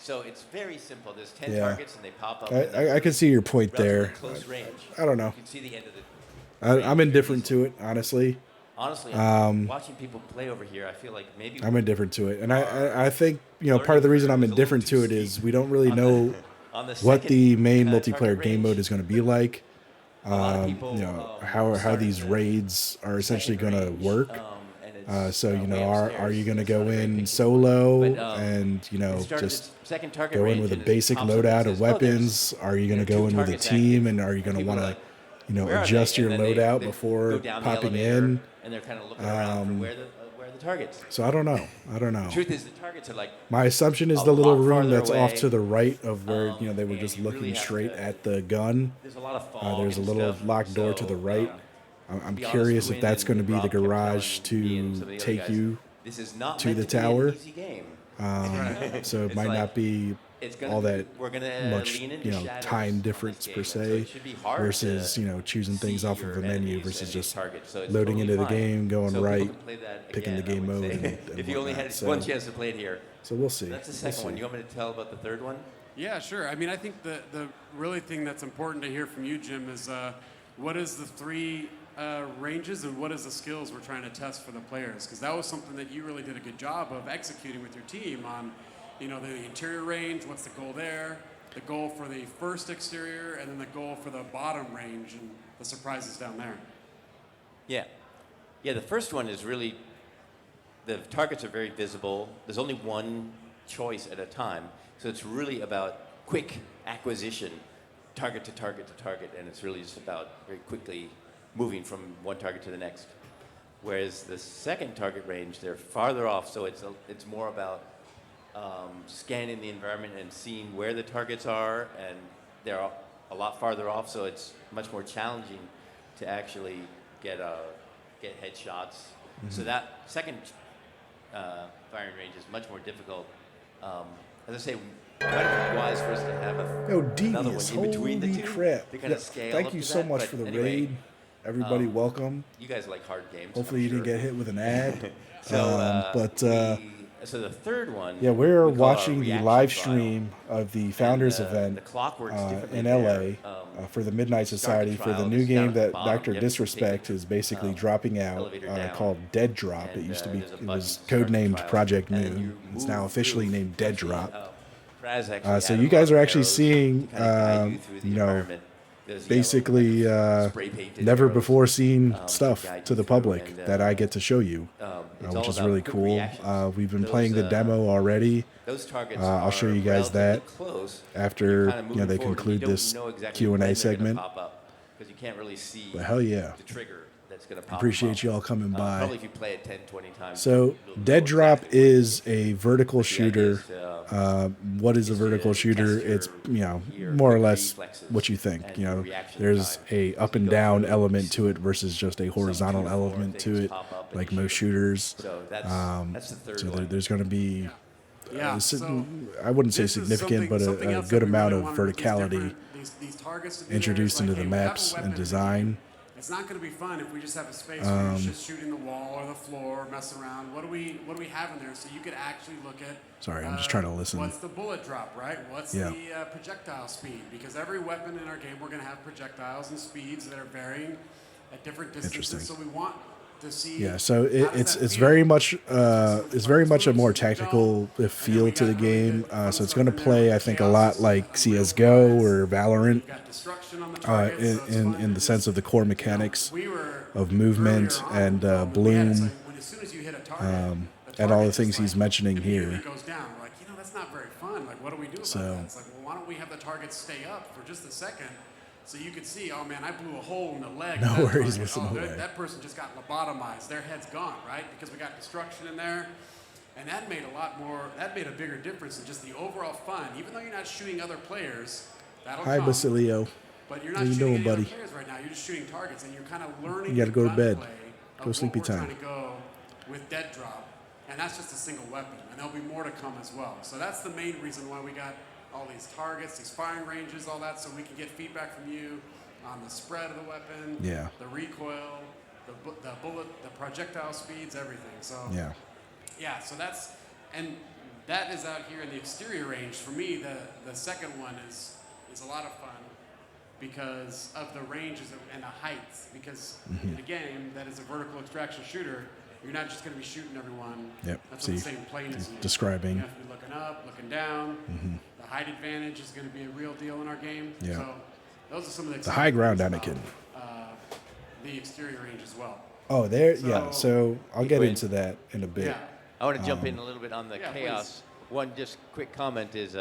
So it's very simple. There's 10 Yeah. targets and they pop up. I can see your point there. Close range. I don't know. You can see the end of the. I'm indifferent to it, honestly. Honestly, watching people play over here, I feel like maybe I'm indifferent to it, and I think part of the reason I'm indifferent to it is we don't really know on the what the main second, multiplayer game mode is going to be like. you know, how these raids are essentially going to work. So, you know, are you going to go in solo and, you know, just go in with a basic loadout of weapons? Are you going to go in with a team, and are you going to want to, you know, adjust your loadout before popping in? And they're kind of looking around for where the targets. So I don't know. The truth is, the targets are like. My assumption is the little room that's off to the right of where, you know, they were just looking straight at the gun. There's a lot of fog. There's a little locked door to the right. I'm curious if that's going to be the garage to take you to the tower. So it might not be all that much, you know, time difference per se, versus, you know, choosing things off of a menu versus just loading into the game, going right, picking the game mode. And If you only had one chance to play it here. So we'll see. That's the second one. You want me to tell about the third one? Yeah, sure. I mean, I think the really thing that's important to hear from you, Jim, is what is the three ranges and what is the skills we're trying to test for the players? Because that was something that you really did a good job of executing with your team on, you know, the interior range, what's the goal there, the goal for the first exterior, and then the goal for the bottom range and the surprises down there. Yeah. Yeah, the first one is really, the targets are very visible. There's only one choice at a time. So it's really about quick acquisition, target to target to target, and it's really just about very quickly moving from one target to the next. Whereas the second target range, they're farther off, so it's more about scanning the environment and seeing where the targets are, and they're a lot farther off, so it's much more challenging to actually get headshots. So that second firing range is much more difficult. As I say, it might have been wise for us to have another one in between the two. Crap. To kind of scale Thank up you to so that, much but for the anyway, raid. Everybody, welcome. You guys like hard games. Hopefully you didn't get hit with an ad. So the third one. Yeah, we're we call our watching the reaction live trial. stream of the Founders event the clock works differently in there. LA for the Midnight Society for the new game that Dr. Disrespect is basically dropping out called DEADROP. It used to be, it was codenamed Project Moon. It's now officially named DEADROP. So you guys are actually seeing, you know, basically never before seen stuff to the public that I get to show you, which is really cool. We've been playing the demo already. I'll show you guys that after, you know, they conclude this Q&A segment. Because you can't really see But hell yeah. the trigger that's going to pop Appreciate up. you all coming by. Probably if you play it 10, 20 times. So DEADROP is a vertical shooter. What is a vertical shooter? It's, you know, more or less what you think. You know, there's a up and down element to it versus just a horizontal element to it, like most shooters. So that's the third one. There's going to be, Yeah, I wouldn't say this is significant, but something a else good that we amount really of wanted with these verticality these targets to be introduced there. into It's the like, hey, we have a maps weapon and in the design. game. It's not going to be fun if we just have a space where you're just shooting the wall or the floor, messing around. What do we have in there so you could actually look at? Sorry, I'm just trying to listen. What's the bullet drop, right? What's Yeah. the projectile speed? Because every weapon in our game, we're going to have projectiles and speeds that are varying at different distances. So we want to see. Yeah, so it's very much a more tactical feel to the game. So it's going to play, I think, a lot like CS:GO or Valorant, in the sense of the core mechanics of movement and bloom, and all the things he's mentioning here. Goes down. We're like, you know, that's not very fun. Like, what do we do about that? It's like, well, why don't we have the target stay up for just a second? So you could see, oh man, I blew a hole in the leg. No of that worries, target. listen away. That person just got lobotomized. Their head's gone, right? Because we got destruction in there. And that made a bigger difference than just the overall fun. Even though you're not shooting other players, that'll Hi, come. Basilio. But you're How not you shooting doing, any buddy? other players right now. You're just shooting targets, and you're kind of learning. You got to go to bed. gunplay Go of sleepy what we're time. trying to go with DEADROP, and that's just a single weapon, and there'll be more to come as well. So that's the main reason why we got all these targets, these firing ranges, all that, so we can get feedback from you on the spread of the weapon, Yeah. the recoil, the bullet, the projectile speeds, everything. So yeah, so that is out here in the exterior range. For me, the second one is a lot of fun because of the ranges and the heights. Because in a game that is a vertical extraction shooter, you're not just going to be shooting everyone. Yep. That's on the same plane as you. Describing. You have to be looking up, looking down. The height advantage is going to be a real deal in our game. Yeah. So those are some of the The high ground, exciting Anakin. things about, the exterior range as well. Oh, there. Yeah. So I'll get Quinn. into that in a bit. Yeah. I want to jump in a little bit on the Yeah, chaos. One just quick comment is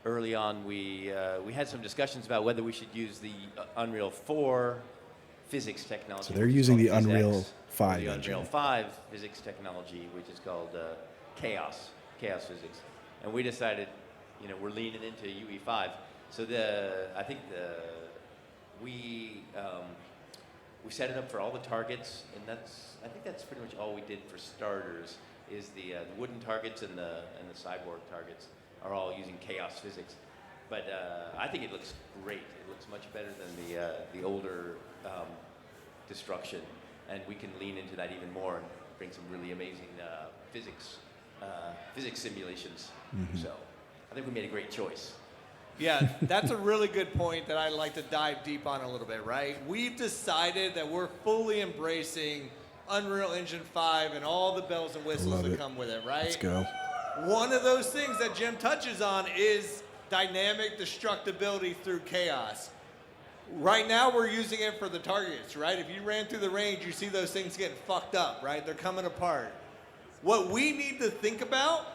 early on we had some discussions about whether we should use the Unreal 4 physics technology. So they're which is using called the PhysX, Unreal or 5 the engine. Unreal 5 physics technology, which is called chaos physics. And we decided, we're leaning into UE5. So we set it up for all the targets, and I think that's pretty much all we did for starters. Is the wooden targets and the cyborg targets are all using chaos physics, but I think it looks great. It looks much better than the older destruction, and we can lean into that even more and bring some really amazing physics simulations. Mm-hmm. So I think we made a great choice. Yeah, that's a really good point that I'd like to dive deep on a little bit, right? We've decided that we're fully embracing Unreal Engine 5 and all the bells and whistles that come with it, right? Let's go. One of those things that Jim touches on is dynamic destructibility through chaos. Right now we're using it for the targets, right? If you ran through the range, you see those things getting fucked up, right? They're coming apart. What we need to think about,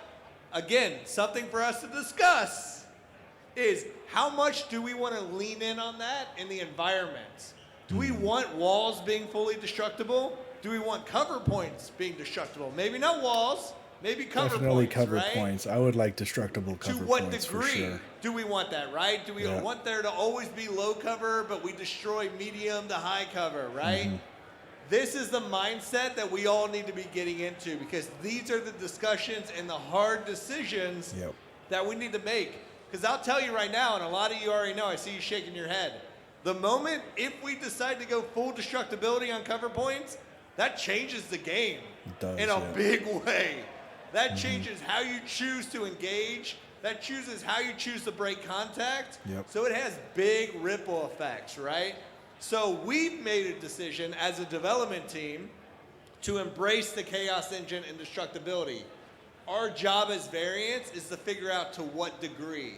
again, something for us to discuss, is how much do we want to lean in on that in the environment? Do we want walls being fully destructible? Do we want cover points being destructible? Maybe not walls, maybe cover Definitely points, cover right? points. I would like destructible To cover what points for degree sure. do we want that, right? Do we Yeah. want there to always be low cover, but we destroy medium to high cover, right? Mm-hmm. This is the mindset that we all need to be getting into, because these are the discussions and the hard decisions Yep. that we need to make. Because I'll tell you right now, and a lot of you already know, I see you shaking your head. The moment, if we decide to go full destructibility on cover points, that changes the game It does, in a yeah. big way. That changes how you choose to engage. That chooses how you choose to break contact. Yep. So it has big ripple effects, right? So we've made a decision as a development team to embrace the chaos engine and destructibility. Our job as variants is to figure out to what degree.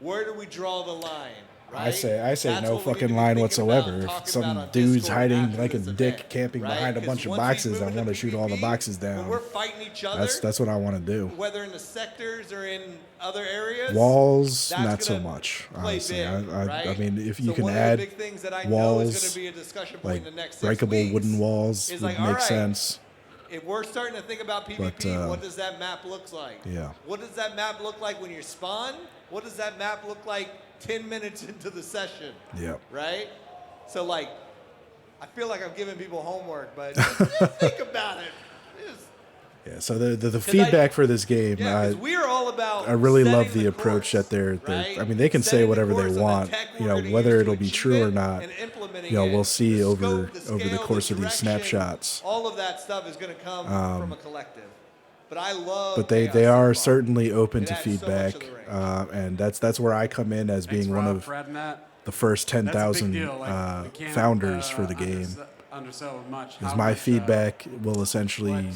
Where do we draw the line? Right? I say That's no what we need to fucking be line thinking whatsoever. about and If talking some about on dude's Discord hiding after like a this dick event, camping right? behind a 'Cause bunch of once we boxes, move I into want to shoot all the PvP, boxes when down. we're fighting each other, That's what I want to do. whether in the sectors or in other areas. Walls, that's not so gonna much. play Honestly, big, I right? mean, if you So can one add of the big things that I know is going walls, to be a discussion point like in the next 6 breakable weeks, wooden walls, is would like, make all right, sense. if we're starting to think about PvP, But, what does that map look like? Yeah. What does that map look like when you spawn? What does that map look like 10 minutes into the session? Yep. Right? So, like, I feel like I'm giving people homework, but just think about it. Yeah. So the feedback for this game, Yeah, 'cause we are all about I really setting love the approach that they're. I mean, they can say whatever they want. Whether it'll be true or not. We'll see over the course of these snapshots. All of that stuff is going to come from a collective. But I love. But they are certainly open to feedback, and that's where I come in as being one of the first 10,000 founders for the game. Undersell much. Because my feedback will essentially,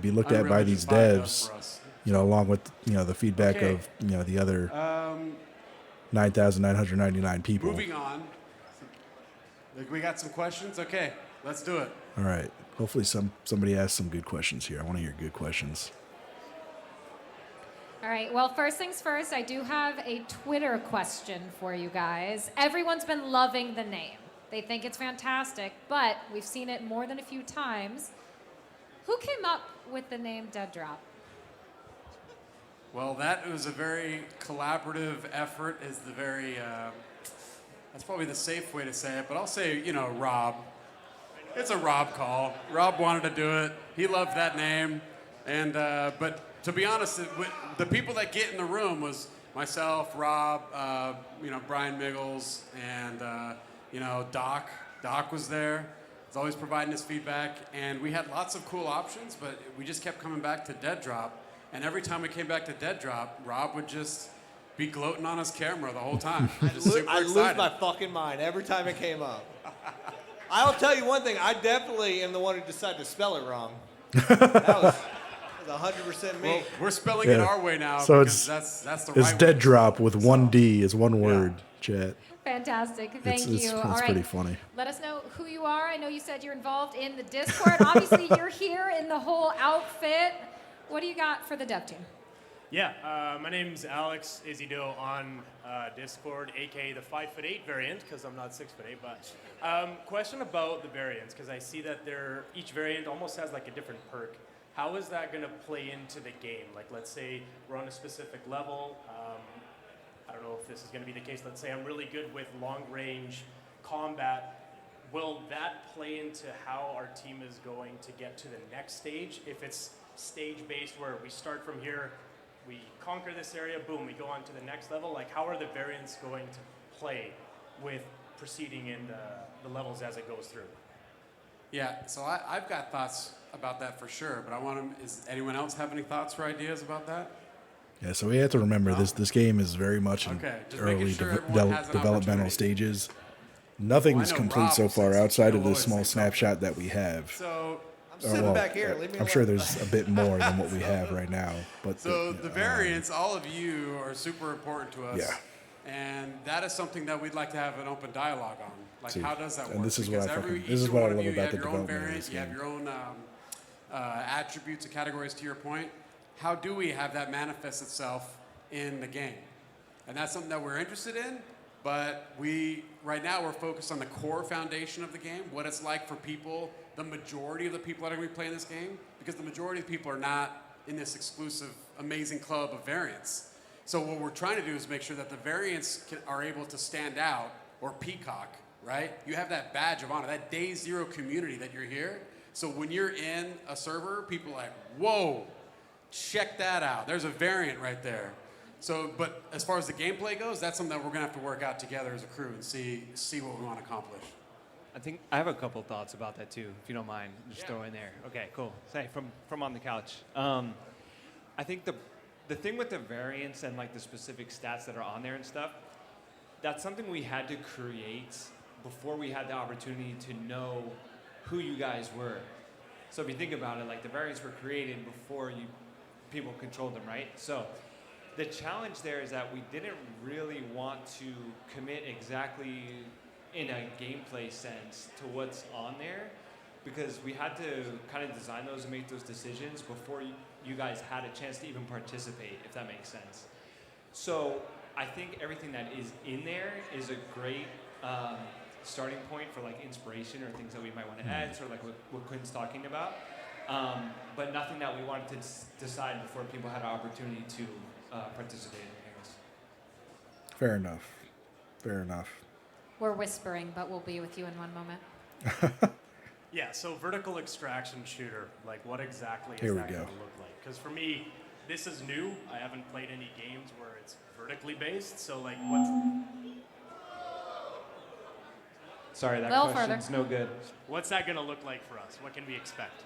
be looked at by these devs, along with the feedback Okay. of the other 9,999 people. Moving on. We got some questions. Okay, let's do it. All right. Hopefully somebody asks some good questions here. I want to hear good questions. All right, well, first things first, I do have a Twitter question for you guys. Everyone's been loving the name. They think it's fantastic, but we've seen it more than a few times. Who came up with the name DEADROP? Well, that was a very collaborative effort. Is the very that's probably the safe way to say it. But I'll say, Rob. It's a Rob call. Rob wanted to do it. He loved that name, and but to be honest, the people that get in the room was myself, Rob, Brian Miggles, and Doc. Doc was there. He's always providing his feedback, and we had lots of cool options, but we just kept coming back to DEADROP. And every time we came back to DEADROP, Rob would just be gloating on his camera the whole time. Just super I lose excited. my fucking mind every time it came up. I'll tell you one thing. I definitely am the one who decided to spell it wrong. That was 100% me. Well, we're spelling it our way now So because that's the it's right dead way. drop with one D is one word, chat. Fantastic. Thank you. It's All right. pretty funny. Let us know who you are. I know you said you're involved in the Discord. Obviously, you're here in the whole outfit. What do you got for the dev team? Yeah, my name's Alex Izido on Discord, aka the 5'8" variant, because I'm not 6'8". But question about the variants, because I see that each variant almost has like a different perk. How is that going to play into the game? Like, let's say we're on a specific level. I don't know if this is going to be the case. Let's say I'm really good with long-range combat. Will that play into how our team is going to get to the next stage? If it's stage-based, where we start from here, we conquer this area, boom, we go on to the next level. Like, how are the variants going to play with proceeding in the levels as it goes through? Yeah, so I've got thoughts about that for sure, but does anyone else have any thoughts or ideas about that? Yeah, so we have to remember this game is very much in early developmental stages. Nothing is complete so far outside of this small snapshot that we have. So I'm sitting back here. I'm sure there's a bit more than what we have right now. But so the variants, all of you are super important to us. Yeah. And that is something that we'd like to have an open dialogue on. Like, how does that work? And this is what Because I love you about have the your own development of variants, this you game. have your own attributes and categories, to your point. How do we have that manifest itself in the game? And that's something that we're interested in, but right now we're focused on the core foundation of the game, what it's like for people, the majority of the people that are going to be playing this game, because the majority of the people are not in this exclusive, amazing club of variants. So what we're trying to do is make sure that the variants are able to stand out, or peacock, right? You have that badge of honor, that day zero community that you're here. So when you're in a server, people are like, whoa, check that out. There's a variant right there. So, but as far as the gameplay goes, that's something that we're gonna have to work out together as a crew and see what we want to accomplish. I think I have a couple thoughts about that too, if you don't mind, just throw in there. Okay, cool. Say from on the couch. I think the thing with the variants and like the specific stats that are on there and stuff, that's something we had to create before we had the opportunity to know who you guys were. So if you think about it, like the variants were created before people controlled them, right? So the challenge there is that we didn't really want to commit exactly in a gameplay sense to what's on there, because we had to kind of design those and make those decisions before you guys had a chance to even participate, if that makes sense. So I think everything that is in there is a great starting point for like inspiration or things that we might want to add, sort of like what Quinn's talking about, but nothing that we wanted to decide before people had an opportunity to participate in the games. Fair enough. Fair enough. We're whispering, but we'll be with you in one moment. Yeah, so vertical extraction shooter, like what exactly is Here we that going go. to look like? Because for me, this is new. I haven't played any games where it's vertically based, so like what's... Sorry, that Well, question's further. no good. What's that going to look like for us? What can we expect?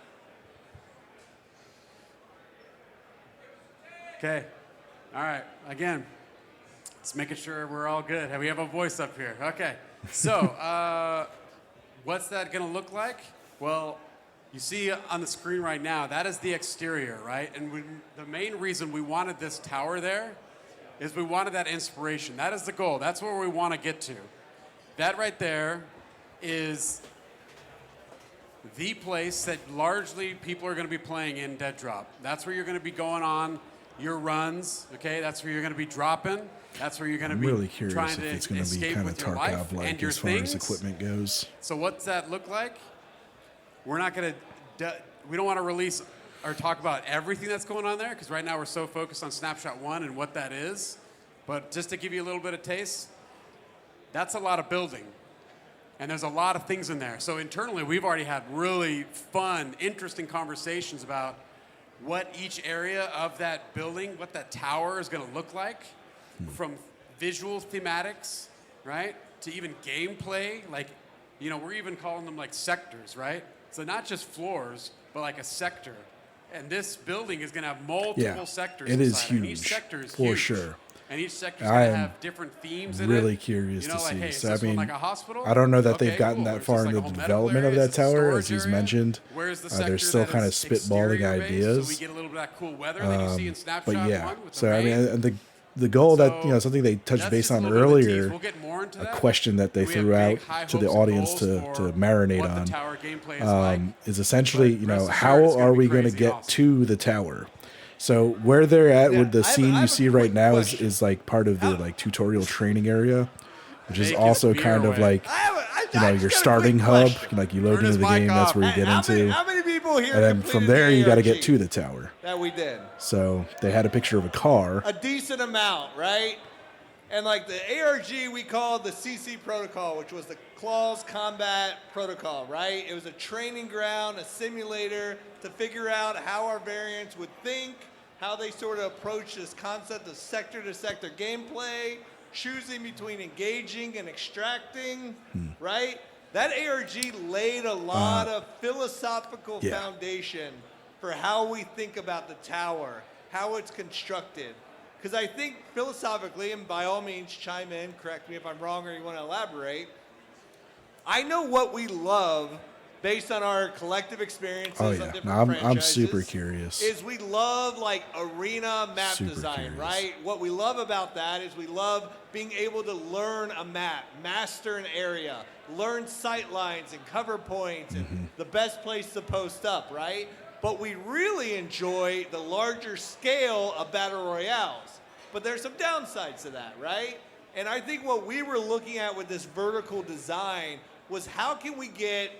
Okay. All right. Again, just making sure we're all good. We have a voice up here. Okay. So, what's that going to look like? Well, you see on the screen right now, that is the exterior, right? And the main reason we wanted this tower there is we wanted that inspiration. That is the goal. That's where we want to get to. That right there is the place that largely people are going to be playing in DEADROP. That's where you're going to be going on your runs, okay? That's where you're going to be dropping. That's where you're going to I'm be really curious trying if to it's going to be escape kind of with your life and Tarkov-like your as far as things. equipment goes. So what's that look like? We're not going to, we don't want to release or talk about everything that's going on there, because right now we're so focused on Snapshot 1 and what that is. But just to give you a little bit of taste, that's a lot of building. And there's a lot of things in there. So internally, we've already had really fun, interesting conversations about what each area of that building, what that tower is going to look like, from visual thematics, right, to even gameplay. Like, you know, we're even calling them like sectors, right? So not just floors, but like a sector. And this building is going to have multiple sectors it is inside, and each huge, sector is for huge. sure. And each sector is I going to am have different themes in it. really curious You know, to like, see. hey, is So this I one mean, like a hospital? I don't know that Okay, they've gotten cool. that There's far just into like a the whole development of medical that area, tower, is as a he's storage area. mentioned. Where's the They're sector still that kind of is spitballing exterior-based, ideas. so we get a little bit of that cool weather that you see in Snapshot But yeah, 1 with the so I mean, rain? and the goal So that something they touched that's base just a on little bit of a tease. earlier, We'll get more into a that. question that they We have threw big, out high to the hopes and audience goals to for marinate what the on tower gameplay is like. is essentially, But rest assured, how it's gonna are be we going to crazy get awesome. to the tower? So where they're at with the scene you see right now question. is like part of the like tutorial training area, which is Jake, also veer kind of away. like your starting hub. Like you load Turn into his the game, mic that's off. where you get into. How many people here And then from completed there the you got to ARG get to the tower. that we did? So they had a picture of a car. A decent amount, right? And like the ARG, we called the CC protocol, which was the Claws Combat Protocol, right? It was a training ground, a simulator to figure out how our variants would think, how they sort of approach this concept of sector-to-sector gameplay, choosing between engaging and extracting, right? That ARG laid a lot of philosophical foundation for how we think about the tower, how it's constructed. Because I think philosophically, and by all means chime in, correct me if I'm wrong or you want to elaborate, I know what we love based on our collective experiences on different No, I'm franchises. super curious. Is we love like arena map Super design, curious. right? What we love about that is we love being able to learn a map, master an area, learn sight lines and cover points and the best place to post up, right? But we really enjoy the larger scale of battle royales. But there's some downsides to that, right? And I think what we were looking at with this vertical design was how can we get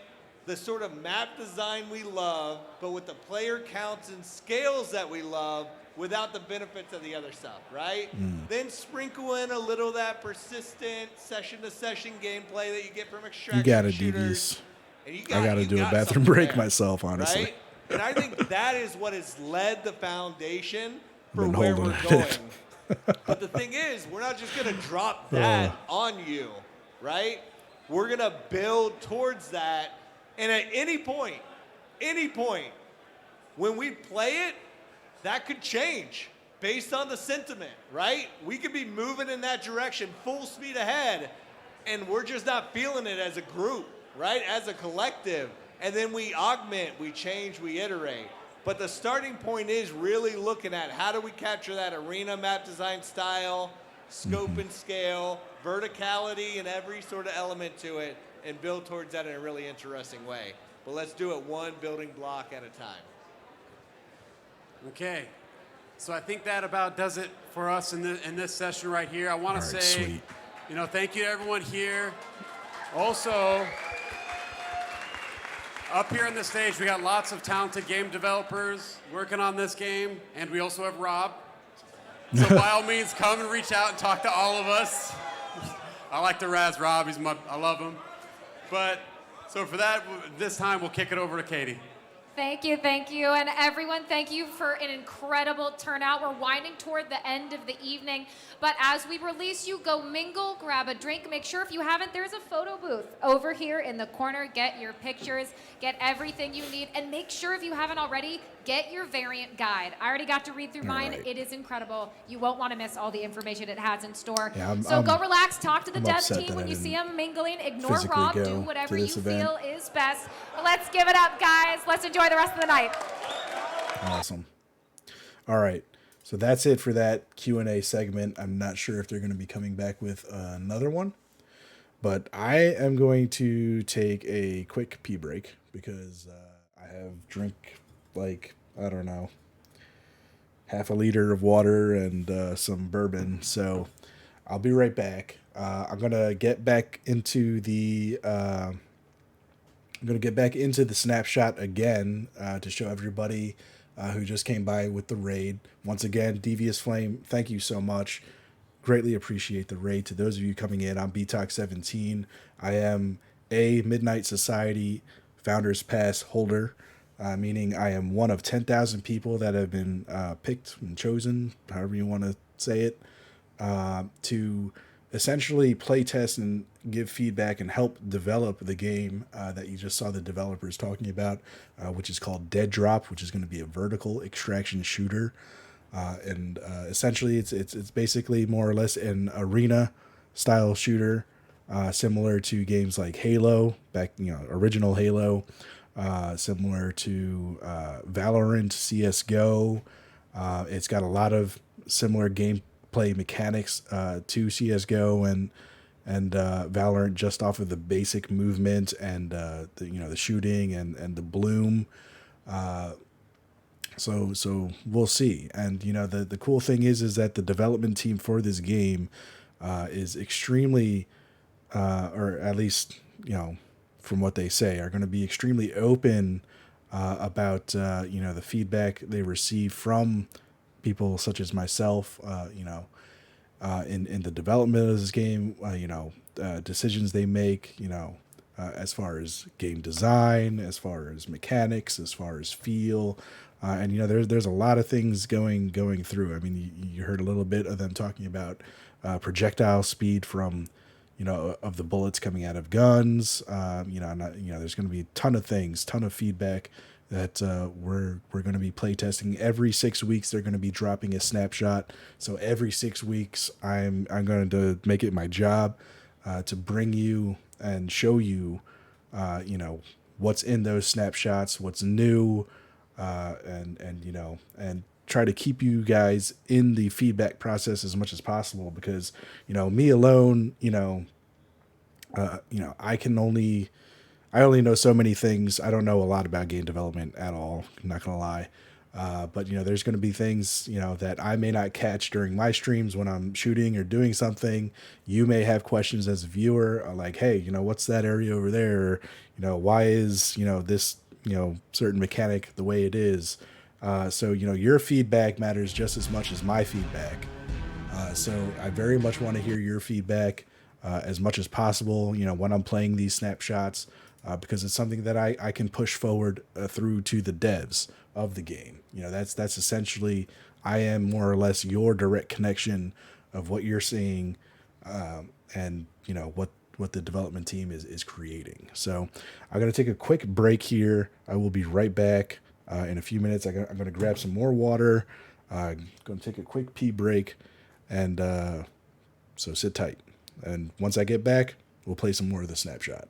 the sort of map design we love, but with the player counts and scales that we love without the benefits of the other stuff, right? Then sprinkle in a little of that persistent session-to-session gameplay that you get from extraction You got it, shooters. DVs. And you I got to you do a got bathroom something break there, myself, honestly. Right? And I think that is what has led the foundation for Been where holding we're it. going. But the thing is, we're not just going to drop that on you, right? We're going to build towards that. And at any point, when we play it, that could change based on the sentiment, right? We could be moving in that direction full speed ahead, and we're just not feeling it as a group, right? As a collective. And then we augment, we change, we iterate. But the starting point is really looking at how do we capture that arena map design style, scope and scale, verticality and every sort of element to it, and build towards that in a really interesting way. But let's do it one building block at a time. Okay. So I think that about does it for us in this session right here. I want to All right, say, sweet. Thank you to everyone here. Also, up here on the stage, we got lots of talented game developers working on this game, and we also have Rob. So by all means, come and reach out and talk to all of us. I like to razz Rob. I love him. But so for that, this time we'll kick it over to Katie. Thank you. And everyone, thank you for an incredible turnout. We're winding toward the end of the evening. But as we release you, go mingle, grab a drink. Make sure if you haven't, there's a photo booth over here in the corner. Get your pictures, get everything you need. And make sure if you haven't already, get your variant guide. I already got to read through mine. right. It is incredible. You won't want to miss all the information it has in store. Yeah, Go relax, talk to the I'm dev upset team that when I you see didn't them mingling. Ignore physically Rob, go do to whatever you this event. feel is best. But let's give it up, guys. Let's enjoy the rest of the night. Awesome. All right. So that's it for that Q&A segment. I'm not sure if they're going to be coming back with another one, but I am going to take a quick pee break because I have drank like, I don't know, half a liter of water and some bourbon. So I'll be right back. I'm going to get back into the snapshot again to show everybody who just came by with the raid. Once again, Devious Flame, thank you so much. Greatly appreciate the raid. To those of you coming in, I'm BTalk17. I am a Midnight Society Founders Pass holder, meaning I am one of 10,000 people that have been picked and chosen, however you want to say it, to essentially play test and give feedback and help develop the game that you just saw the developers talking about, which is called DEADROP, which is going to be a vertical extraction shooter. And essentially it's basically more or less an arena style shooter, similar to games like Halo, original Halo, similar to Valorant, CSGO. It's got a lot of similar game play mechanics to CS:GO and Valorant just off of the basic movement and the shooting and the bloom. So we'll see. And the cool thing is that the development team for this game is extremely, or at least from what they say, are going to be extremely open about the feedback they receive from people such as myself. In the development of this game, decisions they make, as far as game design, as far as mechanics, as far as feel, and there's a lot of things going through. I mean, you heard a little bit of them talking about projectile speed from, of the bullets coming out of guns. There's going to be a ton of things, ton of feedback that we're going to be playtesting. Every 6 weeks, they're going to be dropping a snapshot. So every 6 weeks, I'm going to make it my job to bring you and show you, what's in those snapshots, what's new, and try to keep you guys in the feedback process as much as possible, because me alone, I only know so many things. I don't know a lot about game development at all. I'm not gonna lie. But there's going to be things, that I may not catch during my streams when I'm shooting or doing something. You may have questions as a viewer, like, hey, what's that area over there? Why is, this, certain mechanic the way it is? So, your feedback matters just as much as my feedback. So I very much want to hear your feedback as much as possible, when I'm playing these snapshots, because it's something that I can push forward through to the devs of the game. That's essentially, I am more or less your direct connection of what you're seeing, and what the development team is creating. So I'm going to take a quick break here. I will be right back in a few minutes. I'm going to grab some more water. I'm going to take a quick pee break, and so sit tight. And once I get back, we'll play some more of the snapshot.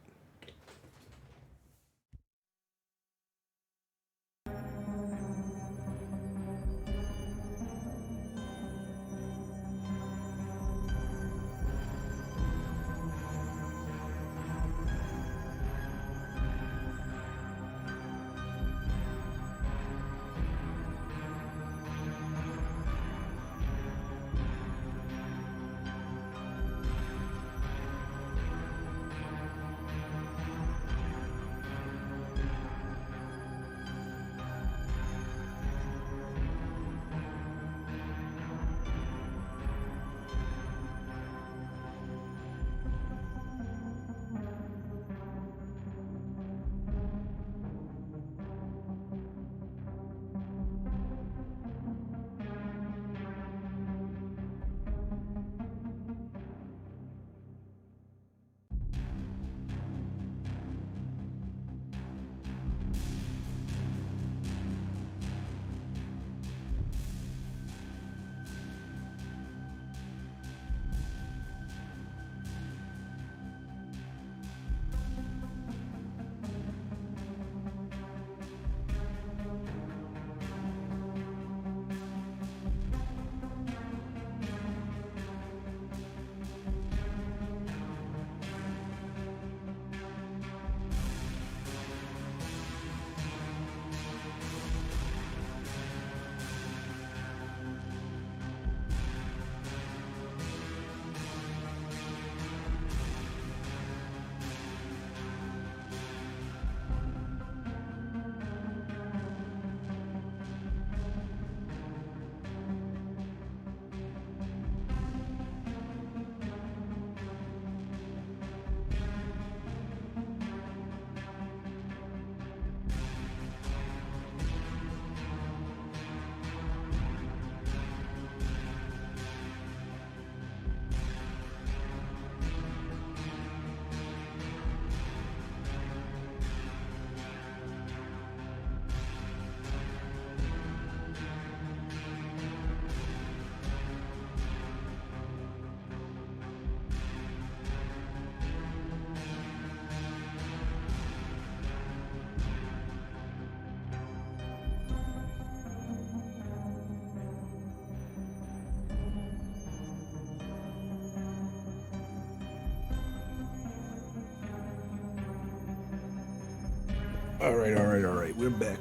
All right. We're back.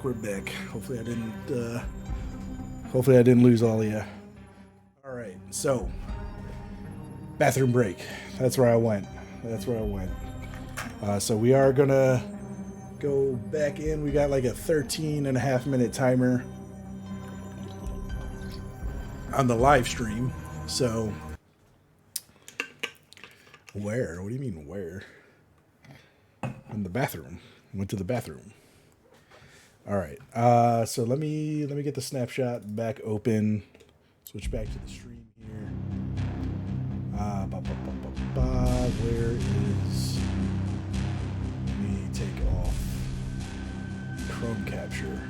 Hopefully I didn't lose all of you. All right, so bathroom break. That's where I went. So we are gonna go back in. We got like a 13.5-minute timer on the live stream. So where? What do you mean where? In the bathroom. Went to the bathroom. All right. So let me get the snapshot back open. Switch back to the stream here. Where is? Let me take off Chrome capture.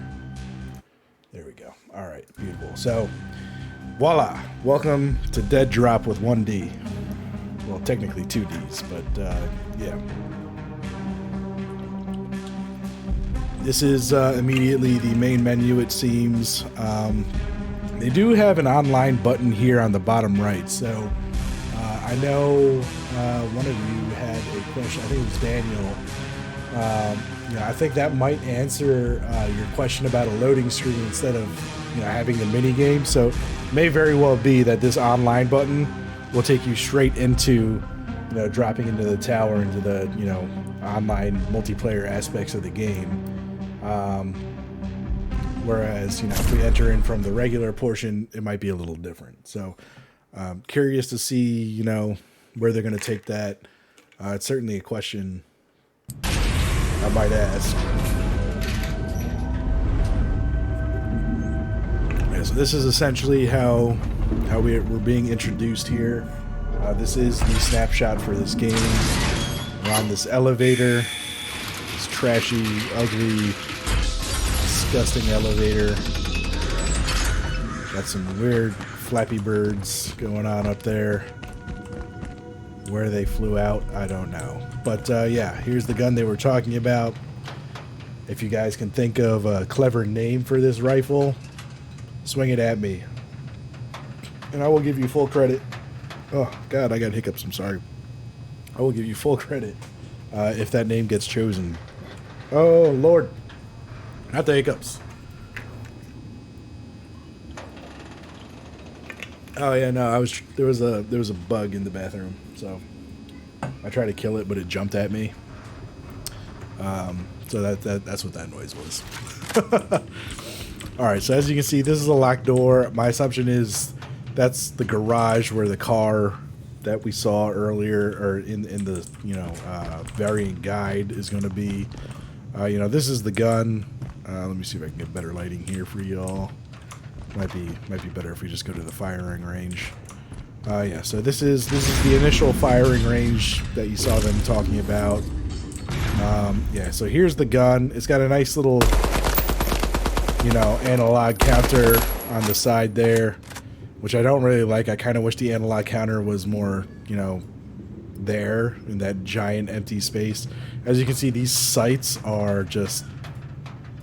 There we go. All right, beautiful. So, voila! Welcome to DEADROP with 1D. Well, technically 2Ds, but yeah. This is immediately the main menu, it seems. They do have an online button here on the bottom right. So I know one of you had a question. I think it was Daniel. I think that might answer your question about a loading screen instead of having the mini game. So it may very well be that this online button will take you straight into dropping into the tower, into the online multiplayer aspects of the game. Whereas, if we enter in from the regular portion, it might be a little different. So, curious to see, where they're going to take that. It's certainly a question I might ask. Yeah, so this is essentially how we're being introduced here. This is the snapshot for this game. We're on this elevator. This trashy, ugly, disgusting elevator. Got some weird Flappy Birds going on up there. Where they flew out, I don't know. But yeah, here's the gun they were talking about. If you guys can think of a clever name for this rifle, swing it at me. And I will give you full credit. Oh, God, I got hiccups. I'm sorry. I will give you full credit if that name gets chosen. Oh, Lord. Not the hiccups. Oh yeah, no, there was a bug in the bathroom, so I tried to kill it, but it jumped at me. So that's what that noise was. All right, so as you can see, this is a locked door. My assumption is that's the garage where the car that we saw earlier, or in the variant guide, is going to be. This is the gun. Let me see if I can get better lighting here for y'all. Might be better if we just go to the firing range. Yeah, so this is the initial firing range that you saw them talking about. Yeah, so here's the gun. It's got a nice little, analog counter on the side there, which I don't really like. I kind of wish the analog counter was more, there in that giant empty space. As you can see, these sights are just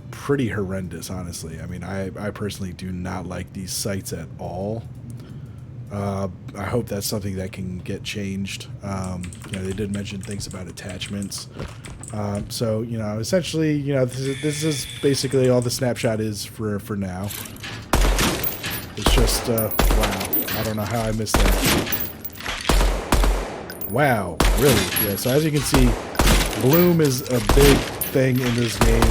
pretty horrendous, honestly. I mean, I personally do not like these sights at all. I hope that's something that can get changed. They did mention things about attachments. So, essentially, this is basically all the snapshot is for now. It's just, wow. I don't know how I missed that. Wow, really? Yeah, so as you can see, bloom is a big thing in this game.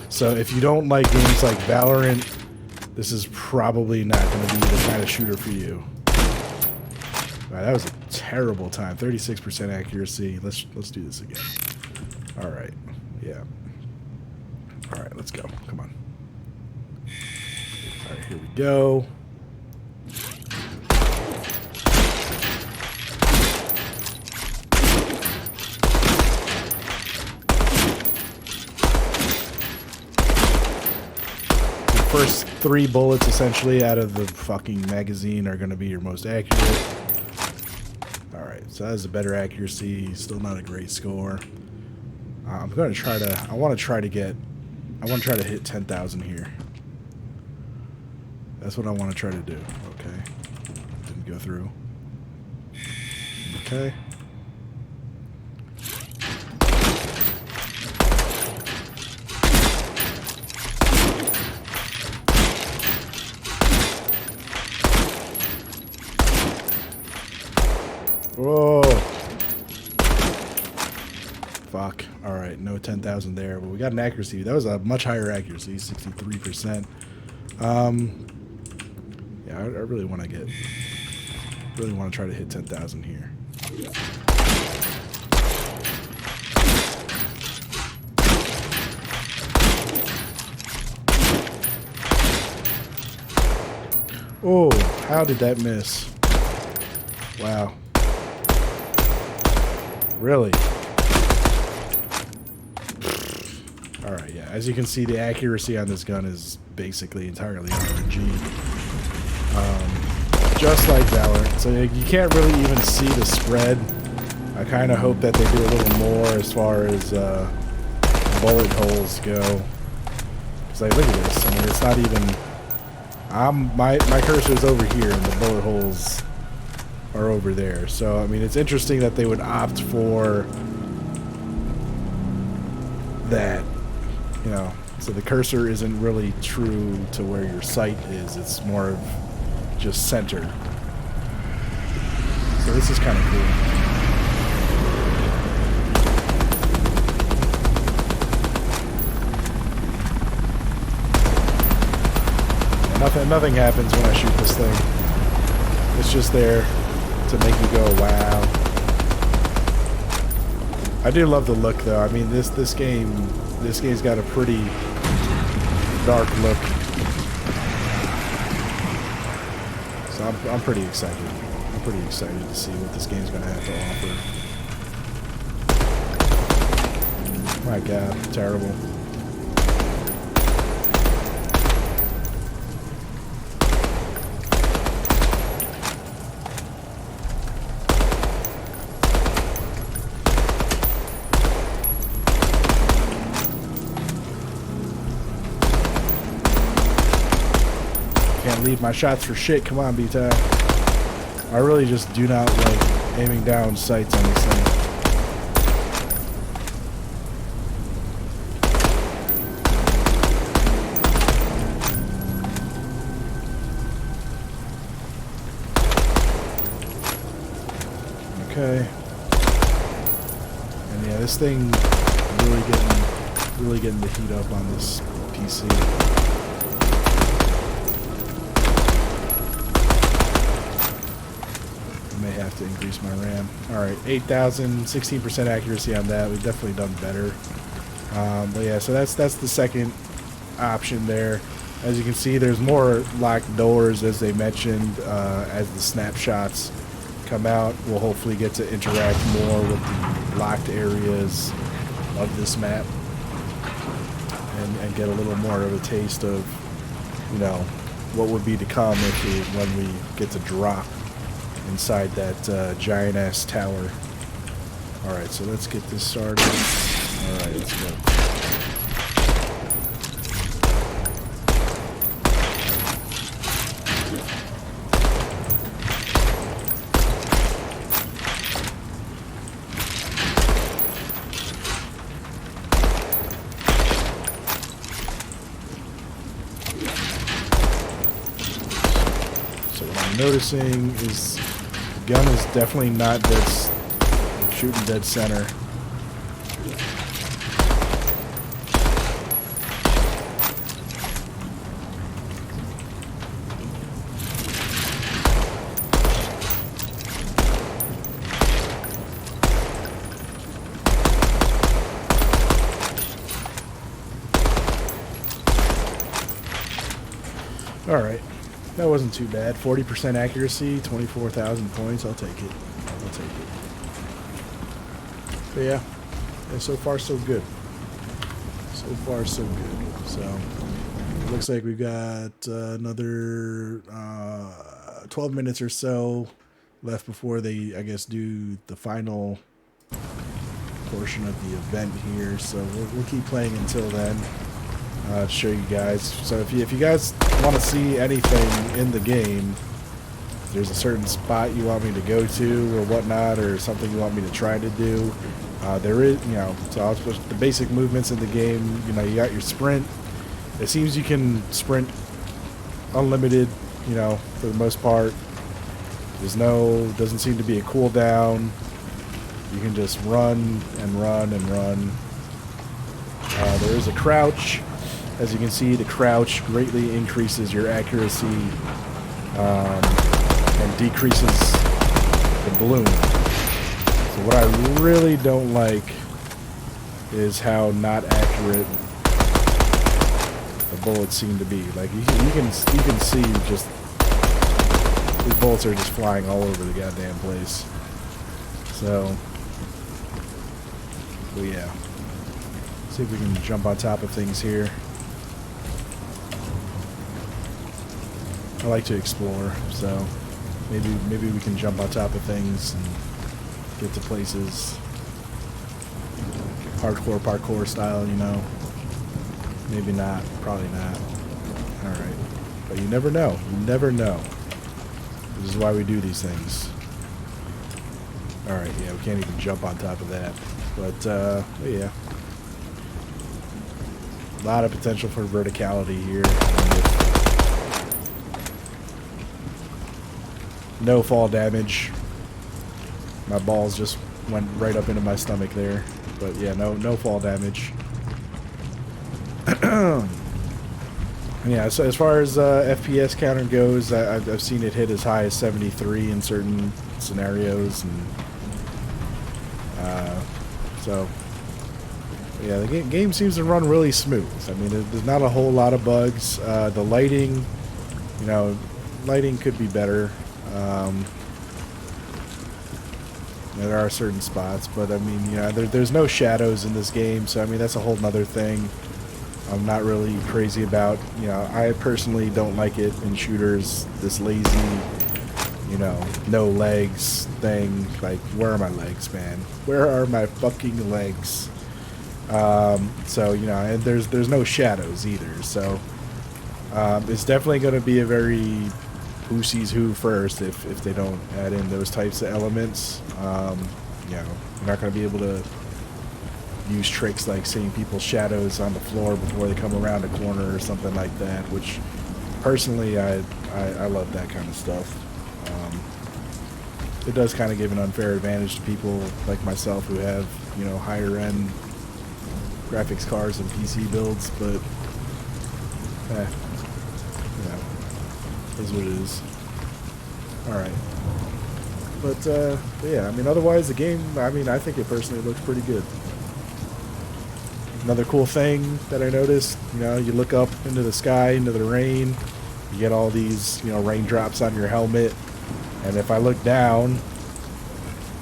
So if you don't like games like Valorant, this is probably not going to be the kind of shooter for you. Wow, that was a terrible time. 36% accuracy. Let's do this again. All right. Yeah. All right, let's go. Come on. All right, here we go. First 3 bullets essentially out of the fucking magazine are going to be your most accurate. Alright, so that's a better accuracy. Still not a great score. I'm going to try to... I want to try to hit 10,000 here. That's what I want to try to do. Okay. Didn't go through. Okay. Whoa. Fuck. All right, no 10,000 there, but we got an accuracy. That was a much higher accuracy, 63%. Yeah, I really want to try to hit 10,000 here. Oh, how did that miss? Wow. Really? Alright, yeah. As you can see, the accuracy on this gun is basically entirely RNG. Just like Valorant. So you can't really even see the spread. I kind of hope that they do a little more as far as bullet holes go. Because like, look at this. I mean, it's not even... my cursor's over here and the bullet holes are over there. So I mean, it's interesting that they would opt for that, you know. So the cursor isn't really true to where your sight is. It's more of just center. So this is kind of cool. Nothing happens when I shoot this thing. It's just there to make me go, wow. I do love the look, though. I mean, this game's got a pretty dark look. So I'm pretty excited. I'm pretty excited to see what this game's gonna have to offer. My God, terrible. Can't leave my shots for shit. Come on, B-Tag. I really just do not like aiming down sights on this thing. Okay. And yeah, this thing really getting the heat up on this PC. May have to increase my RAM. Alright, 8,000, 16% accuracy on that. We've definitely done better. But yeah, so that's the second option there. As you can see, there's more locked doors, as they mentioned, as the snapshots come out. We'll hopefully get to interact more with the locked areas of this map and get a little more of a taste of, you know, what would be to come when we get to drop inside that giant ass tower. Alright, so let's get this started. Alright, let's go. So what I'm noticing is the gun is definitely not shooting dead center. All right. That wasn't too bad. 40% accuracy, 24,000 points. I'll take it. I'll take it. But yeah, so far so good. So far so good. So it looks like we've got another 12 minutes or so left before they, I guess, do the final portion of the event here. So we'll keep playing until then. To show you guys. So if you guys want to see anything in the game, if there's a certain spot you want me to go to or whatnot, or something you want me to try to do, there is, you know, so I'll put the basic movements in the game. You know, you got your sprint. It seems you can sprint unlimited, you know, for the most part. Doesn't seem to be a cooldown. You can just run and run and run. There is a crouch. As you can see, the crouch greatly increases your accuracy and decreases the bloom. So what I really don't like is how not accurate the bullets seem to be. Like you can see just these bullets are just flying all over the goddamn place. So, but yeah. See if we can jump on top of things here. I like to explore, so maybe we can jump on top of things and get to places. Parkour style, you know. Maybe not, probably not. Alright. But you never know. You never know. This is why we do these things. Alright, yeah, we can't even jump on top of that. But yeah. A lot of potential for verticality here. No fall damage. My balls just went right up into my stomach there. But yeah, no fall damage. Yeah, so as far as FPS counter goes, I've seen it hit as high as 73 in certain scenarios, and so yeah, the game seems to run really smooth. I mean, there's not a whole lot of bugs. The lighting, you know, lighting could be better. There are certain spots, but I mean, you know, there's no shadows in this game, so I mean, that's a whole nother thing I'm not really crazy about. You know, I personally don't like it in shooters, this lazy, you know, no legs thing. Like, where are my legs, man? Where are my fucking legs? So, you know, and there's no shadows either, so it's definitely going to be a very who sees who first if they don't add in those types of elements. You know, you're not going to be able to use tricks like seeing people's shadows on the floor before they come around a corner or something like that, which personally I love that kind of stuff. It does kind of give an unfair advantage to people like myself who have, you know, higher end graphics cards and PC builds, but yeah, is what it is. Alright. But yeah, I mean, otherwise the game, I mean, I think it personally looks pretty good. Another cool thing that I noticed, you know, you look up into the sky, into the rain, you get all these, you know, raindrops on your helmet, and if I look down,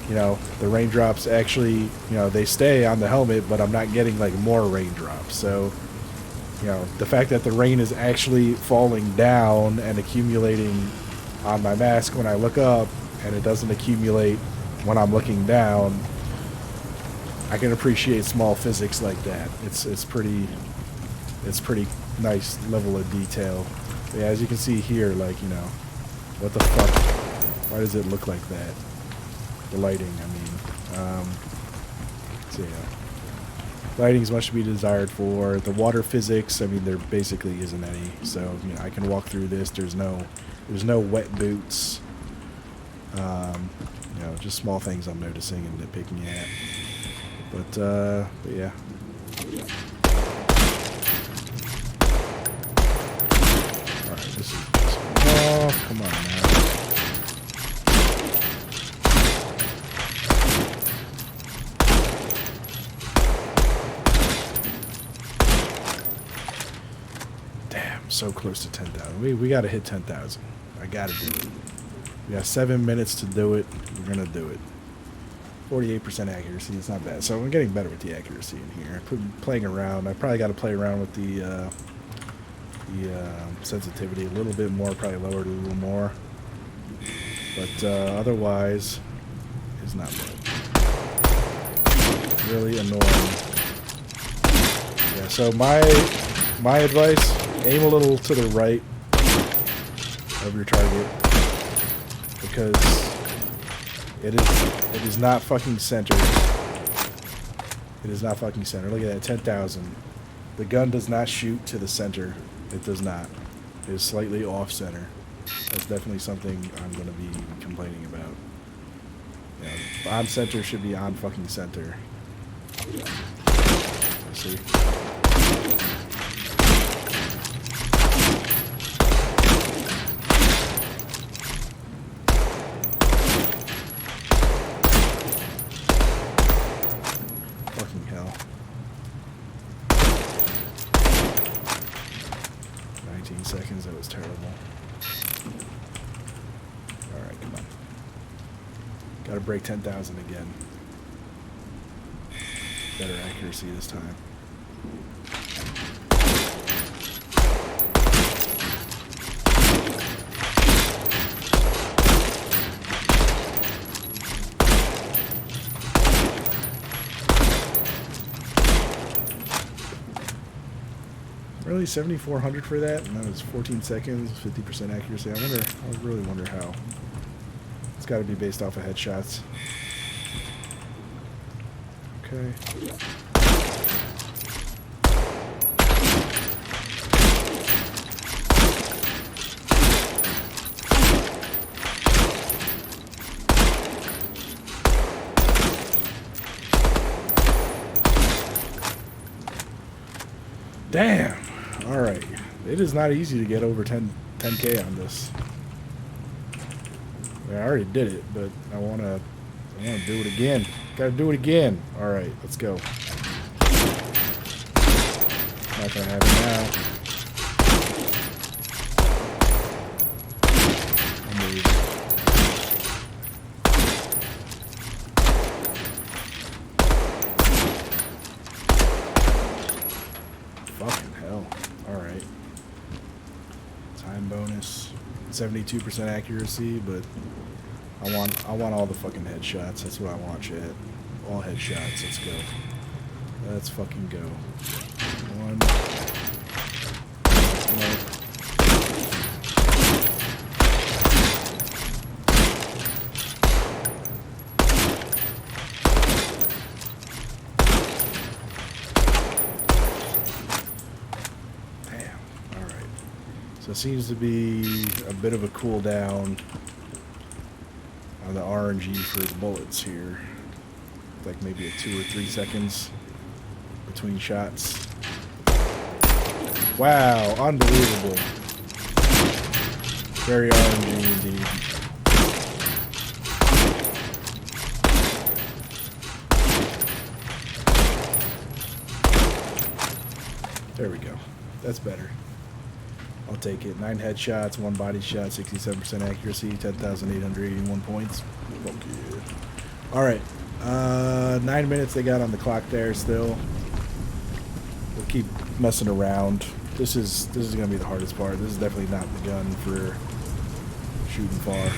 you know, the raindrops actually, you know, they stay on the helmet, but I'm not getting like more raindrops. So, you know, the fact that the rain is actually falling down and accumulating on my mask when I look up, and it doesn't accumulate when I'm looking down, I can appreciate small physics like that. It's pretty nice level of detail. But yeah, as you can see here, like, you know, what the fuck? Why does it look like that? The lighting, I mean. So yeah, lighting's much to be desired for. The water physics, I mean, there basically isn't any. So, you know, I can walk through this. There's no wet boots. You know, just small things I'm noticing and nitpicking at. But yeah. Alright, this is oh, come on now. Damn, so close to 10,000. We gotta hit 10,000. I gotta do it. We got 7 minutes to do it. We're gonna do it. 48% accuracy, it's not bad. So I'm getting better with the accuracy in here. Playing around, I probably got to play around with the sensitivity a little bit more, probably lower it a little more. But otherwise, it's not bad. Really annoying. Yeah, so my advice, aim a little to the right of your target, because it is not fucking centered. It is not fucking centered. Look at that, 10,000. The gun does not shoot to the center. It does not. It is slightly off center. That's definitely something I'm going to be complaining about. Yeah, on center should be on fucking center. Let's see. Fucking hell. 19 seconds, that was terrible. Alright, come on. Gotta break 10,000 again. Better accuracy this time. Really, 7,400 for that, and that was 14 seconds, 50% accuracy. I really wonder how. It's got to be based off of headshots. Okay. Damn. All right. It is not easy to get over 10K on this. I already did it, but I want to do it again. Got to do it again. All right, let's go. Not going to happen now. Unbelievable. Fucking hell. All right. Time bonus. 72% accuracy, but I want all the fucking headshots. That's what I want, chat. All headshots. Let's go. Let's fucking go. One. No. Damn. All right. So it seems to be a bit of a cooldown on the RNG for the bullets here. Like maybe a 2 or 3 seconds between shots. Wow, unbelievable. Very RNG indeed. There we go. That's better. I'll take it. 9 headshots, 1 body shot, 67% accuracy, 10,881 points. Fuck yeah. Alright. 9 minutes they got on the clock there still. We'll keep messing around. This is gonna be the hardest part. This is definitely not the gun for shooting far.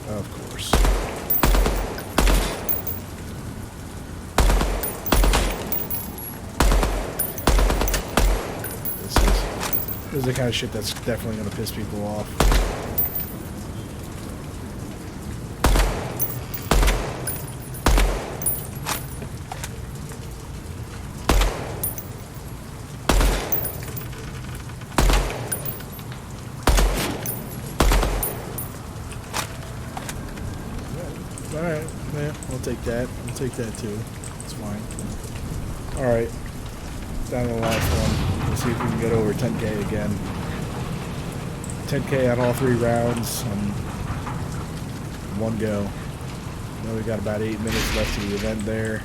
Of course. This is the kind of shit that's definitely going to piss people off. Alright, yeah, I'll take that. I'll take that too. It's fine. Alright. Down to the last one. Let's see if we can get over 10K again. 10K on all 3 rounds on one go. Now we got about 8 minutes left of the event there.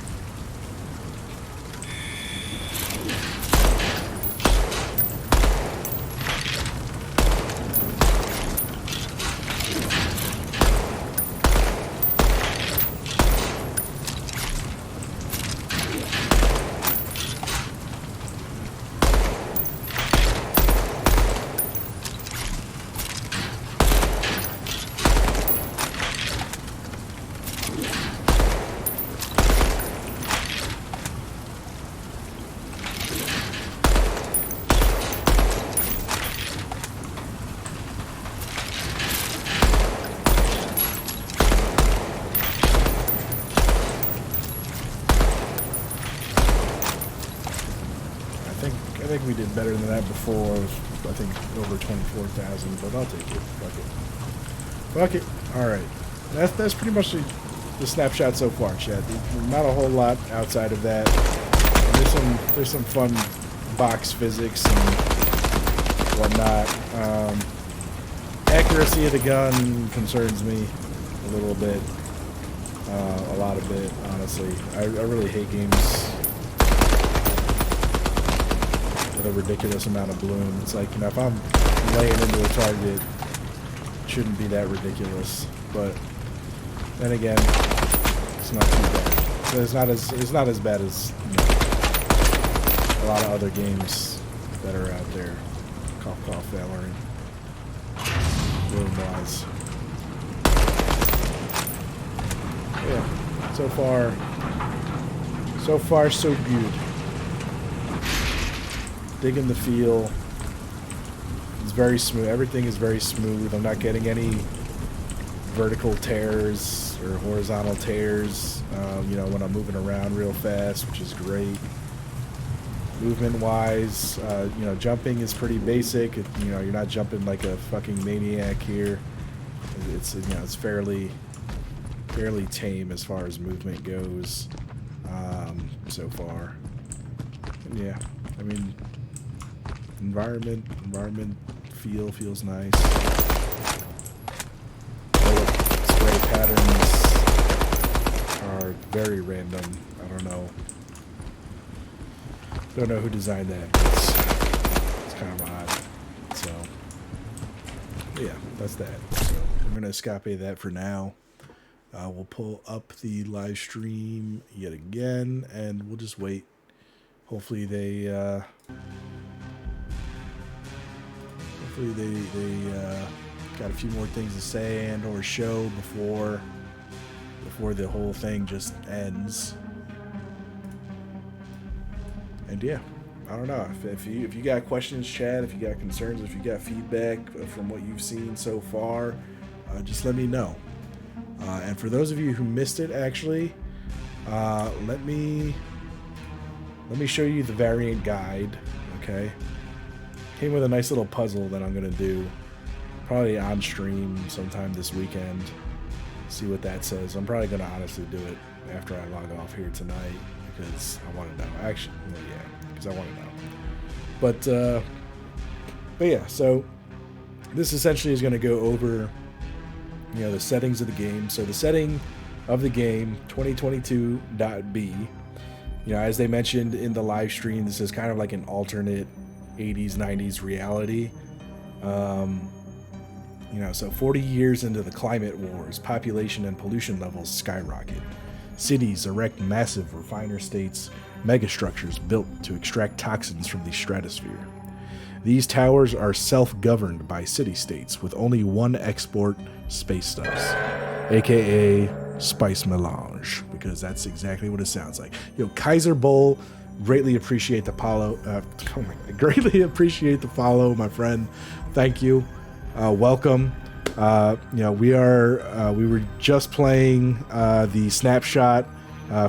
We did better than that before. It was, I think, over 24,000, but I'll take it. Fuck it. All right. That's pretty much the snapshot so far, Chad. Not a whole lot outside of that. And there's some fun box physics and whatnot. Accuracy of the gun concerns me a little bit. A lot of it, honestly. I really hate games with a ridiculous amount of bloom. It's like, if I'm laying into a target, it shouldn't be that ridiculous. But then again, it's not too bad. So it's not as bad as a lot of other games that are out there. Cough, cough, Valorant. Bloom-wise. Yeah, so far so good. Digging the feel. It's very smooth. Everything is very smooth. I'm not getting any vertical tears or horizontal tears, when I'm moving around real fast, which is great. Movement-wise, jumping is pretty basic. You're not jumping like a fucking maniac here. It's fairly tame as far as movement goes so far. And yeah, I mean, environment feels nice. Bullet spray patterns are very random. I don't know who designed that. It's kind of odd. So yeah, that's that. So I'm gonna escape that for now. We'll pull up the live stream yet again, and we'll just wait. Hopefully they got a few more things to say and or show before the whole thing just ends. And yeah, I don't know. If you got questions, Chad, if you got concerns, if you got feedback from what you've seen so far, just let me know. And for those of you who missed it, actually, let me show you the variant guide. Okay, came with a nice little puzzle that I'm gonna do, probably on stream sometime this weekend. See what that says. I'm probably gonna honestly do it after I log off here tonight because I want to know. Actually, well, yeah, because I want to know. But yeah, so this essentially is gonna go over the settings of the game. So the setting of the game, 2022.b, as they mentioned in the live stream, this is kind of like an alternate 80s, 90s reality. So 40 years into the climate wars, population and pollution levels skyrocket. Cities erect massive refiner states, megastructures built to extract toxins from the stratosphere. These towers are self-governed by city-states with only one export, space stuffs, aka spice melange, because that's exactly what it sounds like. Kaiser Bowl, greatly appreciate the follow. Greatly appreciate the follow, my friend. Thank you. Welcome. We were just playing the Snapshot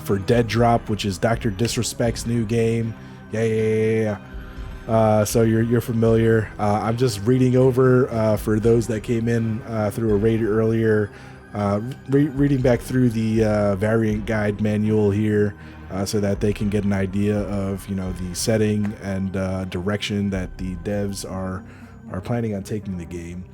for DEADROP, which is Dr. Disrespect's new game. Yeah. So you're familiar. I'm just reading over for those that came in through a raid earlier, reading back through the variant guide manual here so that they can get an idea of the setting and direction that the devs are planning on taking the game.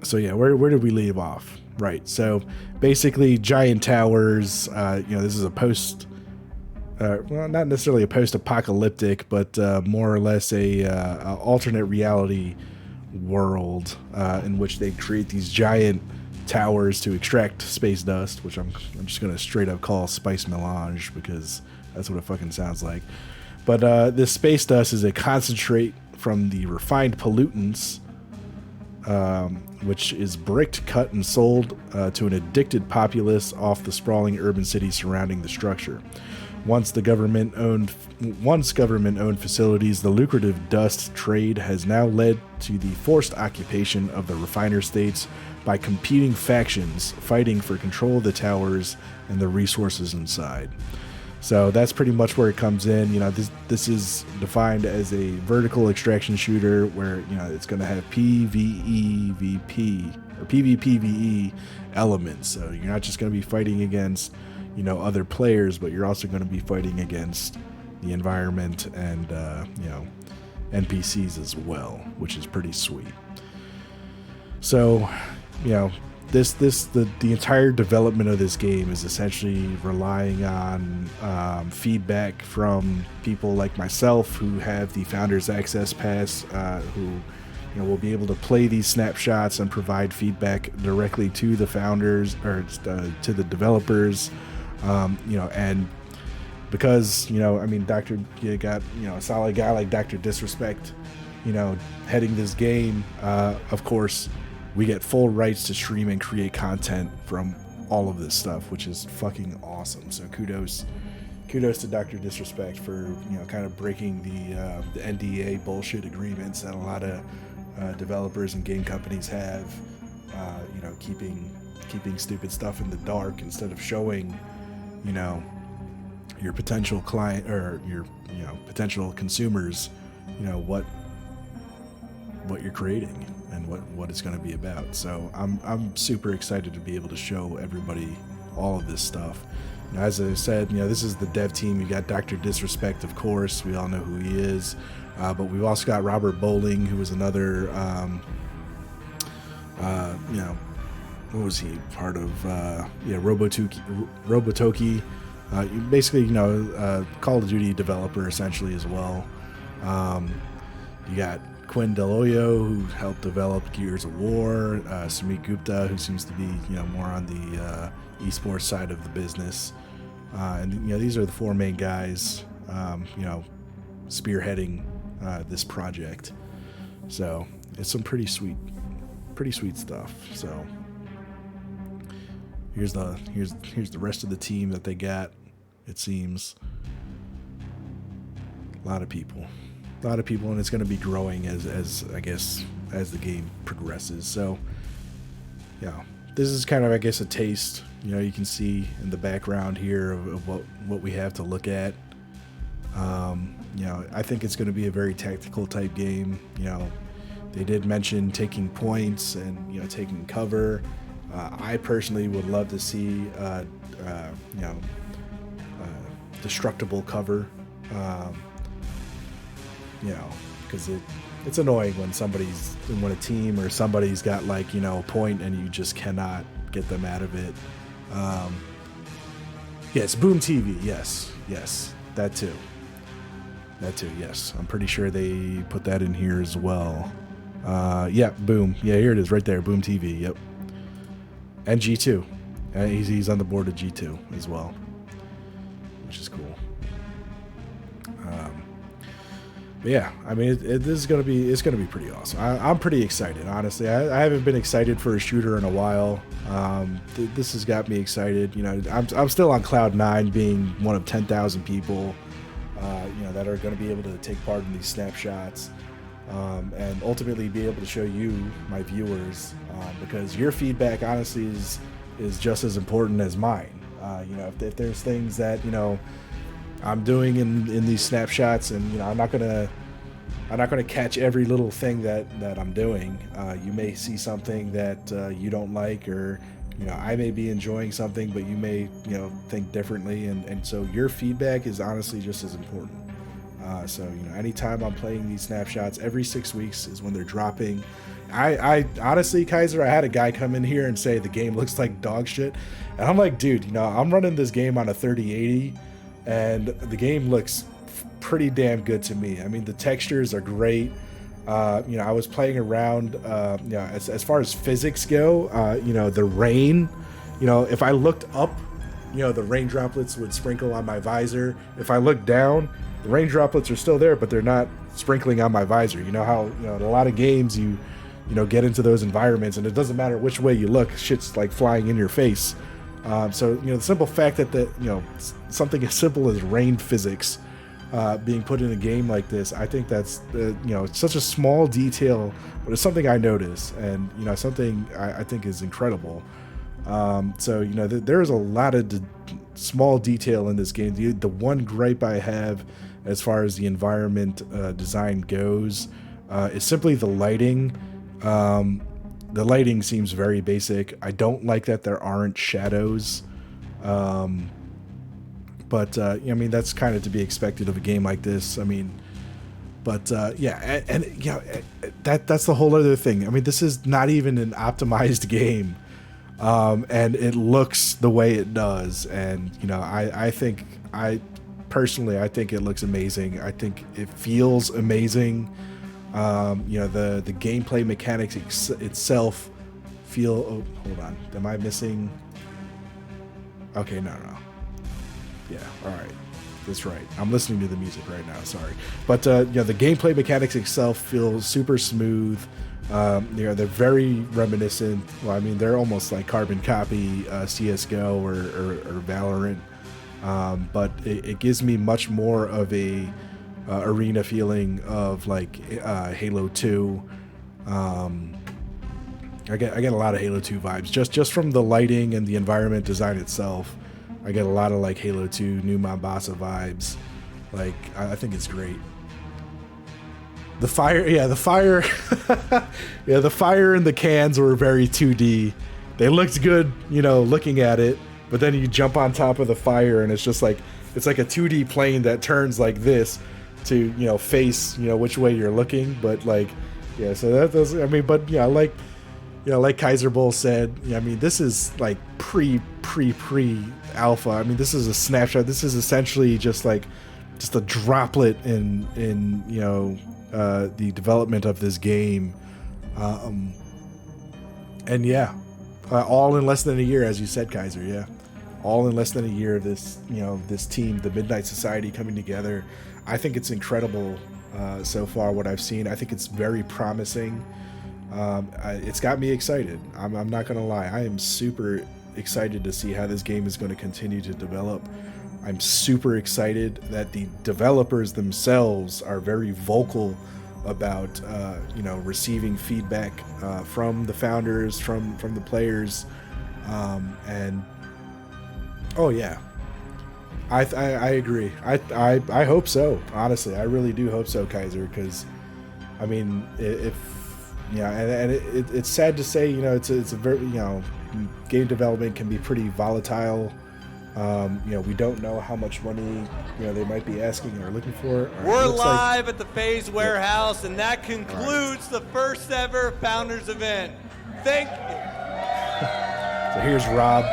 So yeah, where did we leave off? Right. So basically, giant towers. This is a post. Well, not necessarily a post-apocalyptic, but more or less a alternate reality world in which they create these giant towers to extract space dust, which I'm just gonna straight up call spice melange because that's what it fucking sounds like. But this space dust is a concentrate from the refined pollutants, which is bricked, cut, and sold to an addicted populace off the sprawling urban city surrounding the structure. Once government-owned facilities, the lucrative dust trade has now led to the forced occupation of the refiner states by competing factions fighting for control of the towers and the resources inside. So that's pretty much where it comes in. You know, this is defined as a vertical extraction shooter where, you know, it's going to have PvEVP or PvPvE elements. So you're not just going to be fighting against, you know, other players, but you're also going to be fighting against the environment and, you know, NPCs as well, which is pretty sweet. So, you know, the entire development of this game is essentially relying on feedback from people like myself who have the Founders Access Pass, who, you know, will be able to play these snapshots and provide feedback directly to the founders or to the developers, you know, and because, you know, I mean, you got, you know, a solid guy like Dr. Disrespect, you know, heading this game, of course, we get full rights to stream and create content from all of this stuff, which is fucking awesome. So kudos to Dr. Disrespect for, you know, kind of breaking the NDA bullshit agreements that a lot of developers and game companies have, you know, keeping stupid stuff in the dark instead of showing, you know, your potential client or your, you know, potential consumers, you know, what you're creating and what it's going to be about. So I'm super excited to be able to show everybody all of this stuff. You know, as I said, you know, this is the dev team. You got Dr. Disrespect, of course. We all know who he is. But we've also got Robert Bowling, who was another, you know, what was he? Part of, Robotoki. Basically, you know, Call of Duty developer essentially as well. You got Quinn Deloyo, who helped develop Gears of War. Sumit Gupta, who seems to be, you know, more on the esports side of the business. And, you know, these are the four main guys, you know, spearheading this project. So it's some pretty sweet stuff. So here's the rest of the team that they got. It seems a lot of people, and it's going to be growing as I guess as the game progresses. So yeah, this is kind of, I guess, a taste. You know, you can see in the background here of what we have to look at. You know, I think it's going to be a very tactical type game. You know, they did mention taking points and, you know, taking cover. I personally would love to see, you know, destructible cover. You know, because it's annoying when when a team or somebody's got, like, you know, a point and you just cannot get them out of it. Yes, Boom TV. Yes, that too. Yes, I'm pretty sure they put that in here as well. Yeah, Boom. Yeah, here it is, right there. Boom TV. Yep. And G2. He's on the board of G2 as well, which is cool. But yeah, I mean, this is gonna be pretty awesome. I'm pretty excited, honestly. I haven't been excited for a shooter in a while. This has got me excited. You know, I'm still on cloud 9, being one of 10,000 people, you know, that are going to be able to take part in these snapshots, and ultimately be able to show you, my viewers, because your feedback, honestly, is just as important as mine. You know, if there's things that, you know, I'm doing in these snapshots, and, you know, I'm not gonna catch every little thing that I'm doing. You may see something that you don't like, or, you know, I may be enjoying something, but you may, you know, think differently, and so your feedback is honestly just as important. So, you know, anytime I'm playing these snapshots, every 6 weeks is when they're dropping. I honestly, Kaiser, I had a guy come in here and say the game looks like dog shit, and I'm like, dude, you know, I'm running this game on a 3080. And the game looks pretty damn good to me. I mean, the textures are great. You know, I was playing around, you know, as far as physics go, you know, the rain, you know, if I looked up, you know, the rain droplets would sprinkle on my visor. If I look down, the rain droplets are still there, but they're not sprinkling on my visor. You know how, you know, in a lot of games you know, get into those environments and it doesn't matter which way you look, shit's like flying in your face. So, you know, the simple fact that you know, something as simple as rain physics being put in a game like this, I think that's, you know, it's such a small detail, but it's something I notice, and, you know, something I think is incredible. So, you know, there's a lot of small detail in this game. The one gripe I have as far as the environment design goes is simply the lighting. The lighting seems very basic. I don't like that there aren't shadows. But I mean, that's kind of to be expected of a game like this. I mean, but yeah, and yeah, that's the whole other thing. I mean, this is not even an optimized game, and it looks the way it does. And you know, I think personally, I think it looks amazing. I think it feels amazing. You know, the gameplay mechanics itself feel. Oh, hold on, am I missing? Okay, no. Yeah, all right. That's right. I'm listening to the music right now. Sorry, but yeah, the gameplay mechanics itself feel super smooth. You know, they're very reminiscent. Well, I mean, they're almost like carbon copy CS:GO or Valorant, but it gives me much more of a arena feeling of like Halo 2. I get a lot of Halo 2 vibes just from the lighting and the environment design itself. I get a lot of like Halo 2 New Mombasa vibes. Like, I think it's great. The fire, yeah, the fire in the cans were very 2D. They looked good, you know, looking at it, but then you jump on top of the fire and it's just like, it's like a 2D plane that turns like this to, you know, face, you know, which way you're looking. But like, yeah, so that does, I mean, but yeah, like, you know, like Kaiser Bull said, I mean, this is like pre alpha. I mean, this is a snapshot. This is essentially just a droplet in you know, the development of this game. And yeah, all in less than a year, as you said, Kaiser. Yeah, all in less than a year. This, you know, this team, the Midnight Society, coming together. I think it's incredible so far. What I've seen, I think it's very promising. It's got me excited. I'm not gonna lie. I am super excited to see how this game is going to continue to develop. I'm super excited that the developers themselves are very vocal about you know, receiving feedback from the founders, from the players, and oh yeah, I agree. I hope so. Honestly, I really do hope so, Kaiser, because I mean, if yeah, and it's sad to say, you know, it's a very, you know, game development can be pretty volatile. You know, we don't know how much money, you know, they might be asking or looking for. We're live at the FaZe Warehouse, and that concludes the first ever Founders event. Thank you. So here's Rob.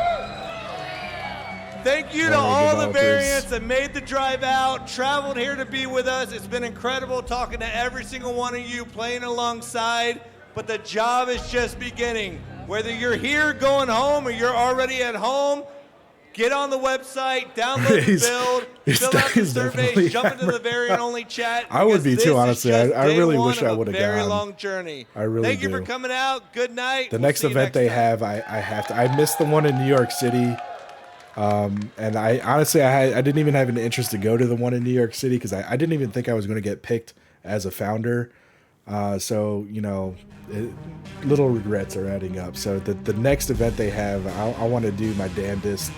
Thank you to all the variants that made the drive out, traveled here to be with us. It's been incredible talking to every single one of you, playing alongside, but the job is just beginning. Whether you're here going home or you're already at home, get on the website, download the build, fill out the surveys, jump into the variant-only chat. I would be too, honestly. I really wish I would have gone. Very long journey. I really Thank you for coming out. Good night. The next event they have, I missed the one in New York City. And I honestly, I didn't even have an interest to go to the one in New York City because I didn't even think I was going to get picked as a founder. So, you know, little regrets are adding up. So the next event they have, I want to do my damnedest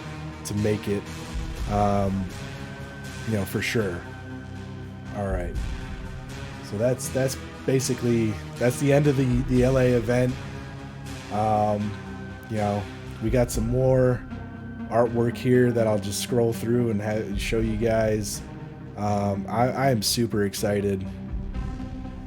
to make it, you know, for sure. All right. So that's basically, that's the end of the LA event. You know, we got some more artwork here that I'll just scroll through and show you guys. I am super excited.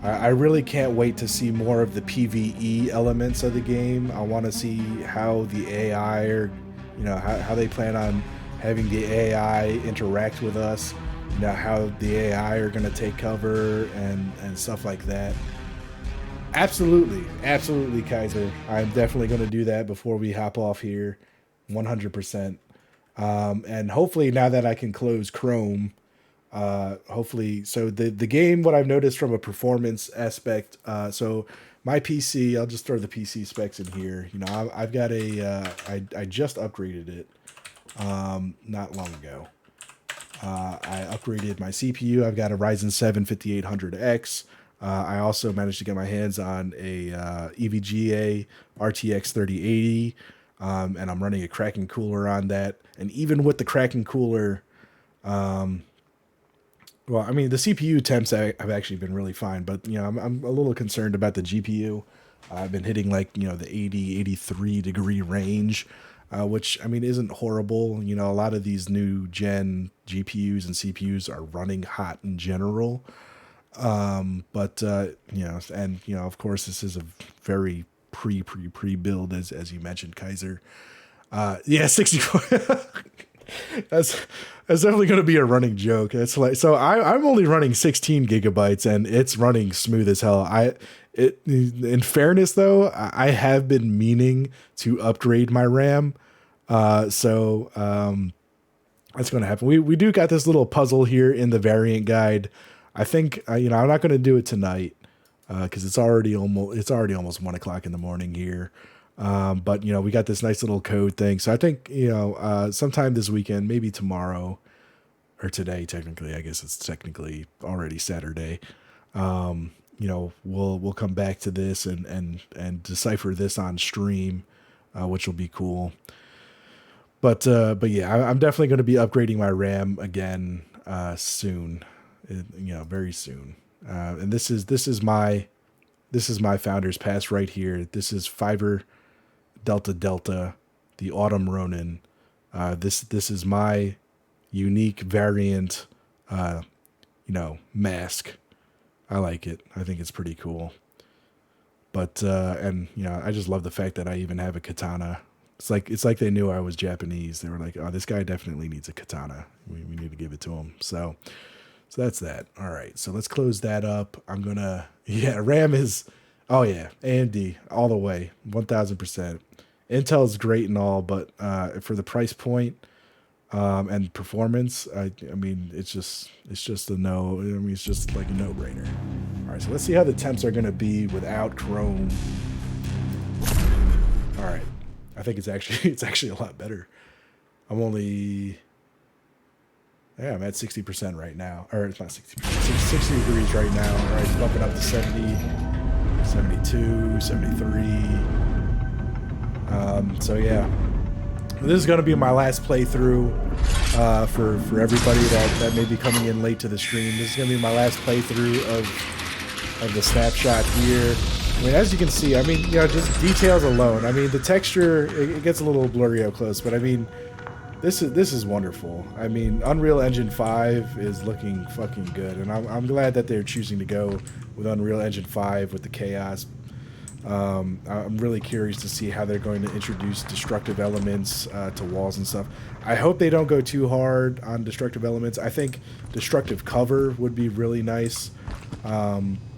I really can't wait to see more of the PvE elements of the game. I want to see how the AI are, you know, how they plan on having the AI interact with us, you know, how the AI are going to take cover and stuff like that. Absolutely, Kaiser. I'm definitely going to do that before we hop off here. 100%. And hopefully now that I can close Chrome, hopefully, so the game, what I've noticed from a performance aspect, so my PC, I'll just throw the PC specs in here. You know, I've got I just upgraded it not long ago. I upgraded my CPU. I've got a Ryzen 7 5800X. I also managed to get my hands on a EVGA RTX 3080. and I'm running a Kraken cooler on that. And even with the Kraken cooler, well, I mean, the CPU temps have actually been really fine, but I'm a little concerned about the GPU. I've been hitting like the 80, 83 degree range, which I mean isn't horrible. A lot of these new gen GPUs and CPUs are running hot in general. But of course this is a very pre build as you mentioned, Kaiser. 64. That's definitely going to be a running joke. It's like, so I'm only running 16 gigabytes and it's running smooth as hell. In fairness though, I have been meaning to upgrade my RAM. So that's going to happen. We do got this little puzzle here in the variant guide. I think, I'm not going to do it tonight, cause it's already almost 1:00 in the morning here. But we got this nice little code thing. So I think, sometime this weekend, maybe tomorrow or today, technically, I guess it's technically already Saturday. We'll come back to this and decipher this on stream, which will be cool. But yeah, I'm definitely going to be upgrading my RAM again, soon, very soon. And this is my Founder's Pass right here. This is Fiverr Delta, the Autumn Ronin. This is my unique variant, mask. I like it. I think it's pretty cool. But I just love the fact that I even have a katana. It's like they knew I was Japanese. They were like, oh, this guy definitely needs a katana. We need to give it to him. So that's that. All right. So let's close that up. RAM is, oh yeah, AMD all the way, 1000%. Intel's great and all, but for the price point and performance, I mean, it's just a no. I mean, it's just like a no-brainer. All right, so let's see how the temps are going to be without Chrome. All right, I think it's actually a lot better. I'm at 60% right now, or it's not 60%, 60 degrees right now. All right, it's bumping up to 70, 72, 73. So yeah, this is going to be my last playthrough for everybody that may be coming in late to the stream. This is going to be my last playthrough of the Snapshot here. I mean, as you can see, I mean, just details alone. I mean, the texture, it gets a little blurry up close, but I mean, this is wonderful. I mean, Unreal Engine 5 is looking fucking good, and I'm glad that they're choosing to go with Unreal Engine 5 with the chaos. I'm really curious to see how they're going to introduce destructive elements to walls and stuff. I hope they don't go too hard on destructive elements. I think destructive cover would be really nice,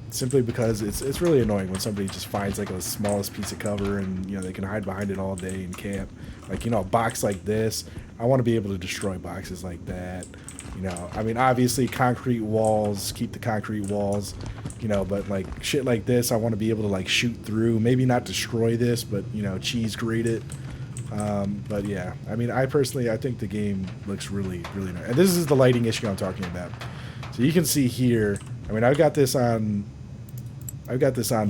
simply because it's really annoying when somebody just finds like the smallest piece of cover and they can hide behind it all day and camp. Like a box like this, I want to be able to destroy boxes like that. I mean, obviously concrete walls, keep the concrete walls, but like shit like this, I want to be able to like shoot through, maybe not destroy this, but cheese grate it. But yeah, I mean, I think the game looks really, really nice. And this is the lighting issue I'm talking about. So you can see here, I mean, I've got this on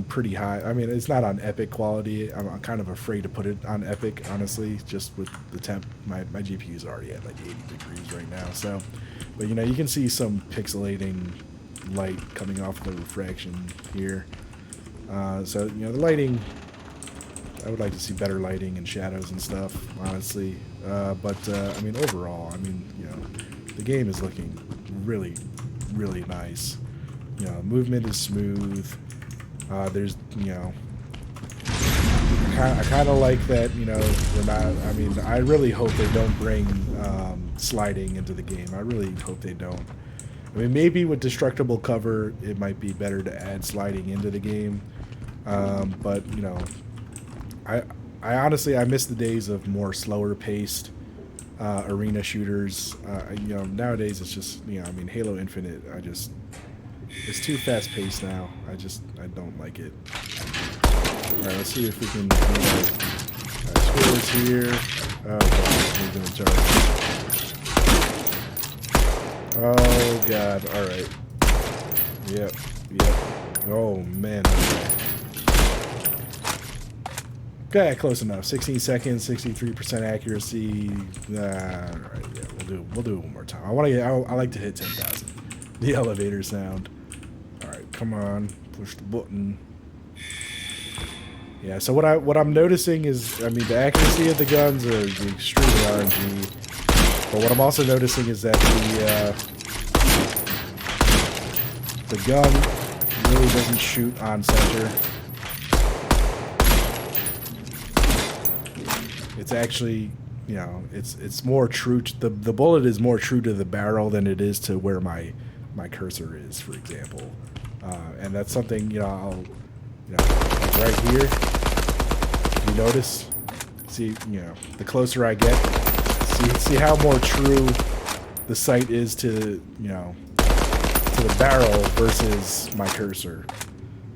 pretty high. I mean, it's not on epic quality. I'm kind of afraid to put it on epic, honestly, just with the temp. My GPU is already at like 80 degrees right now. So, but you can see some pixelating light coming off the refraction here. So, the lighting, I would like to see better lighting and shadows and stuff, honestly. But I mean, overall, I mean, the game is looking really, really nice. Movement is smooth. There's, I kind of like that, we're not, I mean, I really hope they don't bring sliding into the game. I really hope they don't. I mean, maybe with destructible cover, it might be better to add sliding into the game. But, I honestly, I miss the days of more slower paced arena shooters. Nowadays it's just, I mean, Halo Infinite, it's too fast paced now. I don't like it. Alright, let's see if we can scores here. Oh god, oh god, alright. Yep. Oh man. Okay, close enough. 16 seconds, 63% accuracy. All right, yeah, we'll do it one more time. I like to hit 10,000. The elevator sound. All right, come on, push the button. Yeah, so what I'm noticing is, I mean, the accuracy of the guns are extremely RNG, but what I'm also noticing is that the gun really doesn't shoot on center. It's actually, you know, it's more true to the bullet is more true to the barrel than it is to where my cursor is, for example, and that's something, you know, like right here, you notice, see, you know, the closer I get, see how more true the sight is to, you know, to the barrel versus my cursor.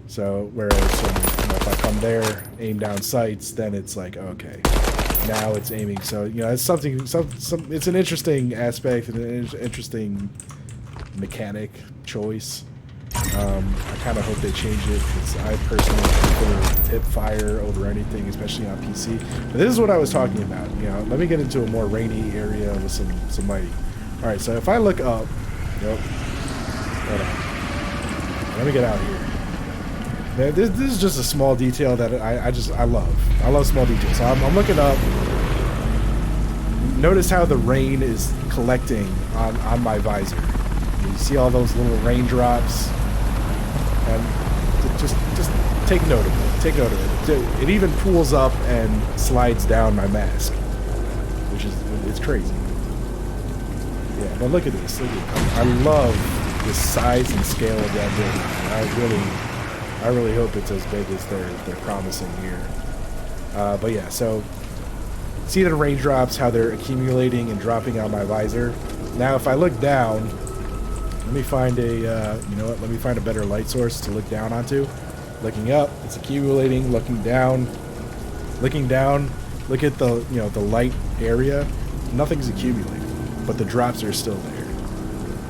So whereas if I come there, aim down sights, then it's like, okay, now it's aiming. So, you know, it's something, it's an interesting aspect and an interesting mechanic choice. I kind of hope they change it, because I personally prefer hip fire over anything, especially on PC. But this is what I was talking about. You know, let me get into a more rainy area with some lighting. All right, so if I look up, nope, hold on. Let me get out here. This is just a small detail that I love. I love small details. So I'm looking up. Notice how the rain is collecting on my visor. You see all those little raindrops, and just take note of it. Take note of it. It even pools up and slides down my mask, which is, it's crazy. Yeah, but look at this. Look at, I love the size and scale of that building. I really hope it's as big as they're promising here. But yeah, so see the raindrops, how they're accumulating and dropping on my visor. Now, if I look down, let me find a, you know what? Let me find a better light source to look down onto. Looking up, it's accumulating. Looking down, look at the, you know, the light area. Nothing's accumulating, but the drops are still there.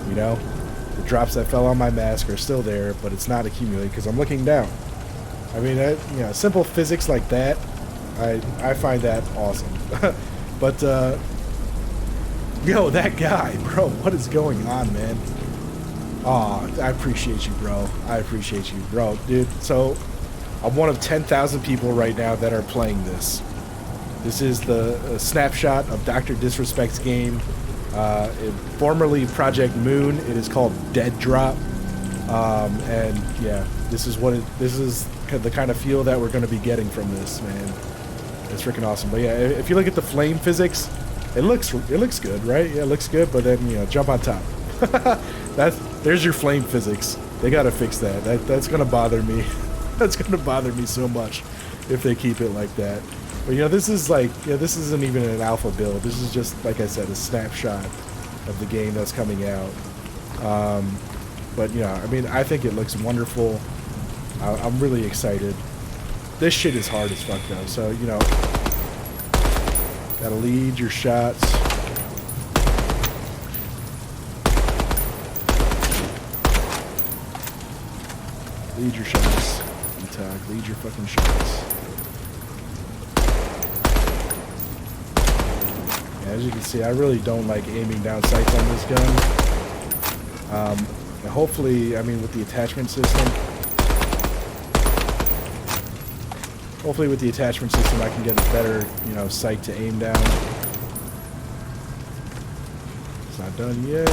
You know, the drops that fell on my mask are still there, but it's not accumulating because I'm looking down. I mean, you know, simple physics like that, I find that awesome. But yo, that guy, bro, what is going on, man? Aw, I appreciate you, bro. I appreciate you, bro. Dude, so I'm one of 10,000 people right now that are playing this. This is the snapshot of Dr. Disrespect's game. Formerly Project Moon. It is called DEADROP. And yeah, this is the kind of feel that we're going to be getting from this, man. It's freaking awesome. But yeah, if you look at the flame physics, it looks good, right? Yeah, it looks good, but then, you know, jump on top. There's your flame physics. They gotta fix that. That's gonna bother me. That's gonna bother me so much if they keep it like that. But you know, this is like, yeah, this isn't even an alpha build. This is just, like I said, a snapshot of the game that's coming out. But you know, I mean, I think it looks wonderful. I'm really excited. This shit is hard as fuck though. So you know, gotta lead your shots. Lead your shots. Attack. Lead your fucking shots. Yeah, as you can see, I really don't like aiming down sights on this gun. And hopefully, I mean, with the attachment system, I can get a better, you know, sight to aim down. It's not done yet.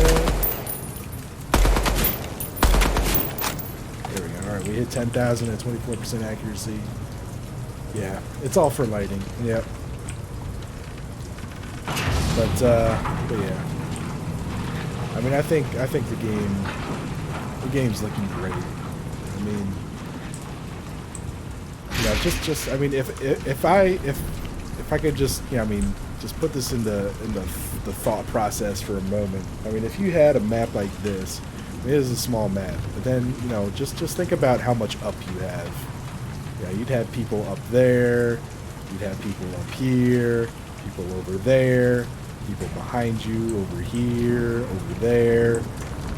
Alright, we hit 10,000 at 24% accuracy. Yeah, it's all for lighting. Yep. But yeah. I mean, I think the game's looking great. I mean, you know, just I mean, if I could just, you know, I mean, just put this in the thought process for a moment. I mean, if you had a map like this. It is a small map, but then, you know, just think about how much up you have. Yeah, you'd have people up there, you'd have people up here, people over there, people behind you, over here, over there.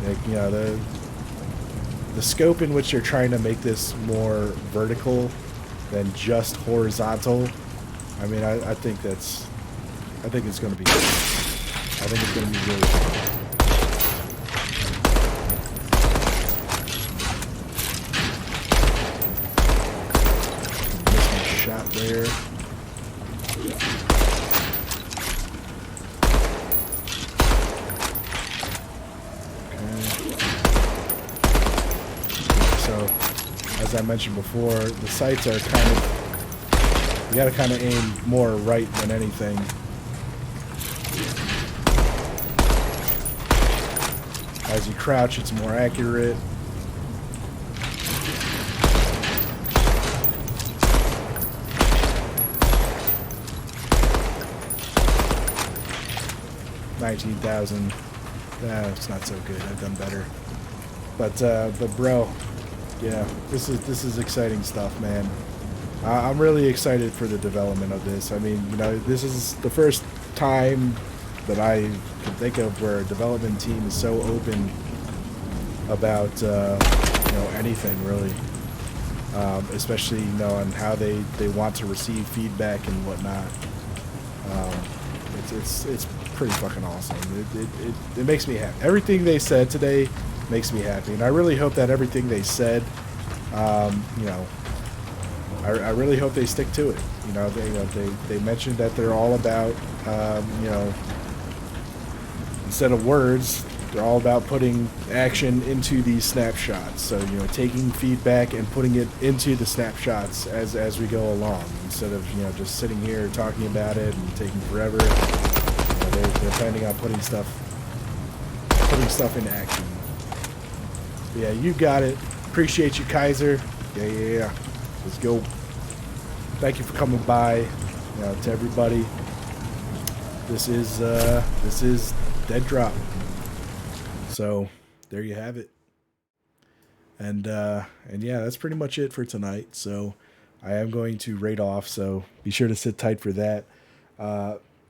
Like, you know, the scope in which you're trying to make this more vertical than just horizontal, I mean, I think it's going to be good. I think it's going to be really fun. Missed my shot there. So, as I mentioned before, the sights are kind of, you got to kind of aim more right than anything. As you crouch, it's more accurate. $19,000. It's not so good. I've done better. But bro, yeah, this is exciting stuff, man. I'm really excited for the development of this. I mean, you know, this is the first time that I can think of where a development team is so open about you know, anything really, especially, you know, on how they want to receive feedback and whatnot. It's pretty fucking awesome. It makes me happy. Everything they said today makes me happy, and I really hope that everything they said, you know, I really hope they stick to it. You know, they mentioned that they're all about, you know, instead of words, they're all about putting action into these snapshots. So, you know, taking feedback and putting it into the snapshots as we go along, instead of, you know, just sitting here talking about it and taking forever. You know, they're planning on putting stuff into action. Yeah, you got it. Appreciate you, Kaiser. Yeah. Let's go. Thank you for coming by. You know, to everybody. This is DEADROP. So there you have it. And yeah, that's pretty much it for tonight. So I am going to raid off. So be sure to sit tight for that.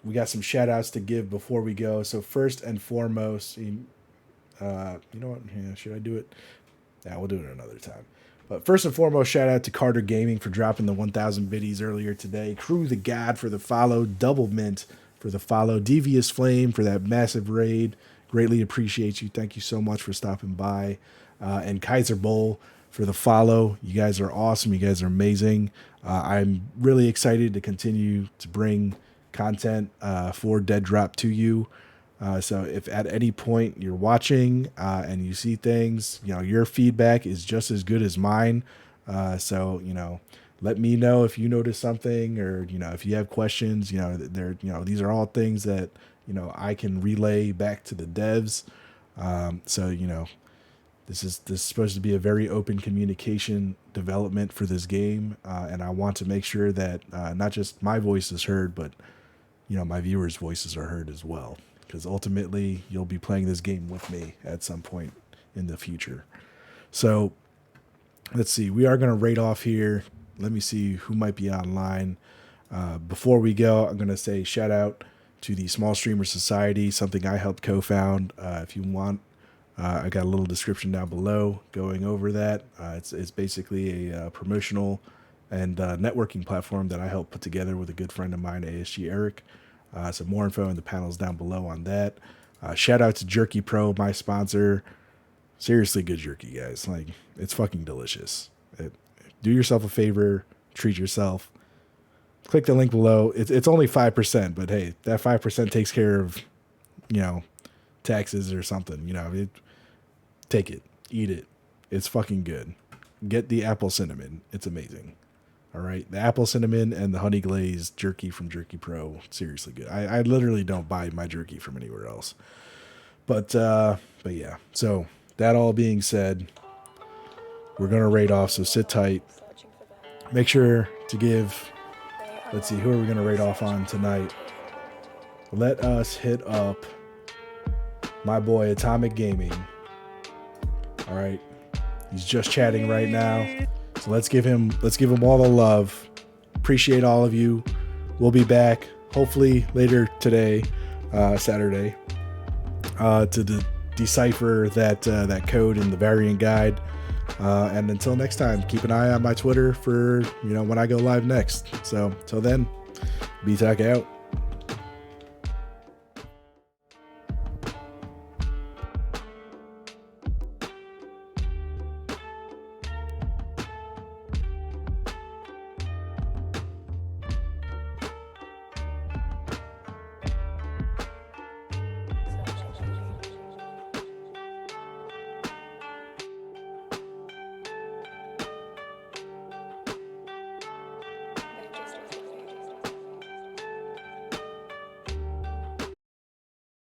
We got some shout outs to give before we go. So first and foremost, you know what? Yeah, should I do it? Yeah, we'll do it another time. But first and foremost, shout out to Carter Gaming for dropping the 1,000 biddies earlier today. Crew the God for the follow. Double Mint for the follow. Devious Flame for that massive raid. Greatly appreciate you. Thank you so much for stopping by. And Kaiser Bowl for the follow. You guys are awesome. You guys are amazing. I'm really excited to continue to bring content for DEADROP to you. So if at any point you're watching and you see things, you know, your feedback is just as good as mine. So, you know, let me know if you notice something, or, you know, if you have questions. You know, these are all things that, you know, I can relay back to the devs. So, you know, this is supposed to be a very open communication development for this game. And I want to make sure that not just my voice is heard, but, you know, my viewers' voices are heard as well. Because ultimately, you'll be playing this game with me at some point in the future. So, let's see. We are going to raid off here. Let me see who might be online. Before we go, I'm going to say shout out to the Small Streamer Society, something I helped co-found. If you want, I got a little description down below going over that. It's basically a promotional and networking platform that I helped put together with a good friend of mine, ASG Eric. So more info in the panels down below on that. Shout out to Jerky Pro, my sponsor. Seriously good jerky, guys. Like, it's fucking delicious. Do yourself a favor, treat yourself. Click the link below. It's only 5%, but hey, that 5% takes care of, you know, taxes or something. You know, take it, eat it. It's fucking good. Get the apple cinnamon. It's amazing. All right, the apple cinnamon and the honey glazed jerky from Jerky Pro, seriously good. I literally don't buy my jerky from anywhere else. But yeah. So that all being said, we're gonna raid off. So sit tight. Make sure to give. Let's see, who are we gonna raid off on tonight? Let us hit up my boy Atomic Gaming. All right, he's just chatting right now. So let's give him all the love. Appreciate all of you. We'll be back hopefully later today, Saturday, to decipher that code in the variant guide. And until next time, keep an eye on my Twitter for when I go live next. So till then, BTAC out.